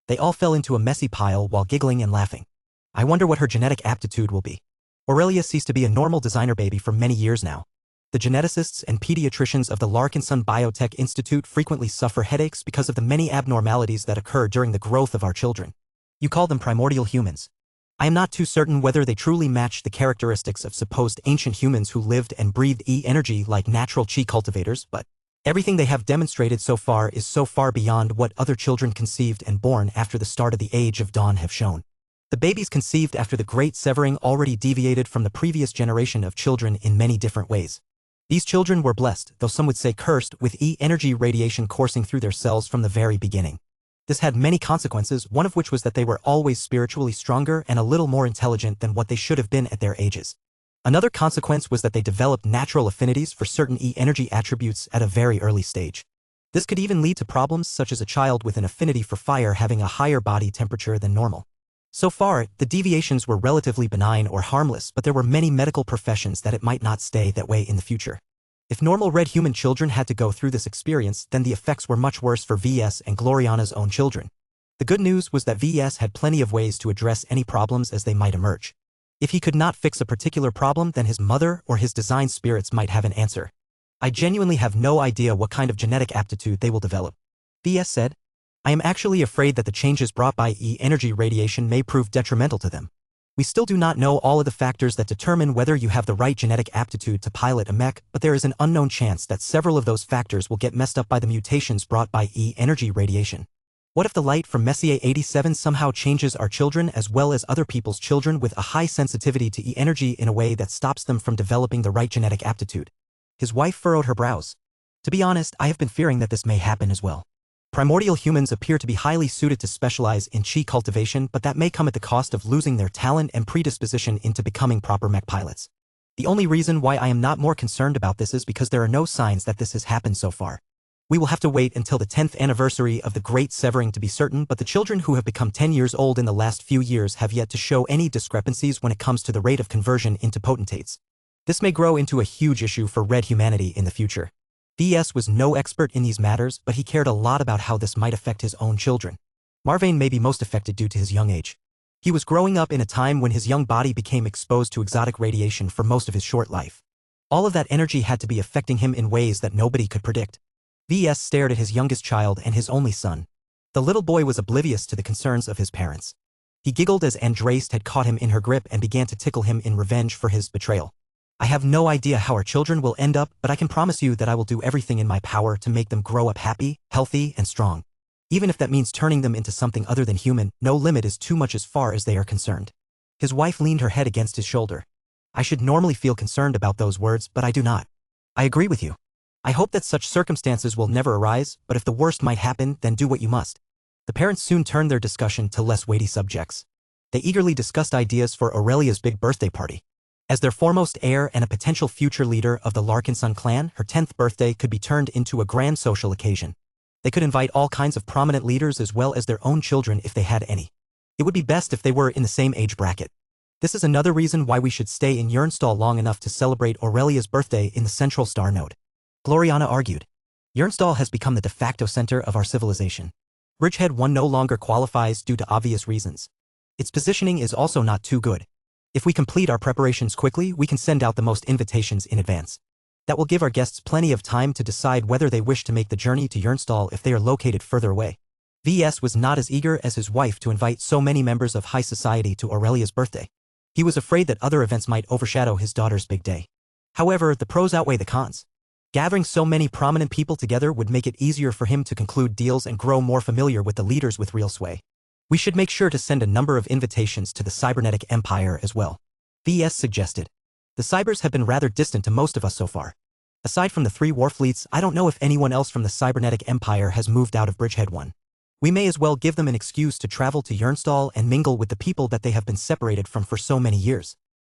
They all fell into a messy pile while giggling and laughing. I wonder what her genetic aptitude will be. Aurelia ceased to be a normal designer baby for many years now. The geneticists and pediatricians of the Larkinson Biotech Institute frequently suffer headaches because of the many abnormalities that occur during the growth of our children. You call them primordial humans. I am not too certain whether they truly match the characteristics of supposed ancient humans who lived and breathed E-energy like natural chi cultivators, but everything they have demonstrated so far is so far beyond what other children conceived and born after the start of the Age of Dawn have shown. The babies conceived after the Great Severing already deviated from the previous generation of children in many different ways. These children were blessed, though some would say cursed, with E-energy radiation coursing through their cells from the very beginning. This had many consequences, one of which was that they were always spiritually stronger and a little more intelligent than what they should have been at their ages. Another consequence was that they developed natural affinities for certain E-energy attributes at a very early stage. This could even lead to problems such as a child with an affinity for fire having a higher body temperature than normal. So far, the deviations were relatively benign or harmless, but there were many medical professions that it might not stay that way in the future. If normal red human children had to go through this experience, then the effects were much worse for VS and Gloriana's own children. The good news was that VS had plenty of ways to address any problems as they might emerge. If he could not fix a particular problem, then his mother or his design spirits might have an answer. I genuinely have no idea what kind of genetic aptitude they will develop. VS said. I am actually afraid that the changes brought by E-energy radiation may prove detrimental to them. We still do not know all of the factors that determine whether you have the right genetic aptitude to pilot a mech, but there is an unknown chance that several of those factors will get messed up by the mutations brought by E-energy radiation. What if the light from Messier 87 somehow changes our children as well as other people's children with a high sensitivity to E-energy in a way that stops them from developing the right genetic aptitude? His wife furrowed her brows. To be honest, I have been fearing that this may happen as well. Primordial humans appear to be highly suited to specialize in chi cultivation, but that may come at the cost of losing their talent and predisposition into becoming proper mech pilots. The only reason why I am not more concerned about this is because there are no signs that this has happened so far. We will have to wait until the 10th anniversary of the Great Severing to be certain, but the children who have become 10 years old in the last few years have yet to show any discrepancies when it comes to the rate of conversion into potentates. This may grow into a huge issue for red humanity in the future. VS was no expert in these matters, but he cared a lot about how this might affect his own children. Marvane may be most affected due to his young age. He was growing up in a time when his young body became exposed to exotic radiation for most of his short life. All of that energy had to be affecting him in ways that nobody could predict. VS stared at his youngest child and his only son. The little boy was oblivious to the concerns of his parents. He giggled as Andraste had caught him in her grip and began to tickle him in revenge for his betrayal. I have no idea how our children will end up, but I can promise you that I will do everything in my power to make them grow up happy, healthy, and strong. Even if that means turning them into something other than human, no limit is too much as far as they are concerned. His wife leaned her head against his shoulder. I should normally feel concerned about those words, but I do not. I agree with you. I hope that such circumstances will never arise, but if the worst might happen, then do what you must. The parents soon turned their discussion to less weighty subjects. They eagerly discussed ideas for Aurelia's big birthday party. As their foremost heir and a potential future leader of the Larkinson clan, her 10th birthday could be turned into a grand social occasion. They could invite all kinds of prominent leaders as well as their own children if they had any. It would be best if they were in the same age bracket. This is another reason why we should stay in Jernstall long enough to celebrate Aurelia's birthday in the central star node. Gloriana argued. Jernstall has become the de facto center of our civilization. Bridgehead 1 no longer qualifies due to obvious reasons. Its positioning is also not too good. If we complete our preparations quickly, we can send out the most invitations in advance. That will give our guests plenty of time to decide whether they wish to make the journey to Jernstall if they are located further away. VS was not as eager as his wife to invite so many members of high society to Aurelia's birthday. He was afraid that other events might overshadow his daughter's big day. However, the pros outweigh the cons. Gathering so many prominent people together would make it easier for him to conclude deals and grow more familiar with the leaders with real sway. We should make sure to send a number of invitations to the Cybernetic Empire as well. VS suggested. The Cybers have been rather distant to most of us so far. Aside from the 3 war fleets, I don't know if anyone else from the Cybernetic Empire has moved out of Bridgehead 1. We may as well give them an excuse to travel to Jernstall and mingle with the people that they have been separated from for so many years.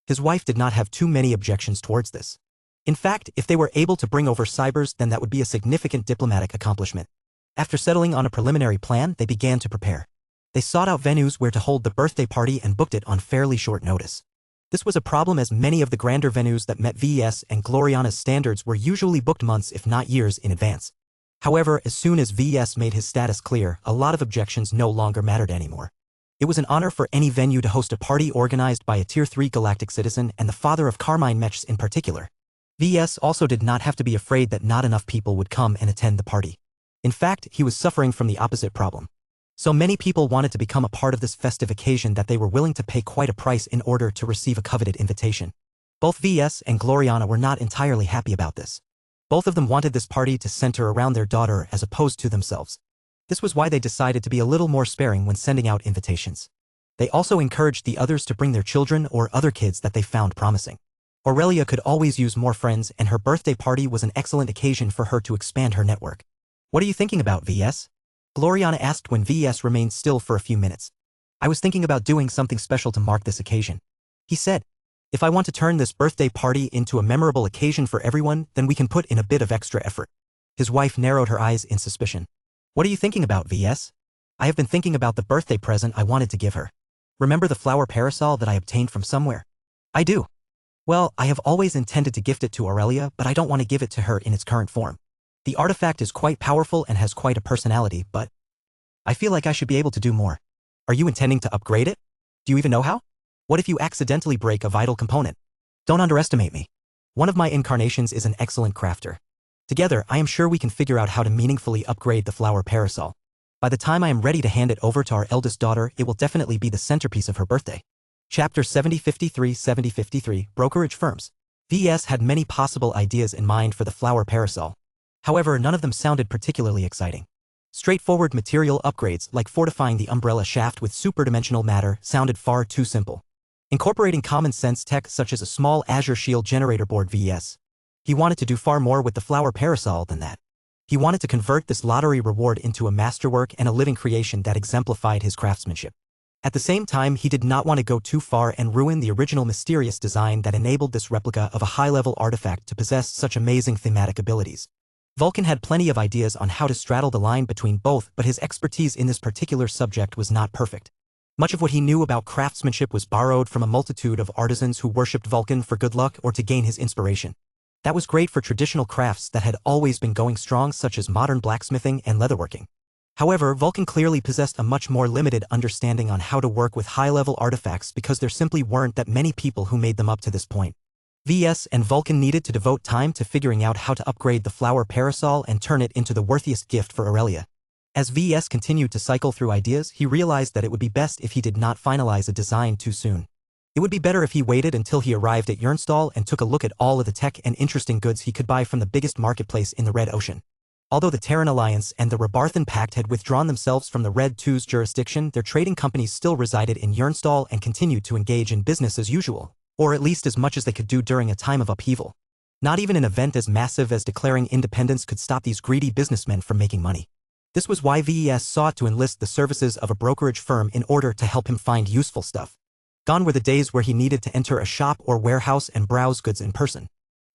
His wife did not have too many objections towards this. In fact, if they were able to bring over Cybers, then that would be a significant diplomatic accomplishment. After settling on a preliminary plan, they began to prepare. They sought out venues where to hold the birthday party and booked it on fairly short notice. This was a problem as many of the grander venues that met VS and Gloriana's standards were usually booked months if not years in advance. However, as soon as VS made his status clear, a lot of objections no longer mattered anymore. It was an honor for any venue to host a party organized by a Tier 3 galactic citizen and the father of Carmine Mechs in particular. VS also did not have to be afraid that not enough people would come and attend the party. In fact, he was suffering from the opposite problem. So many people wanted to become a part of this festive occasion that they were willing to pay quite a price in order to receive a coveted invitation. Both VS and Gloriana were not entirely happy about this. Both of them wanted this party to center around their daughter as opposed to themselves. This was why they decided to be a little more sparing when sending out invitations. They also encouraged the others to bring their children or other kids that they found promising. Aurelia could always use more friends, and her birthday party was an excellent occasion for her to expand her network. What are you thinking about, VS? Gloriana asked when VS remained still for a few minutes. I was thinking about doing something special to mark this occasion. He said, if I want to turn this birthday party into a memorable occasion for everyone, then we can put in a bit of extra effort. His wife narrowed her eyes in suspicion. What are you thinking about, VS? I have been thinking about the birthday present I wanted to give her. Remember the flower parasol that I obtained from somewhere? I do. Well, I have always intended to gift it to Aurelia, but I don't want to give it to her in its current form. The artifact is quite powerful and has quite a personality, but I feel like I should be able to do more. Are you intending to upgrade it? Do you even know how? What if you accidentally break a vital component? Don't underestimate me. One of my incarnations is an excellent crafter. Together, I am sure we can figure out how to meaningfully upgrade the flower parasol. By the time I am ready to hand it over to our eldest daughter, it will definitely be the centerpiece of her birthday. Chapter 7053 Brokerage Firms. VS had many possible ideas in mind for the flower parasol. However, none of them sounded particularly exciting. Straightforward material upgrades like fortifying the umbrella shaft with superdimensional matter sounded far too simple. Incorporating common sense tech such as a small Azure Shield generator board VS. He wanted to do far more with the flower parasol than that. He wanted to convert this lottery reward into a masterwork and a living creation that exemplified his craftsmanship. At the same time, he did not want to go too far and ruin the original mysterious design that enabled this replica of a high-level artifact to possess such amazing thematic abilities. Vulcan had plenty of ideas on how to straddle the line between both, but his expertise in this particular subject was not perfect. Much of what he knew about craftsmanship was borrowed from a multitude of artisans who worshipped Vulcan for good luck or to gain his inspiration. That was great for traditional crafts that had always been going strong, such as modern blacksmithing and leatherworking. However, Vulcan clearly possessed a much more limited understanding on how to work with high-level artifacts because there simply weren't that many people who made them up to this point. VS and Vulcan needed to devote time to figuring out how to upgrade the flower parasol and turn it into the worthiest gift for Aurelia. As VS continued to cycle through ideas, he realized that it would be best if he did not finalize a design too soon. It would be better if he waited until he arrived at Jernstall and took a look at all of the tech and interesting goods he could buy from the biggest marketplace in the Red Ocean. Although the Terran Alliance and the Rebarthan Pact had withdrawn themselves from the Red Two's jurisdiction, their trading companies still resided in Jernstall and continued to engage in business as usual, or at least as much as they could do during a time of upheaval. Not even an event as massive as declaring independence could stop these greedy businessmen from making money. This was why VES sought to enlist the services of a brokerage firm in order to help him find useful stuff. Gone were the days where he needed to enter a shop or warehouse and browse goods in person.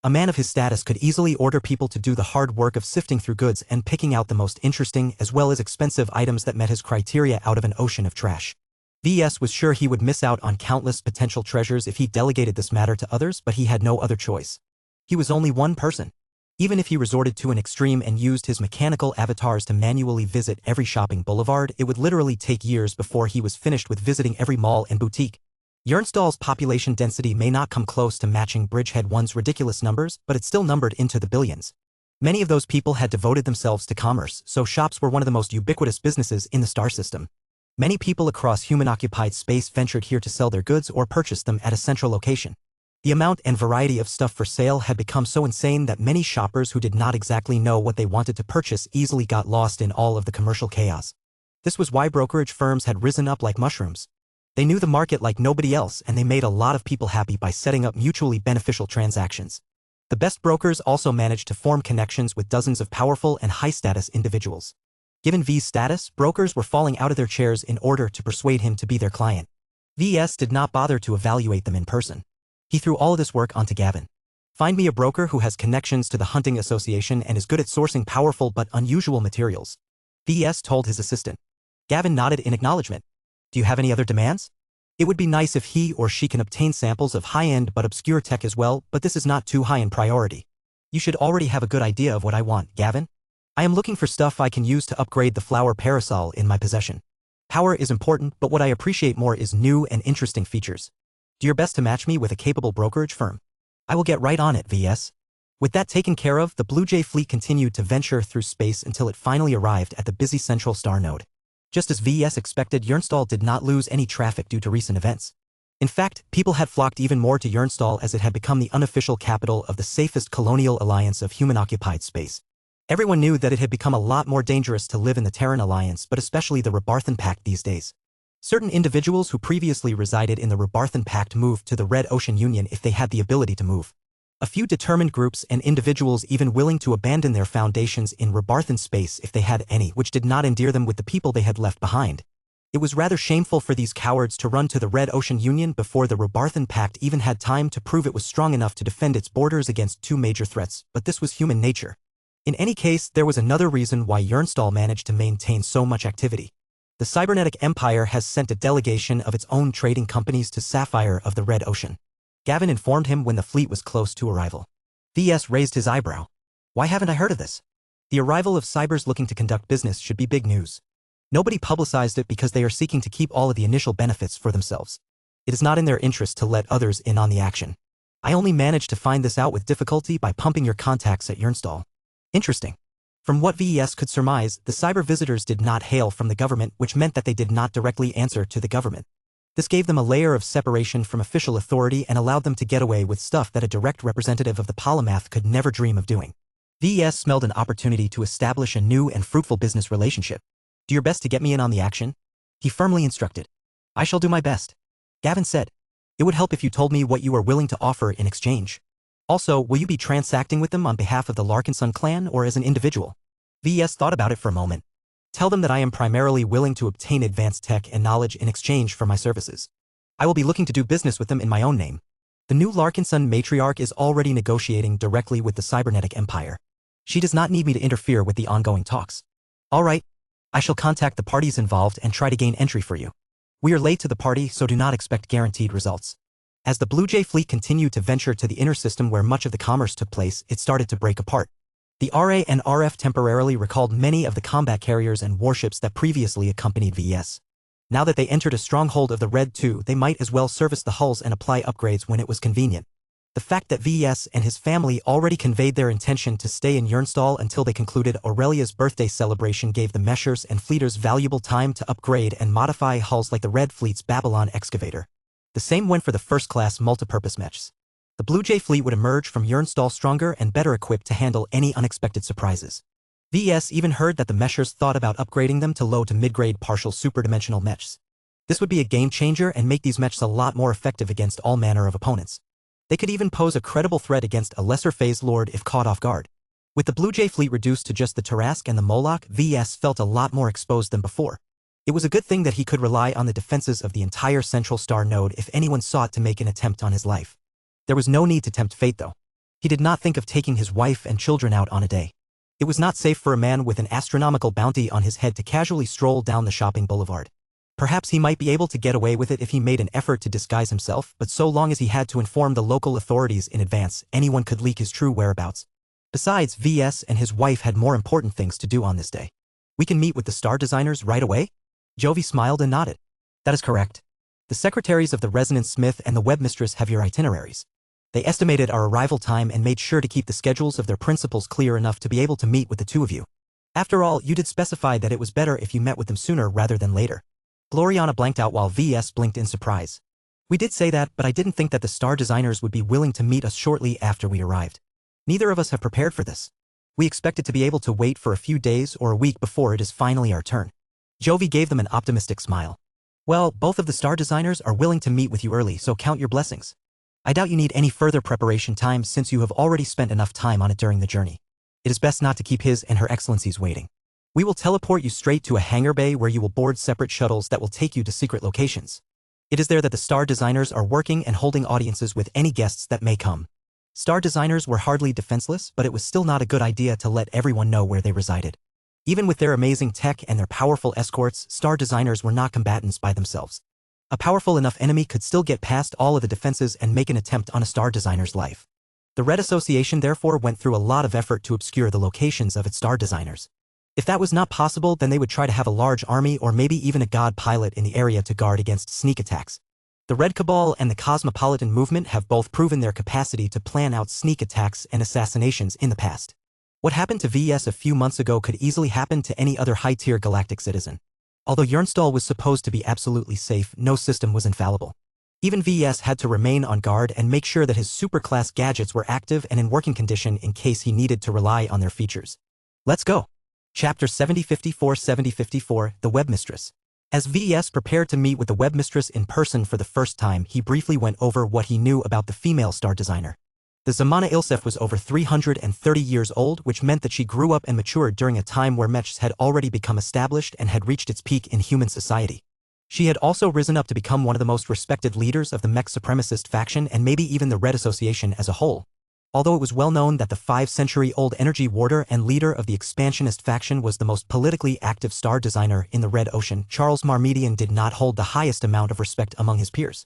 A man of his status could easily order people to do the hard work of sifting through goods and picking out the most interesting as well as expensive items that met his criteria out of an ocean of trash. VS was sure he would miss out on countless potential treasures if he delegated this matter to others, but he had no other choice. He was only one person. Even if he resorted to an extreme and used his mechanical avatars to manually visit every shopping boulevard, it would literally take years before he was finished with visiting every mall and boutique. Jernstall's population density may not come close to matching Bridgehead 1's ridiculous numbers, but it still numbered into the billions. Many of those people had devoted themselves to commerce, so shops were one of the most ubiquitous businesses in the star system. Many people across human-occupied space ventured here to sell their goods or purchase them at a central location. The amount and variety of stuff for sale had become so insane that many shoppers who did not exactly know what they wanted to purchase easily got lost in all of the commercial chaos. This was why brokerage firms had risen up like mushrooms. They knew the market like nobody else, and they made a lot of people happy by setting up mutually beneficial transactions. The best brokers also managed to form connections with dozens of powerful and high-status individuals. Given V's status, brokers were falling out of their chairs in order to persuade him to be their client. VS did not bother to evaluate them in person. He threw all of this work onto Gavin. Find me a broker who has connections to the Hunting Association and is good at sourcing powerful but unusual materials. VS told his assistant. Gavin nodded in acknowledgement. Do you have any other demands? It would be nice if he or she can obtain samples of high-end but obscure tech as well, but this is not too high in priority. You should already have a good idea of what I want, Gavin. I am looking for stuff I can use to upgrade the flower parasol in my possession. Power is important, but what I appreciate more is new and interesting features. Do your best to match me with a capable brokerage firm. I will get right on it, VS. With that taken care of, the Blue Jay fleet continued to venture through space until it finally arrived at the busy central star node. Just as VS expected, Jernstall did not lose any traffic due to recent events. In fact, people had flocked even more to Jernstall as it had become the unofficial capital of the safest colonial alliance of human-occupied space. Everyone knew that it had become a lot more dangerous to live in the Terran Alliance, but especially the Rebarthan Pact these days. Certain individuals who previously resided in the Rebarthan Pact moved to the Red Ocean Union if they had the ability to move. A few determined groups and individuals even willing to abandon their foundations in Rebarthan space if they had any, which did not endear them with the people they had left behind. It was rather shameful for these cowards to run to the Red Ocean Union before the Rebarthan Pact even had time to prove it was strong enough to defend its borders against two major threats, but this was human nature. In any case, there was another reason why Jernstall managed to maintain so much activity. The Cybernetic Empire has sent a delegation of its own trading companies to Sapphire of the Red Ocean. Gavin informed him when the fleet was close to arrival. VS raised his eyebrow. Why haven't I heard of this? The arrival of cybers looking to conduct business should be big news. Nobody publicized it because they are seeking to keep all of the initial benefits for themselves. It is not in their interest to let others in on the action. I only managed to find this out with difficulty by pumping your contacts at Jernstall. Interesting. From what VES could surmise, the cyber visitors did not hail from the government, which meant that they did not directly answer to the government. This gave them a layer of separation from official authority and allowed them to get away with stuff that a direct representative of the polymath could never dream of doing. VES smelled an opportunity to establish a new and fruitful business relationship. Do your best to get me in on the action, he firmly instructed. I shall do my best, Gavin said. It would help if you told me what you are willing to offer in exchange. Also, will you be transacting with them on behalf of the Larkinson clan or as an individual? VES thought about it for a moment. Tell them that I am primarily willing to obtain advanced tech and knowledge in exchange for my services. I will be looking to do business with them in my own name. The new Larkinson matriarch is already negotiating directly with the cybernetic empire. She does not need me to interfere with the ongoing talks. All right. I shall contact the parties involved and try to gain entry for you. We are late to the party, so do not expect guaranteed results. As the Blue Jay fleet continued to venture to the inner system where much of the commerce took place, it started to break apart. The RA and RF temporarily recalled many of the combat carriers and warships that previously accompanied VES. Now that they entered a stronghold of the Red 2, they might as well service the hulls and apply upgrades when it was convenient. The fact that VES and his family already conveyed their intention to stay in Jernstall until they concluded Aurelia's birthday celebration gave the meshers and fleeters valuable time to upgrade and modify hulls like the Red Fleet's Babylon excavator. The same went for the first-class multipurpose mechs. The Blue Jay fleet would emerge from Jernstall stronger and better equipped to handle any unexpected surprises. VES even heard that the meshers thought about upgrading them to low to mid-grade partial superdimensional mechs. This would be a game-changer and make these mechs a lot more effective against all manner of opponents. They could even pose a credible threat against a lesser phase lord if caught off guard. With the Blue Jay fleet reduced to just the Tarask and the Moloch, VES felt a lot more exposed than before. It was a good thing that he could rely on the defenses of the entire Central Star node if anyone sought to make an attempt on his life. There was no need to tempt fate, though. He did not think of taking his wife and children out on a day. It was not safe for a man with an astronomical bounty on his head to casually stroll down the shopping boulevard. Perhaps he might be able to get away with it if he made an effort to disguise himself, but so long as he had to inform the local authorities in advance, anyone could leak his true whereabouts. Besides, VES and his wife had more important things to do on this day. We can meet with the star designers right away? Jovi smiled and nodded. That is correct. The secretaries of the Resonance Smith and the Webmistress have your itineraries. They estimated our arrival time and made sure to keep the schedules of their principals clear enough to be able to meet with the two of you. After all, you did specify that it was better if you met with them sooner rather than later. Gloriana blanked out while VES blinked in surprise. We did say that, but I didn't think that the star designers would be willing to meet us shortly after we arrived. Neither of us have prepared for this. We expected to be able to wait for a few days or a week before it is finally our turn. Jovi gave them an optimistic smile. Well, both of the star designers are willing to meet with you early, so count your blessings. I doubt you need any further preparation time since you have already spent enough time on it during the journey. It is best not to keep His and Her Excellencies waiting. We will teleport you straight to a hangar bay where you will board separate shuttles that will take you to secret locations. It is there that the star designers are working and holding audiences with any guests that may come. Star designers were hardly defenseless, but it was still not a good idea to let everyone know where they resided. Even with their amazing tech and their powerful escorts, star designers were not combatants by themselves. A powerful enough enemy could still get past all of the defenses and make an attempt on a star designer's life. The Red Association therefore went through a lot of effort to obscure the locations of its star designers. If that was not possible, then they would try to have a large army or maybe even a god pilot in the area to guard against sneak attacks. The Red Cabal and the Cosmopolitan Movement have both proven their capacity to plan out sneak attacks and assassinations in the past. What happened to VES a few months ago could easily happen to any other high-tier galactic citizen. Although Jernstall was supposed to be absolutely safe, no system was infallible. Even VES had to remain on guard and make sure that his superclass gadgets were active and in working condition in case he needed to rely on their features. Let's go. Chapter 7054-7054, The Webmistress. As VES prepared to meet with the Webmistress in person for the first time, he briefly went over what he knew about the female star designer. The Zamana Ilsef was over 330 years old, which meant that she grew up and matured during a time where mechs had already become established and had reached its peak in human society. She had also risen up to become one of the most respected leaders of the mech supremacist faction and maybe even the Red Association as a whole. Although it was well known that the 5-century-old energy warder and leader of the expansionist faction was the most politically active star designer in the Red Ocean, Charles Marmedian did not hold the highest amount of respect among his peers.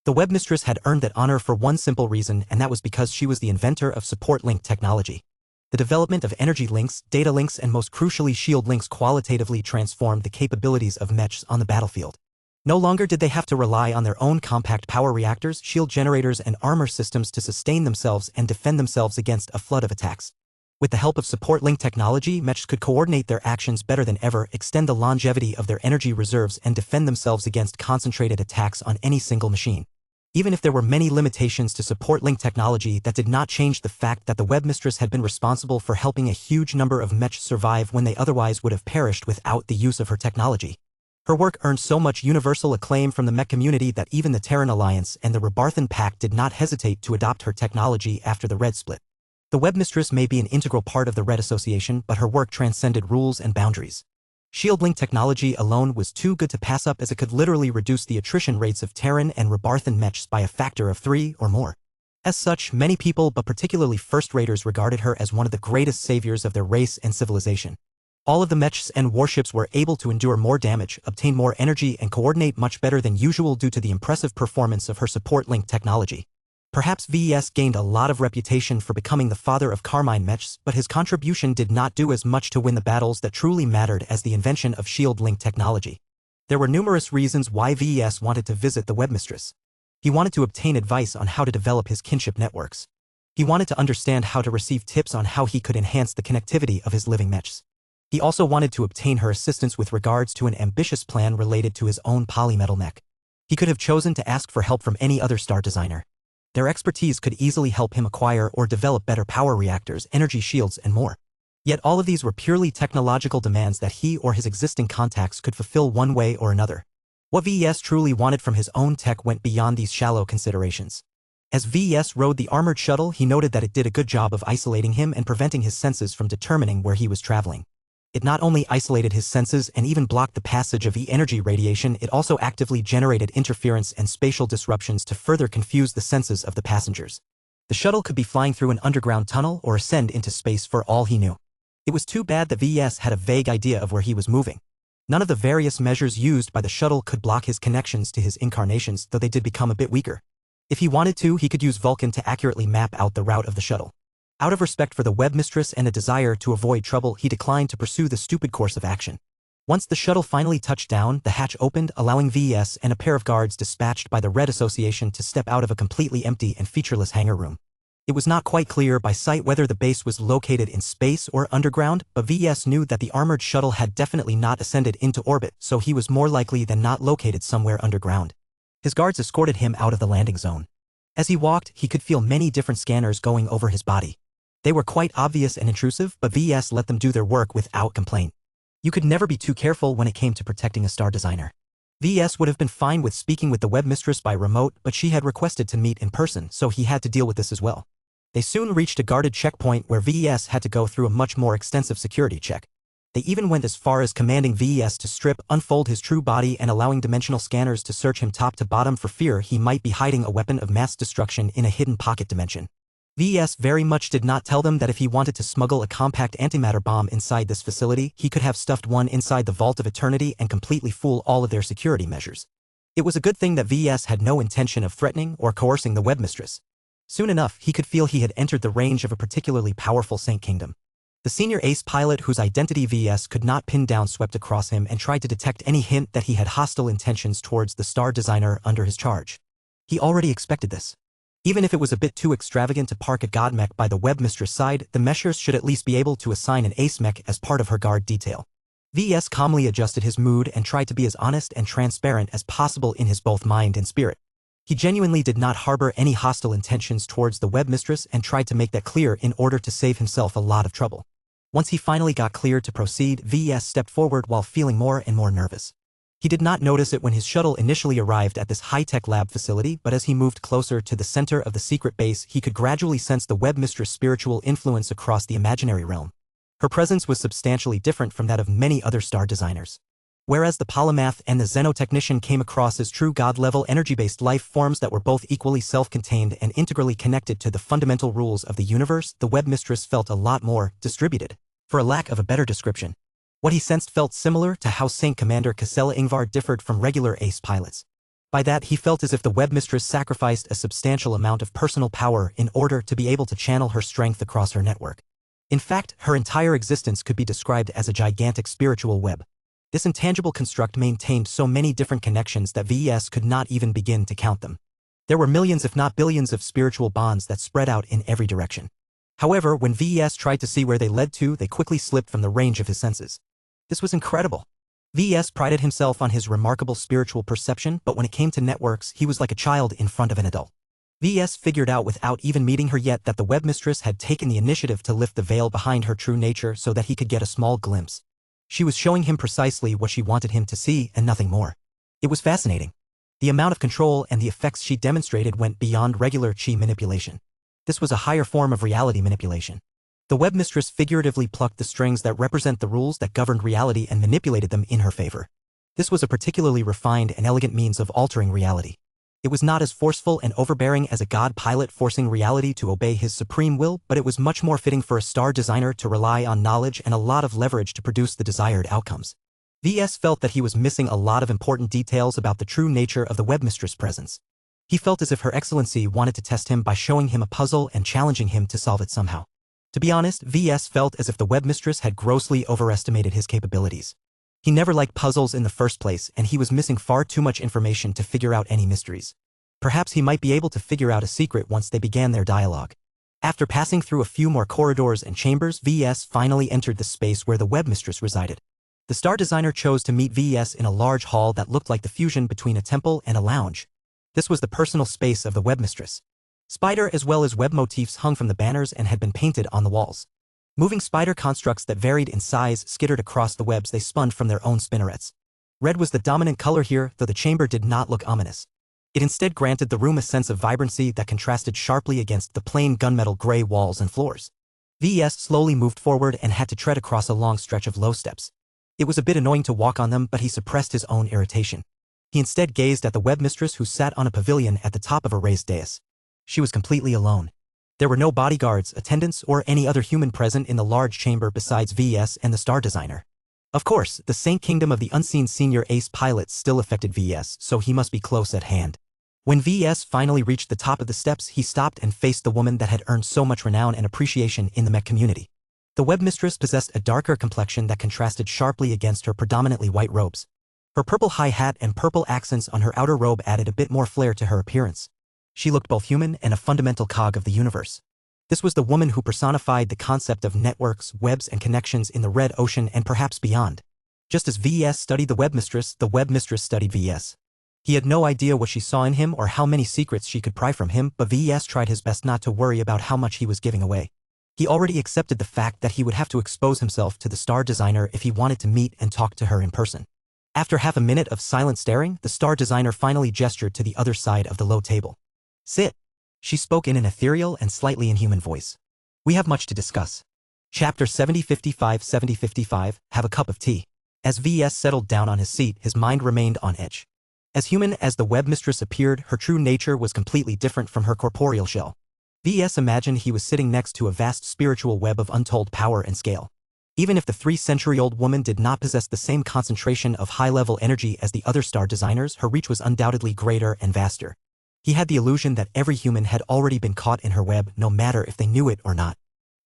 The Webmistress had earned that honor for one simple reason, and that was because she was the inventor of support link technology. The development of energy links, data links, and most crucially shield links qualitatively transformed the capabilities of mechs on the battlefield. No longer did they have to rely on their own compact power reactors, shield generators, and armor systems to sustain themselves and defend themselves against a flood of attacks. With the help of support link technology, mechs could coordinate their actions better than ever, extend the longevity of their energy reserves, and defend themselves against concentrated attacks on any single machine. Even if there were many limitations to support link technology, that did not change the fact that the webmistress had been responsible for helping a huge number of mechs survive when they otherwise would have perished without the use of her technology. Her work earned so much universal acclaim from the mech community that even the Terran Alliance and the Rebarthan Pact did not hesitate to adopt her technology after the Red split. The webmistress may be an integral part of the Red Association, but her work transcended rules and boundaries. Shield link technology alone was too good to pass up, as it could literally reduce the attrition rates of Terran and Rebarthan mechs by a factor of 3 or more. As such, many people, but particularly first-raters, regarded her as one of the greatest saviors of their race and civilization. All of the mechs and warships were able to endure more damage, obtain more energy, and coordinate much better than usual due to the impressive performance of her support link technology. Perhaps VES gained a lot of reputation for becoming the father of Carmine mechs, but his contribution did not do as much to win the battles that truly mattered as the invention of shield link technology. There were numerous reasons why VES wanted to visit the webmistress. He wanted to obtain advice on how to develop his kinship networks. He wanted to understand how to receive tips on how he could enhance the connectivity of his living mechs. He also wanted to obtain her assistance with regards to an ambitious plan related to his own polymetal mech. He could have chosen to ask for help from any other star designer. Their expertise could easily help him acquire or develop better power reactors, energy shields, and more. Yet all of these were purely technological demands that he or his existing contacts could fulfill one way or another. What VES truly wanted from his own tech went beyond these shallow considerations. As VES rode the armored shuttle, he noted that it did a good job of isolating him and preventing his senses from determining where he was traveling. It not only isolated his senses and even blocked the passage of E-energy radiation, it also actively generated interference and spatial disruptions to further confuse the senses of the passengers. The shuttle could be flying through an underground tunnel or ascend into space for all he knew. It was too bad that VES had a vague idea of where he was moving. None of the various measures used by the shuttle could block his connections to his incarnations, though they did become a bit weaker. If he wanted to, he could use Vulcan to accurately map out the route of the shuttle. Out of respect for the webmistress and a desire to avoid trouble, he declined to pursue the stupid course of action. Once the shuttle finally touched down, the hatch opened, allowing VES and a pair of guards dispatched by the Red Association to step out of a completely empty and featureless hangar room. It was not quite clear by sight whether the base was located in space or underground, but VES knew that the armored shuttle had definitely not ascended into orbit, so he was more likely than not located somewhere underground. His guards escorted him out of the landing zone. As he walked, he could feel many different scanners going over his body. They were quite obvious and intrusive, but VES let them do their work without complaint. You could never be too careful when it came to protecting a star designer. VES would have been fine with speaking with the webmistress by remote, but she had requested to meet in person, so he had to deal with this as well. They soon reached a guarded checkpoint where VES had to go through a much more extensive security check. They even went as far as commanding VES to strip, unfold his true body, and allowing dimensional scanners to search him top to bottom for fear he might be hiding a weapon of mass destruction in a hidden pocket dimension. VES very much did not tell them that if he wanted to smuggle a compact antimatter bomb inside this facility, he could have stuffed one inside the Vault of Eternity and completely fool all of their security measures. It was a good thing that VES had no intention of threatening or coercing the webmistress. Soon enough, he could feel he had entered the range of a particularly powerful Saint Kingdom. The senior ace pilot, whose identity VES could not pin down, swept across him and tried to detect any hint that he had hostile intentions towards the star designer under his charge. He already expected this. Even if it was a bit too extravagant to park a god mech by the webmistress side, the meshers should at least be able to assign an ace mech as part of her guard detail. VES calmly adjusted his mood and tried to be as honest and transparent as possible in his both mind and spirit. He genuinely did not harbor any hostile intentions towards the webmistress and tried to make that clear in order to save himself a lot of trouble. Once he finally got cleared to proceed, VES stepped forward while feeling more and more nervous. He did not notice it when his shuttle initially arrived at this high-tech lab facility, but as he moved closer to the center of the secret base, he could gradually sense the webmistress' spiritual influence across the imaginary realm. Her presence was substantially different from that of many other star designers. Whereas the polymath and the xenotechnician came across as true god-level energy-based life forms that were both equally self-contained and integrally connected to the fundamental rules of the universe, the webmistress felt a lot more distributed, for a lack of a better description. What he sensed felt similar to how Saint Commander Casella Ingvar differed from regular ace pilots. By that, he felt as if the webmistress sacrificed a substantial amount of personal power in order to be able to channel her strength across her network. In fact, her entire existence could be described as a gigantic spiritual web. This intangible construct maintained so many different connections that VES could not even begin to count them. There were millions if not billions of spiritual bonds that spread out in every direction. However, when VS tried to see where they led to, they quickly slipped from the range of his senses. This was incredible. VS prided himself on his remarkable spiritual perception, but when it came to networks, he was like a child in front of an adult. VS figured out without even meeting her yet that the webmistress had taken the initiative to lift the veil behind her true nature so that he could get a small glimpse. She was showing him precisely what she wanted him to see and nothing more. It was fascinating. The amount of control and the effects she demonstrated went beyond regular chi manipulation. This was a higher form of reality manipulation. The webmistress figuratively plucked the strings that represent the rules that governed reality and manipulated them in her favor. This was a particularly refined and elegant means of altering reality. It was not as forceful and overbearing as a god pilot forcing reality to obey his supreme will, but it was much more fitting for a star designer to rely on knowledge and a lot of leverage to produce the desired outcomes. VS felt that he was missing a lot of important details about the true nature of the webmistress' presence. He felt as if Her Excellency wanted to test him by showing him a puzzle and challenging him to solve it somehow. To be honest, VS felt as if the webmistress had grossly overestimated his capabilities. He never liked puzzles in the first place, and he was missing far too much information to figure out any mysteries. Perhaps he might be able to figure out a secret once they began their dialogue. After passing through a few more corridors and chambers, VS finally entered the space where the webmistress resided. The star designer chose to meet VS in a large hall that looked like the fusion between a temple and a lounge. This was the personal space of the webmistress. Spider as well as web motifs hung from the banners and had been painted on the walls. Moving spider constructs that varied in size skittered across the webs they spun from their own spinnerets. Red was the dominant color here, though the chamber did not look ominous. It instead granted the room a sense of vibrancy that contrasted sharply against the plain gunmetal gray walls and floors. VS slowly moved forward and had to tread across a long stretch of low steps. It was a bit annoying to walk on them, but he suppressed his own irritation. He instead gazed at the webmistress who sat on a pavilion at the top of a raised dais. She was completely alone. There were no bodyguards, attendants, or any other human present in the large chamber besides VS and the star designer. Of course, the Saint Kingdom of the Unseen Senior Ace Pilot still affected VS, so he must be close at hand. When VS finally reached the top of the steps, he stopped and faced the woman that had earned so much renown and appreciation in the mech community. The webmistress possessed a darker complexion that contrasted sharply against her predominantly white robes. Her purple high hat and purple accents on her outer robe added a bit more flair to her appearance. She looked both human and a fundamental cog of the universe. This was the woman who personified the concept of networks, webs, and connections in the Red Ocean and perhaps beyond. Just as VS studied the webmistress studied VS. He had no idea what she saw in him or how many secrets she could pry from him, but VS tried his best not to worry about how much he was giving away. He already accepted the fact that he would have to expose himself to the star designer if he wanted to meet and talk to her in person. After half a minute of silent staring, the star designer finally gestured to the other side of the low table. "Sit," she spoke in an ethereal and slightly inhuman voice. "We have much to discuss." Chapter 7055 Have a cup of tea. As VS settled down on his seat, his mind remained on edge. As human as the webmistress appeared, her true nature was completely different from her corporeal shell. VS imagined he was sitting next to a vast spiritual web of untold power and scale. Even if the 3-century-old woman did not possess the same concentration of high-level energy as the other star designers, her reach was undoubtedly greater and vaster. He had the illusion that every human had already been caught in her web, no matter if they knew it or not.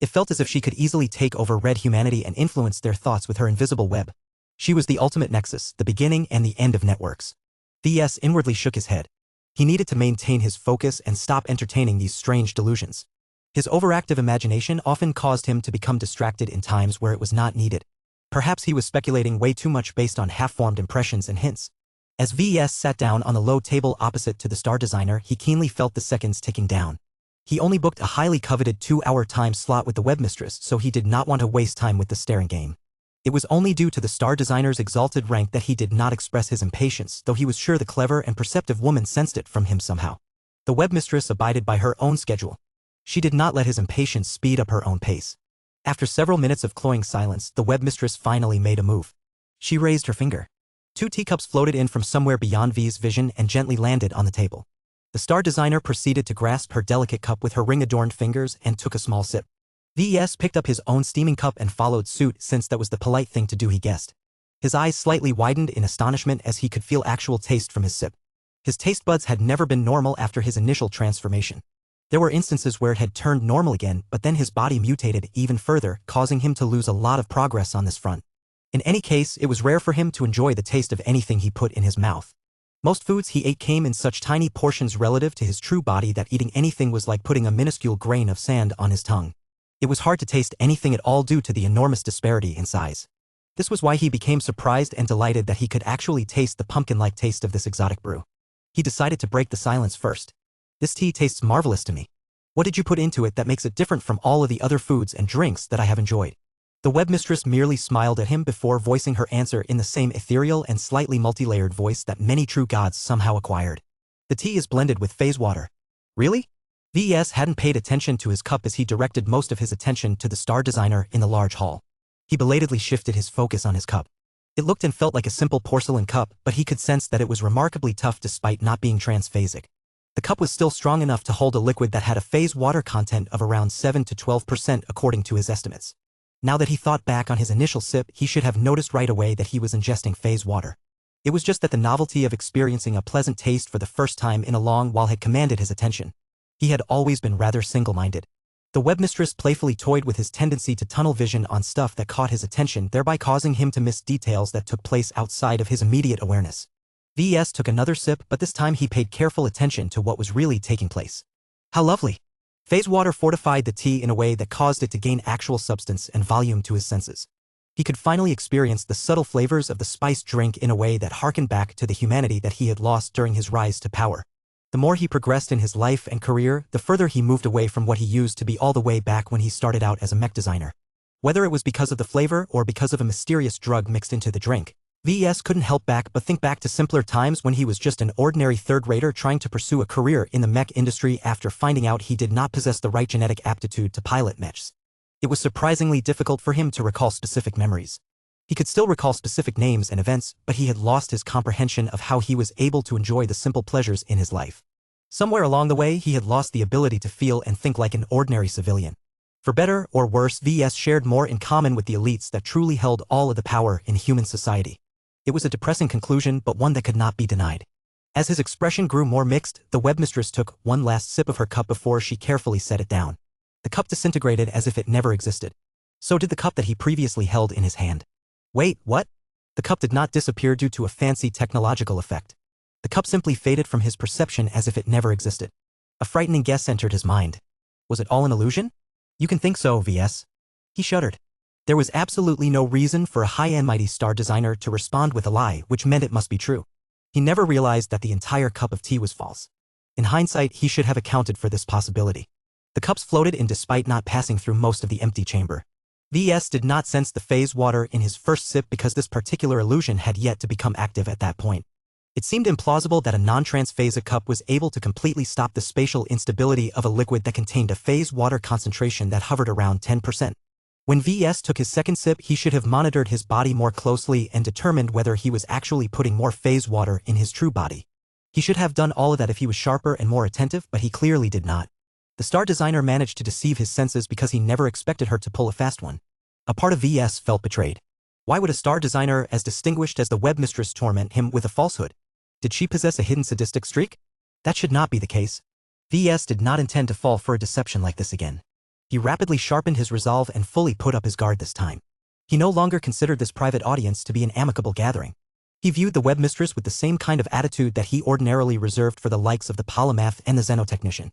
It felt as if she could easily take over red humanity and influence their thoughts with her invisible web. She was the ultimate nexus, the beginning and the end of networks. VS inwardly shook his head. He needed to maintain his focus and stop entertaining these strange delusions. His overactive imagination often caused him to become distracted in times where it was not needed. Perhaps he was speculating way too much based on half-formed impressions and hints. As VS sat down on the low table opposite to the star designer, he keenly felt the seconds ticking down. He only booked a highly coveted 2-hour time slot with the webmistress, so he did not want to waste time with the staring game. It was only due to the star designer's exalted rank that he did not express his impatience, though he was sure the clever and perceptive woman sensed it from him somehow. The webmistress abided by her own schedule. She did not let his impatience speed up her own pace. After several minutes of cloying silence, the webmistress finally made a move. She raised her finger. 2 teacups floated in from somewhere beyond V's vision and gently landed on the table. The star designer proceeded to grasp her delicate cup with her ring-adorned fingers and took a small sip. VS picked up his own steaming cup and followed suit, since that was the polite thing to do, he guessed. His eyes slightly widened in astonishment as he could feel actual taste from his sip. His taste buds had never been normal after his initial transformation. There were instances where it had turned normal again, but then his body mutated even further, causing him to lose a lot of progress on this front. In any case, it was rare for him to enjoy the taste of anything he put in his mouth. Most foods he ate came in such tiny portions relative to his true body that eating anything was like putting a minuscule grain of sand on his tongue. It was hard to taste anything at all due to the enormous disparity in size. This was why he became surprised and delighted that he could actually taste the pumpkin-like taste of this exotic brew. He decided to break the silence first. This tea tastes marvelous to me. What did you put into it that makes it different from all of the other foods and drinks that I have enjoyed? The webmistress merely smiled at him before voicing her answer in the same ethereal and slightly multi-layered voice that many true gods somehow acquired. The tea is blended with phase water. Really? VES hadn't paid attention to his cup as he directed most of his attention to the star designer in the large hall. He belatedly shifted his focus on his cup. It looked and felt like a simple porcelain cup, but he could sense that it was remarkably tough despite not being transphasic. The cup was still strong enough to hold a liquid that had a phase water content of around 7 to 12% according to his estimates. Now that he thought back on his initial sip, he should have noticed right away that he was ingesting phase water. It was just that the novelty of experiencing a pleasant taste for the first time in a long while had commanded his attention. He had always been rather single-minded. The webmistress playfully toyed with his tendency to tunnel vision on stuff that caught his attention, thereby causing him to miss details that took place outside of his immediate awareness. VES took another sip, but this time he paid careful attention to what was really taking place. How lovely! Phase water fortified the tea in a way that caused it to gain actual substance and volume to his senses. He could finally experience the subtle flavors of the spiced drink in a way that harkened back to the humanity that he had lost during his rise to power. The more he progressed in his life and career, the further he moved away from what he used to be all the way back when he started out as a mech designer. Whether it was because of the flavor or because of a mysterious drug mixed into the drink, VES couldn't help but think back to simpler times when he was just an ordinary third-rater trying to pursue a career in the mech industry after finding out he did not possess the right genetic aptitude to pilot mechs. It was surprisingly difficult for him to recall specific memories. He could still recall specific names and events, but he had lost his comprehension of how he was able to enjoy the simple pleasures in his life. Somewhere along the way, he had lost the ability to feel and think like an ordinary civilian. For better or worse, VES shared more in common with the elites that truly held all of the power in human society. It was a depressing conclusion, but one that could not be denied. As his expression grew more mixed, the webmistress took one last sip of her cup before she carefully set it down. The cup disintegrated as if it never existed. So did the cup that he previously held in his hand. Wait, what? The cup did not disappear due to a fancy technological effect. The cup simply faded from his perception as if it never existed. A frightening guess entered his mind. Was it all an illusion? You can think so, VS. He shuddered. There was absolutely no reason for a high-end mighty star designer to respond with a lie, which meant it must be true. He never realized that the entire cup of tea was false. In hindsight, he should have accounted for this possibility. The cups floated in despite not passing through most of the empty chamber. VS did not sense the phase water in his first sip because this particular illusion had yet to become active at that point. It seemed implausible that a non-transphasic cup was able to completely stop the spatial instability of a liquid that contained a phase water concentration that hovered around 10%. When VS took his second sip, he should have monitored his body more closely and determined whether he was actually putting more phase water in his true body. He should have done all of that if he was sharper and more attentive, but he clearly did not. The star designer managed to deceive his senses because he never expected her to pull a fast one. A part of VS felt betrayed. Why would a star designer as distinguished as the webmistress torment him with a falsehood? Did she possess a hidden sadistic streak? That should not be the case. VS did not intend to fall for a deception like this again. He rapidly sharpened his resolve and fully put up his guard this time. He no longer considered this private audience to be an amicable gathering. He viewed the webmistress with the same kind of attitude that he ordinarily reserved for the likes of the polymath and the xenotechnician.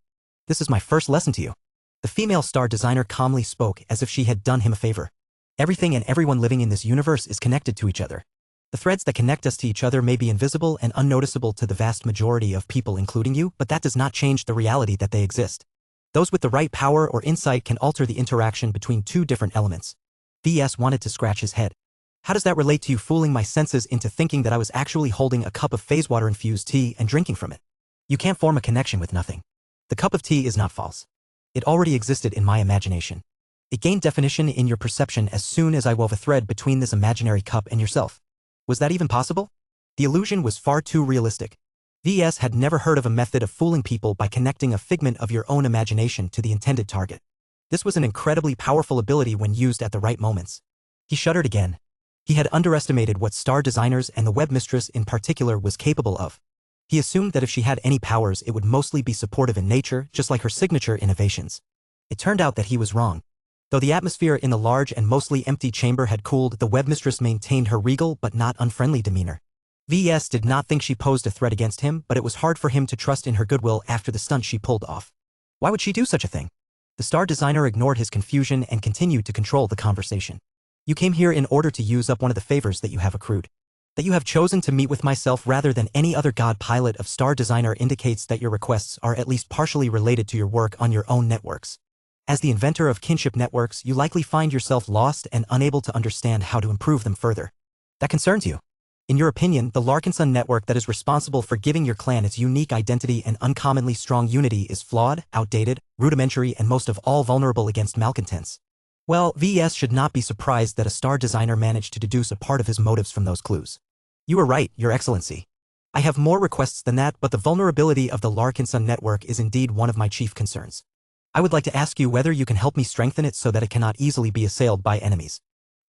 This is my first lesson to you. The female star designer calmly spoke as if she had done him a favor. Everything and everyone living in this universe is connected to each other. The threads that connect us to each other may be invisible and unnoticeable to the vast majority of people, including you, but that does not change the reality that they exist. Those with the right power or insight can alter the interaction between two different elements. VS wanted to scratch his head. How does that relate to you fooling my senses into thinking that I was actually holding a cup of phase water infused tea and drinking from it? You can't form a connection with nothing. The cup of tea is not false. It already existed in my imagination. It gained definition in your perception as soon as I wove a thread between this imaginary cup and yourself. Was that even possible? The illusion was far too realistic. VS had never heard of a method of fooling people by connecting a figment of your own imagination to the intended target. This was an incredibly powerful ability when used at the right moments. He shuddered again. He had underestimated what star designers and the webmistress in particular was capable of. He assumed that if she had any powers, it would mostly be supportive in nature, just like her signature innovations. It turned out that he was wrong. Though the atmosphere in the large and mostly empty chamber had cooled, the webmistress maintained her regal but not unfriendly demeanor. VS did not think she posed a threat against him, but it was hard for him to trust in her goodwill after the stunt she pulled off. Why would she do such a thing? The star designer ignored his confusion and continued to control the conversation. You came here in order to use up one of the favors that you have accrued. That you have chosen to meet with myself rather than any other god pilot of star designer indicates that your requests are at least partially related to your work on your own networks. As the inventor of kinship networks, you likely find yourself lost and unable to understand how to improve them further. That concerns you. In your opinion, the Larkinson network that is responsible for giving your clan its unique identity and uncommonly strong unity is flawed, outdated, rudimentary, and most of all vulnerable against malcontents. Well, VES should not be surprised that a star designer managed to deduce a part of his motives from those clues. You are right, Your Excellency. I have more requests than that, but the vulnerability of the Larkinson network is indeed one of my chief concerns. I would like to ask you whether you can help me strengthen it so that it cannot easily be assailed by enemies.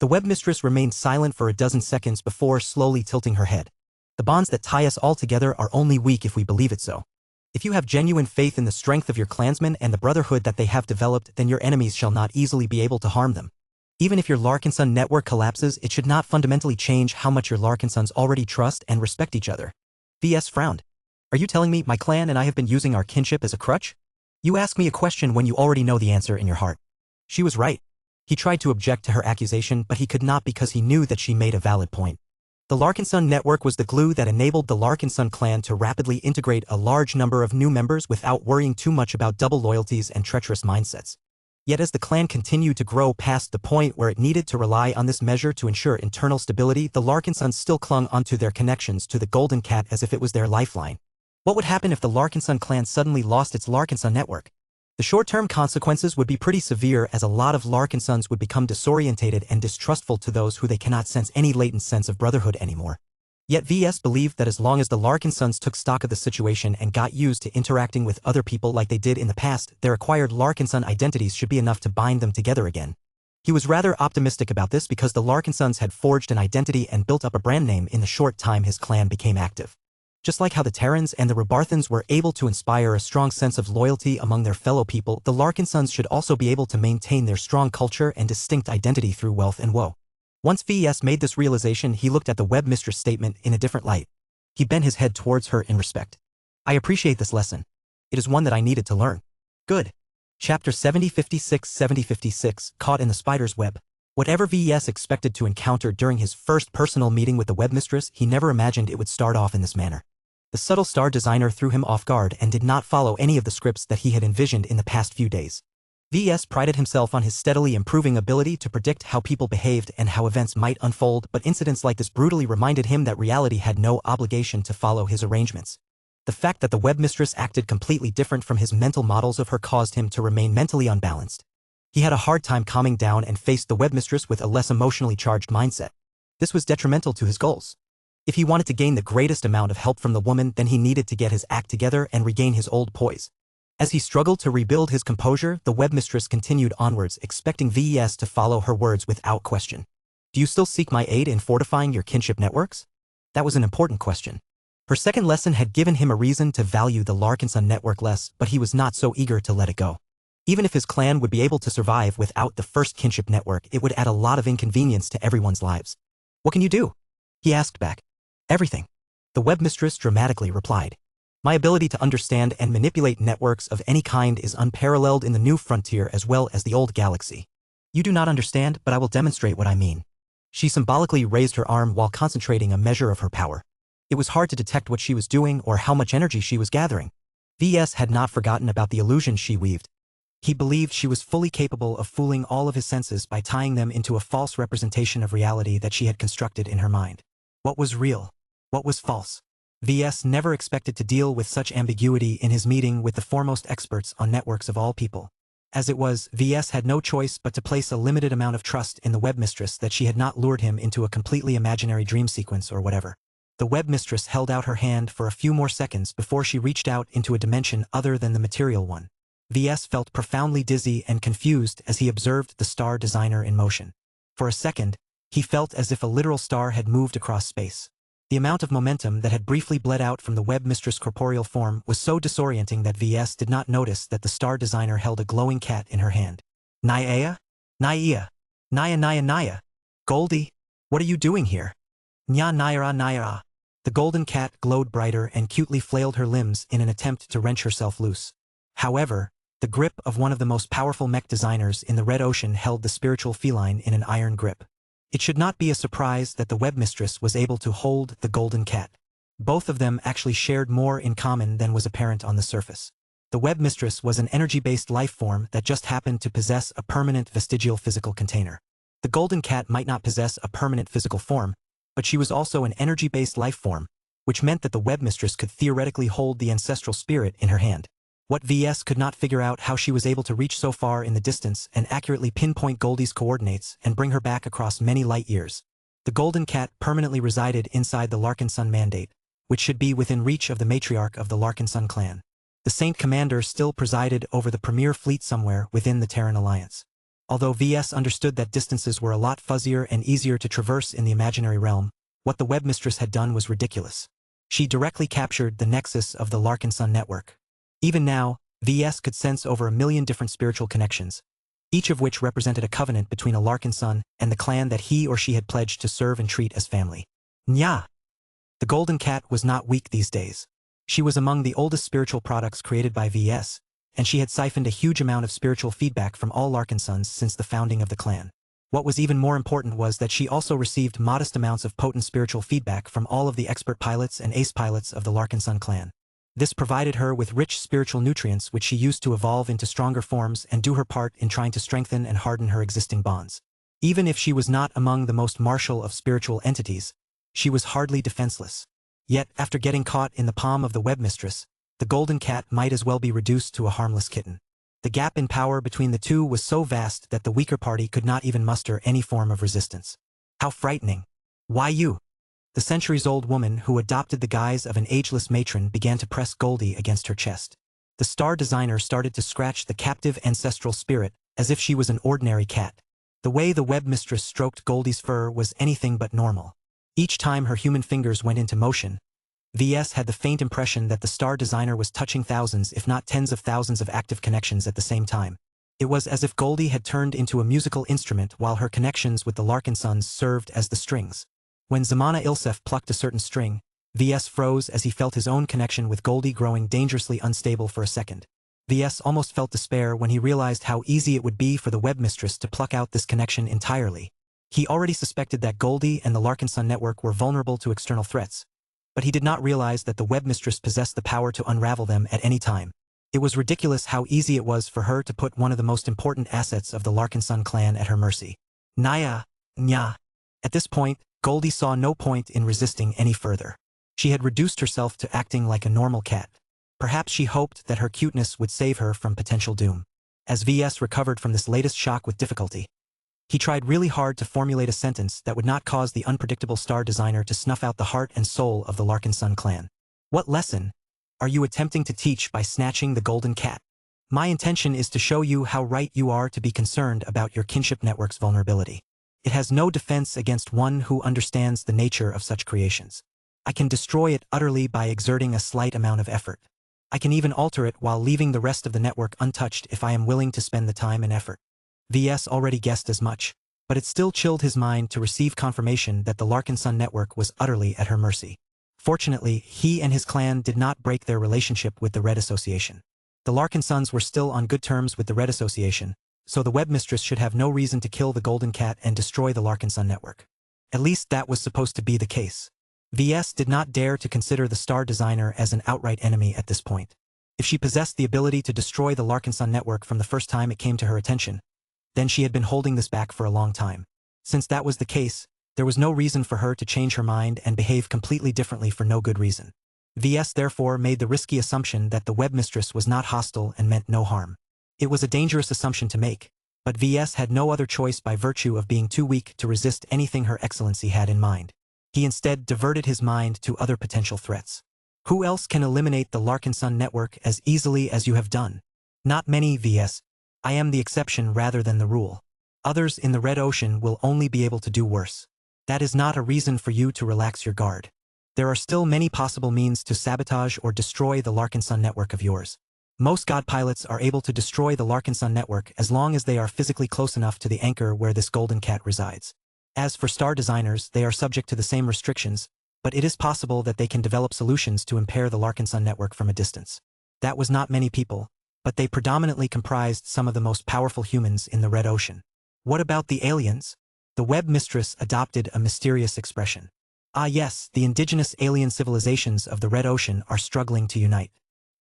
The webmistress remained silent for a dozen seconds before slowly tilting her head. The bonds that tie us all together are only weak if we believe it so. If you have genuine faith in the strength of your clansmen and the brotherhood that they have developed, then your enemies shall not easily be able to harm them. Even if your Larkinson network collapses, it should not fundamentally change how much your Larkinsons already trust and respect each other. VS frowned. Are you telling me my clan and I have been using our kinship as a crutch? You ask me a question when you already know the answer in your heart. She was right. He tried to object to her accusation, but he could not because he knew that she made a valid point. The Larkinson network was the glue that enabled the Larkinson clan to rapidly integrate a large number of new members without worrying too much about double loyalties and treacherous mindsets. Yet as the clan continued to grow past the point where it needed to rely on this measure to ensure internal stability, the Larkinsons still clung onto their connections to the Golden Cat as if it was their lifeline. What would happen if the Larkinson clan suddenly lost its Larkinson network? The short-term consequences would be pretty severe, as a lot of Larkinsons would become disorientated and distrustful to those who they cannot sense any latent sense of brotherhood anymore. Yet VS believed that as long as the Larkinsons took stock of the situation and got used to interacting with other people like they did in the past, their acquired Larkinson identities should be enough to bind them together again. He was rather optimistic about this because the Larkinsons had forged an identity and built up a brand name in the short time his clan became active. Just like how the Terrans and the Rebarthans were able to inspire a strong sense of loyalty among their fellow people, the Larkinsons should also be able to maintain their strong culture and distinct identity through wealth and woe. Once VES made this realization, he looked at the webmistress statement in a different light. He bent his head towards her in respect. I appreciate this lesson. It is one that I needed to learn. Good. Chapter 7056 Caught in the Spider's Web. Whatever VES expected to encounter during his first personal meeting with the webmistress, he never imagined it would start off in this manner. The subtle star designer threw him off guard and did not follow any of the scripts that he had envisioned in the past few days. VES prided himself on his steadily improving ability to predict how people behaved and how events might unfold, but incidents like this brutally reminded him that reality had no obligation to follow his arrangements. The fact that the webmistress acted completely different from his mental models of her caused him to remain mentally unbalanced. He had a hard time calming down and faced the webmistress with a less emotionally charged mindset. This was detrimental to his goals. If he wanted to gain the greatest amount of help from the woman, then he needed to get his act together and regain his old poise. As he struggled to rebuild his composure, the webmistress continued onwards, expecting VES to follow her words without question. Do you still seek my aid in fortifying your kinship networks? That was an important question. Her second lesson had given him a reason to value the Larkinson network less, but he was not so eager to let it go. Even if his clan would be able to survive without the first kinship network, it would add a lot of inconvenience to everyone's lives. What can you do? He asked back. Everything. The webmistress dramatically replied. My ability to understand and manipulate networks of any kind is unparalleled in the new frontier as well as the old galaxy. You do not understand, but I will demonstrate what I mean. She symbolically raised her arm while concentrating a measure of her power. It was hard to detect what she was doing or how much energy she was gathering. VS had not forgotten about the illusion she weaved. He believed she was fully capable of fooling all of his senses by tying them into a false representation of reality that she had constructed in her mind. What was real? What was false? VS never expected to deal with such ambiguity in his meeting with the foremost experts on networks of all people. As it was, VS had no choice but to place a limited amount of trust in the webmistress that she had not lured him into a completely imaginary dream sequence or whatever. The webmistress held out her hand for a few more seconds before she reached out into a dimension other than the material one. VS felt profoundly dizzy and confused as he observed the star designer in motion. For a second, he felt as if a literal star had moved across space. The amount of momentum that had briefly bled out from the webmistress' corporeal form was so disorienting that VS did not notice that the star designer held a glowing cat in her hand. Naya? Naya? Naya? Goldie? What are you doing here? Nya Naya. The golden cat glowed brighter and cutely flailed her limbs in an attempt to wrench herself loose. However, The grip of one of the most powerful mech designers in the Red Ocean held the spiritual feline in an iron grip. It should not be a surprise that the webmistress was able to hold the golden cat. Both of them actually shared more in common than was apparent on the surface. The webmistress was an energy-based life form that just happened to possess a permanent vestigial physical container. The golden cat might not possess a permanent physical form, but she was also an energy-based life form, which meant that the webmistress could theoretically hold the ancestral spirit in her hand. What VS could not figure out how she was able to reach so far in the distance and accurately pinpoint Goldie's coordinates and bring her back across many light years. The golden cat permanently resided inside the Larkinson Mandate, which should be within reach of the matriarch of the Larkinson clan. The Saint Commander still presided over the premier fleet somewhere within the Terran Alliance. Although VS understood that distances were a lot fuzzier and easier to traverse in the imaginary realm, what the webmistress had done was ridiculous. She directly captured the nexus of the Larkinson network. Even now, VS could sense over 1 million different spiritual connections, each of which represented a covenant between a Larkinson and the clan that he or she had pledged to serve and treat as family. Nya! The golden cat was not weak these days. She was among the oldest spiritual products created by VS, and she had siphoned a huge amount of spiritual feedback from all Larkinsons since the founding of the clan. What was even more important was that she also received modest amounts of potent spiritual feedback from all of the expert pilots and ace pilots of the Larkinson clan. This provided her with rich spiritual nutrients which she used to evolve into stronger forms and do her part in trying to strengthen and harden her existing bonds. Even if she was not among the most martial of spiritual entities, she was hardly defenseless. Yet, after getting caught in the palm of the webmistress, the golden cat might as well be reduced to a harmless kitten. The gap in power between the two was so vast that the weaker party could not even muster any form of resistance. How frightening. Why you? The centuries-old woman who adopted the guise of an ageless matron began to press Goldie against her chest. The star designer started to scratch the captive ancestral spirit as if she was an ordinary cat. The way the webmistress stroked Goldie's fur was anything but normal. Each time her human fingers went into motion, VS had the faint impression that the star designer was touching thousands if not tens of thousands of active connections at the same time. It was as if Goldie had turned into a musical instrument while her connections with the Larkinsons served as the strings. When Zamana Ilsef plucked a certain string, VS froze as he felt his own connection with Goldie growing dangerously unstable for a second. VS almost felt despair when he realized how easy it would be for the webmistress to pluck out this connection entirely. He already suspected that Goldie and the Larkinson network were vulnerable to external threats, but he did not realize that the webmistress possessed the power to unravel them at any time. It was ridiculous how easy it was for her to put one of the most important assets of the Larkinson clan at her mercy. Nya. At this point, Goldie saw no point in resisting any further. She had reduced herself to acting like a normal cat. Perhaps she hoped that her cuteness would save her from potential doom. As VS recovered from this latest shock with difficulty, he tried really hard to formulate a sentence that would not cause the unpredictable star designer to snuff out the heart and soul of the Larkinson clan. What lesson are you attempting to teach by snatching the golden cat? My intention is to show you how right you are to be concerned about your kinship network's vulnerability. It has no defense against one who understands the nature of such creations. I can destroy it utterly by exerting a slight amount of effort. I can even alter it while leaving the rest of the network untouched if I am willing to spend the time and effort. VS already guessed as much, but it still chilled his mind to receive confirmation that the Larkinson network was utterly at her mercy. Fortunately, he and his clan did not break their relationship with the Red Association. The Larkinsons were still on good terms with the Red Association, so the webmistress should have no reason to kill the golden cat and destroy the Larkinson network. At least that was supposed to be the case. VS did not dare to consider the star designer as an outright enemy at this point. If she possessed the ability to destroy the Larkinson network from the first time it came to her attention, then she had been holding this back for a long time. Since that was the case, there was no reason for her to change her mind and behave completely differently for no good reason. VS therefore made the risky assumption that the webmistress was not hostile and meant no harm. It was a dangerous assumption to make, but VS had no other choice by virtue of being too weak to resist anything Her Excellency had in mind. He instead diverted his mind to other potential threats. Who else can eliminate the Larkinson network as easily as you have done? Not many, VS. I am the exception rather than the rule. Others in the Red Ocean will only be able to do worse. That is not a reason for you to relax your guard. There are still many possible means to sabotage or destroy the Larkinson network of yours. Most God pilots are able to destroy the Larkinson network as long as they are physically close enough to the anchor where this golden cat resides. As for star designers, they are subject to the same restrictions, but it is possible that they can develop solutions to impair the Larkinson network from a distance. That was not many people, but they predominantly comprised some of the most powerful humans in the Red Ocean. What about the aliens? The web mistress adopted a mysterious expression. Ah yes, the indigenous alien civilizations of the Red Ocean are struggling to unite.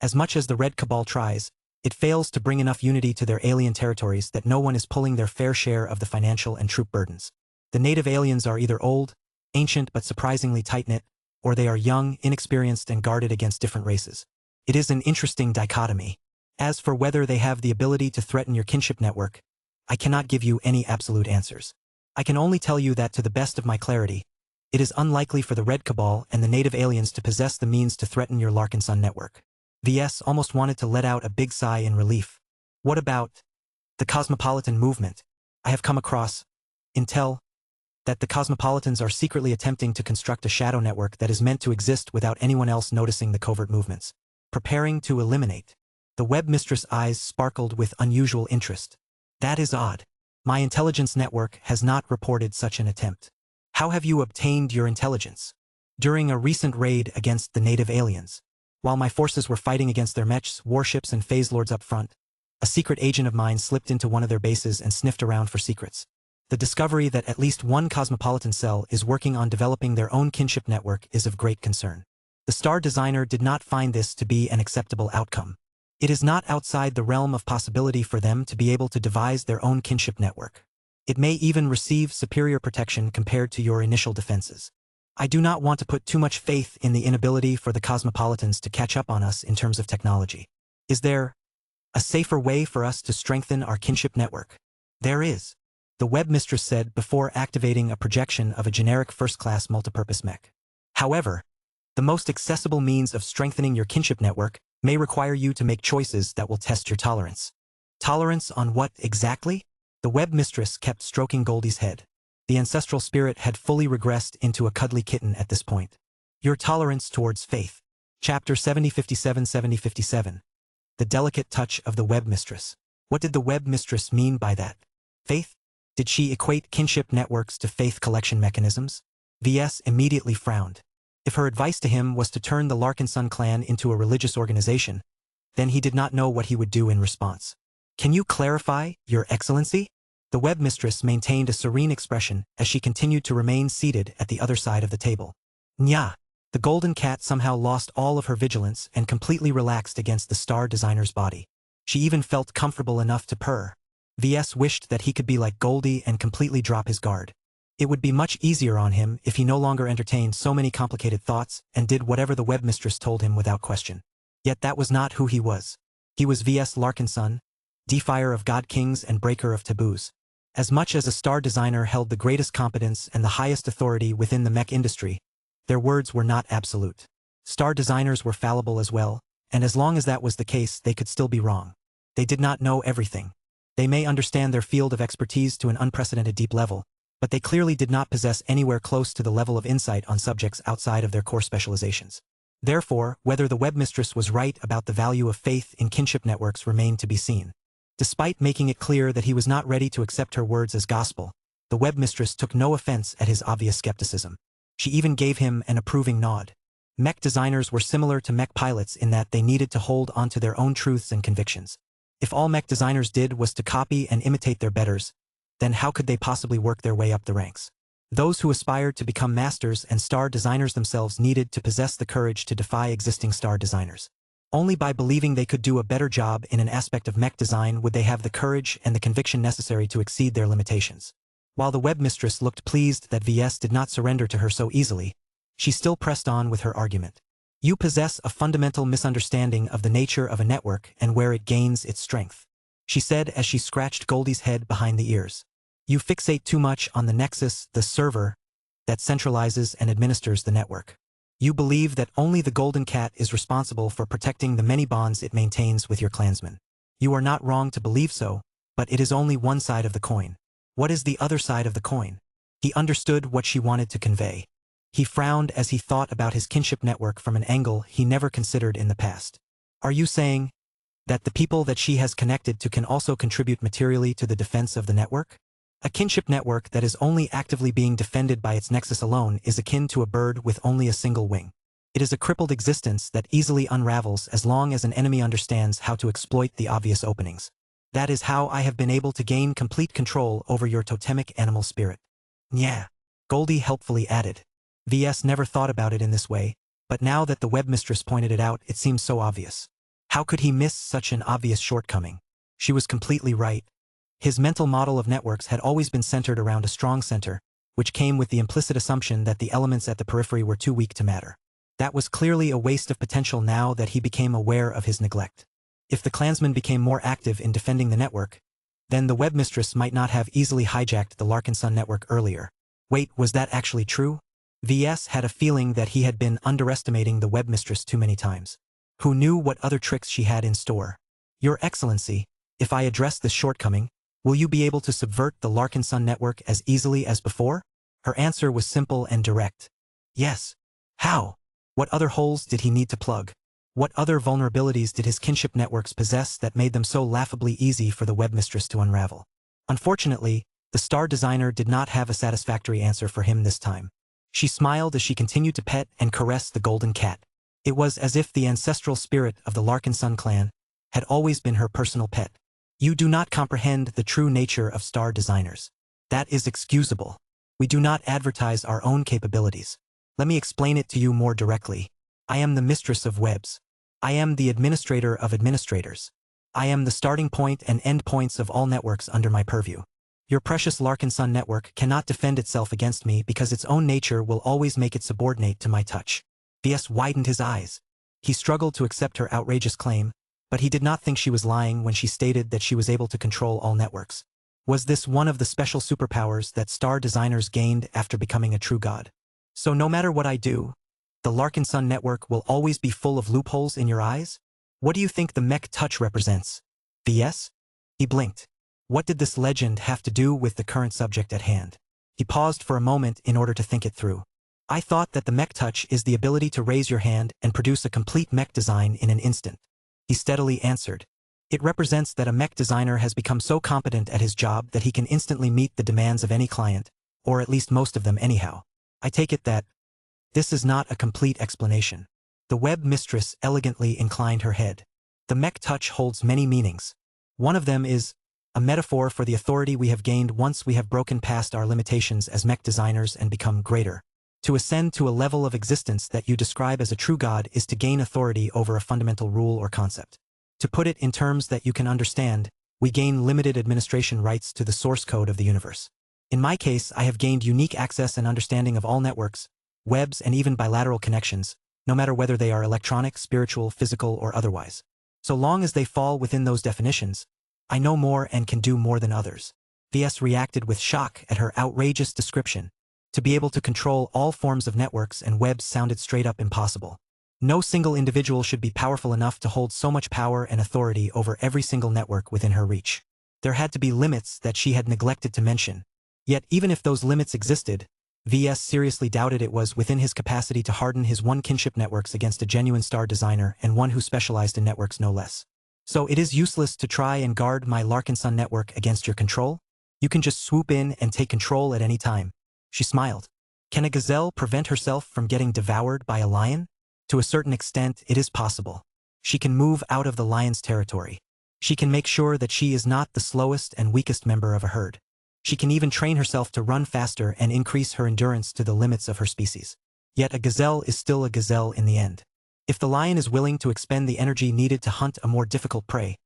As much as the Red Cabal tries, it fails to bring enough unity to their alien territories that no one is pulling their fair share of the financial and troop burdens. The native aliens are either old, ancient but surprisingly tight-knit, or they are young, inexperienced and guarded against different races. It is an interesting dichotomy. As for whether they have the ability to threaten your kinship network, I cannot give you any absolute answers. I can only tell you that to the best of my clarity, it is unlikely for the Red Cabal and the native aliens to possess the means to threaten your Larkinson network. VS almost wanted to let out a big sigh in relief. What about the cosmopolitan movement? I have come across intel that the cosmopolitans are secretly attempting to construct a shadow network that is meant to exist without anyone else noticing the covert movements. Preparing to eliminate. The web mistress' eyes sparkled with unusual interest. That is odd. My intelligence network has not reported such an attempt. How have you obtained your intelligence? During a recent raid against the native aliens, while my forces were fighting against their mechs, warships and phase lords up front, a secret agent of mine slipped into one of their bases and sniffed around for secrets. The discovery that at least one cosmopolitan cell is working on developing their own kinship network is of great concern. The star designer did not find this to be an acceptable outcome. It is not outside the realm of possibility for them to be able to devise their own kinship network. It may even receive superior protection compared to your initial defenses. I do not want to put too much faith in the inability for the cosmopolitans to catch up on us in terms of technology. Is there a safer way for us to strengthen our kinship network? There is, the web mistress said before activating a projection of a generic first-class multipurpose mech. However, the most accessible means of strengthening your kinship network may require you to make choices that will test your tolerance. Tolerance on what exactly? The web mistress kept stroking Goldie's head. The ancestral spirit had fully regressed into a cuddly kitten at this point. Your tolerance towards faith. Chapter 7057-7057. The delicate touch of the web mistress. What did the web mistress mean by that? Faith? Did she equate kinship networks to faith collection mechanisms? VS immediately frowned. If her advice to him was to turn the Larkinson clan into a religious organization, then he did not know what he would do in response. Can you clarify, Your Excellency? The web mistress maintained a serene expression as she continued to remain seated at the other side of the table. Nya. The golden cat somehow lost all of her vigilance and completely relaxed against the star designer's body. She even felt comfortable enough to purr. VS wished that he could be like Goldie and completely drop his guard. It would be much easier on him if he no longer entertained so many complicated thoughts and did whatever the web mistress told him without question. Yet that was not who he was. He was VS Larkinson, defier of god kings and breaker of taboos. As much as a star designer held the greatest competence and the highest authority within the mech industry, their words were not absolute. Star designers were fallible as well, and as long as that was the case, they could still be wrong. They did not know everything. They may understand their field of expertise to an unprecedented deep level, but they clearly did not possess anywhere close to the level of insight on subjects outside of their core specializations. Therefore, whether the web mistress was right about the value of faith in kinship networks remained to be seen. Despite making it clear that he was not ready to accept her words as gospel, the web mistress took no offense at his obvious skepticism. She even gave him an approving nod. Mech designers were similar to mech pilots in that they needed to hold onto their own truths and convictions. If all mech designers did was to copy and imitate their betters, then how could they possibly work their way up the ranks? Those who aspired to become masters and star designers themselves needed to possess the courage to defy existing star designers. Only by believing they could do a better job in an aspect of mech design would they have the courage and the conviction necessary to exceed their limitations. While the web mistress looked pleased that VS did not surrender to her so easily, she still pressed on with her argument. You possess a fundamental misunderstanding of the nature of a network and where it gains its strength, she said as she scratched Goldie's head behind the ears. You fixate too much on the nexus, the server, that centralizes and administers the network. You believe that only the golden cat is responsible for protecting the many bonds it maintains with your clansmen. You are not wrong to believe so, but it is only one side of the coin. What is the other side of the coin? He understood what she wanted to convey. He frowned as he thought about his kinship network from an angle he never considered in the past. Are you saying that the people that she has connected to can also contribute materially to the defense of the network? A kinship network that is only actively being defended by its nexus alone is akin to a bird with only a single wing. It is a crippled existence that easily unravels as long as an enemy understands how to exploit the obvious openings. That is how I have been able to gain complete control over your totemic animal spirit. Yeah. Goldie helpfully added. VS never thought about it in this way, but now that the webmistress pointed it out, it seems so obvious. How could he miss such an obvious shortcoming? She was completely right. His mental model of networks had always been centered around a strong center, which came with the implicit assumption that the elements at the periphery were too weak to matter. That was clearly a waste of potential now that he became aware of his neglect. If the Klansman became more active in defending the network, then the webmistress might not have easily hijacked the Larkinson network earlier. Wait, was that actually true? VS had a feeling that he had been underestimating the webmistress too many times. Who knew what other tricks she had in store? Your Excellency, if I address this shortcoming, will you be able to subvert the Larkinson network as easily as before? Her answer was simple and direct. Yes. How? What other holes did he need to plug? What other vulnerabilities did his kinship networks possess that made them so laughably easy for the webmistress to unravel? Unfortunately, the star designer did not have a satisfactory answer for him this time. She smiled as she continued to pet and caress the golden cat. It was as if the ancestral spirit of the Larkinson clan had always been her personal pet. You do not comprehend the true nature of star designers. That is excusable. We do not advertise our own capabilities. Let me explain it to you more directly. I am the mistress of webs. I am the administrator of administrators. I am the starting point and end points of all networks under my purview. Your precious Larkinson network cannot defend itself against me because its own nature will always make it subordinate to my touch. VS widened his eyes. He struggled to accept her outrageous claim, but he did not think she was lying when she stated that she was able to control all networks. Was this one of the special superpowers that star designers gained after becoming a true god? So no matter what I do, the Larkinson network will always be full of loopholes in your eyes? What do you think the Mech Touch represents? VS? He blinked. What did this legend have to do with the current subject at hand? He paused for a moment in order to think it through. I thought that the Mech Touch is the ability to raise your hand and produce a complete mech design in an instant. He steadily answered. It represents that a mech designer has become so competent at his job that he can instantly meet the demands of any client, or at least most of them anyhow. I take it that this is not a complete explanation. The web mistress elegantly inclined her head. The Mech Touch holds many meanings. One of them is a metaphor for the authority we have gained once we have broken past our limitations as mech designers and become greater. To ascend to a level of existence that you describe as a true god is to gain authority over a fundamental rule or concept. To put it in terms that you can understand, we gain limited administration rights to the source code of the universe. In my case, I have gained unique access and understanding of all networks, webs, and even bilateral connections, no matter whether they are electronic, spiritual, physical, or otherwise. So long as they fall within those definitions, I know more and can do more than others. VS reacted with shock at her outrageous description. To be able to control all forms of networks and webs sounded straight up impossible. No single individual should be powerful enough to hold so much power and authority over every single network within her reach. There had to be limits that she had neglected to mention. Yet even if those limits existed, VS seriously doubted it was within his capacity to harden his one kinship networks against a genuine star designer and one who specialized in networks no less. So it is useless to try and guard my Larkinson network against your control? You can just swoop in and take control at any time. She smiled. Can a gazelle prevent herself from getting devoured by a lion? To a certain extent, it is possible. She can move out of the lion's territory. She can make sure that she is not the slowest and weakest member of a herd. She can even train herself to run faster and increase her endurance to the limits of her species. Yet a gazelle is still a gazelle in the end. If the lion is willing to expend the energy needed to hunt a more difficult prey,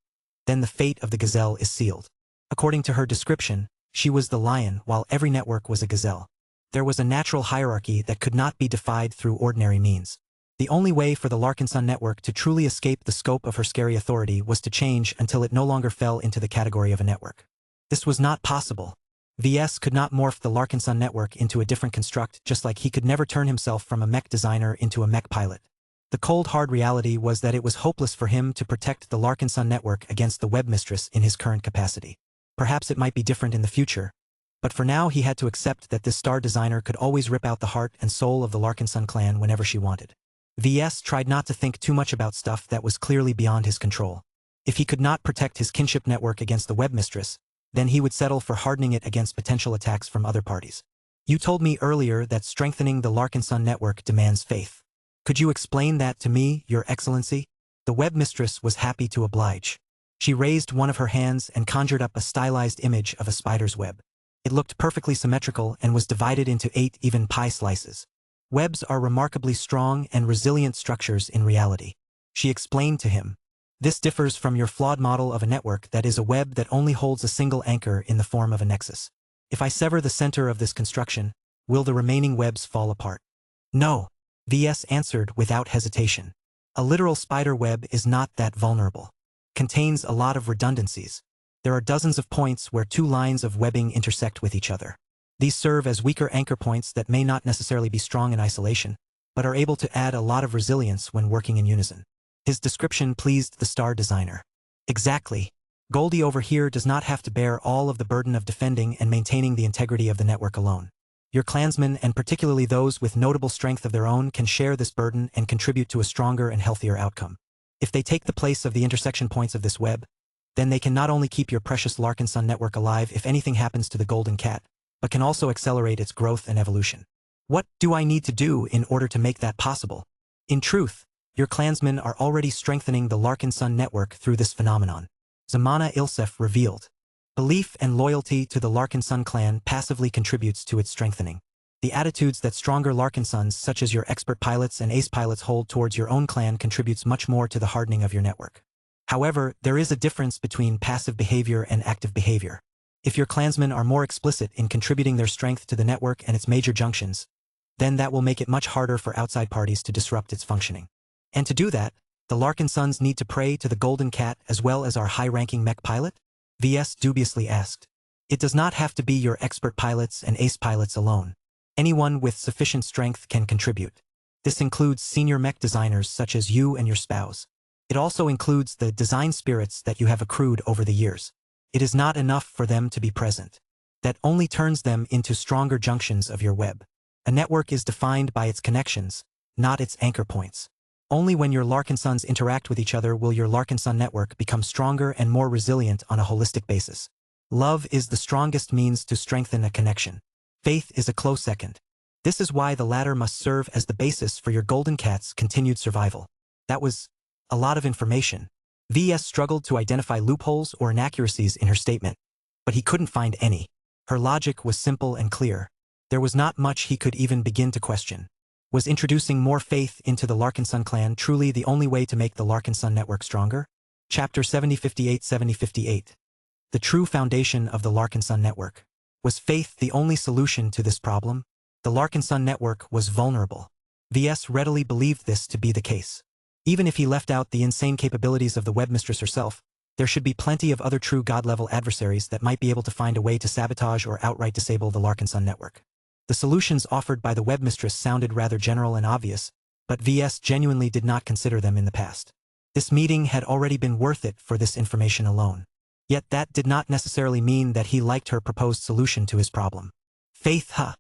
then the fate of the gazelle is sealed. According to her description, she was the lion while every network was a gazelle. There was a natural hierarchy that could not be defied through ordinary means. The only way for the Larkinson network to truly escape the scope of her scary authority was to change until it no longer fell into the category of a network. This was not possible. VS could not morph the Larkinson network into a different construct, just like he could never turn himself from a mech designer into a mech pilot. The cold hard reality was that it was hopeless for him to protect the Larkinson network against the webmistress in his current capacity. Perhaps it might be different in the future, but for now he had to accept that this star designer could always rip out the heart and soul of the Larkinson clan whenever she wanted. VS tried not to think too much about stuff that was clearly beyond his control. If he could not protect his kinship network against the webmistress, then he would settle for hardening it against potential attacks from other parties. You told me earlier that strengthening the Larkinson network demands faith. Could you explain that to me, Your Excellency? The webmistress was happy to oblige. She raised one of her hands and conjured up a stylized image of a spider's web. It looked perfectly symmetrical and was divided into 8 even pie slices. Webs are remarkably strong and resilient structures in reality. She explained to him. This differs from your flawed model of a network that is a web that only holds a single anchor in the form of a nexus. If I sever the center of this construction, will the remaining webs fall apart? No, VS answered without hesitation. A literal spider web is not that vulnerable. Contains a lot of redundancies. There are dozens of points where 2 lines of webbing intersect with each other. These serve as weaker anchor points that may not necessarily be strong in isolation, but are able to add a lot of resilience when working in unison. His description pleased the star designer. Exactly. Goldie over here does not have to bear all of the burden of defending and maintaining the integrity of the network alone. Your clansmen, and particularly those with notable strength of their own, can share this burden and contribute to a stronger and healthier outcome. If they take the place of the intersection points of this web, then they can not only keep your precious Larkinson network alive if anything happens to the Golden Cat, but can also accelerate its growth and evolution. What do I need to do in order to make that possible? In truth, your clansmen are already strengthening the Larkinson network through this phenomenon. Zamana Ilsef revealed. Belief and loyalty to the Larkinson clan passively contributes to its strengthening. The attitudes that stronger Larkinsons such as your expert pilots and ace pilots hold towards your own clan contributes much more to the hardening of your network. However, there is a difference between passive behavior and active behavior. If your clansmen are more explicit in contributing their strength to the network and its major junctions, then that will make it much harder for outside parties to disrupt its functioning. And to do that, the Larkinsons need to pray to the Golden Cat as well as our high-ranking mech pilot? VS dubiously asked. It does not have to be your expert pilots and ace pilots alone. Anyone with sufficient strength can contribute. This includes senior mech designers such as you and your spouse. It also includes the design spirits that you have accrued over the years. It is not enough for them to be present. That only turns them into stronger junctions of your web. A network is defined by its connections, not its anchor points. Only when your Larkinsons interact with each other will your Larkinson network become stronger and more resilient on a holistic basis. Love is the strongest means to strengthen a connection. Faith is a close second. This is why the latter must serve as the basis for your Golden Cat's continued survival. That was a lot of information. VS struggled to identify loopholes or inaccuracies in her statement, but he couldn't find any. Her logic was simple and clear. There was not much he could even begin to question. Was introducing more faith into the Larkinson clan truly the only way to make the Larkinson network stronger? Chapter 7058-7058. The true foundation of the Larkinson network. Was faith the only solution to this problem? The Larkinson network was vulnerable. VS readily believed this to be the case. Even if he left out the insane capabilities of the webmistress herself, there should be plenty of other true god-level adversaries that might be able to find a way to sabotage or outright disable the Larkinson network. The solutions offered by the webmistress sounded rather general and obvious, but VS genuinely did not consider them in the past. This meeting had already been worth it for this information alone. Yet that did not necessarily mean that he liked her proposed solution to his problem. Faith, huh?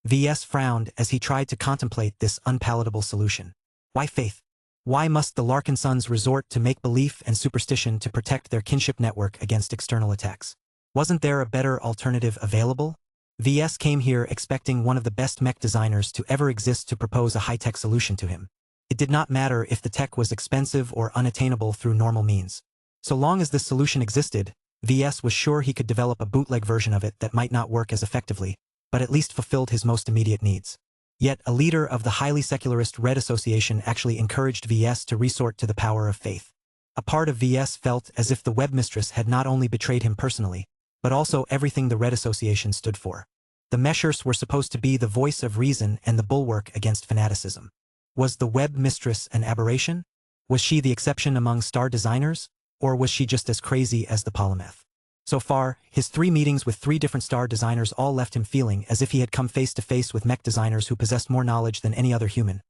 VS frowned as he tried to contemplate this unpalatable solution. Why faith? Why must the Larkinsons resort to make-belief and superstition to protect their kinship network against external attacks? Wasn't there a better alternative available? VS came here expecting one of the best mech designers to ever exist to propose a high-tech solution to him. It did not matter if the tech was expensive or unattainable through normal means. So long as this solution existed, VS was sure he could develop a bootleg version of it that might not work as effectively, but at least fulfilled his most immediate needs. Yet a leader of the highly secularist Red Association actually encouraged VS to resort to the power of faith. A part of VS felt as if the webmistress had not only betrayed him personally, but also everything the Red Association stood for. The Meshers were supposed to be the voice of reason and the bulwark against fanaticism. Was the webmistress an aberration? Was she the exception among star designers? Or was she just as crazy as the polymath? So far, his 3 meetings with 3 different star designers all left him feeling as if he had come face to face with mech designers who possessed more knowledge than any other human,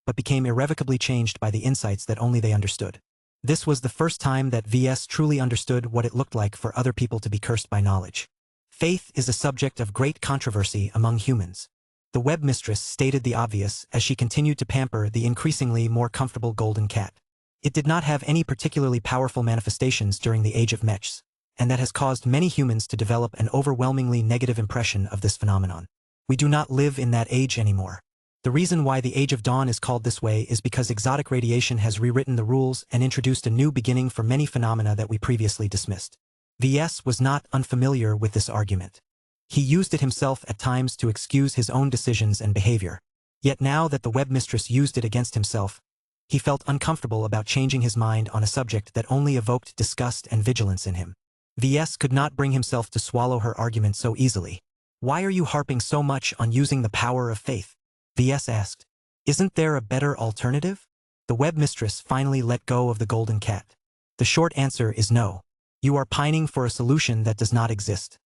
but became irrevocably changed by the insights that only they understood. This was the first time that VS truly understood what it looked like for other people to be cursed by knowledge. Faith is a subject of great controversy among humans. The webmistress stated the obvious as she continued to pamper the increasingly more comfortable Golden Cat. It did not have any particularly powerful manifestations during the age of mechs, and that has caused many humans to develop an overwhelmingly negative impression of this phenomenon. We do not live in that age anymore. The reason why the Age of Dawn is called this way is because exotic radiation has rewritten the rules and introduced a new beginning for many phenomena that we previously dismissed. VS was not unfamiliar with this argument. He used it himself at times to excuse his own decisions and behavior. Yet now that the webmistress used it against himself, he felt uncomfortable about changing his mind on a subject that only evoked disgust and vigilance in him. VS could not bring himself to swallow her argument so easily. "Why are you harping so much on using the power of faith?" VS asked. "Isn't there a better alternative?" The webmistress finally let go of the golden cat. "The short answer is no. You are pining for a solution that does not exist.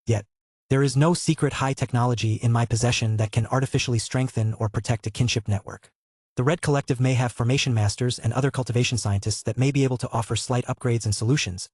Yet, there is no secret high technology in my possession that can artificially strengthen or protect a kinship network. The Red Collective may have formation masters and other cultivation scientists that may be able to offer slight upgrades and solutions,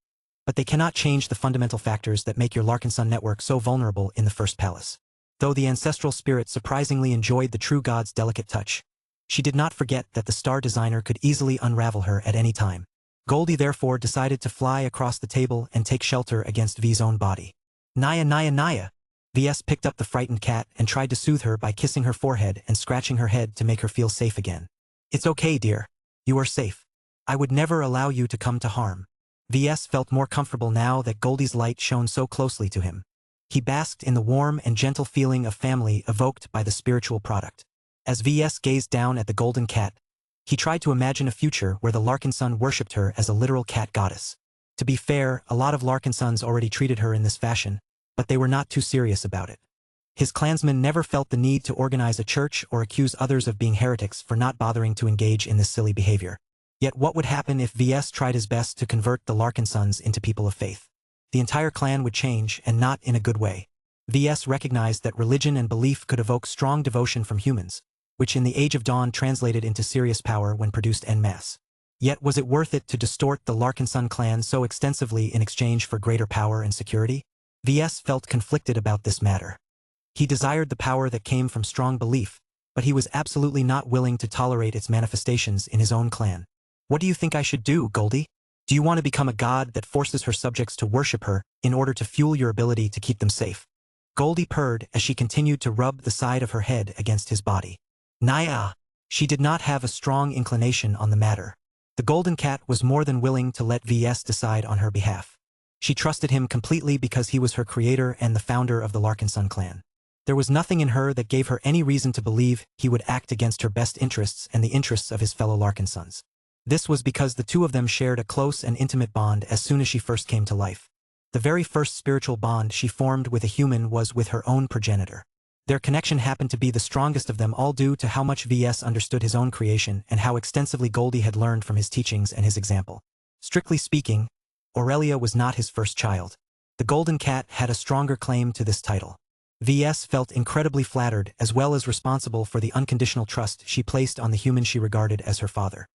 but they cannot change the fundamental factors that make your Larkinson network so vulnerable in the First Palace." Though the ancestral spirit surprisingly enjoyed the true god's delicate touch, she did not forget that the star designer could easily unravel her at any time. Goldie therefore decided to fly across the table and take shelter against V's own body. "Naya, Naya, Naya!" VS picked up the frightened cat and tried to soothe her by kissing her forehead and scratching her head to make her feel safe again. "It's okay, dear. You are safe. I would never allow you to come to harm." VS felt more comfortable now that Goldie's light shone so closely to him. He basked in the warm and gentle feeling of family evoked by the spiritual product. As VS gazed down at the golden cat, he tried to imagine a future where the Larkinson worshipped her as a literal cat goddess. To be fair, a lot of Larkinsons already treated her in this fashion, but they were not too serious about it. His clansmen never felt the need to organize a church or accuse others of being heretics for not bothering to engage in this silly behavior. Yet what would happen if VS tried his best to convert the Larkinsons into people of faith? The entire clan would change, and not in a good way. VS recognized that religion and belief could evoke strong devotion from humans, which in the Age of Dawn translated into serious power when produced en masse. Yet was it worth it to distort the Larkinson clan so extensively in exchange for greater power and security? VS felt conflicted about this matter. He desired the power that came from strong belief, but he was absolutely not willing to tolerate its manifestations in his own clan. "What do you think I should do, Goldie? Do you want to become a god that forces her subjects to worship her in order to fuel your ability to keep them safe?" Goldie purred as she continued to rub the side of her head against his body. Naya! She did not have a strong inclination on the matter. The golden cat was more than willing to let VS decide on her behalf. She trusted him completely because he was her creator and the founder of the Larkinson clan. There was nothing in her that gave her any reason to believe he would act against her best interests and the interests of his fellow Larkinsons. This was because the two of them shared a close and intimate bond as soon as she first came to life. The very first spiritual bond she formed with a human was with her own progenitor. Their connection happened to be the strongest of them all due to how much VS understood his own creation and how extensively Goldie had learned from his teachings and his example. Strictly speaking, Aurelia was not his first child. The golden cat had a stronger claim to this title. VS felt incredibly flattered as well as responsible for the unconditional trust she placed on the human she regarded as her father.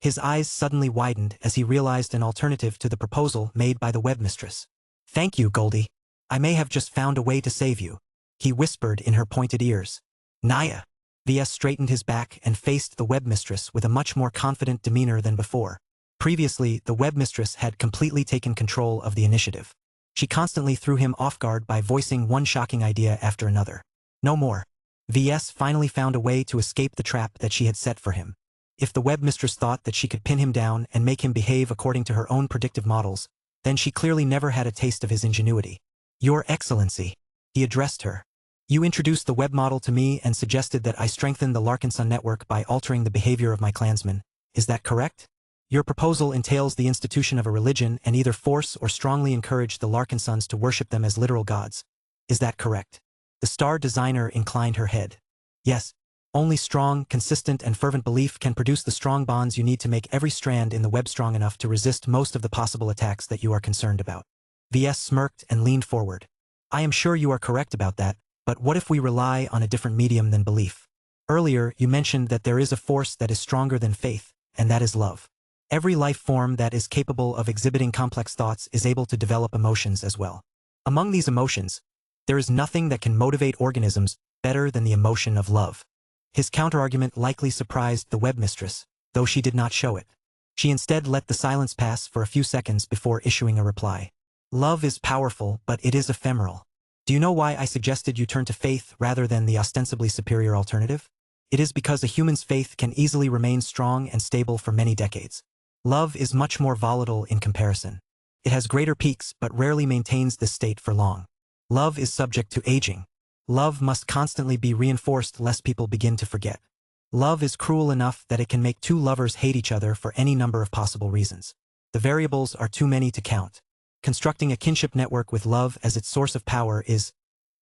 His eyes suddenly widened as he realized an alternative to the proposal made by the webmistress. "Thank you, Goldie. I may have just found a way to save you," he whispered in her pointed ears. "Naya!" VS straightened his back and faced the webmistress with a much more confident demeanor than before. Previously, the webmistress had completely taken control of the initiative. She constantly threw him off guard by voicing one shocking idea after another. No more. VS finally found a way to escape the trap that she had set for him. If the webmistress thought that she could pin him down and make him behave according to her own predictive models, then she clearly never had a taste of his ingenuity. "Your Excellency," he addressed her. "You introduced the web model to me and suggested that I strengthen the Larkinson network by altering the behavior of my clansmen. Is that correct? Your proposal entails the institution of a religion and either force or strongly encourage the Larkinsons to worship them as literal gods. Is that correct?" The star designer inclined her head. "Yes. Only strong, consistent, and fervent belief can produce the strong bonds you need to make every strand in the web strong enough to resist most of the possible attacks that you are concerned about." VS smirked and leaned forward. "I am sure you are correct about that, but what if we rely on a different medium than belief? Earlier, you mentioned that there is a force that is stronger than faith, and that is love. Every life form that is capable of exhibiting complex thoughts is able to develop emotions as well. Among these emotions, there is nothing that can motivate organisms better than the emotion of love." His counterargument likely surprised the webmistress, though she did not show it. She instead let the silence pass for a few seconds before issuing a reply. "Love is powerful, but it is ephemeral. Do you know why I suggested you turn to faith rather than the ostensibly superior alternative?" It is because a human's faith can easily remain strong and stable for many decades. Love is much more volatile in comparison. It has greater peaks but rarely maintains this state for long. Love is subject to aging. Love must constantly be reinforced lest people begin to forget. Love is cruel enough that it can make two lovers hate each other for any number of possible reasons. The variables are too many to count. Constructing a kinship network with love as its source of power is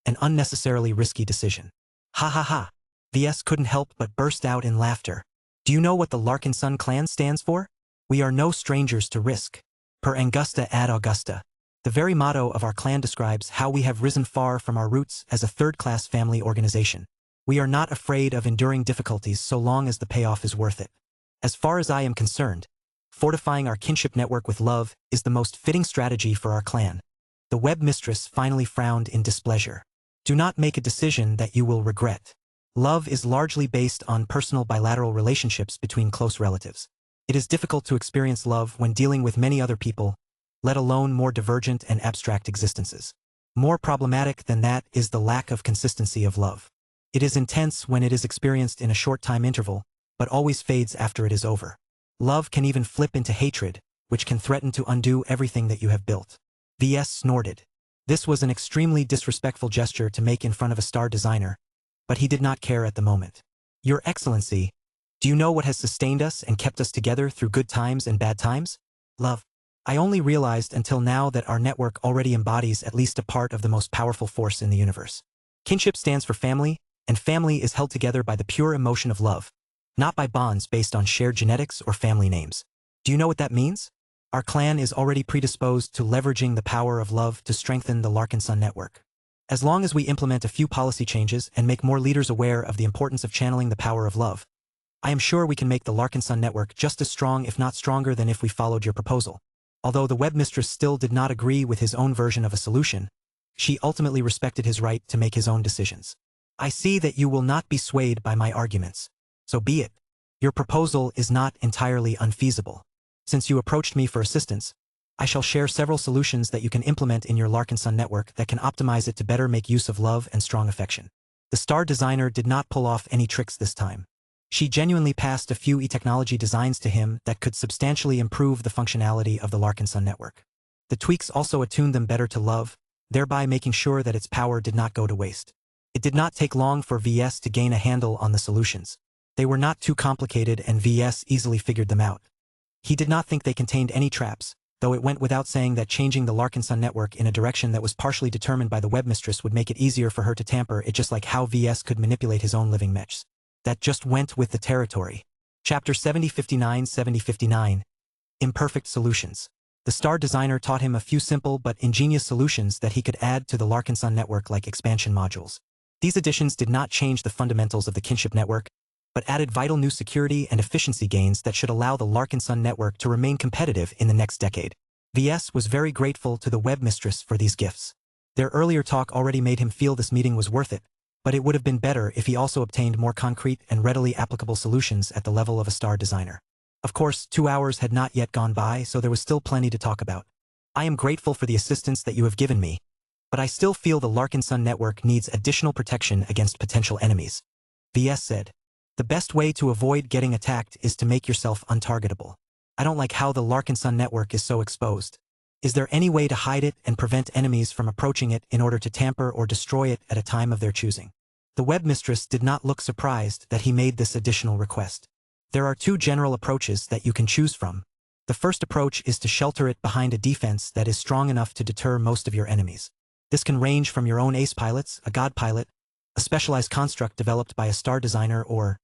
an unnecessarily risky decision. Ha ha ha. VS couldn't help but burst out in laughter. Do you know what the Larkinson clan stands for? We are no strangers to risk. Per Angusta ad Augusta. The very motto of our clan describes how we have risen far from our roots as a third-class family organization. We are not afraid of enduring difficulties so long as the payoff is worth it. As far as I am concerned, fortifying our kinship network with love is the most fitting strategy for our clan. The web mistress finally frowned in displeasure. Do not make a decision that you will regret. Love is largely based on personal bilateral relationships between close relatives. It is difficult to experience love when dealing with many other people, let alone more divergent and abstract existences. More problematic than that is the lack of consistency of love. It is intense when it is experienced in a short time interval, but always fades after it is over. Love can even flip into hatred, which can threaten to undo everything that you have built. VS snorted. This was an extremely disrespectful gesture to make in front of a star designer, but he did not care at the moment. Your Excellency, do you know what has sustained us and kept us together through good times and bad times? Love. I only realized until now that our network already embodies at least a part of the most powerful force in the universe. Kinship stands for family, and family is held together by the pure emotion of love, not by bonds based on shared genetics or family names. Do you know what that means? Our clan is already predisposed to leveraging the power of love to strengthen the Larkinson network. As long as we implement a few policy changes and make more leaders aware of the importance of channeling the power of love, I am sure we can make the Larkinson network just as strong if not stronger than if we followed your proposal. Although the webmistress still did not agree with his own version of a solution, she ultimately respected his right to make his own decisions. I see that you will not be swayed by my arguments. So be it. Your proposal is not entirely unfeasible. Since you approached me for assistance, I shall share several solutions that you can implement in your Larkinson network that can optimize it to better make use of love and strong affection. The star designer did not pull off any tricks this time. She genuinely passed a few e-technology designs to him that could substantially improve the functionality of the Larkinson network. The tweaks also attuned them better to love, thereby making sure that its power did not go to waste. It did not take long for VS to gain a handle on the solutions. They were not too complicated and VS easily figured them out. He did not think they contained any traps, though it went without saying that changing the Larkinson network in a direction that was partially determined by the webmistress would make it easier for her to tamper it, just like how VS could manipulate his own living mechs. That just went with the territory. Chapter 7059 Imperfect Solutions. The star designer taught him a few simple but ingenious solutions that he could add to the Larkinson network like expansion modules. These additions did not change the fundamentals of the kinship network, but added vital new security and efficiency gains that should allow the Larkinson network to remain competitive in the next decade. VS was very grateful to the webmistress for these gifts. Their earlier talk already made him feel this meeting was worth it, but it would have been better if he also obtained more concrete and readily applicable solutions at the level of a star designer. Of course, 2 hours had not yet gone by, so there was still plenty to talk about. I am grateful for the assistance that you have given me, but I still feel the Larkinson network needs additional protection against potential enemies. VS said. The best way to avoid getting attacked is to make yourself untargetable. I don't like how the Larkinson network is so exposed. Is there any way to hide it and prevent enemies from approaching it in order to tamper or destroy it at a time of their choosing? The webmistress did not look surprised that he made this additional request. There are 2 general approaches that you can choose from. The first approach is to shelter it behind a defense that is strong enough to deter most of your enemies. This can range from your own ace pilots, a god pilot, a specialized construct developed by a star designer, or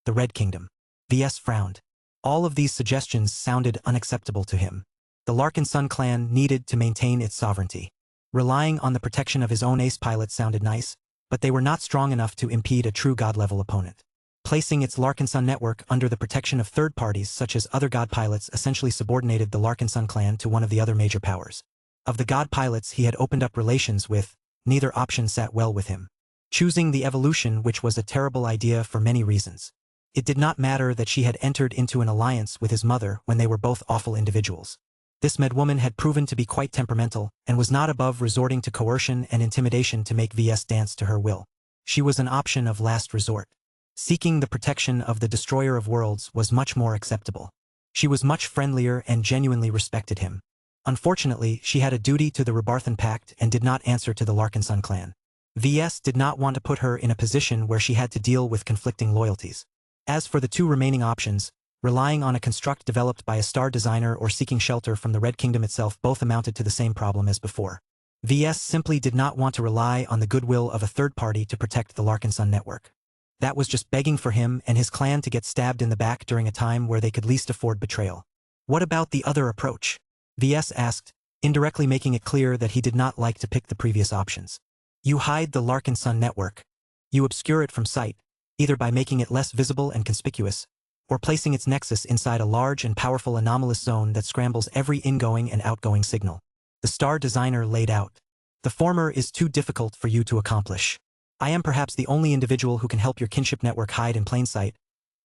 the Red Kingdom. VS frowned. All of these suggestions sounded unacceptable to him. The Larkinson clan needed to maintain its sovereignty. Relying on the protection of his own ace pilot sounded nice, but they were not strong enough to impede a true god-level opponent. Placing its Larkinson network under the protection of third parties such as other god pilots essentially subordinated the Larkinson clan to one of the other major powers. Of the god pilots he had opened up relations with, neither option sat well with him. Choosing the evolution, which was a terrible idea for many reasons. It did not matter that she had entered into an alliance with his mother when they were both awful individuals. This medwoman had proven to be quite temperamental, and was not above resorting to coercion and intimidation to make VS dance to her will. She was an option of last resort. Seeking the protection of the destroyer of worlds was much more acceptable. She was much friendlier and genuinely respected him. Unfortunately, she had a duty to the Rebarthan Pact and did not answer to the Larkinson clan. VS did not want to put her in a position where she had to deal with conflicting loyalties. As for the two remaining options, relying on a construct developed by a star designer or seeking shelter from the Red Kingdom itself both amounted to the same problem as before. VS simply did not want to rely on the goodwill of a third party to protect the Larkinson network. That was just begging for him and his clan to get stabbed in the back during a time where they could least afford betrayal. What about the other approach? VS asked, indirectly making it clear that he did not like to pick the previous options. You hide the Larkinson network. You obscure it from sight, either by making it less visible and conspicuous, or placing its nexus inside a large and powerful anomalous zone that scrambles every ingoing and outgoing signal. The star designer laid out. The former is too difficult for you to accomplish. I am perhaps the only individual who can help your kinship network hide in plain sight,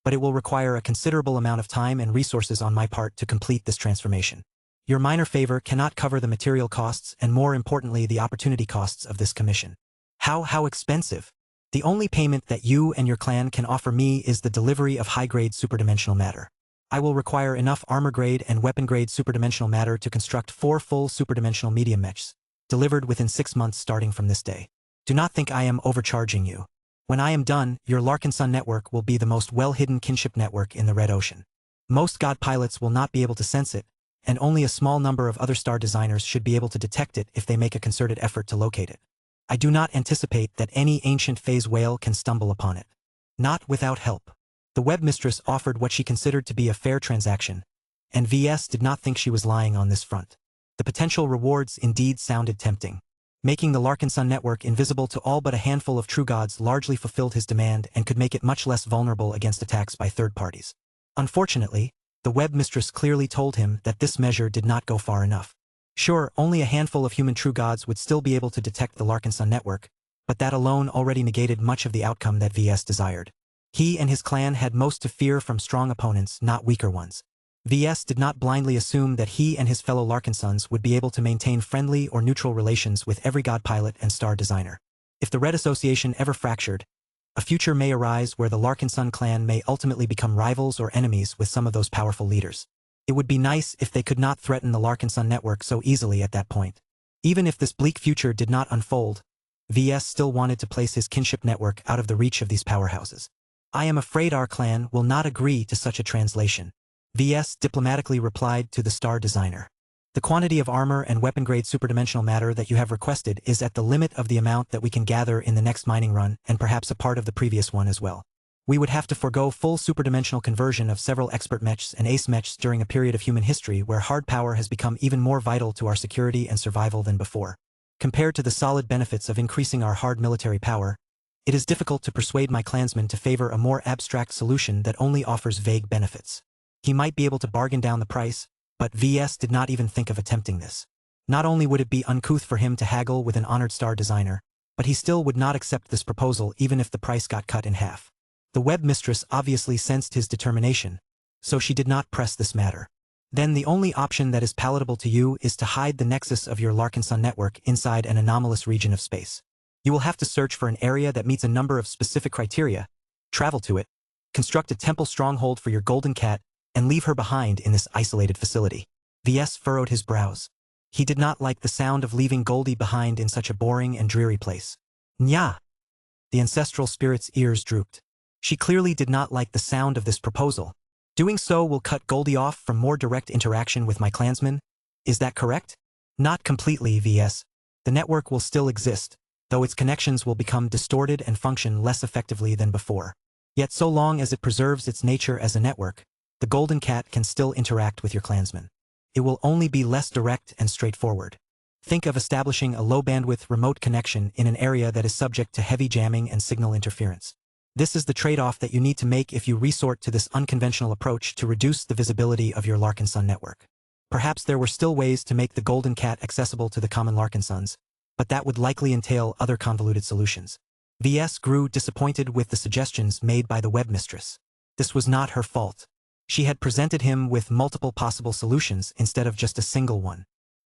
but it will require a considerable amount of time and resources on my part to complete this transformation. Your minor favor cannot cover the material costs and, more importantly, the opportunity costs of this commission. How expensive? The only payment that you and your clan can offer me is the delivery of high-grade superdimensional matter. I will require enough armor-grade and weapon-grade superdimensional matter to construct 4 full superdimensional medium mechs, delivered within 6 months starting from this day. Do not think I am overcharging you. When I am done, your Larkinson network will be the most well-hidden kinship network in the Red Ocean. Most god pilots will not be able to sense it, and only a small number of other star designers should be able to detect it if they make a concerted effort to locate it. I do not anticipate that any ancient phase whale can stumble upon it. Not without help. The webmistress offered what she considered to be a fair transaction, and VS did not think she was lying on this front. The potential rewards indeed sounded tempting. Making the Larkinson network invisible to all but a handful of true gods largely fulfilled his demand and could make it much less vulnerable against attacks by third parties. Unfortunately, the webmistress clearly told him that this measure did not go far enough. Sure, only a handful of human true gods would still be able to detect the Larkinson network, but that alone already negated much of the outcome that VS desired. He and his clan had most to fear from strong opponents, not weaker ones. VS did not blindly assume that he and his fellow Larkinsons would be able to maintain friendly or neutral relations with every god pilot and star designer. If the Red Association ever fractured, a future may arise where the Larkinson clan may ultimately become rivals or enemies with some of those powerful leaders. It would be nice if they could not threaten the Larkinson network so easily at that point. Even if this bleak future did not unfold, VS still wanted to place his kinship network out of the reach of these powerhouses. I am afraid our clan will not agree to such a translation. VS diplomatically replied to the star designer. The quantity of armor and weapon-grade superdimensional matter that you have requested is at the limit of the amount that we can gather in the next mining run and perhaps a part of the previous one as well. We would have to forego full superdimensional conversion of several expert mechs and ace mechs during a period of human history where hard power has become even more vital to our security and survival than before. Compared to the solid benefits of increasing our hard military power, it is difficult to persuade my clansmen to favor a more abstract solution that only offers vague benefits. He might be able to bargain down the price, but VS did not even think of attempting this. Not only would it be uncouth for him to haggle with an honored star designer, but he still would not accept this proposal even if the price got cut in half. The webmistress obviously sensed his determination, so she did not press this matter. Then the only option that is palatable to you is to hide the nexus of your Larkinson network inside an anomalous region of space. You will have to search for an area that meets a number of specific criteria, travel to it, construct a temple stronghold for your golden cat, and leave her behind in this isolated facility. VS furrowed his brows. He did not like the sound of leaving Goldie behind in such a boring and dreary place. Nya! The ancestral spirit's ears drooped. She clearly did not like the sound of this proposal. Doing so will cut Goldie off from more direct interaction with my clansmen. Is that correct? Not completely, VS. The network will still exist, though its connections will become distorted and function less effectively than before. Yet so long as it preserves its nature as a network, the Golden Cat can still interact with your clansmen. It will only be less direct and straightforward. Think of establishing a low-bandwidth remote connection in an area that is subject to heavy jamming and signal interference. This is the trade-off that you need to make if you resort to this unconventional approach to reduce the visibility of your Larkinson network. Perhaps there were still ways to make the Golden Cat accessible to the common Larkinsons, but that would likely entail other convoluted solutions. VS grew disappointed with the suggestions made by the webmistress. This was not her fault. She had presented him with multiple possible solutions instead of just a single one.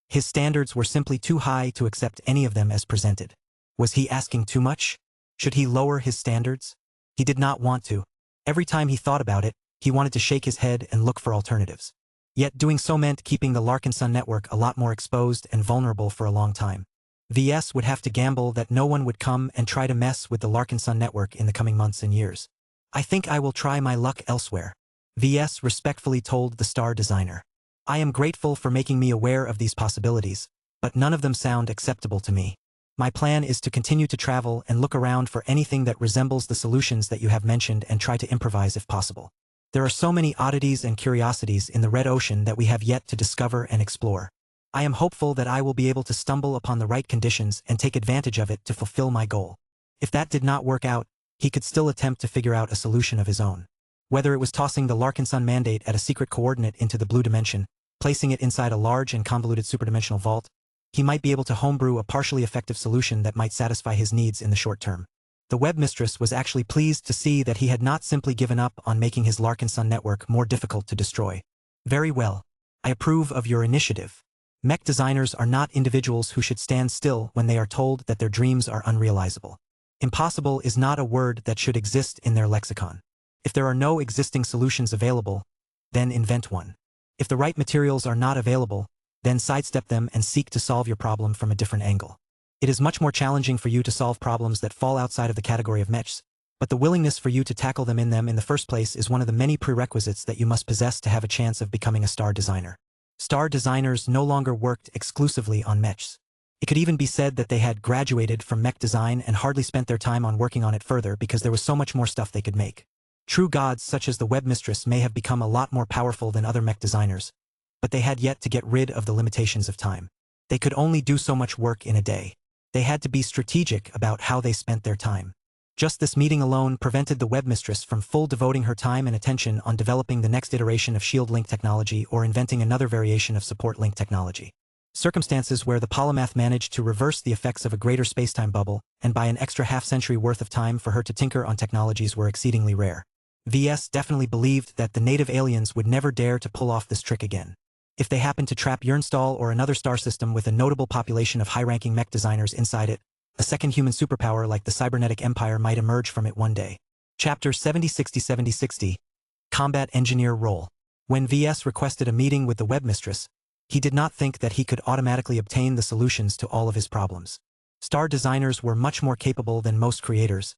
His standards were simply too high to accept any of them as presented. Was he asking too much? Should he lower his standards? He did not want to. Every time he thought about it, he wanted to shake his head and look for alternatives. Yet doing so meant keeping the Larkinson network a lot more exposed and vulnerable for a long time. VS would have to gamble that no one would come and try to mess with the Larkinson network in the coming months and years. I think I will try my luck elsewhere, VS respectfully told the star designer. I am grateful for making me aware of these possibilities, but none of them sound acceptable to me. My plan is to continue to travel and look around for anything that resembles the solutions that you have mentioned and try to improvise if possible. There are so many oddities and curiosities in the red ocean that we have yet to discover and explore. I am hopeful that I will be able to stumble upon the right conditions and take advantage of it to fulfill my goal. If that did not work out, he could still attempt to figure out a solution of his own. Whether it was tossing the Larkinson mandate at a secret coordinate into the blue dimension, placing it inside a large and convoluted superdimensional vault, he might be able to homebrew a partially effective solution that might satisfy his needs in the short term. The webmistress was actually pleased to see that he had not simply given up on making his Larkinson network more difficult to destroy. Very well. I approve of your initiative. Mech designers are not individuals who should stand still when they are told that their dreams are unrealizable. Impossible is not a word that should exist in their lexicon. If there are no existing solutions available, then invent one. If the right materials are not available, then sidestep them and seek to solve your problem from a different angle. It is much more challenging for you to solve problems that fall outside of the category of mechs, but the willingness for you to tackle them in the first place is one of the many prerequisites that you must possess to have a chance of becoming a star designer. Star designers no longer worked exclusively on mechs. It could even be said that they had graduated from mech design and hardly spent their time on working on it further because there was so much more stuff they could make. True gods such as the webmistress may have become a lot more powerful than other mech designers, but they had yet to get rid of the limitations of time. They could only do so much work in a day. They had to be strategic about how they spent their time. Just this meeting alone prevented the webmistress from full devoting her time and attention on developing the next iteration of shield link technology or inventing another variation of support link technology. Circumstances where the polymath managed to reverse the effects of a greater spacetime bubble and buy an extra half-century worth of time for her to tinker on technologies were exceedingly rare. VS definitely believed that the native aliens would never dare to pull off this trick again. If they happened to trap Yernstal or another star system with a notable population of high-ranking mech designers inside it, a second human superpower like the cybernetic empire might emerge from it one day. Chapter 70-60-70-60 Combat Engineer Role. When VS requested a meeting with the webmistress, he did not think that he could automatically obtain the solutions to all of his problems. Star designers were much more capable than most creators,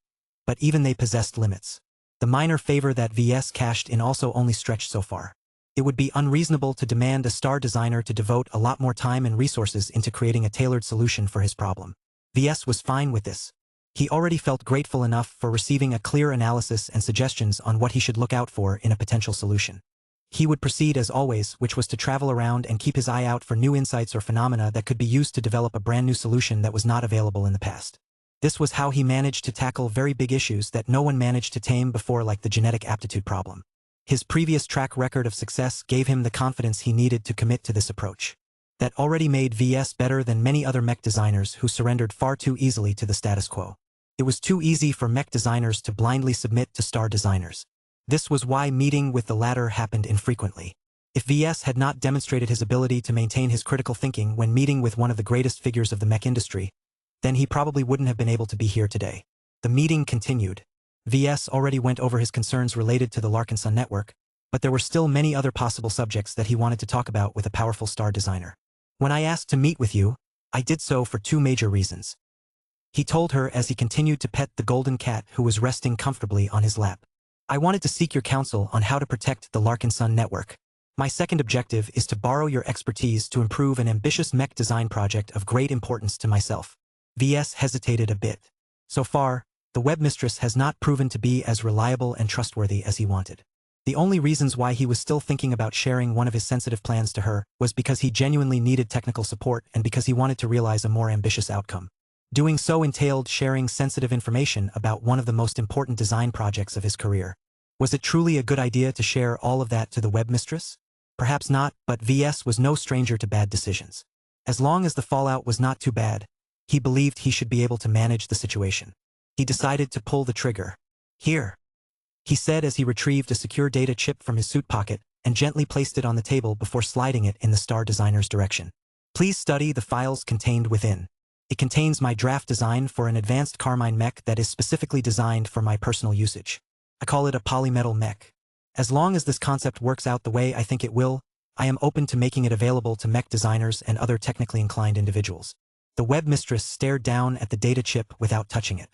but even they possessed limits. The minor favor that VS cashed in also only stretched so far. It would be unreasonable to demand a star designer to devote a lot more time and resources into creating a tailored solution for his problem. VS was fine with this. He already felt grateful enough for receiving a clear analysis and suggestions on what he should look out for in a potential solution. He would proceed as always, which was to travel around and keep his eye out for new insights or phenomena that could be used to develop a brand new solution that was not available in the past. This was how he managed to tackle very big issues that no one managed to tame before, like the genetic aptitude problem. His previous track record of success gave him the confidence he needed to commit to this approach. That already made VS better than many other mech designers who surrendered far too easily to the status quo. It was too easy for mech designers to blindly submit to star designers. This was why meeting with the latter happened infrequently. If VS had not demonstrated his ability to maintain his critical thinking when meeting with one of the greatest figures of the mech industry, then he probably wouldn't have been able to be here today. The meeting continued. VS already went over his concerns related to the Larkinson network, but there were still many other possible subjects that he wanted to talk about with a powerful star designer. When I asked to meet with you, I did so for two major reasons. He told her as he continued to pet the golden cat who was resting comfortably on his lap. I wanted to seek your counsel on how to protect the Larkinson network. My second objective is to borrow your expertise to improve an ambitious mech design project of great importance to myself. VS hesitated a bit. So far, the webmistress has not proven to be as reliable and trustworthy as he wanted. The only reasons why he was still thinking about sharing one of his sensitive plans to her was because he genuinely needed technical support and because he wanted to realize a more ambitious outcome. Doing so entailed sharing sensitive information about one of the most important design projects of his career. Was it truly a good idea to share all of that to the webmistress? Perhaps not, but VS was no stranger to bad decisions. As long as the fallout was not too bad, he believed he should be able to manage the situation. He decided to pull the trigger. Here, he said as he retrieved a secure data chip from his suit pocket and gently placed it on the table before sliding it in the star designer's direction. Please study the files contained within. It contains my draft design for an advanced Carmine mech that is specifically designed for my personal usage. I call it a polymetal mech. As long as this concept works out the way I think it will, I am open to making it available to mech designers and other technically inclined individuals. The web mistress stared down at the data chip without touching it.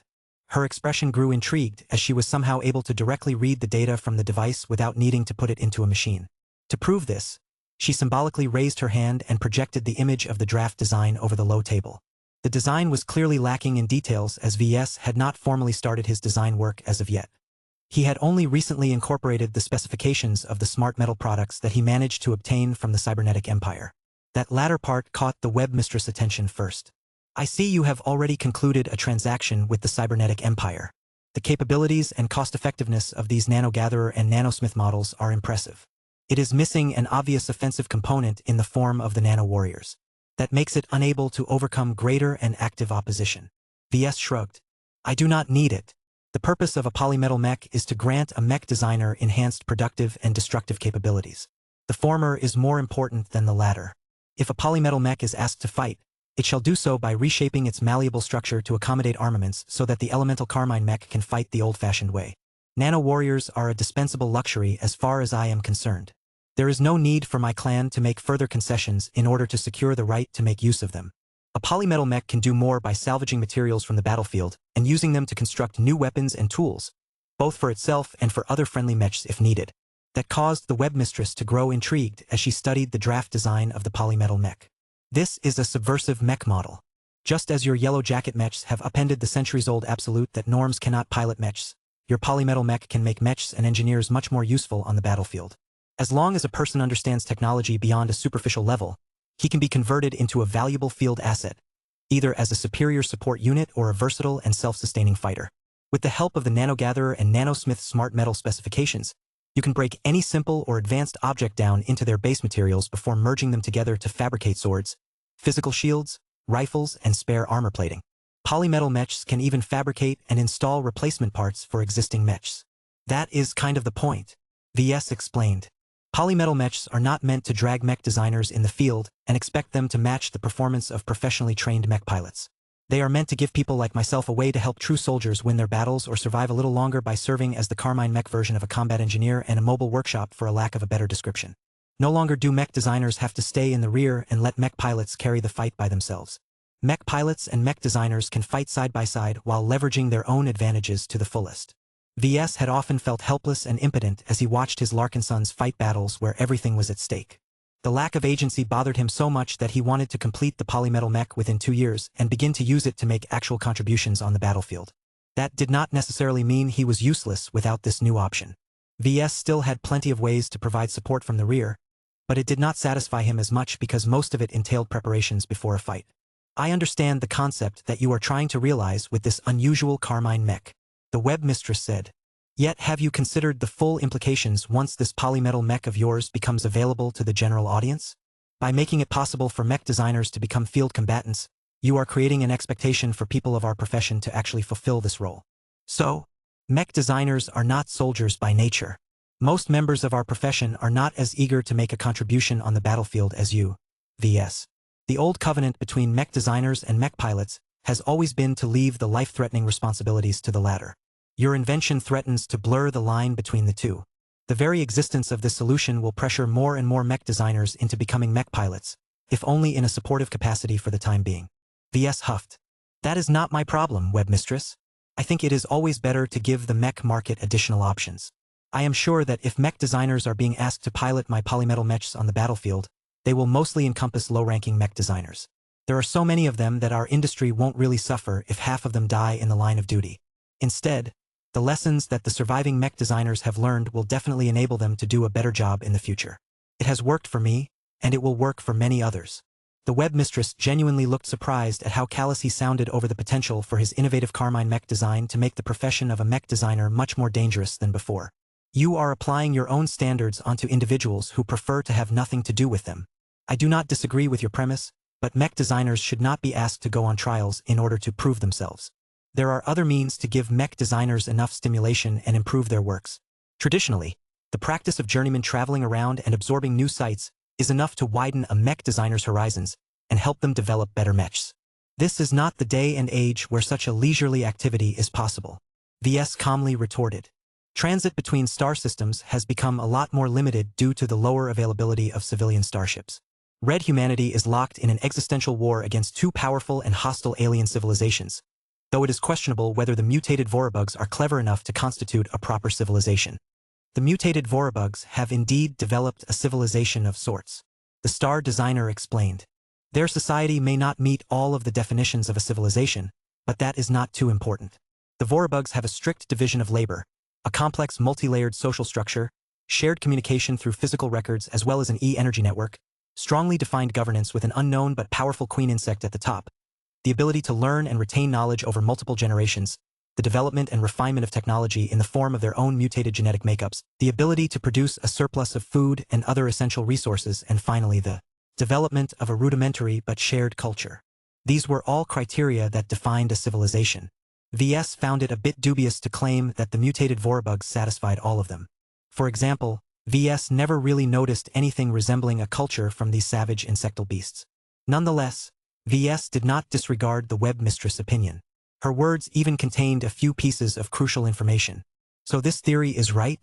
Her expression grew intrigued as she was somehow able to directly read the data from the device without needing to put it into a machine. To prove this, she symbolically raised her hand and projected the image of the draft design over the low table. The design was clearly lacking in details as VS had not formally started his design work as of yet. He had only recently incorporated the specifications of the smart metal products that he managed to obtain from the cybernetic empire. That latter part caught the web mistress' attention first. I see you have already concluded a transaction with the cybernetic empire. The capabilities and cost-effectiveness of these nanogatherer and nanosmith models are impressive. It is missing an obvious offensive component in the form of the nano-warriors. That makes it unable to overcome greater and active opposition. VS shrugged. I do not need it. The purpose of a polymetal mech is to grant a mech designer enhanced productive and destructive capabilities. The former is more important than the latter. If a polymetal mech is asked to fight, it shall do so by reshaping its malleable structure to accommodate armaments so that the elemental Carmine mech can fight the old-fashioned way. Nano-warriors are a dispensable luxury as far as I am concerned. There is no need for my clan to make further concessions in order to secure the right to make use of them. A polymetal mech can do more by salvaging materials from the battlefield and using them to construct new weapons and tools, both for itself and for other friendly mechs if needed. That caused the web mistress to grow intrigued as she studied the draft design of the polymetal mech. This is a subversive mech model. Just as your yellow jacket mechs have upended the centuries-old absolute that norms cannot pilot mechs, your polymetal mech can make mechs and engineers much more useful on the battlefield. As long as a person understands technology beyond a superficial level, he can be converted into a valuable field asset, either as a superior support unit or a versatile and self-sustaining fighter. With the help of the nanogatherer and nanosmith smart metal specifications, you can break any simple or advanced object down into their base materials before merging them together to fabricate swords, physical shields, rifles, and spare armor plating. Polymetal mechs can even fabricate and install replacement parts for existing mechs. That is kind of the point, VS explained. Polymetal mechs are not meant to drag mech designers in the field and expect them to match the performance of professionally trained mech pilots. They are meant to give people like myself a way to help true soldiers win their battles or survive a little longer by serving as the Carmine mech version of a combat engineer and a mobile workshop for a lack of a better description. No longer do mech designers have to stay in the rear and let mech pilots carry the fight by themselves. Mech pilots and mech designers can fight side by side while leveraging their own advantages to the fullest. VS had often felt helpless and impotent as he watched his Larkin sons fight battles where everything was at stake. The lack of agency bothered him so much that he wanted to complete the polymetal mech within 2 years and begin to use it to make actual contributions on the battlefield. That did not necessarily mean he was useless without this new option. VS still had plenty of ways to provide support from the rear, but it did not satisfy him as much because most of it entailed preparations before a fight. I understand the concept that you are trying to realize with this unusual Carmine mech, the web mistress said. Yet have you considered the full implications once this polymetal mech of yours becomes available to the general audience? By making it possible for mech designers to become field combatants, you are creating an expectation for people of our profession to actually fulfill this role. So, mech designers are not soldiers by nature. Most members of our profession are not as eager to make a contribution on the battlefield as you, VS. The old covenant between mech designers and mech pilots has always been to leave the life-threatening responsibilities to the latter. Your invention threatens to blur the line between the two. The very existence of this solution will pressure more and more mech designers into becoming mech pilots, if only in a supportive capacity for the time being. VS huffed. That is not my problem, web mistress. I think it is always better to give the mech market additional options. I am sure that if mech designers are being asked to pilot my polymetal mechs on the battlefield, they will mostly encompass low-ranking mech designers. There are so many of them that our industry won't really suffer if half of them die in the line of duty. Instead, the lessons that the surviving mech designers have learned will definitely enable them to do a better job in the future. It has worked for me, and it will work for many others. The web mistress genuinely looked surprised at how callous he sounded over the potential for his innovative Carmine mech design to make the profession of a mech designer much more dangerous than before. You are applying your own standards onto individuals who prefer to have nothing to do with them. I do not disagree with your premise, but mech designers should not be asked to go on trials in order to prove themselves. There are other means to give mech designers enough stimulation and improve their works. Traditionally, the practice of journeyman traveling around and absorbing new sights is enough to widen a mech designer's horizons and help them develop better mechs. This is not the day and age where such a leisurely activity is possible. VS calmly retorted. Transit between star systems has become a lot more limited due to the lower availability of civilian starships. Red humanity is locked in an existential war against two powerful and hostile alien civilizations, though it is questionable whether the mutated Vorabugs are clever enough to constitute a proper civilization. The mutated Vorabugs have indeed developed a civilization of sorts, the star designer explained. Their society may not meet all of the definitions of a civilization, but that is not too important. The Vorabugs have a strict division of labor, a complex multi-layered social structure, shared communication through physical records as well as an E-energy network, strongly defined governance with an unknown but powerful queen insect at the top, the ability to learn and retain knowledge over multiple generations, the development and refinement of technology in the form of their own mutated genetic makeups, the ability to produce a surplus of food and other essential resources, and finally the development of a rudimentary but shared culture. These were all criteria that defined a civilization. VS found it a bit dubious to claim that the mutated Vorabugs satisfied all of them. For example, VS never really noticed anything resembling a culture from these savage insectal beasts. Nonetheless, VS did not disregard the web mistress' opinion. Her words even contained a few pieces of crucial information. So this theory is right?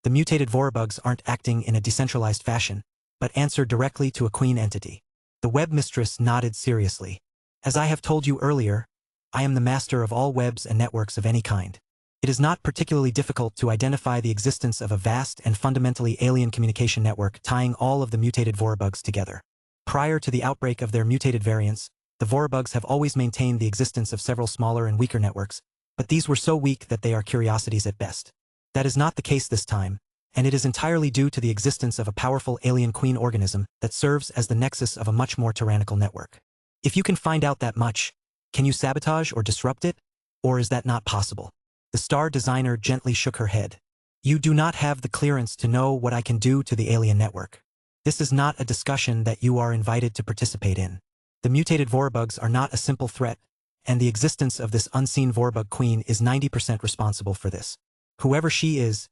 The mutated Vorabugs aren't acting in a decentralized fashion, but answer directly to a queen entity. The web mistress nodded seriously. As I have told you earlier, I am the master of all webs and networks of any kind. It is not particularly difficult to identify the existence of a vast and fundamentally alien communication network tying all of the mutated Vorabugs together. Prior to the outbreak of their mutated variants, the Vorabugs have always maintained the existence of several smaller and weaker networks, but these were so weak that they are curiosities at best. That is not the case this time, and it is entirely due to the existence of a powerful alien queen organism that serves as the nexus of a much more tyrannical network. If you can find out that much, can you sabotage or disrupt it? Or is that not possible? The star designer gently shook her head. You do not have the clearance to know what I can do to the alien network. This is not a discussion that you are invited to participate in. The mutated Vorabugs are not a simple threat, and the existence of this unseen Vorabug queen is 90% responsible for this. Whoever she is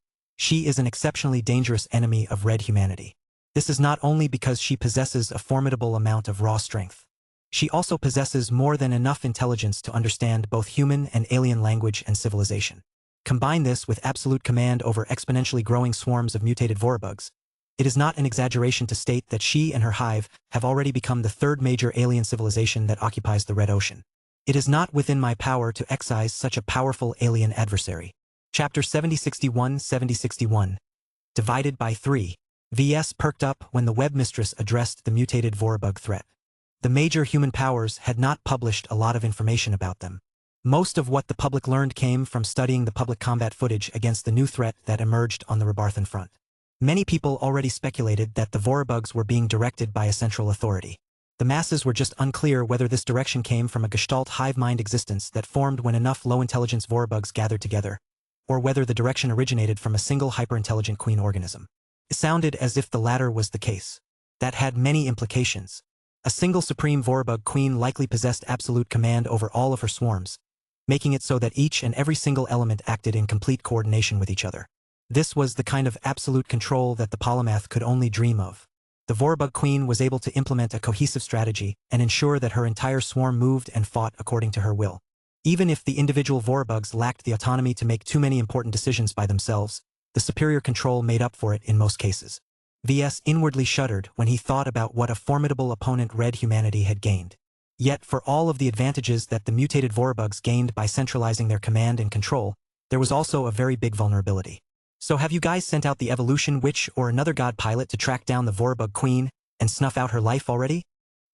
an exceptionally dangerous enemy of red humanity. This is not only because she possesses a formidable amount of raw strength. She also possesses more than enough intelligence to understand both human and alien language and civilization. Combine this with absolute command over exponentially growing swarms of mutated Vorabugs. It is not an exaggeration to state that she and her hive have already become the third major alien civilization that occupies the Red Ocean. It is not within my power to excise such a powerful alien adversary. Chapter 7061 Divided by 3. VS perked up when the web mistress addressed the mutated Vorabug threat. The major human powers had not published a lot of information about them. Most of what the public learned came from studying the public combat footage against the new threat that emerged on the Rebarthan front. Many people already speculated that the Vorabugs were being directed by a central authority. The masses were just unclear whether this direction came from a gestalt hive mind existence that formed when enough low-intelligence Vorabugs gathered together, or whether the direction originated from a single hyper-intelligent queen organism. It sounded as if the latter was the case. That had many implications. A single supreme Vorabug queen likely possessed absolute command over all of her swarms, making it so that each and every single element acted in complete coordination with each other. This was the kind of absolute control that the polymath could only dream of. The Vorabug queen was able to implement a cohesive strategy and ensure that her entire swarm moved and fought according to her will. Even if the individual Vorabugs lacked the autonomy to make too many important decisions by themselves, the superior control made up for it in most cases. VS inwardly shuddered when he thought about what a formidable opponent red humanity had gained. Yet for all of the advantages that the mutated Vorabugs gained by centralizing their command and control, there was also a very big vulnerability. So have you guys sent out the evolution witch or another god pilot to track down the Vorabug queen and snuff out her life already?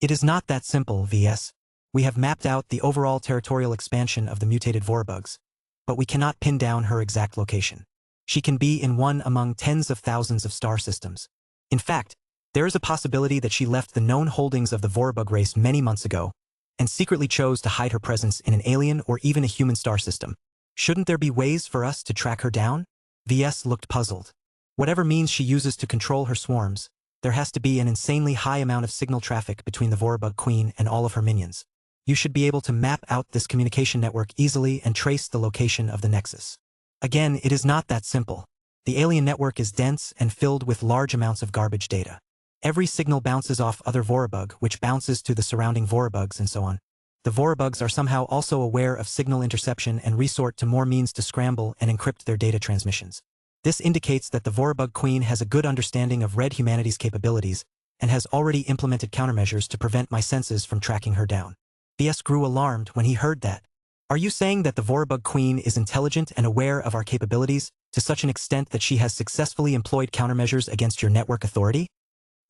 It is not that simple, VS. We have mapped out the overall territorial expansion of the mutated Vorabugs, but we cannot pin down her exact location. She can be in one among tens of thousands of star systems. In fact, there is a possibility that she left the known holdings of the Vorabug race many months ago and secretly chose to hide her presence in an alien or even a human star system. Shouldn't there be ways for us to track her down? VS looked puzzled. Whatever means she uses to control her swarms, there has to be an insanely high amount of signal traffic between the Vorabug queen and all of her minions. You should be able to map out this communication network easily and trace the location of the nexus. Again, it is not that simple. The alien network is dense and filled with large amounts of garbage data. Every signal bounces off other Vorabug, which bounces to the surrounding Vorabugs and so on. The Vorabugs are somehow also aware of signal interception and resort to more means to scramble and encrypt their data transmissions. This indicates that the Vorabug Queen has a good understanding of red humanity's capabilities and has already implemented countermeasures to prevent my senses from tracking her down. VS grew alarmed when he heard that. Are you saying that the Vorabug Queen is intelligent and aware of our capabilities to such an extent that she has successfully employed countermeasures against your network authority?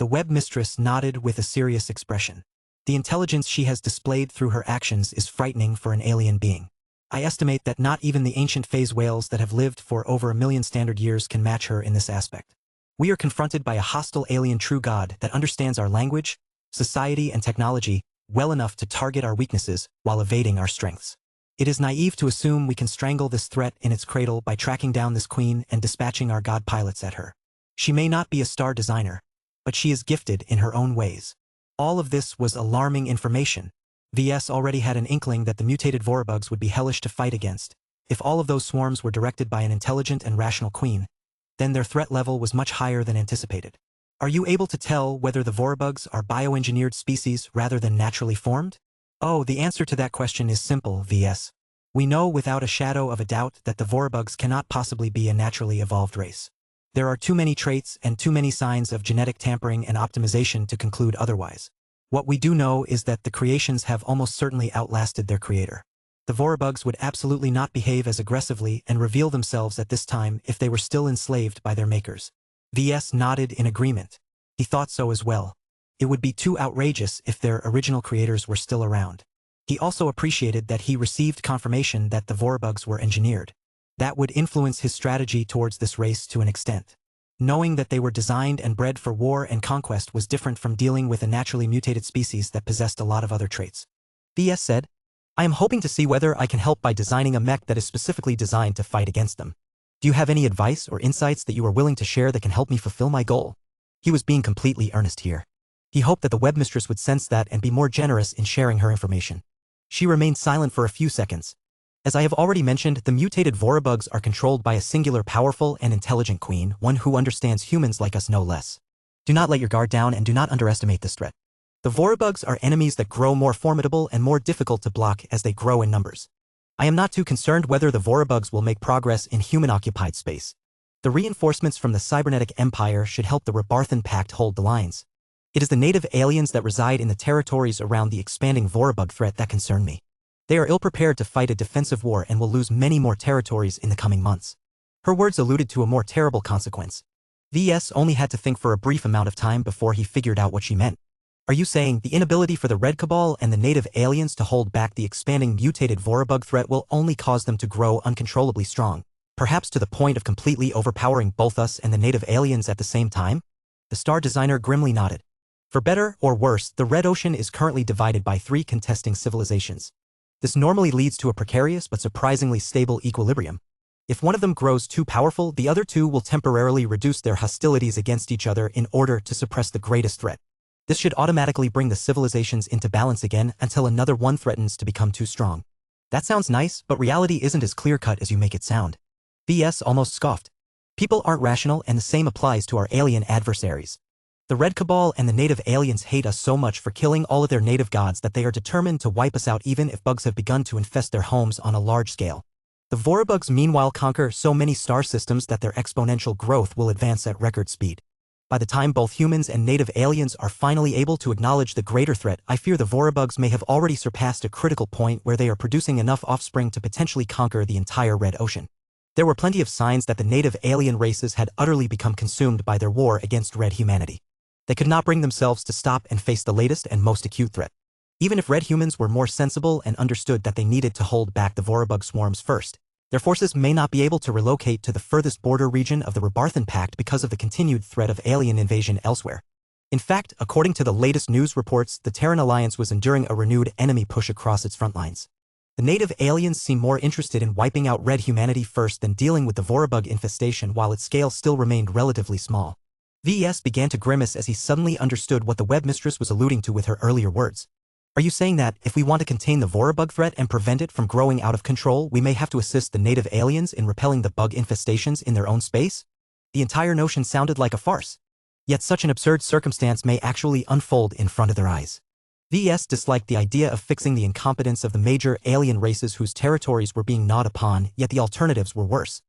The web mistress nodded with a serious expression. The intelligence she has displayed through her actions is frightening for an alien being. I estimate that not even the ancient phase whales that have lived for over 1,000,000 standard years can match her in this aspect. We are confronted by a hostile alien true god that understands our language, society, and technology well enough to target our weaknesses while evading our strengths. It is naive to assume we can strangle this threat in its cradle by tracking down this queen and dispatching our god pilots at her. She may not be a star designer, but she is gifted in her own ways. All of this was alarming information. VS already had an inkling that the mutated Vorabugs would be hellish to fight against. If all of those swarms were directed by an intelligent and rational queen, then their threat level was much higher than anticipated. Are you able to tell whether the Vorabugs are bioengineered species rather than naturally formed? Oh, the answer to that question is simple, VS. We know without a shadow of a doubt that the Vorabugs cannot possibly be a naturally evolved race. There are too many traits and too many signs of genetic tampering and optimization to conclude otherwise. What we do know is that the creations have almost certainly outlasted their creator. The Vorabugs would absolutely not behave as aggressively and reveal themselves at this time if they were still enslaved by their makers. VS nodded in agreement. He thought so as well. It would be too outrageous if their original creators were still around. He also appreciated that he received confirmation that the Vorabugs were engineered. That would influence his strategy towards this race to an extent. Knowing that they were designed and bred for war and conquest was different from dealing with a naturally mutated species that possessed a lot of other traits. VS said, I am hoping to see whether I can help by designing a mech that is specifically designed to fight against them. Do you have any advice or insights that you are willing to share that can help me fulfill my goal? He was being completely earnest here. He hoped that the webmistress would sense that and be more generous in sharing her information. She remained silent for a few seconds. As I have already mentioned, the mutated Vorabugs are controlled by a singular powerful and intelligent queen, one who understands humans like us no less. Do not let your guard down and do not underestimate this threat. The Vorabugs are enemies that grow more formidable and more difficult to block as they grow in numbers. I am not too concerned whether the Vorabugs will make progress in human-occupied space. The reinforcements from the cybernetic empire should help the Rebarthan Pact hold the lines. It is the native aliens that reside in the territories around the expanding Vorabug threat that concern me. They are ill-prepared to fight a defensive war and will lose many more territories in the coming months. Her words alluded to a more terrible consequence. VS only had to think for a brief amount of time before he figured out what she meant. Are you saying the inability for the Red Cabal and the native aliens to hold back the expanding mutated Vorabug threat will only cause them to grow uncontrollably strong, perhaps to the point of completely overpowering both us and the native aliens at the same time? The star designer grimly nodded. For better or worse, the Red Ocean is currently divided by 3 contesting civilizations. This normally leads to a precarious but surprisingly stable equilibrium. If one of them grows too powerful, the other 2 will temporarily reduce their hostilities against each other in order to suppress the greatest threat. This should automatically bring the civilizations into balance again until another one threatens to become too strong. That sounds nice, but reality isn't as clear-cut as you make it sound. VS almost scoffed. People aren't rational, and the same applies to our alien adversaries. The Red Cabal and the native aliens hate us so much for killing all of their native gods that they are determined to wipe us out even if bugs have begun to infest their homes on a large scale. The Vorabugs meanwhile conquer so many star systems that their exponential growth will advance at record speed. By the time both humans and native aliens are finally able to acknowledge the greater threat, I fear the Vorabugs may have already surpassed a critical point where they are producing enough offspring to potentially conquer the entire Red Ocean. There were plenty of signs that the native alien races had utterly become consumed by their war against red humanity. They could not bring themselves to stop and face the latest and most acute threat. Even if red humans were more sensible and understood that they needed to hold back the Vorabug swarms first, their forces may not be able to relocate to the furthest border region of the Rebarthan Pact because of the continued threat of alien invasion elsewhere. In fact, according to the latest news reports, the Terran Alliance was enduring a renewed enemy push across its front lines. The native aliens seem more interested in wiping out red humanity first than dealing with the Vorabug infestation while its scale still remained relatively small. VS began to grimace as he suddenly understood what the webmistress was alluding to with her earlier words. Are you saying that, if we want to contain the Vorabug threat and prevent it from growing out of control, we may have to assist the native aliens in repelling the bug infestations in their own space? The entire notion sounded like a farce. Yet such an absurd circumstance may actually unfold in front of their eyes. VS disliked the idea of fixing the incompetence of the major alien races whose territories were being gnawed upon, yet the alternatives were worse.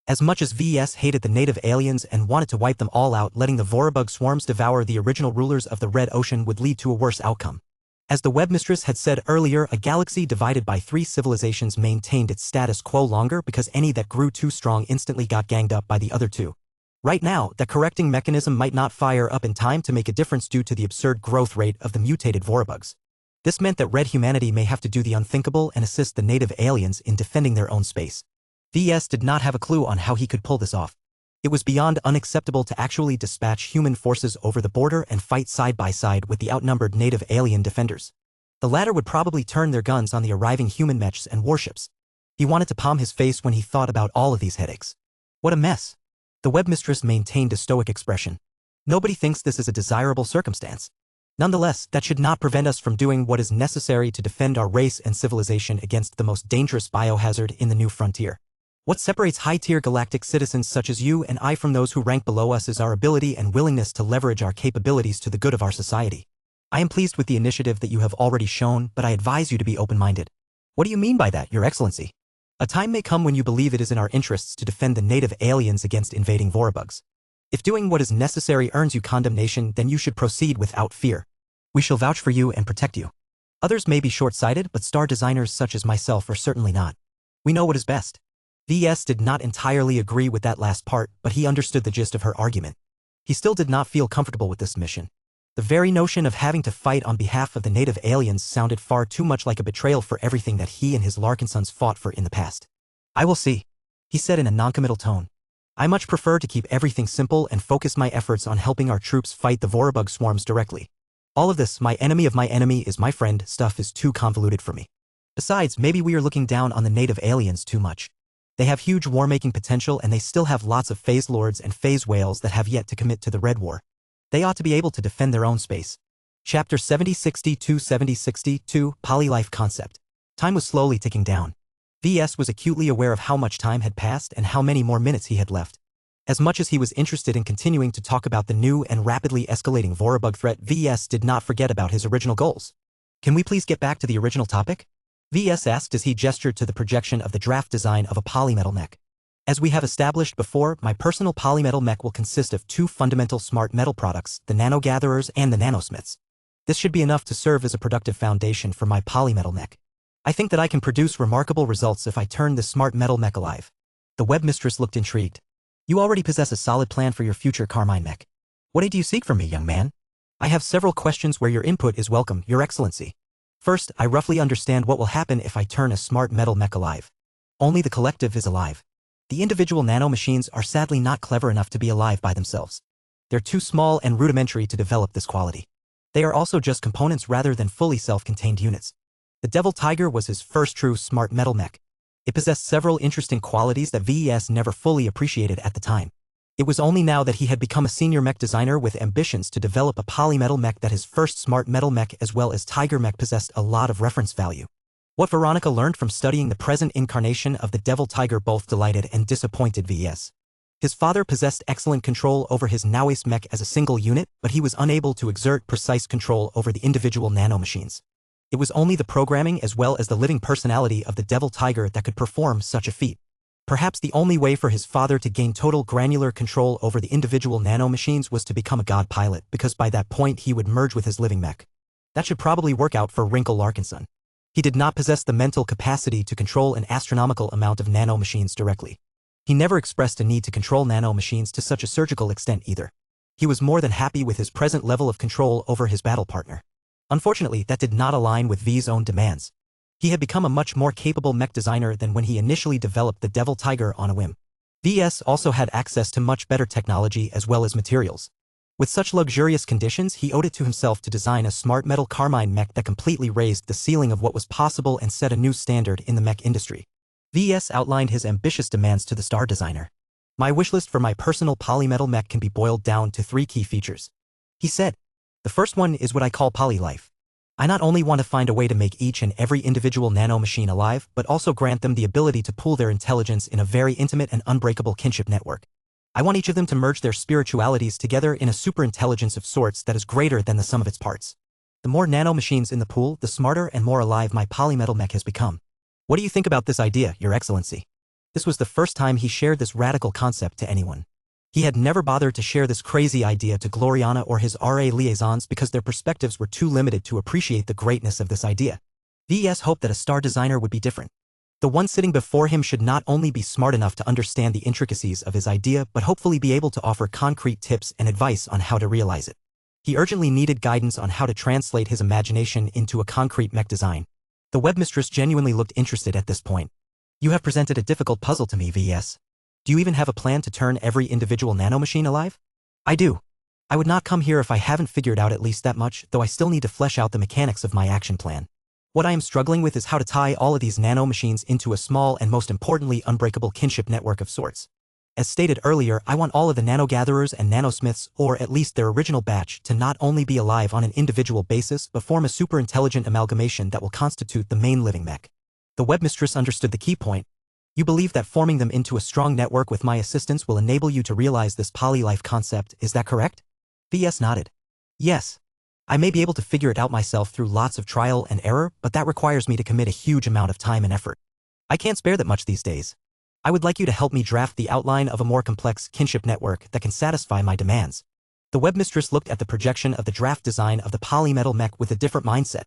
As much as VS hated the native aliens and wanted to wipe them all out, letting the Vorabug swarms devour the original rulers of the Red Ocean would lead to a worse outcome. As the webmistress had said earlier, a galaxy divided by 3 civilizations maintained its status quo longer because any that grew too strong instantly got ganged up by the other 2. Right now, that correcting mechanism might not fire up in time to make a difference due to the absurd growth rate of the mutated Vorabugs. This meant that red humanity may have to do the unthinkable and assist the native aliens in defending their own space. VS did not have a clue on how he could pull this off. It was beyond unacceptable to actually dispatch human forces over the border and fight side by side with the outnumbered native alien defenders. The latter would probably turn their guns on the arriving human mechs and warships. He wanted to palm his face when he thought about all of these headaches. What a mess. The webmistress maintained a stoic expression. Nobody thinks this is a desirable circumstance. Nonetheless, that should not prevent us from doing what is necessary to defend our race and civilization against the most dangerous biohazard in the new frontier. What separates high-tier galactic citizens such as you and I from those who rank below us is our ability and willingness to leverage our capabilities to the good of our society. I am pleased with the initiative that you have already shown, but I advise you to be open-minded. What do you mean by that, Your Excellency? A time may come when you believe it is in our interests to defend the native aliens against invading Vorabugs. If doing what is necessary earns you condemnation, then you should proceed without fear. We shall vouch for you and protect you. Others may be short-sighted, but star designers such as myself are certainly not. We know what is best. VS did not entirely agree with that last part, but he understood the gist of her argument. He still did not feel comfortable with this mission. The very notion of having to fight on behalf of the native aliens sounded far too much like a betrayal for everything that he and his Larkinsons fought for in the past. I will see, he said in a noncommittal tone. I much prefer to keep everything simple and focus my efforts on helping our troops fight the Vorabug swarms directly. All of this, my enemy of my enemy is my friend, stuff is too convoluted for me. Besides, maybe we are looking down on the native aliens too much. They have huge war-making potential and they still have lots of phase lords and phase whales that have yet to commit to the Red War. They ought to be able to defend their own space. Chapter 7062 Polylife Concept. Time was slowly ticking down. VS was acutely aware of how much time had passed and how many more minutes he had left. As much as he was interested in continuing to talk about the new and rapidly escalating Vorabug threat, VS did not forget about his original goals. Can we please get back to the original topic? VS asked as he gestured to the projection of the draft design of a polymetal mech. As we have established before, my personal polymetal mech will consist of 2 fundamental smart metal products, the nanogatherers and the nanosmiths. This should be enough to serve as a productive foundation for my polymetal mech. I think that I can produce remarkable results if I turn this smart metal mech alive. The webmistress looked intrigued. You already possess a solid plan for your future Carmine mech. What aid do you seek from me, young man? I have several questions where your input is welcome, Your Excellency. First, I roughly understand what will happen if I turn a smart metal mech alive. Only the collective is alive. The individual nanomachines are sadly not clever enough to be alive by themselves. They're too small and rudimentary to develop this quality. They are also just components rather than fully self-contained units. The Devil Tiger was his first true smart metal mech. It possessed several interesting qualities that VES never fully appreciated at the time. It was only now that he had become a senior mech designer with ambitions to develop a polymetal mech that his first smart metal mech as well as Tiger mech possessed a lot of reference value. What Veronica learned from studying the present incarnation of the Devil Tiger both delighted and disappointed VES. His father possessed excellent control over his Naoist mech as a single unit, but he was unable to exert precise control over the individual nanomachines. It was only the programming as well as the living personality of the Devil Tiger that could perform such a feat. Perhaps the only way for his father to gain total granular control over the individual nanomachines was to become a god pilot, because by that point he would merge with his living mech. That should probably work out for Wrinkle Larkinson. He did not possess the mental capacity to control an astronomical amount of nanomachines directly. He never expressed a need to control nanomachines to such a surgical extent either. He was more than happy with his present level of control over his battle partner. Unfortunately, that did not align with V's own demands. He had become a much more capable mech designer than when he initially developed the Devil Tiger on a whim. VS also had access to much better technology as well as materials. With such luxurious conditions, he owed it to himself to design a smart metal Carmine mech that completely raised the ceiling of what was possible and set a new standard in the mech industry. VS outlined his ambitious demands to the star designer. My wishlist for my personal polymetal mech can be boiled down to 3 key features. He said, the first one is what I call polylife. I not only want to find a way to make each and every individual nanomachine alive, but also grant them the ability to pool their intelligence in a very intimate and unbreakable kinship network. I want each of them to merge their spiritualities together in a superintelligence of sorts that is greater than the sum of its parts. The more nanomachines in the pool, the smarter and more alive my polymetal mech has become. What do you think about this idea, Your Excellency? This was the first time he shared this radical concept to anyone. He had never bothered to share this crazy idea to Gloriana or his RA liaisons because their perspectives were too limited to appreciate the greatness of this idea. VS hoped that a star designer would be different. The one sitting before him should not only be smart enough to understand the intricacies of his idea but hopefully be able to offer concrete tips and advice on how to realize it. He urgently needed guidance on how to translate his imagination into a concrete mech design. The webmistress genuinely looked interested at this point. You have presented a difficult puzzle to me, VS. Do you even have a plan to turn every individual nanomachine alive? I do. I would not come here if I haven't figured out at least that much, though I still need to flesh out the mechanics of my action plan. What I am struggling with is how to tie all of these nanomachines into a small and most importantly unbreakable kinship network of sorts. As stated earlier, I want all of the nanogatherers and nanosmiths, or at least their original batch, to not only be alive on an individual basis but form a super-intelligent amalgamation that will constitute the main living mech. The webmistress understood the key point. You believe that forming them into a strong network with my assistance will enable you to realize this poly-life concept, is that correct? VS nodded. Yes. I may be able to figure it out myself through lots of trial and error, but that requires me to commit a huge amount of time and effort. I can't spare that much these days. I would like you to help me draft the outline of a more complex kinship network that can satisfy my demands. The webmistress looked at the projection of the draft design of the polymetal mech with a different mindset.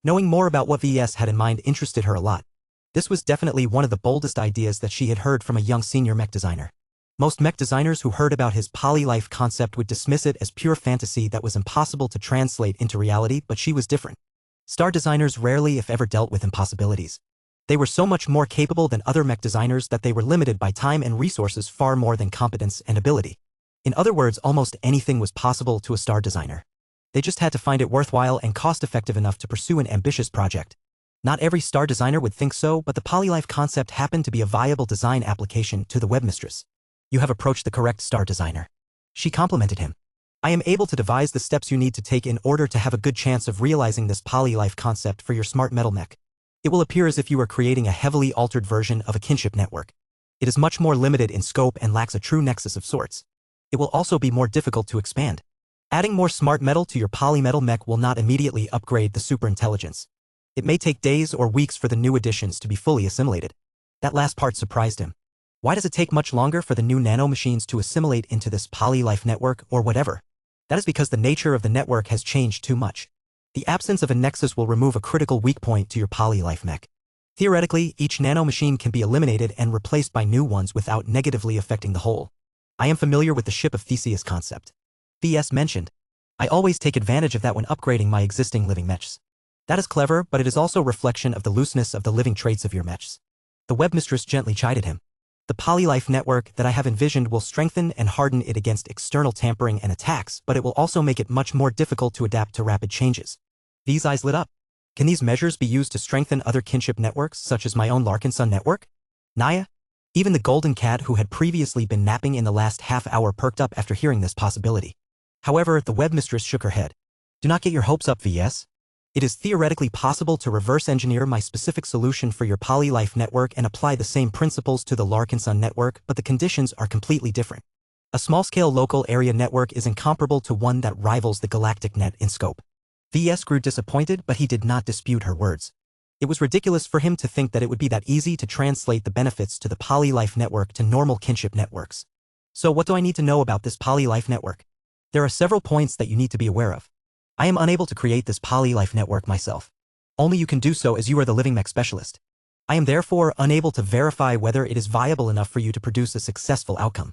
Knowing more about what VS had in mind interested her a lot. This was definitely one of the boldest ideas that she had heard from a young senior mech designer. Most mech designers who heard about his poly-life concept would dismiss it as pure fantasy that was impossible to translate into reality, but she was different. Star designers rarely if ever dealt with impossibilities. They were so much more capable than other mech designers that they were limited by time and resources far more than competence and ability. In other words, almost anything was possible to a star designer. They just had to find it worthwhile and cost-effective enough to pursue an ambitious project. Not every star designer would think so, but the poly-life concept happened to be a viable design application to the webmistress. You have approached the correct star designer. She complimented him. I am able to devise the steps you need to take in order to have a good chance of realizing this poly-life concept for your smart metal mech. It will appear as if you are creating a heavily altered version of a kinship network. It is much more limited in scope and lacks a true nexus of sorts. It will also be more difficult to expand. Adding more smart metal to your polymetal mech will not immediately upgrade the superintelligence. It may take days or weeks for the new additions to be fully assimilated. That last part surprised him. Why does it take much longer for the new nanomachines to assimilate into this poly-life network or whatever? That is because the nature of the network has changed too much. The absence of a nexus will remove a critical weak point to your poly-life mech. Theoretically, each nanomachine can be eliminated and replaced by new ones without negatively affecting the whole. I am familiar with the Ship of Theseus concept. VS mentioned. I always take advantage of that when upgrading my existing living mechs. That is clever, but it is also a reflection of the looseness of the living traits of your mechs. The webmistress gently chided him. The poly-life network that I have envisioned will strengthen and harden it against external tampering and attacks, but it will also make it much more difficult to adapt to rapid changes. V's eyes lit up. Can these measures be used to strengthen other kinship networks, such as my own Larkinson network? Naya? Even the golden cat who had previously been napping in the last half hour perked up after hearing this possibility. However, the webmistress shook her head. Do not get your hopes up, VS. It is theoretically possible to reverse engineer my specific solution for your poly-life network and apply the same principles to the Larkinson network, but the conditions are completely different. A small-scale local area network is incomparable to one that rivals the galactic net in scope. VS grew disappointed, but he did not dispute her words. It was ridiculous for him to think that it would be that easy to translate the benefits to the poly-life network to normal kinship networks. So what do I need to know about this poly-life network? There are several points that you need to be aware of. I am unable to create this poly-life network myself. Only you can do so as you are the living mech specialist. I am therefore unable to verify whether it is viable enough for you to produce a successful outcome.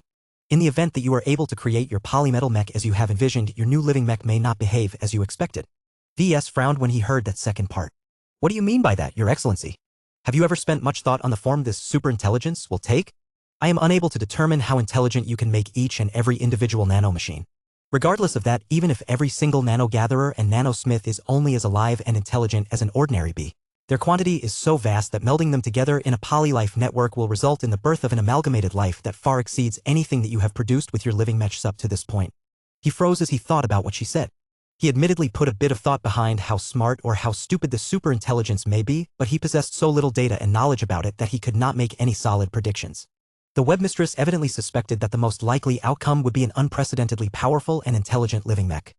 In the event that you are able to create your polymetal mech as you have envisioned, your new living mech may not behave as you expected. VS frowned when he heard that second part. What do you mean by that, Your Excellency? Have you ever spent much thought on the form this superintelligence will take? I am unable to determine how intelligent you can make each and every individual nanomachine. Regardless of that, even if every single nanogatherer and nanosmith is only as alive and intelligent as an ordinary bee, their quantity is so vast that melding them together in a poly-life network will result in the birth of an amalgamated life that far exceeds anything that you have produced with your living mechs up to this point. He froze as he thought about what she said. He admittedly put a bit of thought behind how smart or how stupid the superintelligence may be, but he possessed so little data and knowledge about it that he could not make any solid predictions. The webmistress evidently suspected that the most likely outcome would be an unprecedentedly powerful and intelligent living mech.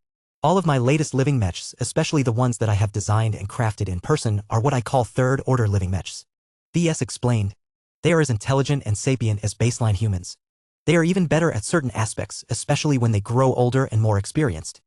All of my latest living mechs, especially the ones that I have designed and crafted in person, are what I call third-order living mechs. VS explained. They are as intelligent and sapient as baseline humans. They are even better at certain aspects, especially when they grow older and more experienced.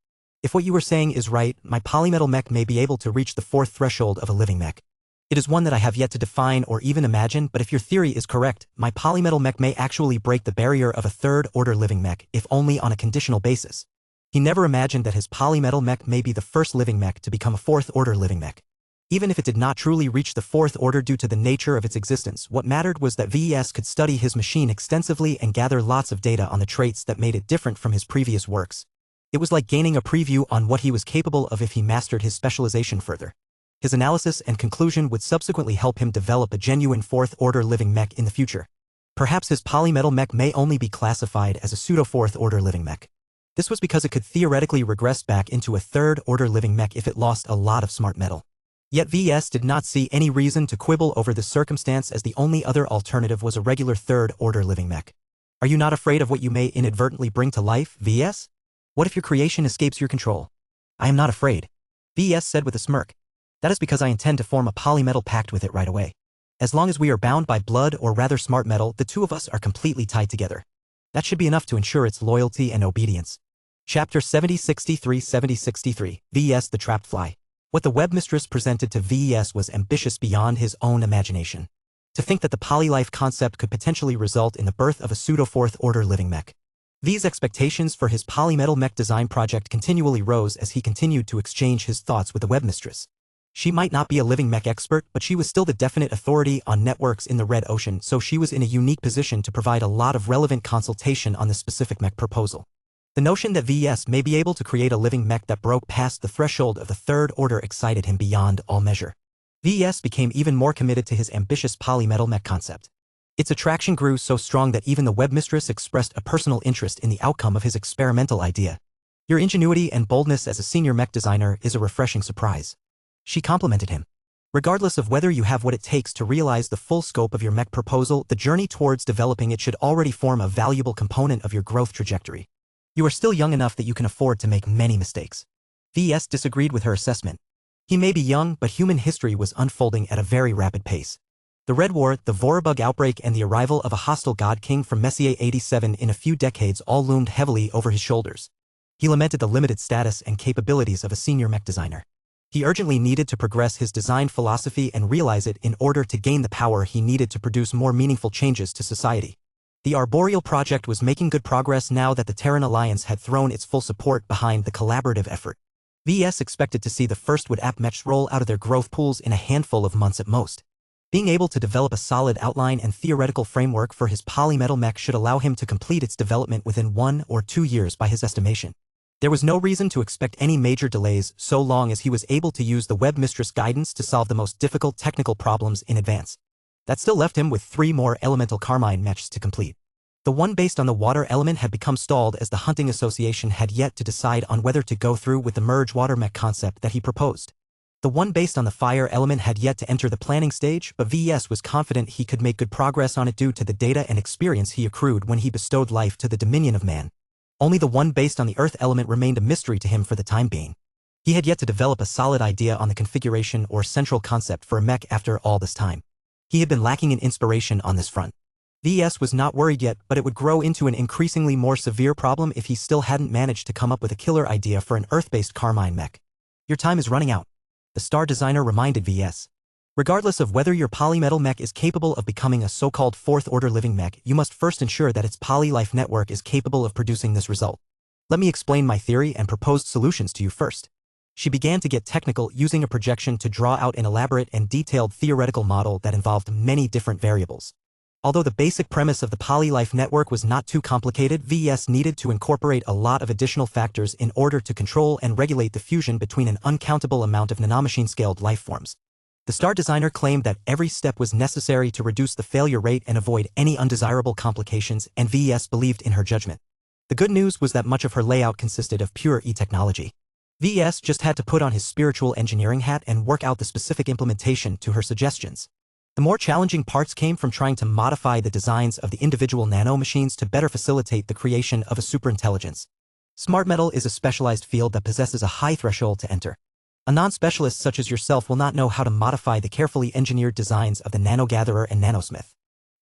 If what you were saying is right, my polymetal mech may be able to reach the fourth threshold of a living mech. It is one that I have yet to define or even imagine, but if your theory is correct, my polymetal mech may actually break the barrier of a third-order living mech, if only on a conditional basis. He never imagined that his polymetal mech may be the first living mech to become a fourth-order living mech. Even if it did not truly reach the fourth order due to the nature of its existence, what mattered was that VES could study his machine extensively and gather lots of data on the traits that made it different from his previous works. It was like gaining a preview on what he was capable of if he mastered his specialization further. His analysis and conclusion would subsequently help him develop a genuine fourth-order living mech in the future. Perhaps his polymetal mech may only be classified as a pseudo-fourth-order living mech. This was because it could theoretically regress back into a third-order living mech if it lost a lot of smart metal. Yet VS did not see any reason to quibble over this circumstance, as the only other alternative was a regular third-order living mech. Are you not afraid of what you may inadvertently bring to life, VS? What if your creation escapes your control? I am not afraid, VS said with a smirk. That is because I intend to form a polymetal pact with it right away. As long as we are bound by blood, or rather smart metal, the two of us are completely tied together. That should be enough to ensure its loyalty and obedience. Chapter 7063 VS the Trapped Fly. What the webmistress presented to VES was ambitious beyond his own imagination. To think that the polylife concept could potentially result in the birth of a pseudo-fourth-order living mech. V's expectations for his polymetal mech design project continually rose as he continued to exchange his thoughts with the webmistress. She might not be a living mech expert, but she was still the definite authority on networks in the Red Ocean, so she was in a unique position to provide a lot of relevant consultation on the specific mech proposal. The notion that VES may be able to create a living mech that broke past the threshold of the third order excited him beyond all measure. VES became even more committed to his ambitious polymetal mech concept. Its attraction grew so strong that even the webmistress expressed a personal interest in the outcome of his experimental idea. Your ingenuity and boldness as a senior mech designer is a refreshing surprise. She complimented him. Regardless of whether you have what it takes to realize the full scope of your mech proposal, the journey towards developing it should already form a valuable component of your growth trajectory. You are still young enough that you can afford to make many mistakes. VS disagreed with her assessment. He may be young, but human history was unfolding at a very rapid pace. The Red War, the Vorbug outbreak, and the arrival of a hostile god king from Messier 87 in a few decades all loomed heavily over his shoulders. He lamented the limited status and capabilities of a senior mech designer. He urgently needed to progress his design philosophy and realize it in order to gain the power he needed to produce more meaningful changes to society. The Arboreal project was making good progress now that the Terran Alliance had thrown its full support behind the collaborative effort. VS expected to see the first wood app mechs roll out of their growth pools in a handful of months at most. Being able to develop a solid outline and theoretical framework for his polymetal mech should allow him to complete its development within 1 or 2 years by his estimation. There was no reason to expect any major delays so long as he was able to use the webmistress guidance to solve the most difficult technical problems in advance. That still left him with 3 more elemental carmine mechs to complete. The one based on the water element had become stalled as the Hunting Association had yet to decide on whether to go through with the merge water mech concept that he proposed. The one based on the fire element had yet to enter the planning stage, but VES was confident he could make good progress on it due to the data and experience he accrued when he bestowed life to the dominion of man. Only the one based on the earth element remained a mystery to him for the time being. He had yet to develop a solid idea on the configuration or central concept for a mech after all this time. He had been lacking in inspiration on this front. VS was not worried yet, but it would grow into an increasingly more severe problem if he still hadn't managed to come up with a killer idea for an Earth-based Carmine mech. Your time is running out, the star designer reminded VS. Regardless of whether your polymetal mech is capable of becoming a so-called fourth-order living mech, you must first ensure that its polylife network is capable of producing this result. Let me explain my theory and proposed solutions to you first. She began to get technical, using a projection to draw out an elaborate and detailed theoretical model that involved many different variables. Although the basic premise of the polylife network was not too complicated, VS needed to incorporate a lot of additional factors in order to control and regulate the fusion between an uncountable amount of nanomachine-scaled life forms. The star designer claimed that every step was necessary to reduce the failure rate and avoid any undesirable complications, and VS believed in her judgment. The good news was that much of her layout consisted of pure e-technology. VS just had to put on his spiritual engineering hat and work out the specific implementation to her suggestions. The more challenging parts came from trying to modify the designs of the individual nanomachines to better facilitate the creation of a superintelligence. Smart metal is a specialized field that possesses a high threshold to enter. A non-specialist such as yourself will not know how to modify the carefully engineered designs of the nanogatherer and nanosmith.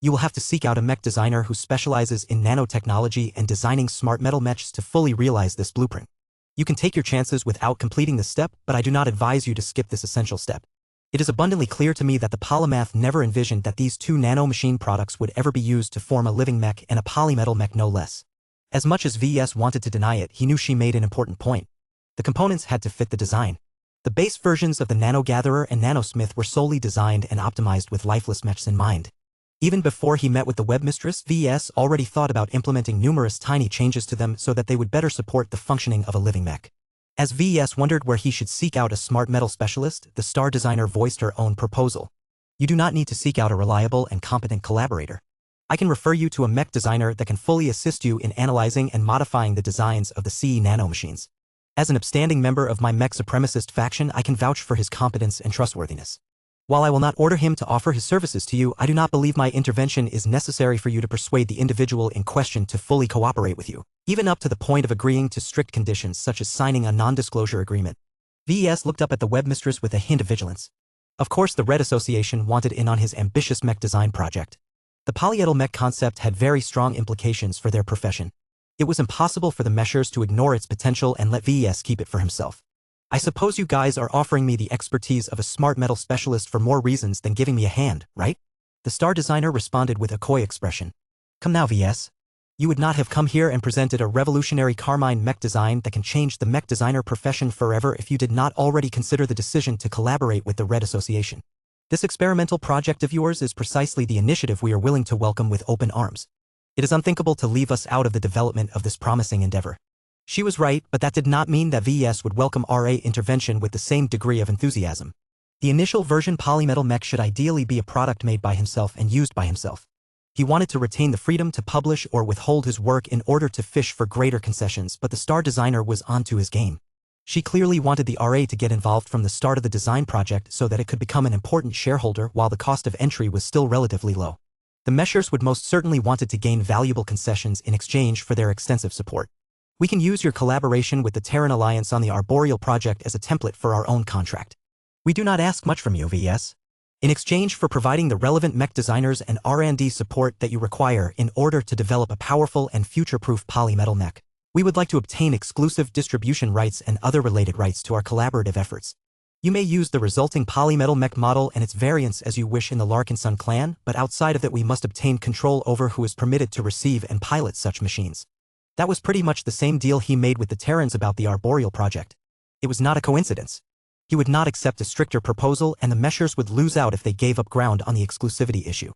You will have to seek out a mech designer who specializes in nanotechnology and designing smart metal mechs to fully realize this blueprint. You can take your chances without completing this step, but I do not advise you to skip this essential step. It is abundantly clear to me that the polymath never envisioned that these two nanomachine products would ever be used to form a living mech and a polymetal mech no less. As much as VS wanted to deny it, he knew she made an important point. The components had to fit the design. The base versions of the nanogatherer and nanosmith were solely designed and optimized with lifeless mechs in mind. Even before he met with the webmistress, VS already thought about implementing numerous tiny changes to them so that they would better support the functioning of a living mech. As VS wondered where he should seek out a smart metal specialist, the star designer voiced her own proposal. You do not need to seek out a reliable and competent collaborator. I can refer you to a mech designer that can fully assist you in analyzing and modifying the designs of the CE nanomachines. As an upstanding member of my mech supremacist faction, I can vouch for his competence and trustworthiness. While I will not order him to offer his services to you, I do not believe my intervention is necessary for you to persuade the individual in question to fully cooperate with you, even up to the point of agreeing to strict conditions such as signing a non-disclosure agreement. VES looked up at the webmistress with a hint of vigilance. Of course, the Red Association wanted in on his ambitious mech design project. The polyedal mech concept had very strong implications for their profession. It was impossible for the meshers to ignore its potential and let VES keep it for himself. I suppose you guys are offering me the expertise of a smart metal specialist for more reasons than giving me a hand, right? The star designer responded with a coy expression. Come now, VS. You would not have come here and presented a revolutionary Carmine mech design that can change the mech designer profession forever if you did not already consider the decision to collaborate with the Red Association. This experimental project of yours is precisely the initiative we are willing to welcome with open arms. It is unthinkable to leave us out of the development of this promising endeavor. She was right, but that did not mean that VES would welcome RA intervention with the same degree of enthusiasm. The initial version polymetal mech should ideally be a product made by himself and used by himself. He wanted to retain the freedom to publish or withhold his work in order to fish for greater concessions, but the star designer was onto his game. She clearly wanted the RA to get involved from the start of the design project so that it could become an important shareholder while the cost of entry was still relatively low. The meshers would most certainly wanted to gain valuable concessions in exchange for their extensive support. We can use your collaboration with the Terran Alliance on the Arboreal project as a template for our own contract. We do not ask much from you, VS. In exchange for providing the relevant mech designers and R&D support that you require in order to develop a powerful and future-proof polymetal mech, we would like to obtain exclusive distribution rights and other related rights to our collaborative efforts. You may use the resulting polymetal mech model and its variants as you wish in the Larkinson clan, but outside of that we must obtain control over who is permitted to receive and pilot such machines. That was pretty much the same deal he made with the Terrans about the Arboreal project. It was not a coincidence. He would not accept a stricter proposal, and the meshers would lose out if they gave up ground on the exclusivity issue.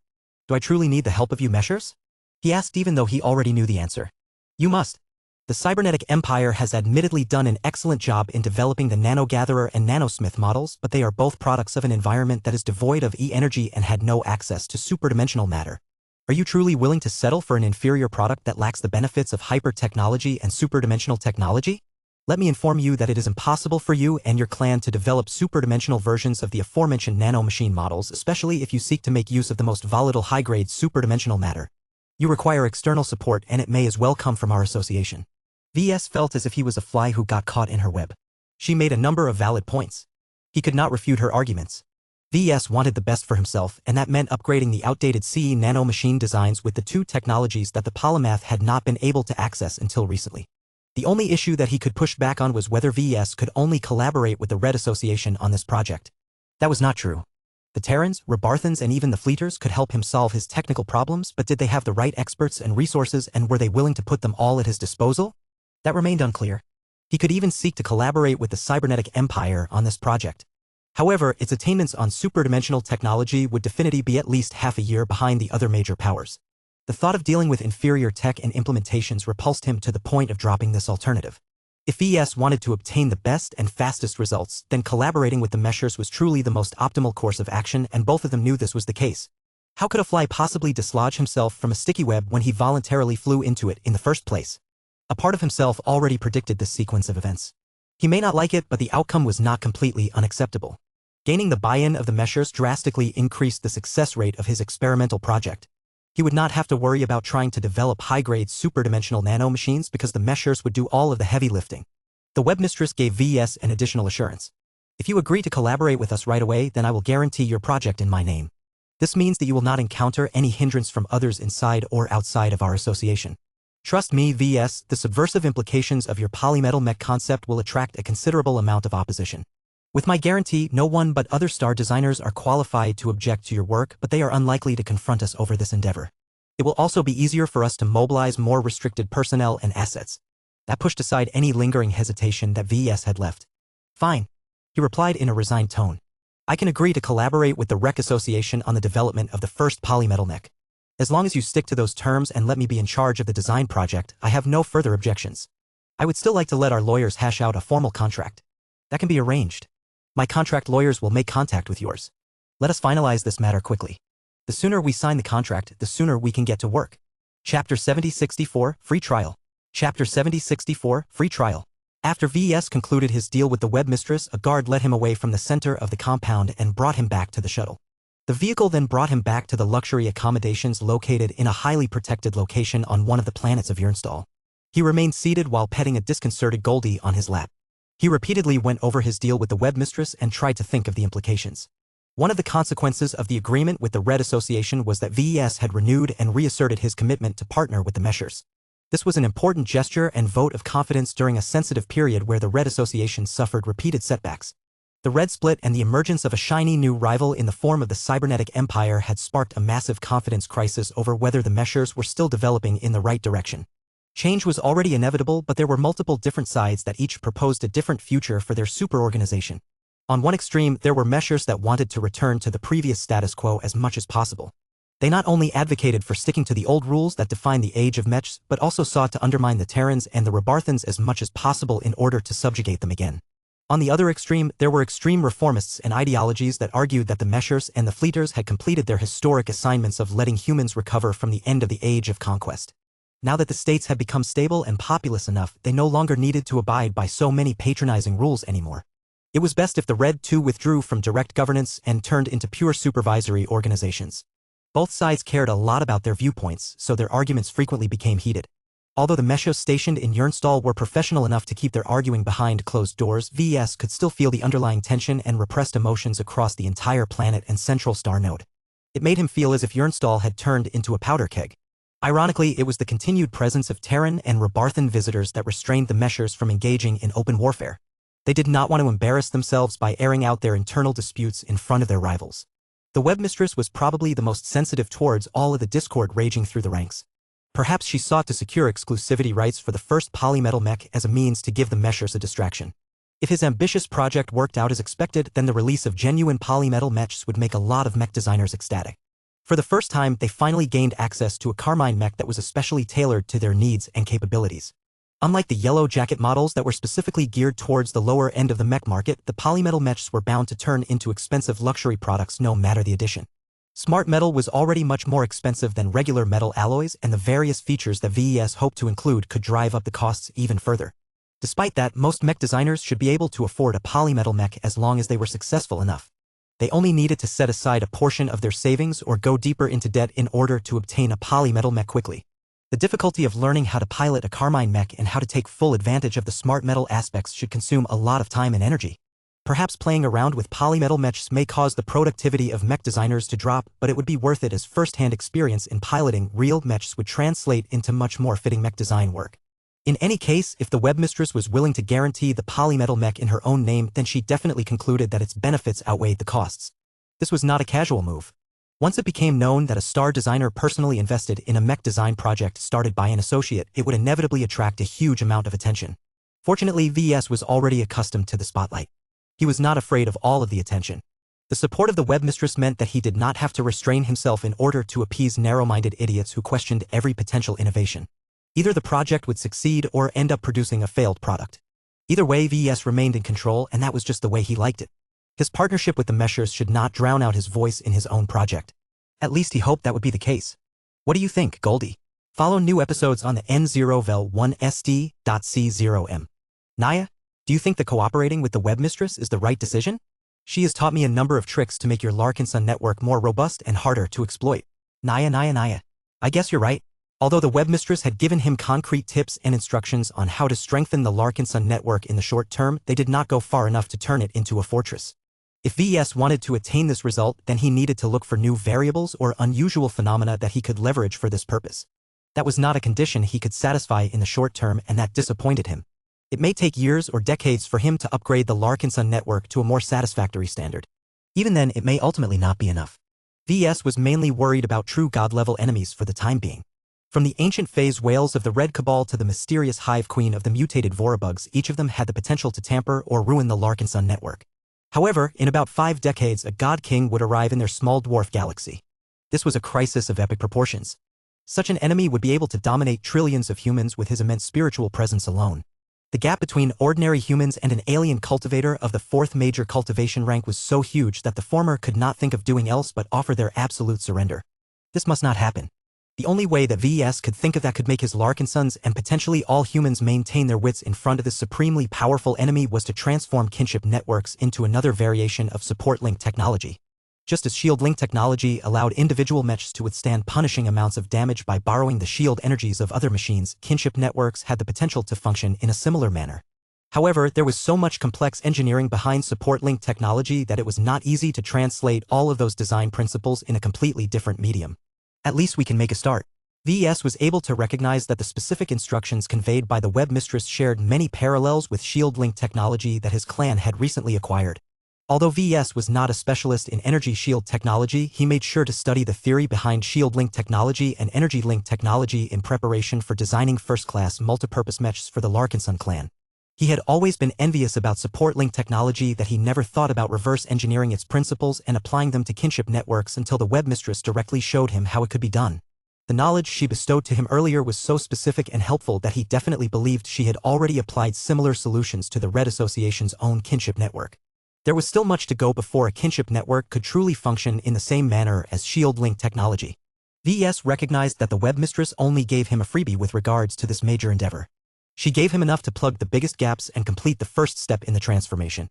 Do I truly need the help of you meshers? He asked, even though he already knew the answer. You must. The cybernetic empire has admittedly done an excellent job in developing the nanogatherer and nanosmith models, but they are both products of an environment that is devoid of E-energy and had no access to superdimensional matter. Are you truly willing to settle for an inferior product that lacks the benefits of hyper-technology and superdimensional technology? Let me inform you that it is impossible for you and your clan to develop superdimensional versions of the aforementioned nanomachine models, especially if you seek to make use of the most volatile high-grade superdimensional matter. You require external support, and it may as well come from our association. VS felt as if he was a fly who got caught in her web. She made a number of valid points. He could not refute her arguments. VS wanted the best for himself, and that meant upgrading the outdated CE nanomachine designs with the two technologies that the polymath had not been able to access until recently. The only issue that he could push back on was whether VS could only collaborate with the Red Association on this project. That was not true. The Terrans, Rebarthans, and even the Fleeters could help him solve his technical problems, but did they have the right experts and resources, and were they willing to put them all at his disposal? That remained unclear. He could even seek to collaborate with the cybernetic empire on this project. However, its attainments on superdimensional technology would definitely be at least half a year behind the other major powers. The thought of dealing with inferior tech and implementations repulsed him to the point of dropping this alternative. If VS wanted to obtain the best and fastest results, then collaborating with the meshers was truly the most optimal course of action, and both of them knew this was the case. How could a fly possibly dislodge himself from a sticky web when he voluntarily flew into it in the first place? A part of himself already predicted this sequence of events. He may not like it, but the outcome was not completely unacceptable. Gaining the buy-in of the meshers drastically increased the success rate of his experimental project. He would not have to worry about trying to develop high-grade superdimensional nanomachines because the meshers would do all of the heavy lifting. The webmistress gave VES an additional assurance. If you agree to collaborate with us right away, then I will guarantee your project in my name. This means that you will not encounter any hindrance from others inside or outside of our association. Trust me, VES, the subversive implications of your polymetal mech concept will attract a considerable amount of opposition. With my guarantee, no one but other star designers are qualified to object to your work, but they are unlikely to confront us over this endeavor. It will also be easier for us to mobilize more restricted personnel and assets. That pushed aside any lingering hesitation that VES had left. Fine, he replied in a resigned tone. I can agree to collaborate with the Rec Association on the development of the first polymetal mech. As long as you stick to those terms and let me be in charge of the design project, I have no further objections. I would still like to let our lawyers hash out a formal contract. That can be arranged. My contract lawyers will make contact with yours. Let us finalize this matter quickly. The sooner we sign the contract, the sooner we can get to work. Chapter 7064, Free Trial. Chapter 7064, Free Trial. After VES concluded his deal with the webmistress, a guard led him away from the center of the compound and brought him back to the shuttle. The vehicle then brought him back to the luxury accommodations located in a highly protected location on one of the planets of Yurnstall. He remained seated while petting a disconcerted Goldie on his lap. He repeatedly went over his deal with the webmistress and tried to think of the implications. One of the consequences of the agreement with the Red Association was that VES had renewed and reasserted his commitment to partner with the meshers. This was an important gesture and vote of confidence during a sensitive period where the Red Association suffered repeated setbacks. The Red split and the emergence of a shiny new rival in the form of the Cybernetic Empire had sparked a massive confidence crisis over whether the meshers were still developing in the right direction. Change was already inevitable, but there were multiple different sides that each proposed a different future for their superorganization. On one extreme, there were meshers that wanted to return to the previous status quo as much as possible. They not only advocated for sticking to the old rules that define the age of mechs, but also sought to undermine the Terrans and the Rebarthans as much as possible in order to subjugate them again. On the other extreme, there were extreme reformists and ideologies that argued that the meshers and the fleeters had completed their historic assignments of letting humans recover from the end of the age of conquest. Now that the states had become stable and populous enough, they no longer needed to abide by so many patronizing rules anymore. It was best if the Red too withdrew from direct governance and turned into pure supervisory organizations. Both sides cared a lot about their viewpoints, so their arguments frequently became heated. Although the meshers stationed in Yurnstall were professional enough to keep their arguing behind closed doors, VES could still feel the underlying tension and repressed emotions across the entire planet and central star node. It made him feel as if Yurnstall had turned into a powder keg. Ironically, it was the continued presence of Terran and Rebarthan visitors that restrained the meshers from engaging in open warfare. They did not want to embarrass themselves by airing out their internal disputes in front of their rivals. The webmistress was probably the most sensitive towards all of the discord raging through the ranks. Perhaps she sought to secure exclusivity rights for the first polymetal mech as a means to give the meshers a distraction. If his ambitious project worked out as expected, then the release of genuine polymetal mechs would make a lot of mech designers ecstatic. For the first time, they finally gained access to a Carmine mech that was especially tailored to their needs and capabilities. Unlike the yellow jacket models that were specifically geared towards the lower end of the mech market, the polymetal mechs were bound to turn into expensive luxury products no matter the edition. Smart metal was already much more expensive than regular metal alloys, and the various features that VES hoped to include could drive up the costs even further. Despite that, most mech designers should be able to afford a polymetal mech as long as they were successful enough. They only needed to set aside a portion of their savings or go deeper into debt in order to obtain a polymetal mech quickly. The difficulty of learning how to pilot a Carmine mech and how to take full advantage of the smart metal aspects should consume a lot of time and energy. Perhaps playing around with polymetal mechs may cause the productivity of mech designers to drop, but it would be worth it as first-hand experience in piloting real mechs would translate into much more fitting mech design work. In any case, if the webmistress was willing to guarantee the polymetal mech in her own name, then she definitely concluded that its benefits outweighed the costs. This was not a casual move. Once it became known that a star designer personally invested in a mech design project started by an associate, it would inevitably attract a huge amount of attention. Fortunately, VES was already accustomed to the spotlight. He was not afraid of all of the attention. The support of the webmistress meant that he did not have to restrain himself in order to appease narrow-minded idiots who questioned every potential innovation. Either the project would succeed or end up producing a failed product. Either way, VES remained in control, and that was just the way he liked it. His partnership with the meshers should not drown out his voice in his own project. At least he hoped that would be the case. What do you think, Goldie? Follow new episodes on the N0vel1SD.C0M. Naya, do you think that cooperating with the webmistress is the right decision? She has taught me a number of tricks to make your Larkinson network more robust and harder to exploit. Naya. I guess you're right. Although the webmistress had given him concrete tips and instructions on how to strengthen the Larkinson network in the short term, they did not go far enough to turn it into a fortress. If VES wanted to attain this result, then he needed to look for new variables or unusual phenomena that he could leverage for this purpose. That was not a condition he could satisfy in the short term, and that disappointed him. It may take years or decades for him to upgrade the Larkinson network to a more satisfactory standard. Even then, it may ultimately not be enough. VES was mainly worried about true god-level enemies for the time being. From the ancient phase whales of the Red Cabal to the mysterious hive queen of the mutated Vorabugs, each of them had the potential to tamper or ruin the Larkinson network. However, in about 5 decades, a god king would arrive in their small dwarf galaxy. This was a crisis of epic proportions. Such an enemy would be able to dominate trillions of humans with his immense spiritual presence alone. The gap between ordinary humans and an alien cultivator of the 4th major cultivation rank was so huge that the former could not think of doing else but offer their absolute surrender. This must not happen. The only way that VES could think of that could make his Larkinsons and potentially all humans maintain their wits in front of this supremely powerful enemy was to transform kinship networks into another variation of support link technology. Just as shield link technology allowed individual mechs to withstand punishing amounts of damage by borrowing the shield energies of other machines, kinship networks had the potential to function in a similar manner. However, there was so much complex engineering behind support link technology that it was not easy to translate all of those design principles in a completely different medium. At least we can make a start. VES was able to recognize that the specific instructions conveyed by the webmistress shared many parallels with shield link technology that his clan had recently acquired. Although VES was not a specialist in energy shield technology, he made sure to study the theory behind shield link technology and energy link technology in preparation for designing first-class multipurpose mechs for the Larkinson clan. He had always been envious about support link technology that he never thought about reverse engineering its principles and applying them to kinship networks until the webmistress directly showed him how it could be done. The knowledge she bestowed to him earlier was so specific and helpful that he definitely believed she had already applied similar solutions to the Red Association's own kinship network. There was still much to go before a kinship network could truly function in the same manner as shield link technology. VES recognized that the webmistress only gave him a freebie with regards to this major endeavor. She gave him enough to plug the biggest gaps and complete the first step in the transformation.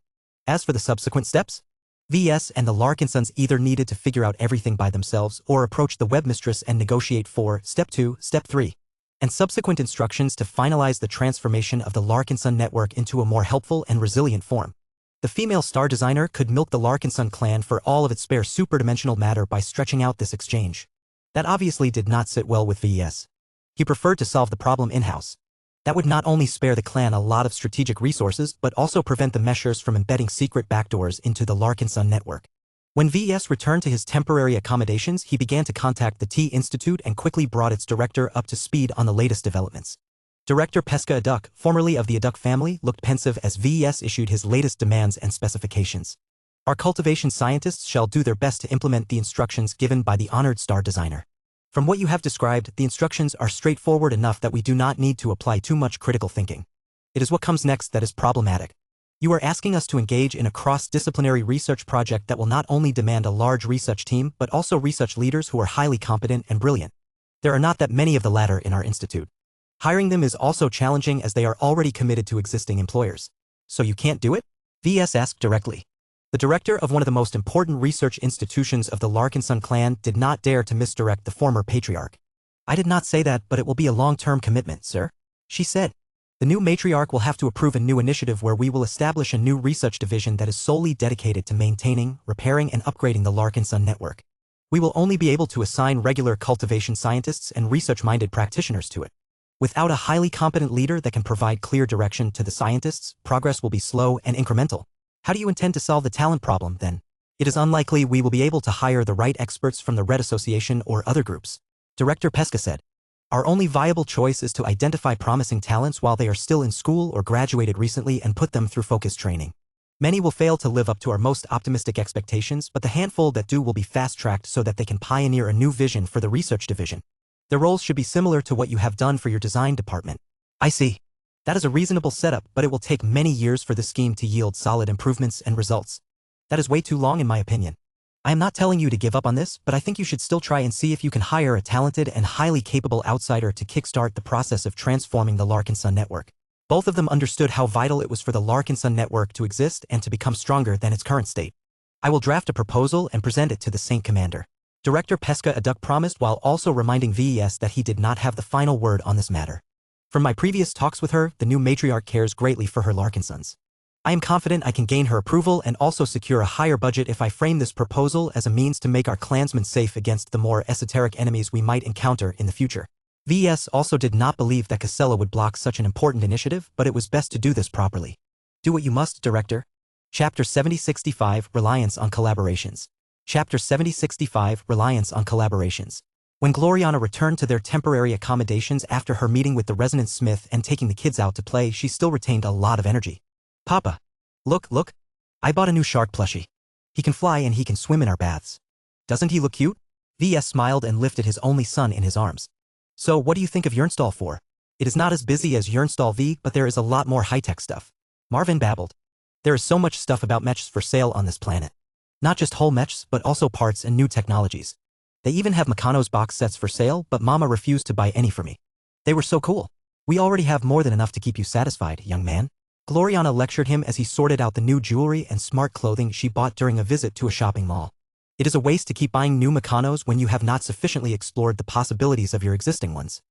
As for the subsequent steps, VES and the Larkinsons either needed to figure out everything by themselves or approach the webmistress and negotiate for Step 2, Step 3, and subsequent instructions to finalize the transformation of the Larkinson network into a more helpful and resilient form. The female star designer could milk the Larkinson clan for all of its spare superdimensional matter by stretching out this exchange. That obviously did not sit well with VES. He preferred to solve the problem in-house. That would not only spare the clan a lot of strategic resources but also prevent the meshers from embedding secret backdoors into the Larkinson network. When VES returned to his temporary accommodations, he began to contact the T Institute and quickly brought its director up to speed on the latest developments. Director Pesca Aduk, formerly of the Aduk family, looked pensive as VES issued his latest demands and specifications. Our cultivation scientists shall do their best to implement the instructions given by the honored star designer. From what you have described, the instructions are straightforward enough that we do not need to apply too much critical thinking. It is what comes next that is problematic. You are asking us to engage in a cross-disciplinary research project that will not only demand a large research team but also research leaders who are highly competent and brilliant. There are not that many of the latter in our institute. Hiring them is also challenging as they are already committed to existing employers. So you can't do it? VES asked directly. The director of one of the most important research institutions of the Larkinson clan did not dare to misdirect the former patriarch. I did not say that, but it will be a long-term commitment, sir, she said. The new matriarch will have to approve a new initiative where we will establish a new research division that is solely dedicated to maintaining, repairing, and upgrading the Larkinson network. We will only be able to assign regular cultivation scientists and research-minded practitioners to it. Without a highly competent leader that can provide clear direction to the scientists, progress will be slow and incremental. How do you intend to solve the talent problem, then? It is unlikely we will be able to hire the right experts from the Red Association or other groups, Director Pesca said. Our only viable choice is to identify promising talents while they are still in school or graduated recently and put them through focused training. Many will fail to live up to our most optimistic expectations, but the handful that do will be fast-tracked so that they can pioneer a new vision for the research division. Their roles should be similar to what you have done for your design department. I see. That is a reasonable setup, but it will take many years for this scheme to yield solid improvements and results. That is way too long in my opinion. I am not telling you to give up on this, but I think you should still try and see if you can hire a talented and highly capable outsider to kickstart the process of transforming the Larkinson network. Both of them understood how vital it was for the Larkinson network to exist and to become stronger than its current state. I will draft a proposal and present it to the Saint Commander. Director Pesca Aduk promised while also reminding VES that he did not have the final word on this matter. From my previous talks with her, the new matriarch cares greatly for her Larkinsons. I am confident I can gain her approval and also secure a higher budget if I frame this proposal as a means to make our clansmen safe against the more esoteric enemies we might encounter in the future. VES also did not believe that Casella would block such an important initiative, but it was best to do this properly. Do what you must, Director. Chapter 7065 Reliance on Collaborations. Chapter 7065 Reliance on Collaborations. When Gloriana returned to their temporary accommodations after her meeting with the resonance smith and taking the kids out to play, she still retained a lot of energy. Papa. Look. I bought a new shark plushie. He can fly and he can swim in our baths. Doesn't he look cute? VS smiled and lifted his only son in his arms. So what do you think of Yernstall 4? It is not as busy as Yernstall V, but there is a lot more high-tech stuff. Marvin babbled. There is so much stuff about mechs for sale on this planet. Not just whole mechs, but also parts and new technologies. They even have Meccano's box sets for sale, but Mama refused to buy any for me. They were so cool. We already have more than enough to keep you satisfied, young man. Gloriana lectured him as he sorted out the new jewelry and smart clothing she bought during a visit to a shopping mall. It is a waste to keep buying new Meccanos when you have not sufficiently explored the possibilities of your existing ones.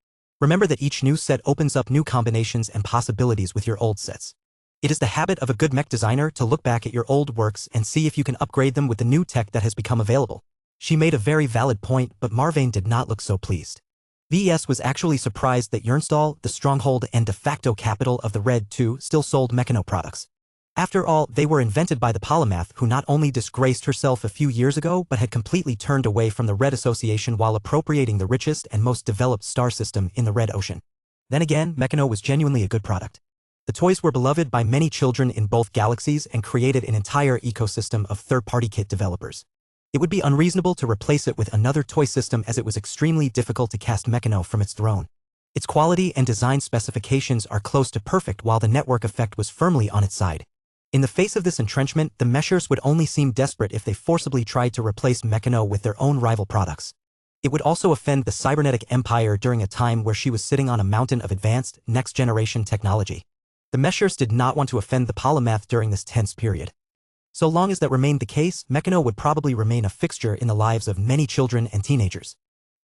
Remember that each new set opens up new combinations and possibilities with your old sets. It is the habit of a good mech designer to look back at your old works and see if you can upgrade them with the new tech that has become available. She made a very valid point, but Marvin did not look so pleased. VES was actually surprised that Yernstall, the stronghold and de facto capital of the Red 2, still sold Meccano products. After all, they were invented by the polymath who not only disgraced herself a few years ago but had completely turned away from the Red Association while appropriating the richest and most developed star system in the Red Ocean. Then again, Meccano was genuinely a good product. The toys were beloved by many children in both galaxies and created an entire ecosystem of third-party kit developers. It would be unreasonable to replace it with another toy system as it was extremely difficult to cast Meccano from its throne. Its quality and design specifications are close to perfect while the network effect was firmly on its side. In the face of this entrenchment, the meshers would only seem desperate if they forcibly tried to replace Meccano with their own rival products. It would also offend the cybernetic empire during a time where she was sitting on a mountain of advanced, next-generation technology. The meshers did not want to offend the polymath during this tense period. So long as that remained the case, Meccano would probably remain a fixture in the lives of many children and teenagers.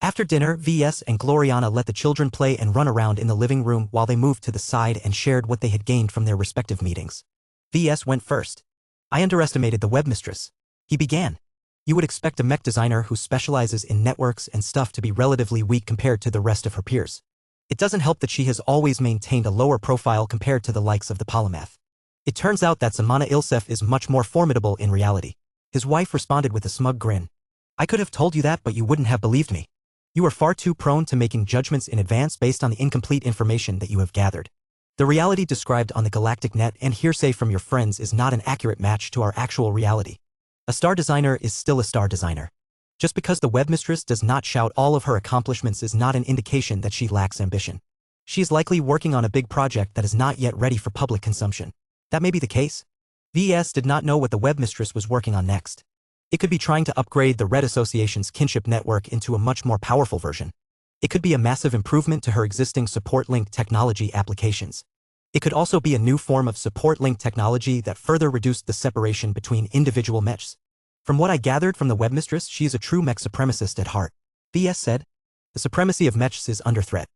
After dinner, VS and Gloriana let the children play and run around in the living room while they moved to the side and shared what they had gained from their respective meetings. VS went first. I underestimated the webmistress. He began. You would expect a mech designer who specializes in networks and stuff to be relatively weak compared to the rest of her peers. It doesn't help that she has always maintained a lower profile compared to the likes of the polymath. It turns out that Samana Ilsef is much more formidable in reality. His wife responded with a smug grin. I could have told you that, but you wouldn't have believed me. You are far too prone to making judgments in advance based on the incomplete information that you have gathered. The reality described on the galactic net and hearsay from your friends is not an accurate match to our actual reality. A star designer is still a star designer. Just because the webmistress does not shout all of her accomplishments is not an indication that she lacks ambition. She is likely working on a big project that is not yet ready for public consumption. That may be the case. VS did not know what the webmistress was working on next. It could be trying to upgrade the Red Association's kinship network into a much more powerful version. It could be a massive improvement to her existing support-linked technology applications. It could also be a new form of support-linked technology that further reduced the separation between individual mechs. From what I gathered from the webmistress, she is a true mech supremacist at heart. VS said. The supremacy of mechs is under threat.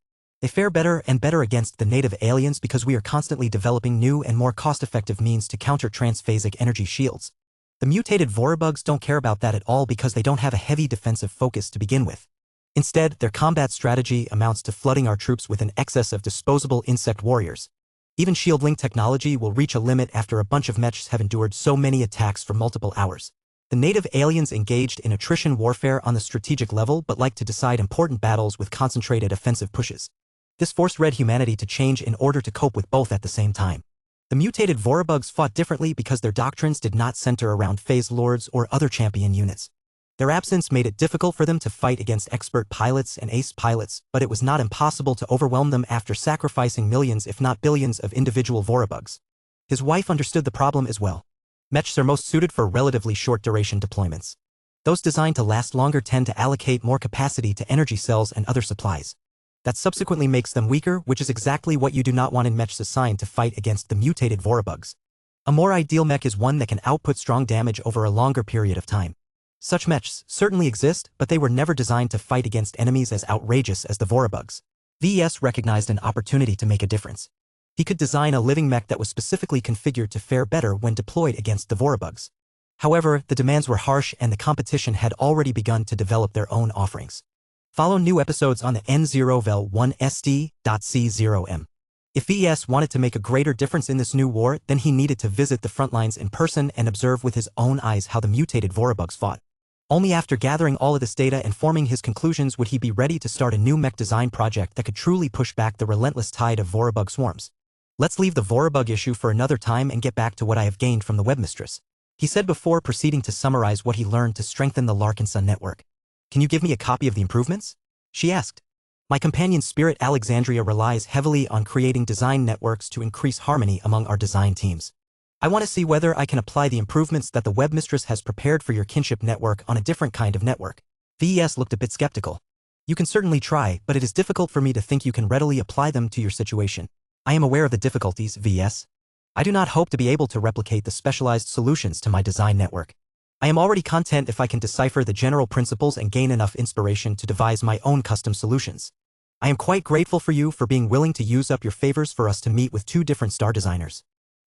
They fare better and better against the native aliens because we are constantly developing new and more cost-effective means to counter transphasic energy shields. The mutated Vorabugs don't care about that at all because they don't have a heavy defensive focus to begin with. Instead, their combat strategy amounts to flooding our troops with an excess of disposable insect warriors. Even shield-link technology will reach a limit after a bunch of mechs have endured so many attacks for multiple hours. The native aliens engaged in attrition warfare on the strategic level but like to decide important battles with concentrated offensive pushes. This forced Red humanity to change in order to cope with both at the same time. The mutated Vorabugs fought differently because their doctrines did not center around phase lords or other champion units. Their absence made it difficult for them to fight against expert pilots and ace pilots, but it was not impossible to overwhelm them after sacrificing millions if not billions of individual Vorabugs. His wife understood the problem as well. Mechs are most suited for relatively short-duration deployments. Those designed to last longer tend to allocate more capacity to energy cells and other supplies. That subsequently makes them weaker, which is exactly what you do not want in mechs assigned to fight against the mutated Vorabugs. A more ideal mech is one that can output strong damage over a longer period of time. Such mechs certainly exist, but they were never designed to fight against enemies as outrageous as the Vorabugs. VES recognized an opportunity to make a difference. He could design a living mech that was specifically configured to fare better when deployed against the Vorabugs. However, the demands were harsh and the competition had already begun to develop their own offerings. Follow new episodes on the N0vel1SD.C0M. If VES wanted to make a greater difference in this new war, then he needed to visit the front lines in person and observe with his own eyes how the mutated Vorabugs fought. Only after gathering all of this data and forming his conclusions would he be ready to start a new mech design project that could truly push back the relentless tide of Vorabug swarms. Let's leave the Vorabug issue for another time and get back to what I have gained from the webmistress, he said before proceeding to summarize what he learned to strengthen the Larkinson network. Can you give me a copy of the improvements? She asked. My companion Spirit Alexandria relies heavily on creating design networks to increase harmony among our design teams. I want to see whether I can apply the improvements that the webmistress has prepared for your kinship network on a different kind of network. VES looked a bit skeptical. You can certainly try, but it is difficult for me to think you can readily apply them to your situation. I am aware of the difficulties, VES. I do not hope to be able to replicate the specialized solutions to my design network. I am already content if I can decipher the general principles and gain enough inspiration to devise my own custom solutions. I am quite grateful for you for being willing to use up your favors for us to meet with 2 different star designers.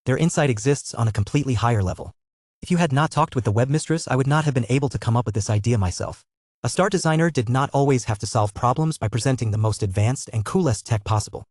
Their insight exists on a completely higher level. If you had not talked with the webmistress, I would not have been able to come up with this idea myself. A star designer did not always have to solve problems by presenting the most advanced and coolest tech possible.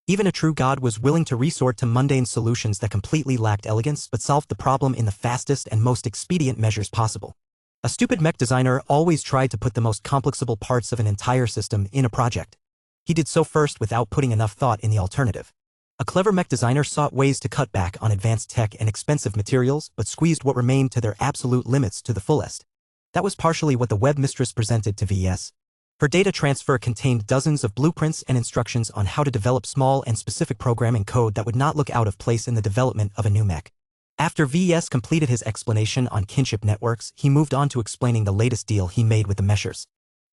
Even a true god was willing to resort to mundane solutions that completely lacked elegance but solved the problem in the fastest and most expedient measures possible. A stupid mech designer always tried to put the most complexable parts of an entire system in a project. He did so first without putting enough thought in the alternative. A clever mech designer sought ways to cut back on advanced tech and expensive materials but squeezed what remained to their absolute limits to the fullest. That was partially what the webmistress presented to VES. Her data transfer contained dozens of blueprints and instructions on how to develop small and specific programming code that would not look out of place in the development of a new mech. After VES completed his explanation on kinship networks, he moved on to explaining the latest deal he made with the meshers.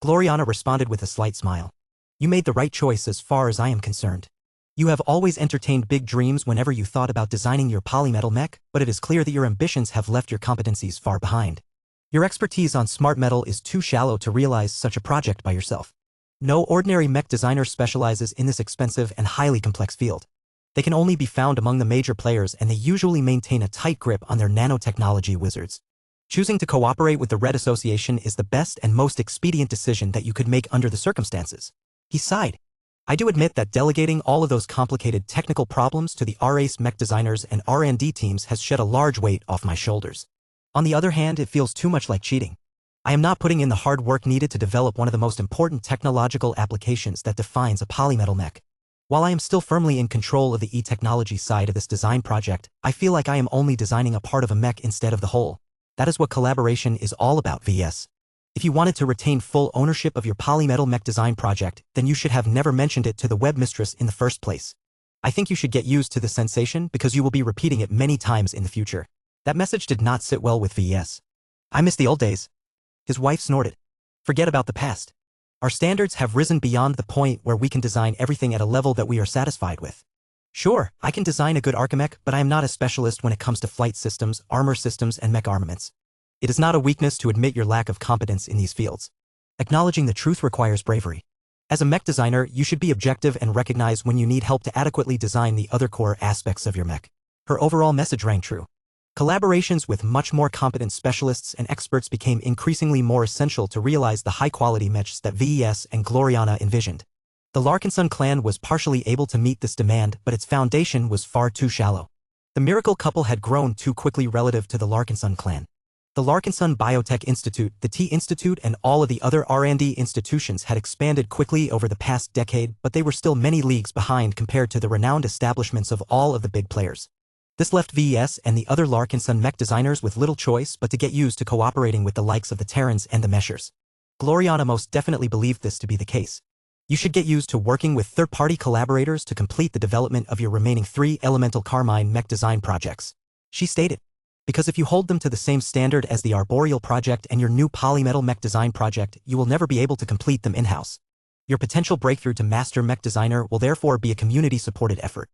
Gloriana responded with a slight smile. You made the right choice as far as I am concerned. You have always entertained big dreams whenever you thought about designing your polymetal mech, but it is clear that your ambitions have left your competencies far behind. Your expertise on smart metal is too shallow to realize such a project by yourself. No ordinary mech designer specializes in this expensive and highly complex field. They can only be found among the major players and they usually maintain a tight grip on their nanotechnology wizards. Choosing to cooperate with the Red Association is the best and most expedient decision that you could make under the circumstances. He sighed. I do admit that delegating all of those complicated technical problems to the RACE mech designers and R&D teams has shed a large weight off my shoulders. On the other hand, it feels too much like cheating. I am not putting in the hard work needed to develop one of the most important technological applications that defines a polymetal mech. While I am still firmly in control of the e-technology side of this design project, I feel like I am only designing a part of a mech instead of the whole. That is what collaboration is all about, VS. If you wanted to retain full ownership of your polymetal mech design project, then you should have never mentioned it to the webmistress in the first place. I think you should get used to the sensation because you will be repeating it many times in the future. That message did not sit well with VS. I miss the old days. His wife snorted. Forget about the past. Our standards have risen beyond the point where we can design everything at a level that we are satisfied with. Sure, I can design a good archimech, but I am not a specialist when it comes to flight systems, armor systems, and mech armaments. It is not a weakness to admit your lack of competence in these fields. Acknowledging the truth requires bravery. As a mech designer, you should be objective and recognize when you need help to adequately design the other core aspects of your mech. Her overall message rang true. Collaborations with much more competent specialists and experts became increasingly more essential to realize the high-quality mechs that VES and Gloriana envisioned. The Larkinson clan was partially able to meet this demand, but its foundation was far too shallow. The miracle couple had grown too quickly relative to the Larkinson clan. The Larkinson Biotech Institute, the T Institute, and all of the other R&D institutions had expanded quickly over the past decade, but they were still many leagues behind compared to the renowned establishments of all of the big players. This left VES and the other Larkinson mech designers with little choice but to get used to cooperating with the likes of the Terrans and the Meshers. Gloriana most definitely believed this to be the case. You should get used to working with third-party collaborators to complete the development of your remaining 3 elemental Carmine mech design projects, she stated. Because if you hold them to the same standard as the Arboreal project and your new polymetal mech design project, you will never be able to complete them in-house. Your potential breakthrough to master mech designer will therefore be a community-supported effort.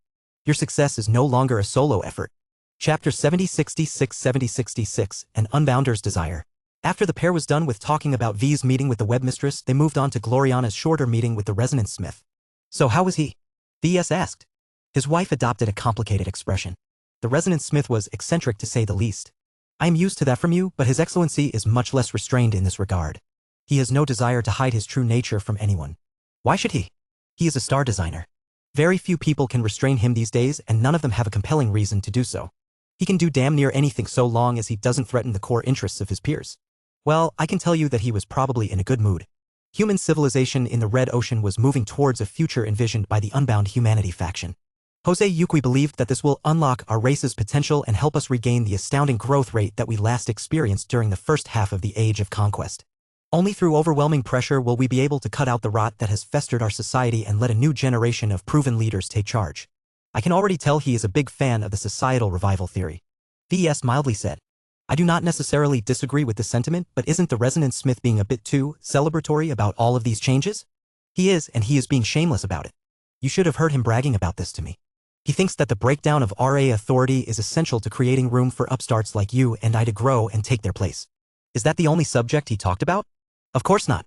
Your success is no longer a solo effort. Chapter 7066 7066, An Unbounder's Desire. After the pair was done with talking about V's meeting with the webmistress, they moved on to Gloriana's shorter meeting with the resonance smith. So how was he? VS asked. His wife adopted a complicated expression. The resonance smith was eccentric to say the least. I am used to that from you, but His Excellency is much less restrained in this regard. He has no desire to hide his true nature from anyone. Why should he? He is a star designer. Very few people can restrain him these days, and none of them have a compelling reason to do so. He can do damn near anything so long as he doesn't threaten the core interests of his peers. Well, I can tell you that he was probably in a good mood. Human civilization in the Red Ocean was moving towards a future envisioned by the Unbound Humanity faction. Jose Yuqui believed that this will unlock our race's potential and help us regain the astounding growth rate that we last experienced during the first half of the Age of Conquest. Only through overwhelming pressure will we be able to cut out the rot that has festered our society and let a new generation of proven leaders take charge. I can already tell he is a big fan of the societal revival theory. VES mildly said. I do not necessarily disagree with this sentiment, but isn't the resonance smith being a bit too celebratory about all of these changes? He is, and he is being shameless about it. You should have heard him bragging about this to me. He thinks that the breakdown of RA authority is essential to creating room for upstarts like you and I to grow and take their place. Is that the only subject he talked about? Of course not.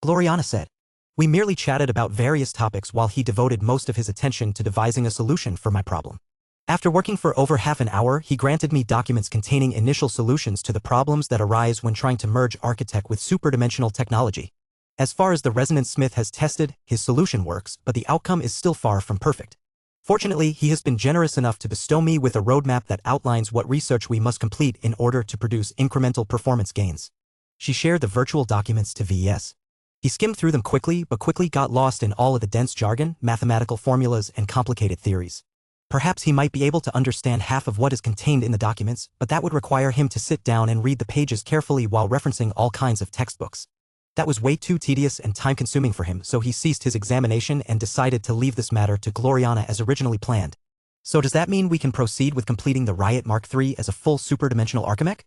Gloriana said. We merely chatted about various topics while he devoted most of his attention to devising a solution for my problem. After working for over half an hour, he granted me documents containing initial solutions to the problems that arise when trying to merge architect with superdimensional technology. As far as the resonance smith has tested, his solution works, but the outcome is still far from perfect. Fortunately, he has been generous enough to bestow me with a roadmap that outlines what research we must complete in order to produce incremental performance gains. She shared the virtual documents to VES. He skimmed through them quickly, but quickly got lost in all of the dense jargon, mathematical formulas, and complicated theories. Perhaps he might be able to understand half of what is contained in the documents, but that would require him to sit down and read the pages carefully while referencing all kinds of textbooks. That was way too tedious and time-consuming for him, so he ceased his examination and decided to leave this matter to Gloriana as originally planned. So does that mean we can proceed with completing the Riot Mark III as a full superdimensional Archimech?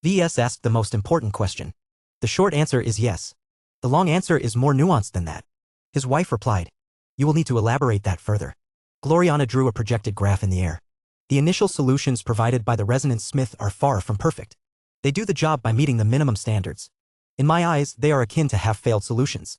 VES asked the most important question. The short answer is yes. The long answer is more nuanced than that. His wife replied. You will need to elaborate that further. Gloriana drew a projected graph in the air. The initial solutions provided by the resonance smith are far from perfect. They do the job by meeting the minimum standards. In my eyes, they are akin to half-failed solutions.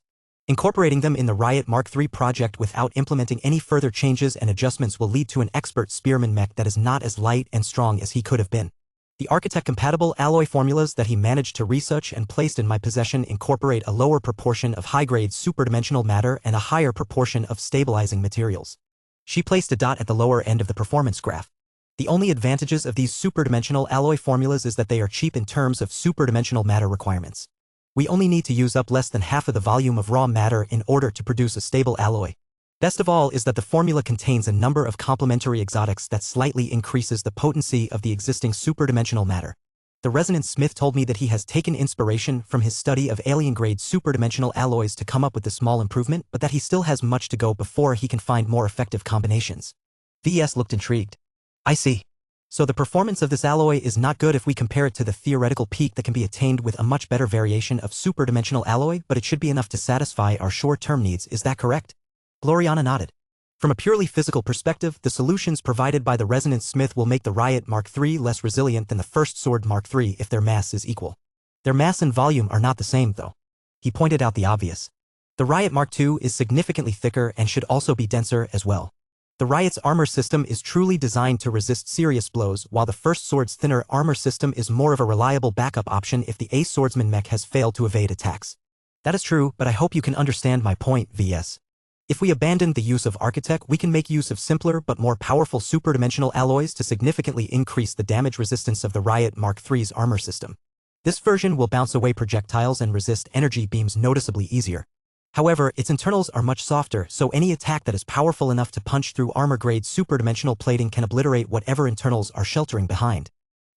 Incorporating them in the Riot Mark III project without implementing any further changes and adjustments will lead to an expert spearman mech that is not as light and strong as he could have been. The architect-compatible alloy formulas that he managed to research and placed in my possession incorporate a lower proportion of high-grade superdimensional matter and a higher proportion of stabilizing materials. She placed a dot at the lower end of the performance graph. The only advantages of these superdimensional alloy formulas is that they are cheap in terms of superdimensional matter requirements. We only need to use up less than half of the volume of raw matter in order to produce a stable alloy. Best of all is that the formula contains a number of complementary exotics that slightly increases the potency of the existing superdimensional matter. The resonance smith told me that he has taken inspiration from his study of alien-grade superdimensional alloys to come up with the small improvement, but that he still has much to go before he can find more effective combinations. VES looked intrigued. I see. So the performance of this alloy is not good if we compare it to the theoretical peak that can be attained with a much better variation of superdimensional alloy, but it should be enough to satisfy our short-term needs, is that correct? Gloriana nodded. From a purely physical perspective, the solutions provided by the resonance smith will make the Riot Mark III less resilient than the first Sword Mark III if their mass is equal. Their mass and volume are not the same, though. He pointed out the obvious. The Riot Mark II is significantly thicker and should also be denser as well. The Riot's armor system is truly designed to resist serious blows, while the first Sword's thinner armor system is more of a reliable backup option if the Ace Swordsman mech has failed to evade attacks. That is true, but I hope you can understand my point, VS. If we abandon the use of Architect, we can make use of simpler but more powerful superdimensional alloys to significantly increase the damage resistance of the Riot Mark III's armor system. This version will bounce away projectiles and resist energy beams noticeably easier. However, its internals are much softer, so any attack that is powerful enough to punch through armor-grade superdimensional plating can obliterate whatever internals are sheltering behind.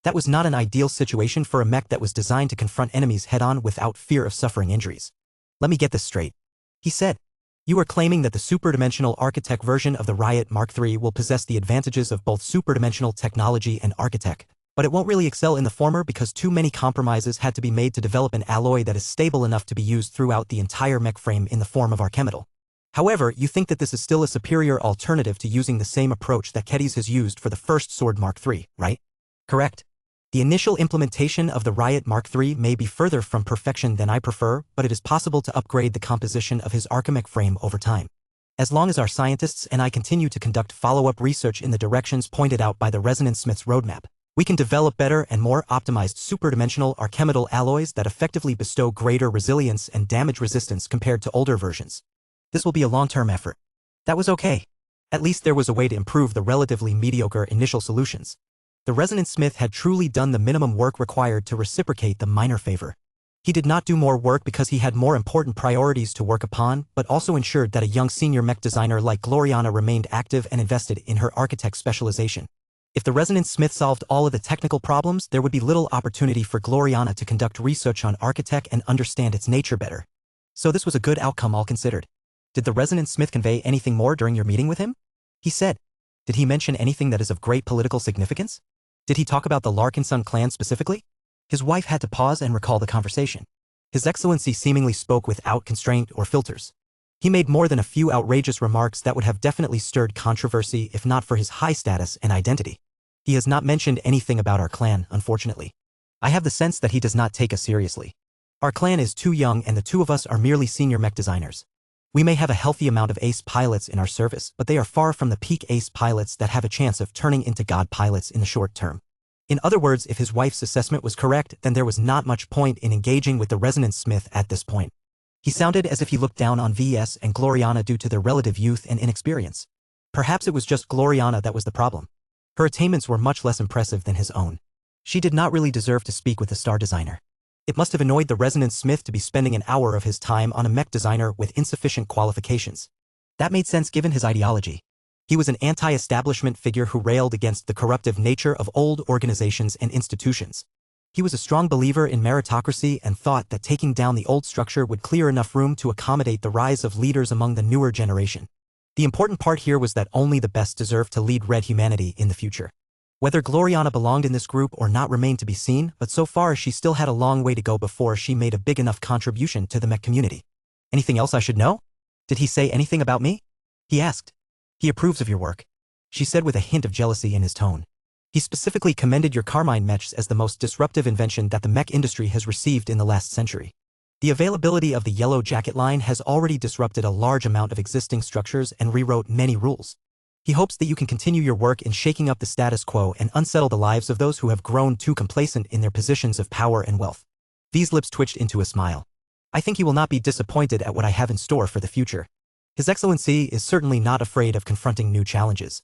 That was not an ideal situation for a mech that was designed to confront enemies head-on without fear of suffering injuries. Let me get this straight. He said. You are claiming that the superdimensional architect version of the Riot Mark III will possess the advantages of both superdimensional technology and architect, but it won't really excel in the former because too many compromises had to be made to develop an alloy that is stable enough to be used throughout the entire mech frame in the form of Archemetal. However, you think that this is still a superior alternative to using the same approach that Kedis has used for the first Sword Mark III, right? Correct. The initial implementation of the Riot Mark III may be further from perfection than I prefer, but it is possible to upgrade the composition of his Archimech frame over time. As long as our scientists and I continue to conduct follow-up research in the directions pointed out by the Resonance Smith's roadmap, we can develop better and more optimized superdimensional archemetal alloys that effectively bestow greater resilience and damage resistance compared to older versions. This will be a long-term effort. That was okay. At least there was a way to improve the relatively mediocre initial solutions. The Resonance Smith had truly done the minimum work required to reciprocate the minor favor. He did not do more work because he had more important priorities to work upon, but also ensured that a young senior mech designer like Gloriana remained active and invested in her architect specialization. If the Resonance Smith solved all of the technical problems, there would be little opportunity for Gloriana to conduct research on architect and understand its nature better. So this was a good outcome all considered. Did the Resonance Smith convey anything more during your meeting with him? He said. Did he mention anything that is of great political significance? Did he talk about the Larkinson clan specifically? His wife had to pause and recall the conversation. His Excellency seemingly spoke without constraint or filters. He made more than a few outrageous remarks that would have definitely stirred controversy if not for his high status and identity. He has not mentioned anything about our clan, unfortunately. I have the sense that he does not take us seriously. Our clan is too young and the two of us are merely senior mech designers. We may have a healthy amount of ace pilots in our service, but they are far from the peak ace pilots that have a chance of turning into god pilots in the short term. In other words, if his wife's assessment was correct, then there was not much point in engaging with the Resonance Smith at this point. He sounded as if he looked down on VS and Gloriana due to their relative youth and inexperience. Perhaps it was just Gloriana that was the problem. Her attainments were much less impressive than his own. She did not really deserve to speak with the star designer. It must have annoyed the Resonance Smith to be spending an hour of his time on a mech designer with insufficient qualifications. That made sense given his ideology. He was an anti-establishment figure who railed against the corruptive nature of old organizations and institutions. He was a strong believer in meritocracy and thought that taking down the old structure would clear enough room to accommodate the rise of leaders among the newer generation. The important part here was that only the best deserved to lead Red humanity in the future. Whether Gloriana belonged in this group or not remained to be seen, but so far she still had a long way to go before she made a big enough contribution to the mech community. Anything else I should know? Did he say anything about me? He asked. He approves of your work, she said with a hint of jealousy in his tone. He specifically commended your Carmine mechs as the most disruptive invention that the mech industry has received in the last century. The availability of the Yellow Jacket line has already disrupted a large amount of existing structures and rewrote many rules. He hopes that you can continue your work in shaking up the status quo and unsettle the lives of those who have grown too complacent in their positions of power and wealth. V's lips twitched into a smile. I think he will not be disappointed at what I have in store for the future. His Excellency is certainly not afraid of confronting new challenges.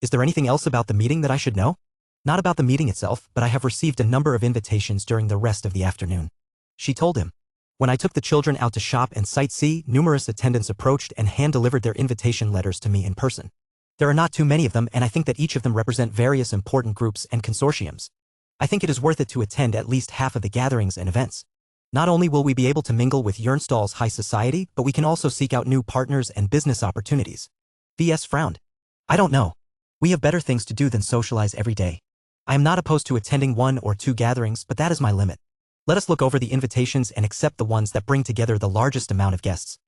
Is there anything else about the meeting that I should know? Not about the meeting itself, but I have received a number of invitations during the rest of the afternoon. She told him. When I took the children out to shop and sightsee, numerous attendants approached and hand-delivered their invitation letters to me in person. There are not too many of them, and I think that each of them represent various important groups and consortiums. I think it is worth it to attend at least half of the gatherings and events. Not only will we be able to mingle with Jernstall's high society, but we can also seek out new partners and business opportunities. VS frowned. I don't know. We have better things to do than socialize every day. I am not opposed to attending 1 or 2 gatherings, but that is my limit. Let us look over the invitations and accept the ones that bring together the largest amount of guests.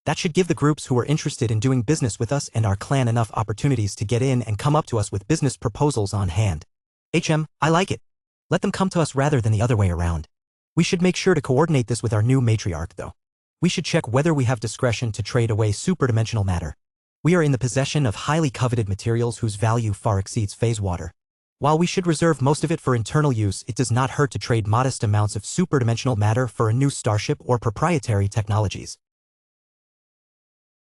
That should give the groups who are interested in doing business with us and our clan enough opportunities to get in and come up to us with business proposals on hand. I like it. Let them come to us rather than the other way around. We should make sure to coordinate this with our new matriarch, though. We should check whether we have discretion to trade away superdimensional matter. We are in the possession of highly coveted materials whose value far exceeds phase water. While we should reserve most of it for internal use, it does not hurt to trade modest amounts of superdimensional matter for a new starship or proprietary technologies.